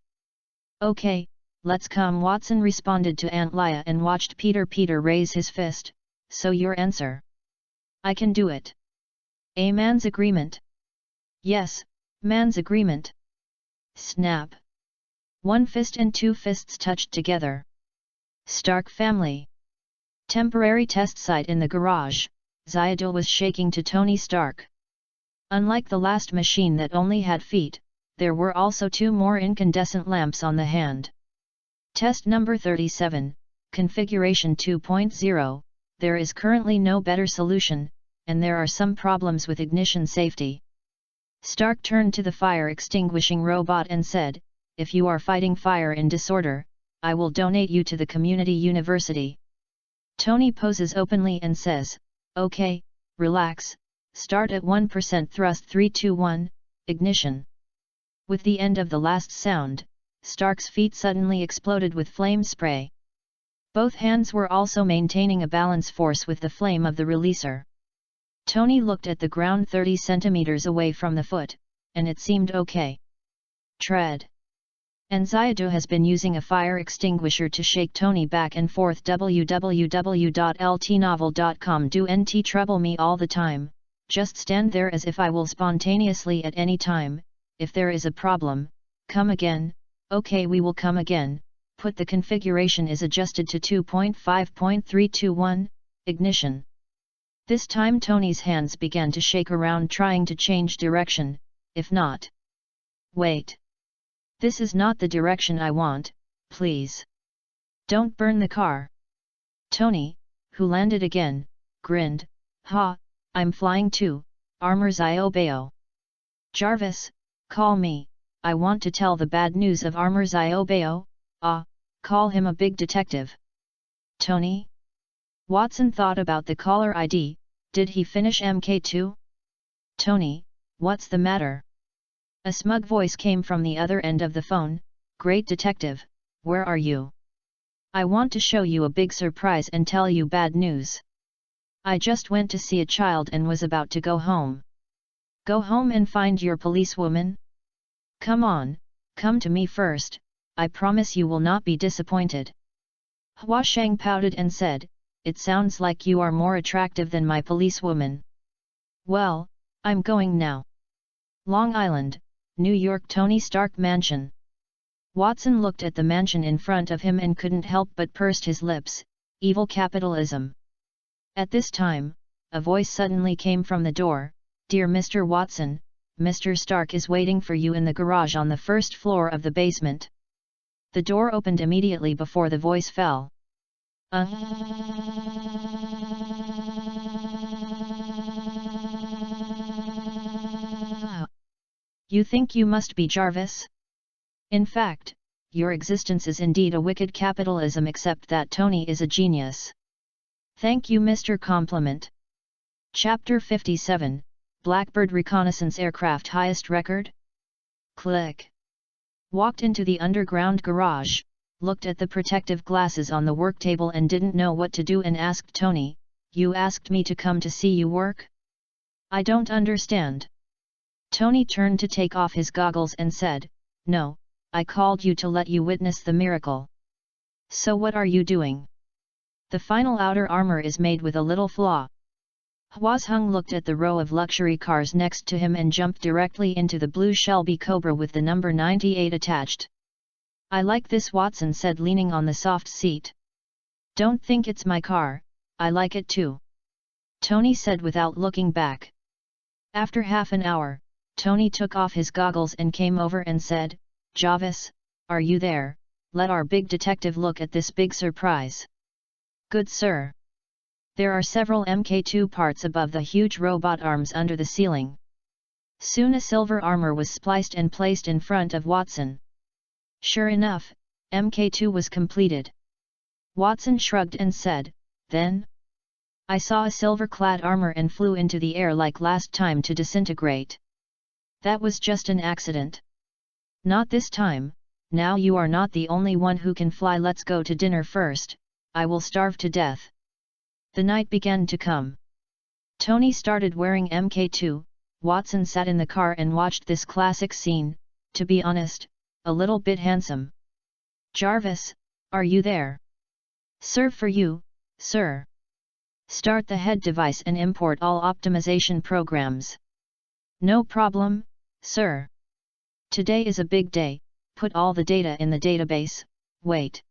Okay, let's come. Watson responded to Aunt Lia and watched Peter raise his fist. So your answer? I can do it. A man's agreement? Yes, man's agreement. Snap. One fist and two fists touched together. Stark family. Temporary test site in the garage. Zyadil was shaking to Tony Stark. Unlike the last machine that only had feet, there were also two more incandescent lamps on the hand. Test number 37, Configuration 2.0, there is currently no better solution, and there are some problems with ignition safety. Stark turned to the fire extinguishing robot and said, if you are fighting fire in disorder, I will donate you to the community university. Tony poses openly and says, okay, relax, start at 1% thrust 3 2 1, ignition. With the end of the last sound, Stark's feet suddenly exploded with flame spray. Both hands were also maintaining a balance force with the flame of the releaser. Tony looked at the ground 30 centimeters away from the foot, and it seemed okay. Tread. And Zyadu has been using a fire extinguisher to shake Tony back and forth. www.ltnovel.com. Do nt trouble me all the time, just stand there as if I will spontaneously at any time. If there is a problem, come again. Okay, we will come again. Put the configuration is adjusted to 2.5.321, ignition. This time Tony's hands began to shake around trying to change direction, if not. Wait. This is not the direction I want, please. Don't burn the car. Tony, who landed again, grinned, ha, I'm flying too, Armor's Iobeo. Jarvis, call me, I want to tell the bad news of Armor's Iobeo, call him a big detective. Tony? Watson thought about the caller ID, did he finish MK2? Tony, what's the matter? A smug voice came from the other end of the phone, great detective, where are you? I want to show you a big surprise and tell you bad news. I just went to see a child and was about to go home. Go home and find your policewoman? Come on, come to me first, I promise you will not be disappointed. Hua Shang pouted and said, it sounds like you are more attractive than my policewoman. Well, I'm going now. Long Island, New York. Tony Stark Mansion. Watson looked at the mansion in front of him and couldn't help but pursed his lips, evil capitalism. At this time, a voice suddenly came from the door, dear Mr. Watson, Mr. Stark is waiting for you in the garage on the first floor of the basement. The door opened immediately before the voice fell. You think you must be Jarvis? In fact, your existence is indeed a wicked capitalism, except that Tony is a genius. Thank you, Mr. Compliment. Chapter 57, Blackbird Reconnaissance Aircraft Highest Record? Click. Walked into the underground garage, looked at the protective glasses on the work table and didn't know what to do and asked Tony, "You asked me to come to see you work? I don't understand." Tony turned to take off his goggles and said, "No, I called you to let you witness the miracle." "So what are you doing?" "The final outer armor is made with a little flaw." Hwazhung looked at the row of luxury cars next to him and jumped directly into the blue Shelby Cobra with the number 98 attached. "I like this," Watson said, leaning on the soft seat. "Don't think it's my car, I like it too," Tony said without looking back. After half an hour, Tony took off his goggles and came over and said, "Jarvis, are you there? Let our big detective look at this big surprise." "Good sir." There are several Mk2 parts above the huge robot arms under the ceiling. Soon a silver armor was spliced and placed in front of Watson. Sure enough, Mk2 was completed. Watson shrugged and said, "Then? I saw a silver-clad armor and flew into the air like last time to disintegrate. That was just an accident." "Not this time. Now you are not the only one who can fly. Let's go to dinner first, I will starve to death." The night began to come. Tony started wearing Mk2, Watson sat in the car and watched this classic scene, to be honest, a little bit handsome. "Jarvis, are you there?" "Serve for you, sir." "Start the head device and import all optimization programs." "No problem, sir." "Today is a big day, put all the data in the database." "Wait.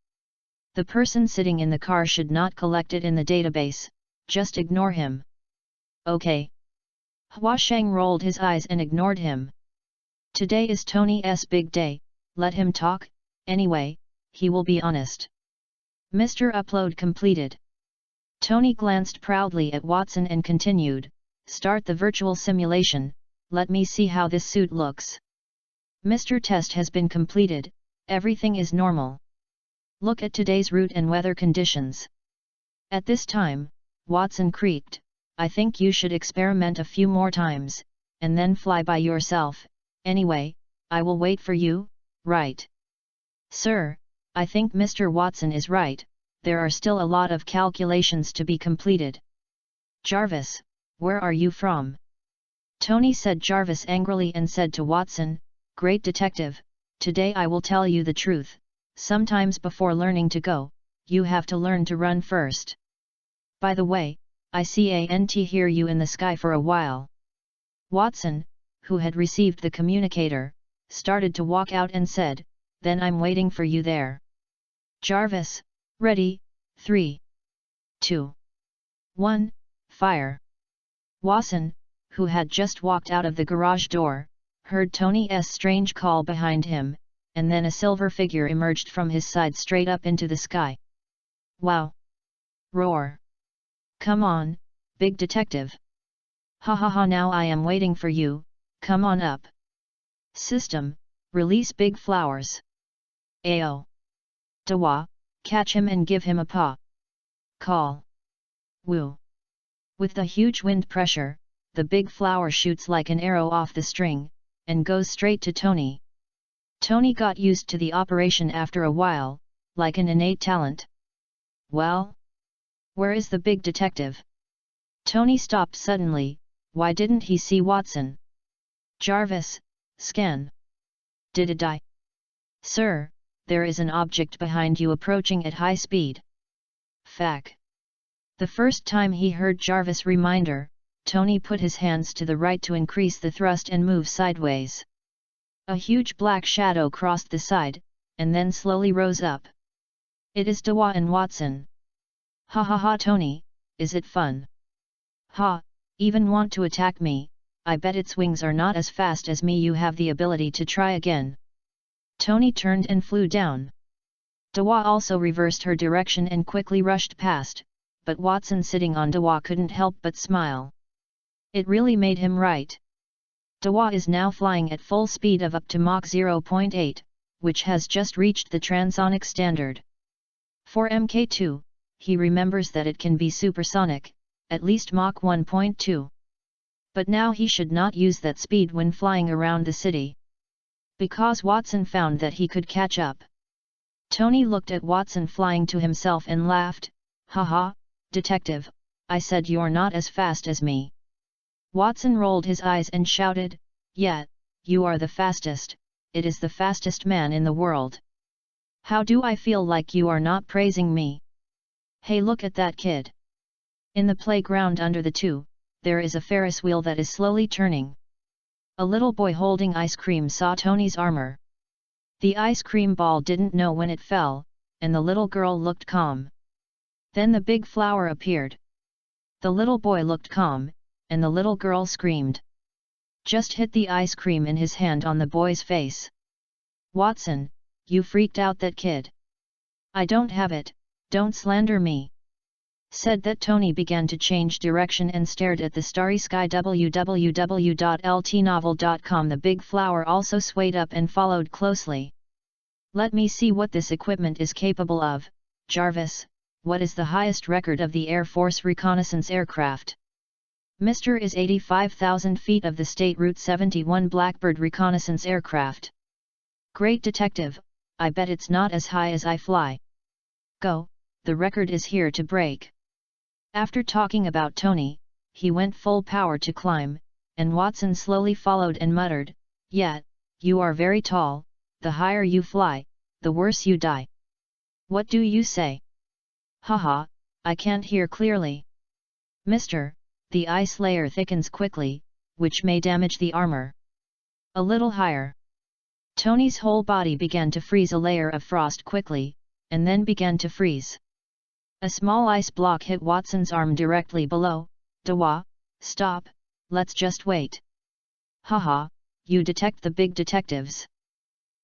The person sitting in the car should not collect it in the database, just ignore him." "Okay." Hwasheng rolled his eyes and ignored him. "Today is Tony's big day, let him talk, anyway, he will be honest." "Mr. Upload completed." Tony glanced proudly at Watson and continued, "Start the virtual simulation, let me see how this suit looks." "Mr. Test has been completed, everything is normal. Look at today's route and weather conditions." At this time, Watson creaked, "I think you should experiment a few more times, and then fly by yourself. Anyway, I will wait for you, right?" "Sir, I think Mr. Watson is right, there are still a lot of calculations to be completed." "Jarvis, where are you from?" Tony said Jarvis angrily and said to Watson, "Great detective, today I will tell you the truth. Sometimes before learning to go, you have to learn to run first. By the way, I can't hear you in the sky for a while." Watson, who had received the communicator, started to walk out and said, "Then I'm waiting for you there." "Jarvis, ready, 3, 2, 1, fire." Watson, who had just walked out of the garage door, heard Tony's strange call behind him, and then a silver figure emerged from his side straight up into the sky. "Wow! Roar! Come on, big detective! Ha ha ha, now I am waiting for you, come on up. System, release big flowers. Ayo! Dawa, catch him and give him a paw. Call. Woo!" With the huge wind pressure, the big flower shoots like an arrow off the string, and goes straight to Tony. Tony got used to the operation after a while, like an innate talent. "Well? Where is the big detective?" Tony stopped suddenly. Why didn't he see Watson? "Jarvis, scan. Did it die?" "Sir, there is an object behind you approaching at high speed." "Fack." The first time he heard Jarvis' reminder, Tony put his hands to the right to increase the thrust and move sideways. A huge black shadow crossed the side, and then slowly rose up. "It is Dawa and Watson." "Ha ha ha, Tony, is it fun?" "Ha, even want to attack me? I bet its wings are not as fast as me. You have the ability to try again." Tony turned and flew down. Dawa also reversed her direction and quickly rushed past, but Watson sitting on Dawa couldn't help but smile. It really made him right. Dawa is now flying at full speed of up to Mach 0.8, which has just reached the transonic standard. For Mk2, he remembers that it can be supersonic, at least Mach 1.2. But now he should not use that speed when flying around the city. Because Watson found that he could catch up. Tony looked at Watson flying to himself and laughed, "Haha, detective, I said you're not as fast as me." Watson rolled his eyes and shouted, "Yeah, you are the fastest, it is the fastest man in the world. How do I feel like you are not praising me? Hey, look at that kid. In the playground under the two, there is a Ferris wheel that is slowly turning." A little boy holding ice cream saw Tony's armor. The ice cream ball didn't know when it fell, and the little girl looked calm. Then the big flower appeared. The little boy looked calm, and the little girl screamed. Just hit the ice cream in his hand on the boy's face. "Watson, you freaked out that kid." "I don't have it, don't slander me." Said that, Tony began to change direction and stared at the starry sky. www.ltnovel.com. The big flower also swayed up and followed closely. "Let me see what this equipment is capable of, Jarvis. What is the highest record of the Air Force reconnaissance aircraft?" "Mr. is 85,000 feet of the State Route 71 Blackbird reconnaissance aircraft." "Great detective, I bet it's not as high as I fly." "Go, the record is here to break." After talking about Tony, he went full power to climb, and Watson slowly followed and muttered, "Yeah, you are very tall, the higher you fly, the worse you die." "What do you say?" "Haha, I can't hear clearly." "Mister, the ice layer thickens quickly, which may damage the armor." "A little higher." Tony's whole body began to freeze. A layer of frost quickly, and then began to freeze. A small ice block hit Watson's arm directly below. "Dawa, stop, let's just wait." "Haha, you detect the big detectives."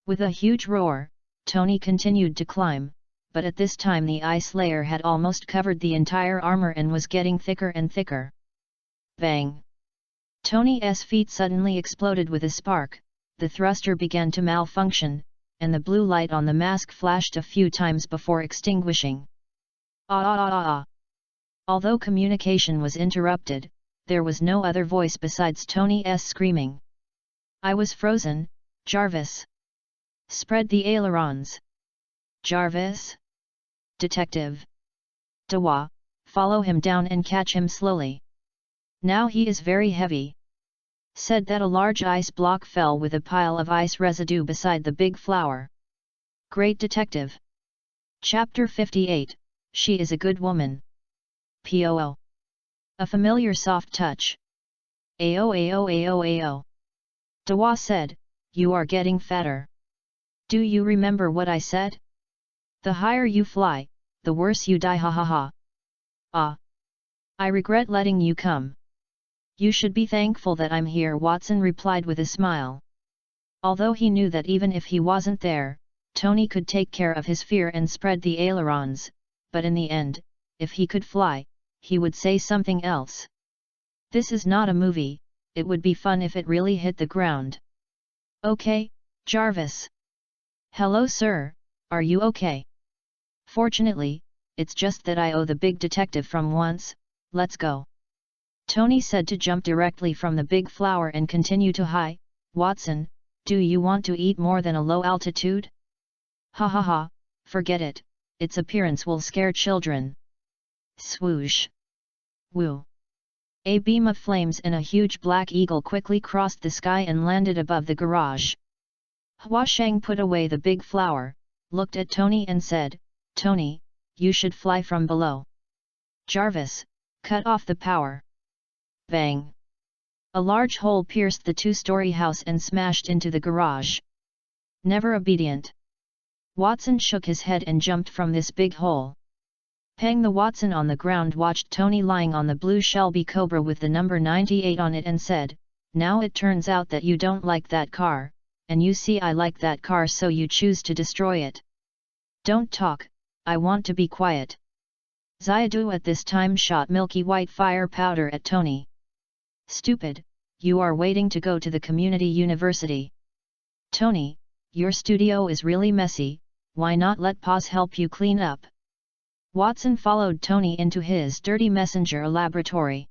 With a huge roar, Tony continued to climb, but at this time the ice layer had almost covered the entire armor and was getting thicker and thicker. Bang! Tony's feet suddenly exploded with a spark, the thruster began to malfunction, and the blue light on the mask flashed a few times before extinguishing. Although communication was interrupted, there was no other voice besides Tony's screaming. "I was frozen, Jarvis. Spread the ailerons." "Jarvis? Detective. Dawa, follow him down and catch him slowly. Now he is very heavy." Said that a large ice block fell with a pile of ice residue beside the big flower. Great detective. Chapter 58. She is a good woman. POO. A familiar soft touch. Ao. Dawa said, "You are getting fatter. Do you remember what I said? The higher you fly, the worse you die. Ha ha ha. Ah. I regret letting you come." "You should be thankful that I'm here," Watson replied with a smile. Although he knew that even if he wasn't there, Tony could take care of his fear and spread the ailerons, but in the end, if he could fly, he would say something else. This is not a movie, it would be fun if it really hit the ground. "Okay, Jarvis." "Hello sir, are you okay?" "Fortunately, it's just that I owe the big detective from once. Let's go." Tony said to jump directly from the big flower and continue to high. "Watson, do you want to eat more than a low altitude?" "Ha ha ha, forget it, its appearance will scare children." Swoosh! Woo! A beam of flames and a huge black eagle quickly crossed the sky and landed above the garage. Hua Sheng put away the big flower, looked at Tony and said, "Tony, you should fly from below." "Jarvis, cut off the power." Bang! A large hole pierced the two-story house and smashed into the garage. Never obedient. Watson shook his head and jumped from this big hole. Pang! The Watson on the ground watched Tony lying on the blue Shelby Cobra with the number 98 on it and said, "Now it turns out that you don't like that car, and you see I like that car, so you choose to destroy it. Don't talk, I want to be quiet." Xiadu at this time shot milky white fire powder at Tony. "Stupid, you are waiting to go to the community university. Tony, your studio is really messy, why not let Paws help you clean up? Watson followed Tony into his dirty messenger laboratory.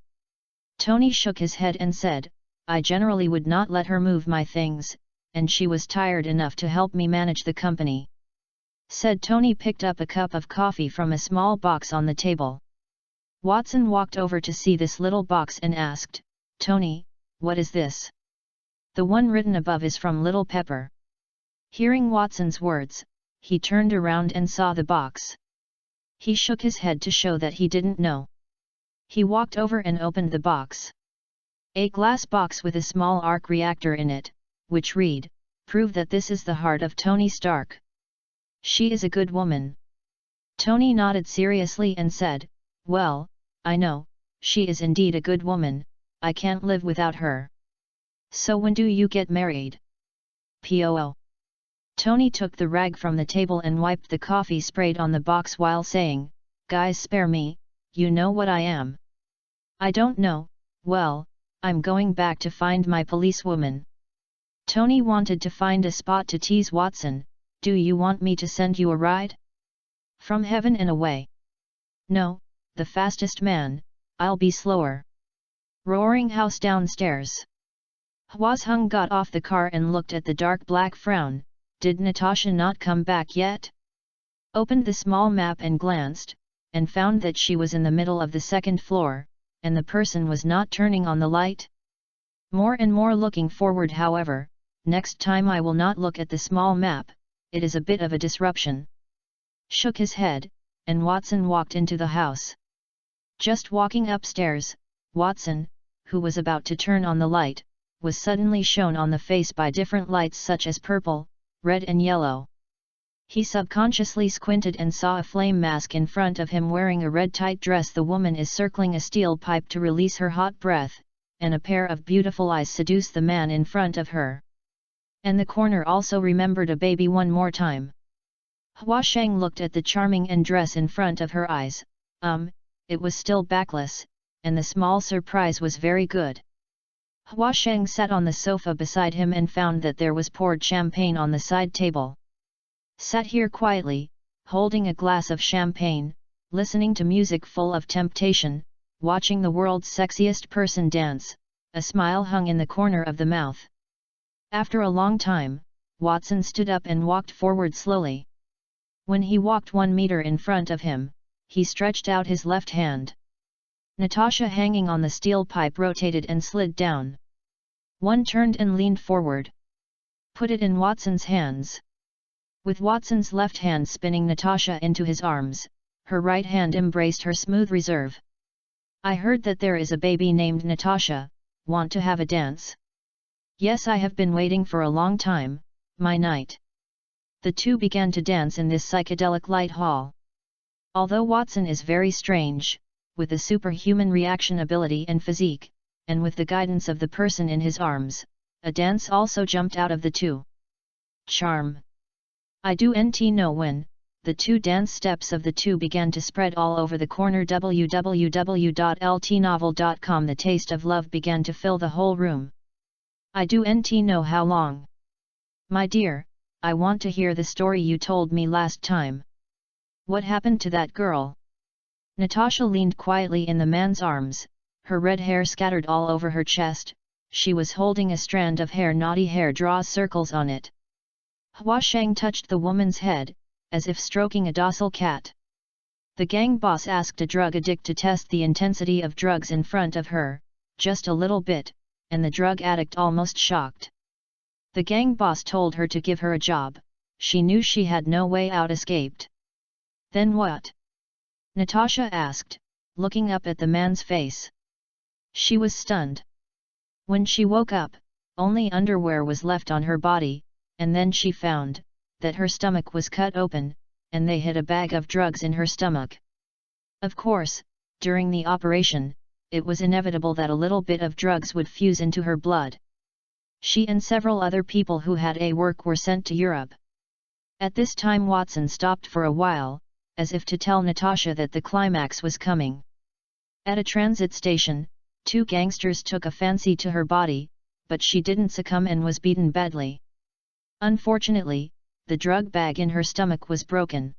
Tony shook his head and said, I generally would not let her move my things, and she was tired enough to help me manage the company. Said Tony picked up a cup of coffee from a small box on the table. Watson walked over to see this little box and asked, Tony, what is this? The one written above is from Little Pepper. Hearing Watson's words, he turned around and saw the box. He shook his head to show that he didn't know. He walked over and opened the box. A glass box with a small arc reactor in it, which read, prove that this is the heart of Tony Stark. She is a good woman. Tony nodded seriously and said, well, I know, she is indeed a good woman, I can't live without her. So when do you get married? Poo. Tony took the rag from the table and wiped the coffee sprayed on the box while saying, guys spare me, you know what I am. I don't know, well, I'm going back to find my policewoman. Tony wanted to find a spot to tease Watson, do you want me to send you a ride? From heaven and away. No, the fastest man, I'll be slower. Roaring house downstairs. Hwazhung got off the car and looked at the dark black frown, did Natasha not come back yet? Opened the small map and glanced, and found that she was in the middle of the second floor, and the person was not turning on the light. More and more looking forward however, next time I will not look at the small map, it is a bit of a disruption. Shook his head, and Watson walked into the house. Just walking upstairs, Watson, who was about to turn on the light, was suddenly shown on the face by different lights such as purple, red and yellow. He subconsciously squinted and saw a flame mask in front of him wearing a red tight dress. The woman is circling a steel pipe to release her hot breath, and a pair of beautiful eyes seduce the man in front of her. And the corner also remembered a baby one more time. Hua Sheng looked at the charming and dress in front of her eyes, it was still backless, and the small surprise was very good. Hua Sheng sat on the sofa beside him and found that there was poured champagne on the side table. Sat here quietly, holding a glass of champagne, listening to music full of temptation, watching the world's sexiest person dance, a smile hung in the corner of the mouth. After a long time, Watson stood up and walked forward slowly. When he walked 1 meter in front of him, he stretched out his left hand. Natasha hanging on the steel pipe rotated and slid down. One turned and leaned forward. Put it in Watson's hands. With Watson's left hand spinning Natasha into his arms, her right hand embraced her smooth reserve. I heard that there is a baby named Natasha, want to have a dance? Yes, I have been waiting for a long time, my knight. The two began to dance in this psychedelic light hall. Although Watson is very strange, with a superhuman reaction ability and physique, and with the guidance of the person in his arms, a dance also jumped out of the two. Charm. I do nt know when, the two dance steps of the two began to spread all over the corner. www.ltnovel.com. The taste of love began to fill the whole room. I do nt know how long. My dear, I want to hear the story you told me last time. What happened to that girl? Natasha leaned quietly in the man's arms, her red hair scattered all over her chest. She was holding a strand of hair. Naughty hair draws circles on it. Hua Sheng touched the woman's head, as if stroking a docile cat. The gang boss asked a drug addict to test the intensity of drugs in front of her, just a little bit, and the drug addict almost shocked. The gang boss told her to give her a job. She knew she had no way out. Escaped. Then what? Natasha asked, looking up at the man's face. She was stunned. When she woke up, only underwear was left on her body, and then she found that her stomach was cut open, and they hid a bag of drugs in her stomach. Of course, during the operation, it was inevitable that a little bit of drugs would fuse into her blood. She and several other people who had a work were sent to Europe. At this time Watson stopped for a while, as if to tell Natasha that the climax was coming. At a transit station, two gangsters took a fancy to her body, but she didn't succumb and was beaten badly. Unfortunately, the drug bag in her stomach was broken.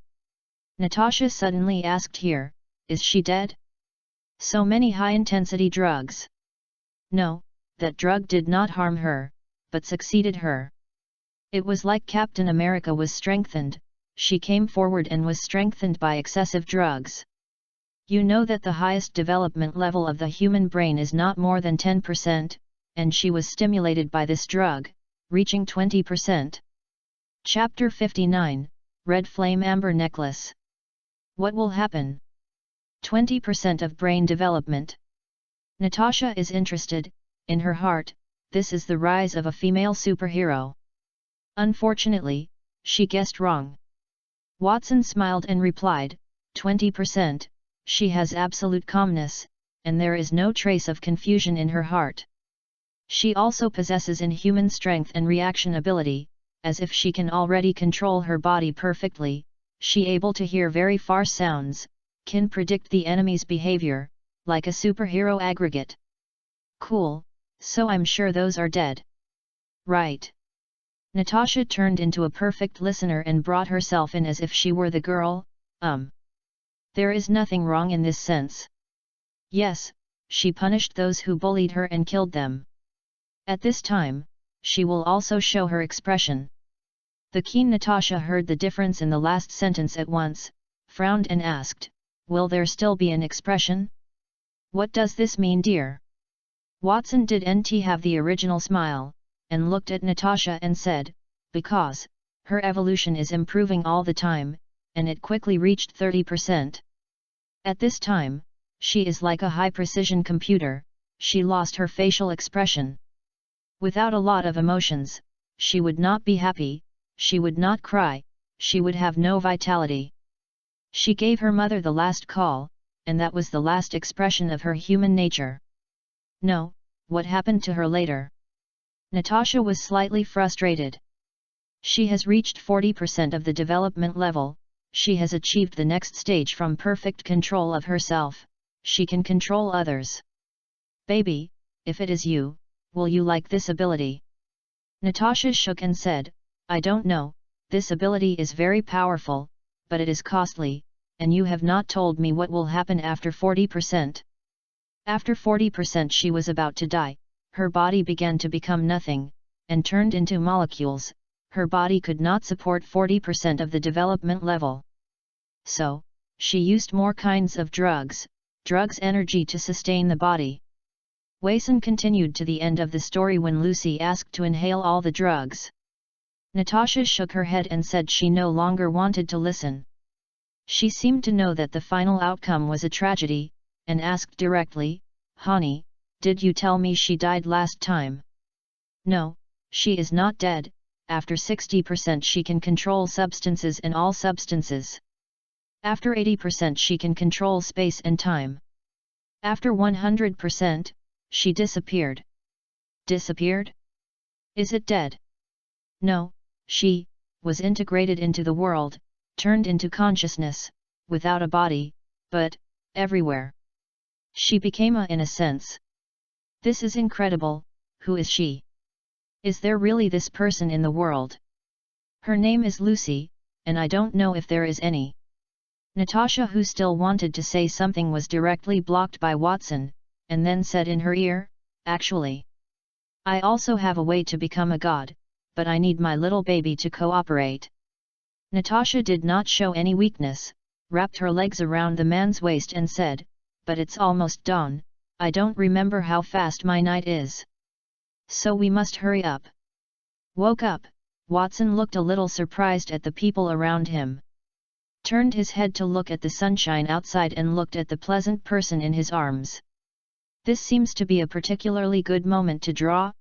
Natasha suddenly asked, here, is she dead? So many high-intensity drugs. No, that drug did not harm her, but succeeded her. It was like Captain America was strengthened, she came forward and was strengthened by excessive drugs. You know that the highest development level of the human brain is not more than 10%, and she was stimulated by this drug, reaching 20%. Chapter 59, Red Flame Amber Necklace. What will happen? 20% of brain development. Natasha is interested, in her heart, this is the rise of a female superhero. Unfortunately, she guessed wrong. Watson smiled and replied, 20%, she has absolute calmness, and there is no trace of confusion in her heart. She also possesses inhuman strength and reaction ability, as if she can already control her body perfectly, she able to hear very far sounds, can predict the enemy's behavior, like a superhero aggregate. Cool, so I'm sure those are dead. Right. Natasha turned into a perfect listener and brought herself in as if she were the girl. There is nothing wrong in this sense. Yes, she punished those who bullied her and killed them. At this time, she will also show her expression. The keen Natasha heard the difference in the last sentence at once, frowned and asked, will there still be an expression? What does this mean, dear? Watson didn't have the original smile, and looked at Natasha and said, because, her evolution is improving all the time, and it quickly reached 30%. At this time, she is like a high-precision computer, she lost her facial expression. Without a lot of emotions, she would not be happy, she would not cry, she would have no vitality. She gave her mother the last call, and that was the last expression of her human nature. No, what happened to her later? Natasha was slightly frustrated. She has reached 40% of the development level, she has achieved the next stage from perfect control of herself, she can control others. Baby, if it is you, will you like this ability? Natasha shook and said, I don't know, this ability is very powerful, but it is costly, and you have not told me what will happen after 40%. After 40% she was about to die, her body began to become nothing, and turned into molecules, her body could not support 40% of the development level. So, she used more kinds of drugs energy to sustain the body. Wason continued to the end of the story when Lucy asked to inhale all the drugs. Natasha shook her head and said she no longer wanted to listen. She seemed to know that the final outcome was a tragedy, and asked directly, Honey, did you tell me she died last time? No, she is not dead, after 60% she can control substances and all substances. After 80% she can control space and time. After 100%, she disappeared. Disappeared? Is it dead? No, she was integrated into the world, turned into consciousness, without a body, but everywhere. She became in a sense. This is incredible. Who is she? Is there really this person in the world? Her name is Lucy, and I don't know if there is any. Natasha, who still wanted to say something, was directly blocked by Watson, and then said in her ear, Actually, I also have a way to become a god, but I need my little baby to cooperate. Natasha did not show any weakness, wrapped her legs around the man's waist and said, But it's almost dawn, I don't remember how fast my night is. So we must hurry up. Woke up, Watson looked a little surprised at the people around him. Turned his head to look at the sunshine outside and looked at the pleasant person in his arms. This seems to be a particularly good moment to draw.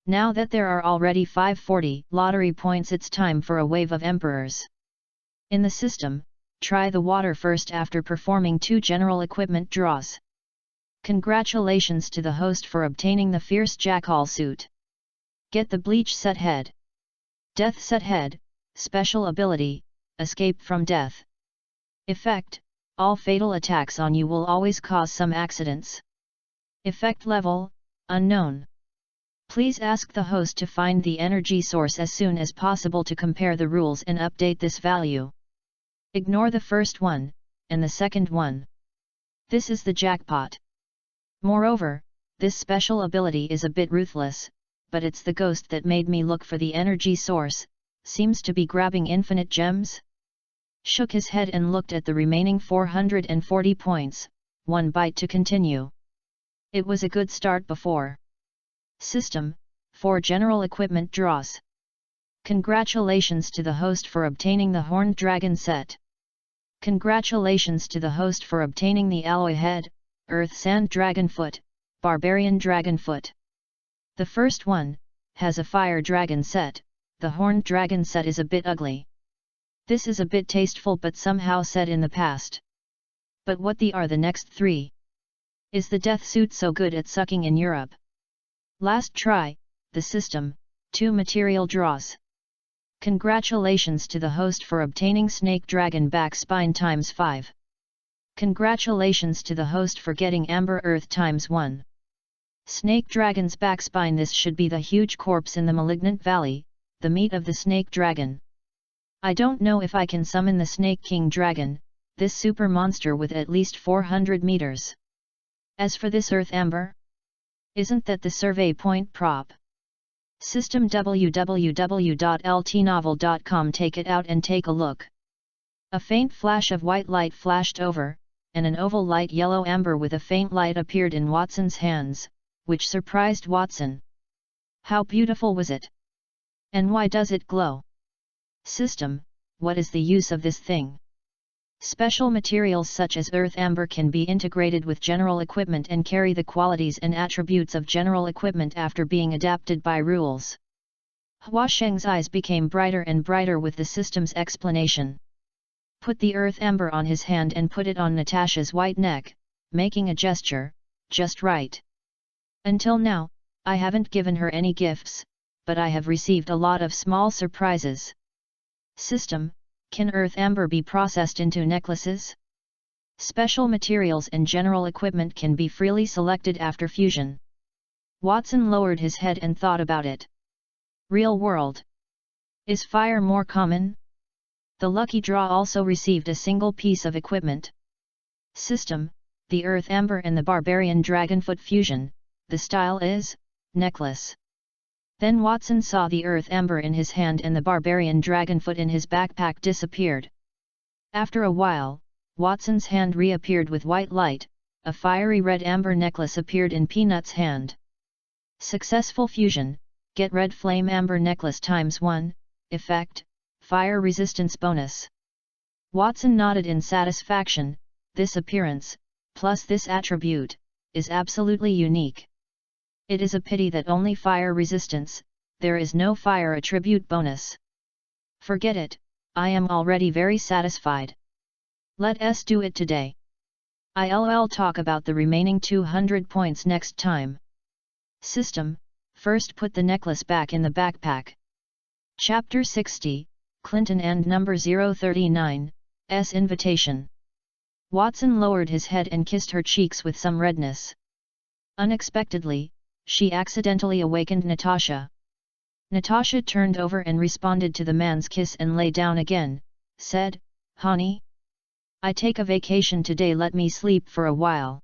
Now that there are already 540 lottery points, it's time for a wave of emperors. In the system, try the water first after performing 2 general equipment draws. Congratulations to the host for obtaining the Fierce Jackal suit. Get the Bleach set head. Death set head, special ability, escape from death. Effect, all fatal attacks on you will always cause some accidents. Effect level, unknown. Please ask the host to find the energy source as soon as possible to compare the rules and update this value. Ignore the first one, and the second one. This is the jackpot. Moreover, this special ability is a bit ruthless, but it's the ghost that made me look for the energy source, seems to be grabbing infinite gems. Shook his head and looked at the remaining 440 points, one bite to continue. It was a good start before. System, 4 general equipment draws. Congratulations to the host for obtaining the Horned Dragon set. Congratulations to the host for obtaining the Alloy Head, Earth Sand Dragonfoot, Barbarian Dragonfoot. The first one has a Fire Dragon set. The Horned Dragon set is a bit ugly. This is a bit tasteful but somehow set in the past. But what are the next 3? Is the death suit so good at sucking in Europe? Last try, the system, 2 material draws. Congratulations to the host for obtaining Snake Dragon Back Spine ×5. Congratulations to the host for getting Amber Earth ×1. Snake Dragon's back spine. This should be the huge corpse in the Malignant Valley, the meat of the Snake Dragon. I don't know if I can summon the Snake King Dragon, this super monster with at least 400 meters. As for this Earth Amber? Isn't that the survey point prop? System www.ltnovel.com. Take it out and take a look. A faint flash of white light flashed over, and an oval light yellow amber with a faint light appeared in Watson's hands, which surprised Watson. How beautiful was it? And why does it glow? System, what is the use of this thing? Special materials such as Earth Amber can be integrated with general equipment and carry the qualities and attributes of general equipment after being adapted by rules. Hua Sheng's eyes became brighter and brighter with the system's explanation. Put the Earth Amber on his hand and put it on Natasha's white neck, making a gesture, just right. Until now, I haven't given her any gifts, but I have received a lot of small surprises. System, can Earth Amber be processed into necklaces? Special materials and general equipment can be freely selected after fusion. Watson lowered his head and thought about it. Real world. Is fire more common? The lucky draw also received a single piece of equipment. System, the Earth Amber and the Barbarian Dragonfoot fusion, the style is, necklace. Then Watson saw the Earth Amber in his hand and the Barbarian Dragonfoot in his backpack disappeared. After a while, Watson's hand reappeared with white light, a fiery red amber necklace appeared in Peanut's hand. Successful fusion, get red flame amber necklace ×1, effect, fire resistance bonus. Watson nodded in satisfaction. This appearance, plus this attribute, is absolutely unique. It is a pity that only fire resistance, there is no fire attribute bonus. Forget it, I am already very satisfied. Let us do it today. I'll talk about the remaining 200 points next time. System, first put the necklace back in the backpack. Chapter 60, Clinton and number 039, S invitation. Watson lowered his head and kissed her cheeks with some redness. Unexpectedly, she accidentally awakened Natasha. Natasha turned over and responded to the man's kiss and lay down again, said, "Honey? I take a vacation today, let me sleep for a while.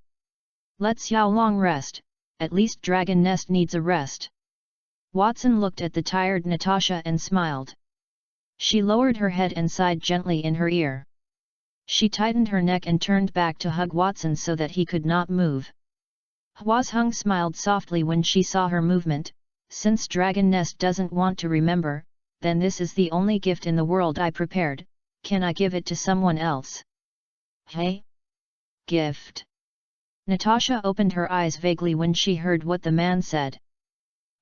Let's how long rest, at least Dragon Nest needs a rest." Watson looked at the tired Natasha and smiled. She lowered her head and sighed gently in her ear. She tightened her neck and turned back to hug Watson so that he could not move. Hwazhung smiled softly when she saw her movement. Since Dragon Nest doesn't want to remember, then this is the only gift in the world I prepared, can I give it to someone else? Hey? Gift? Natasha opened her eyes vaguely when she heard what the man said.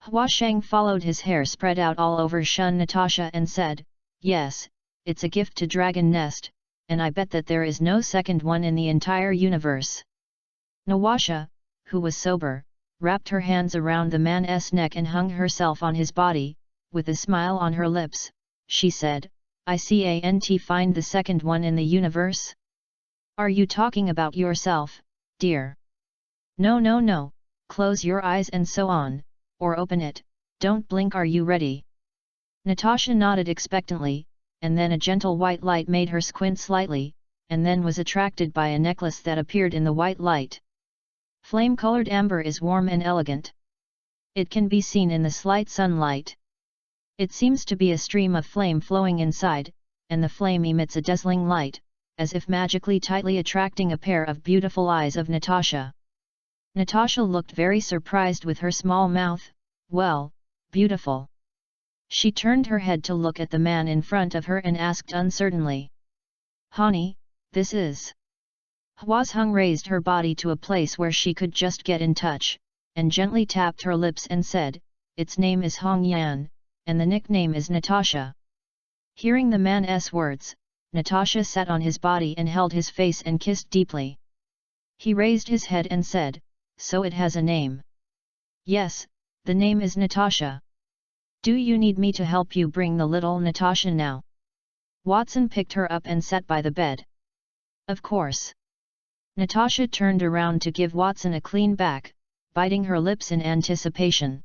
Hua Sheng followed his hair spread out all over Shun Natasha and said, "Yes, it's a gift to Dragon Nest, and I bet that there is no second one in the entire universe." Nawasha, who was sober, wrapped her hands around the man's neck and hung herself on his body. With a smile on her lips, she said, "I can't find the second one in the universe? Are you talking about yourself, dear? No, close your eyes and so on, Or open it, don't blink. Are you ready? Natasha nodded expectantly, and then a gentle white light made her squint slightly, and then was attracted by a necklace that appeared in the white light. Flame-colored amber is warm and elegant. It can be seen in the slight sunlight. It seems to be a stream of flame flowing inside, and the flame emits a dazzling light, as if magically tightly attracting a pair of beautiful eyes of Natasha. Natasha looked very surprised with her small mouth. Well, beautiful. She turned her head to look at the man in front of her and asked uncertainly. Honey, this is... Hwazhung raised her body to a place where she could just get in touch, and gently tapped her lips and said, its name is Hong Yan, and the nickname is Natasha. Hearing the man's words, Natasha sat on his body and held his face and kissed deeply. He raised his head and said, so it has a name. Yes, the name is Natasha. Do you need me to help you bring the little Natasha now? Watson picked her up and sat by the bed. Of course. Natasha turned around to give Watson a clean back, biting her lips in anticipation.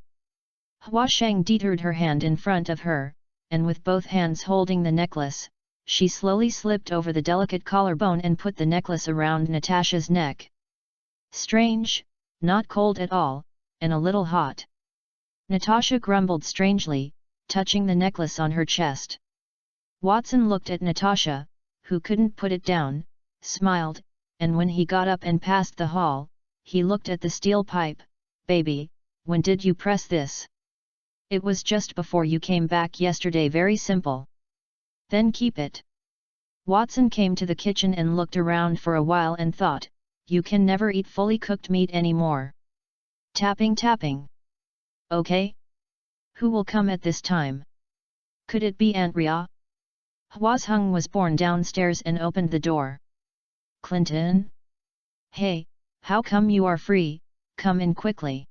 Hwasheng detoured her hand in front of her, and with both hands holding the necklace, she slowly slipped over the delicate collarbone and put the necklace around Natasha's neck. Strange, not cold at all, and a little hot. Natasha grumbled strangely, touching the necklace on her chest. Watson looked at Natasha, who couldn't put it down, smiled, and when he got up and passed the hall, he looked at the steel pipe. Baby, when did you press this? It was just before you came back yesterday. Very simple. Then keep it. Watson came to the kitchen and looked around for a while and thought, you can never eat fully cooked meat anymore. Tapping tapping. Okay? Who will come at this time? Could it be Aunt Ria? Hwazhung was born downstairs and opened the door. Clinton? Hey, how come you are free? Come in quickly.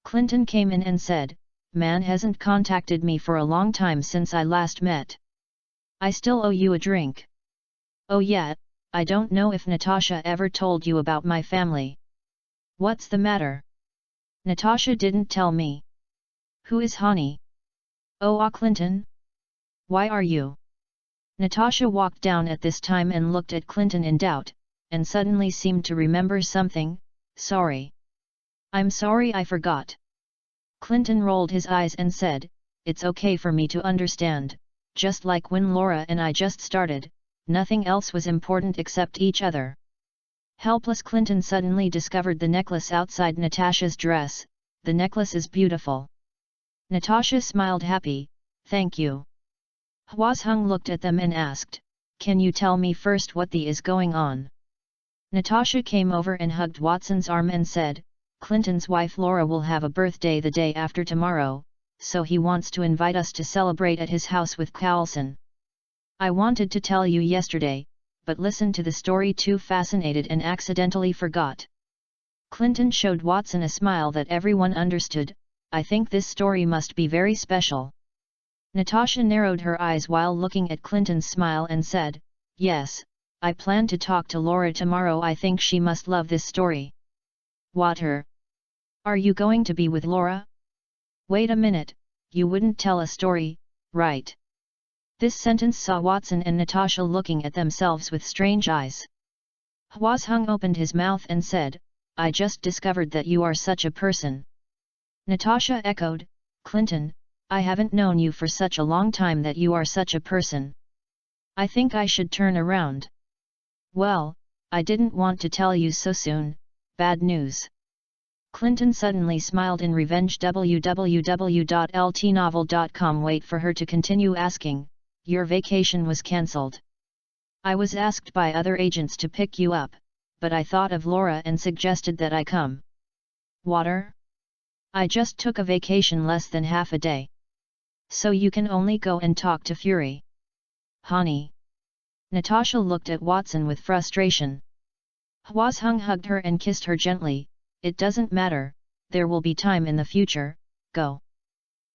Clinton came in and said, Man hasn't contacted me for a long time since I last met. I still owe you a drink. Oh yeah, I don't know if Natasha ever told you about my family. What's the matter? Natasha didn't tell me. Who is Hani? Oh, Clinton? Why are you? Natasha walked down at this time and looked at Clinton in doubt, and suddenly seemed to remember something. Sorry. I'm sorry, I forgot. Clinton rolled his eyes and said, it's okay for me to understand, just like when Laura and I just started, nothing else was important except each other. Helpless Clinton suddenly discovered the necklace outside Natasha's dress. The necklace is beautiful. Natasha smiled happy, thank you. Hwazhung looked at them and asked, can you tell me first what is going on? Natasha came over and hugged Watson's arm and said, Clinton's wife Laura will have a birthday the day after tomorrow, so he wants to invite us to celebrate at his house with Carlson. I wanted to tell you yesterday, but listened to the story too fascinated and accidentally forgot. Clinton showed Watson a smile that everyone understood. I think this story must be very special. Natasha narrowed her eyes while looking at Clinton's smile and said, yes, I plan to talk to Laura tomorrow. I think she must love this story. Water. Are you going to be with Laura? Wait a minute, you wouldn't tell a story, right? This sentence saw Watson and Natasha looking at themselves with strange eyes. Hwazhung opened his mouth and said, I just discovered that you are such a person. Natasha echoed, Clinton, I haven't known you for such a long time that you are such a person. I think I should turn around. Well, I didn't want to tell you so soon, bad news. Clinton suddenly smiled in revenge. www.ltnovel.com. Wait for her to continue asking, your vacation was cancelled. I was asked by other agents to pick you up, but I thought of Laura and suggested that I come. Water? I just took a vacation less than half a day. So you can only go and talk to Fury. Honey. Natasha looked at Watson with frustration. Hwazhung hugged her and kissed her gently. It doesn't matter, there will be time in the future, go.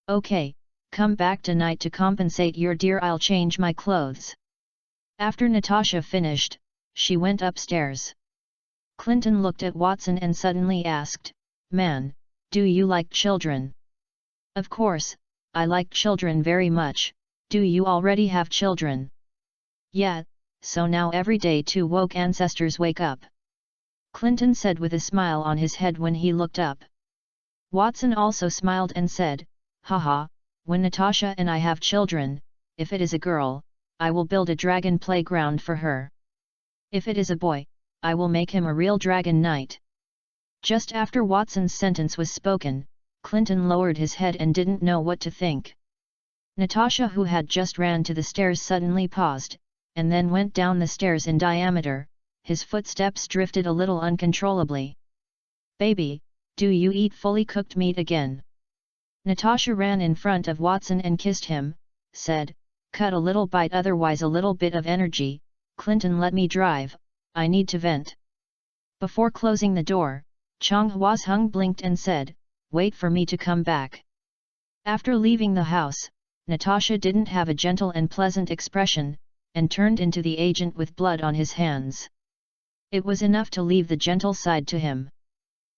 Okay, come back tonight to compensate your dear. I'll change my clothes. After Natasha finished, she went upstairs. Clinton looked at Watson and suddenly asked, Man, do you like children? Of course, I like children very much. Do you already have children? Yeah, so now every day two woke ancestors wake up. Clinton said with a smile on his head when he looked up. Watson also smiled and said, haha, when Natasha and I have children, if it is a girl, I will build a dragon playground for her. If it is a boy, I will make him a real dragon knight. Just after Watson's sentence was spoken, Clinton lowered his head and didn't know what to think. Natasha, who had just ran to the stairs, suddenly paused, and then went down the stairs in diameter. His footsteps drifted a little uncontrollably. Baby, do you eat fully cooked meat again? Natasha ran in front of Watson and kissed him, said, cut a little bite, otherwise a little bit of energy. Clinton, let me drive, I need to vent. Before closing the door, Chong Hwasung blinked and said, wait for me to come back. After leaving the house, Natasha didn't have a gentle and pleasant expression, and turned into the agent with blood on his hands. It was enough to leave the gentle side to him.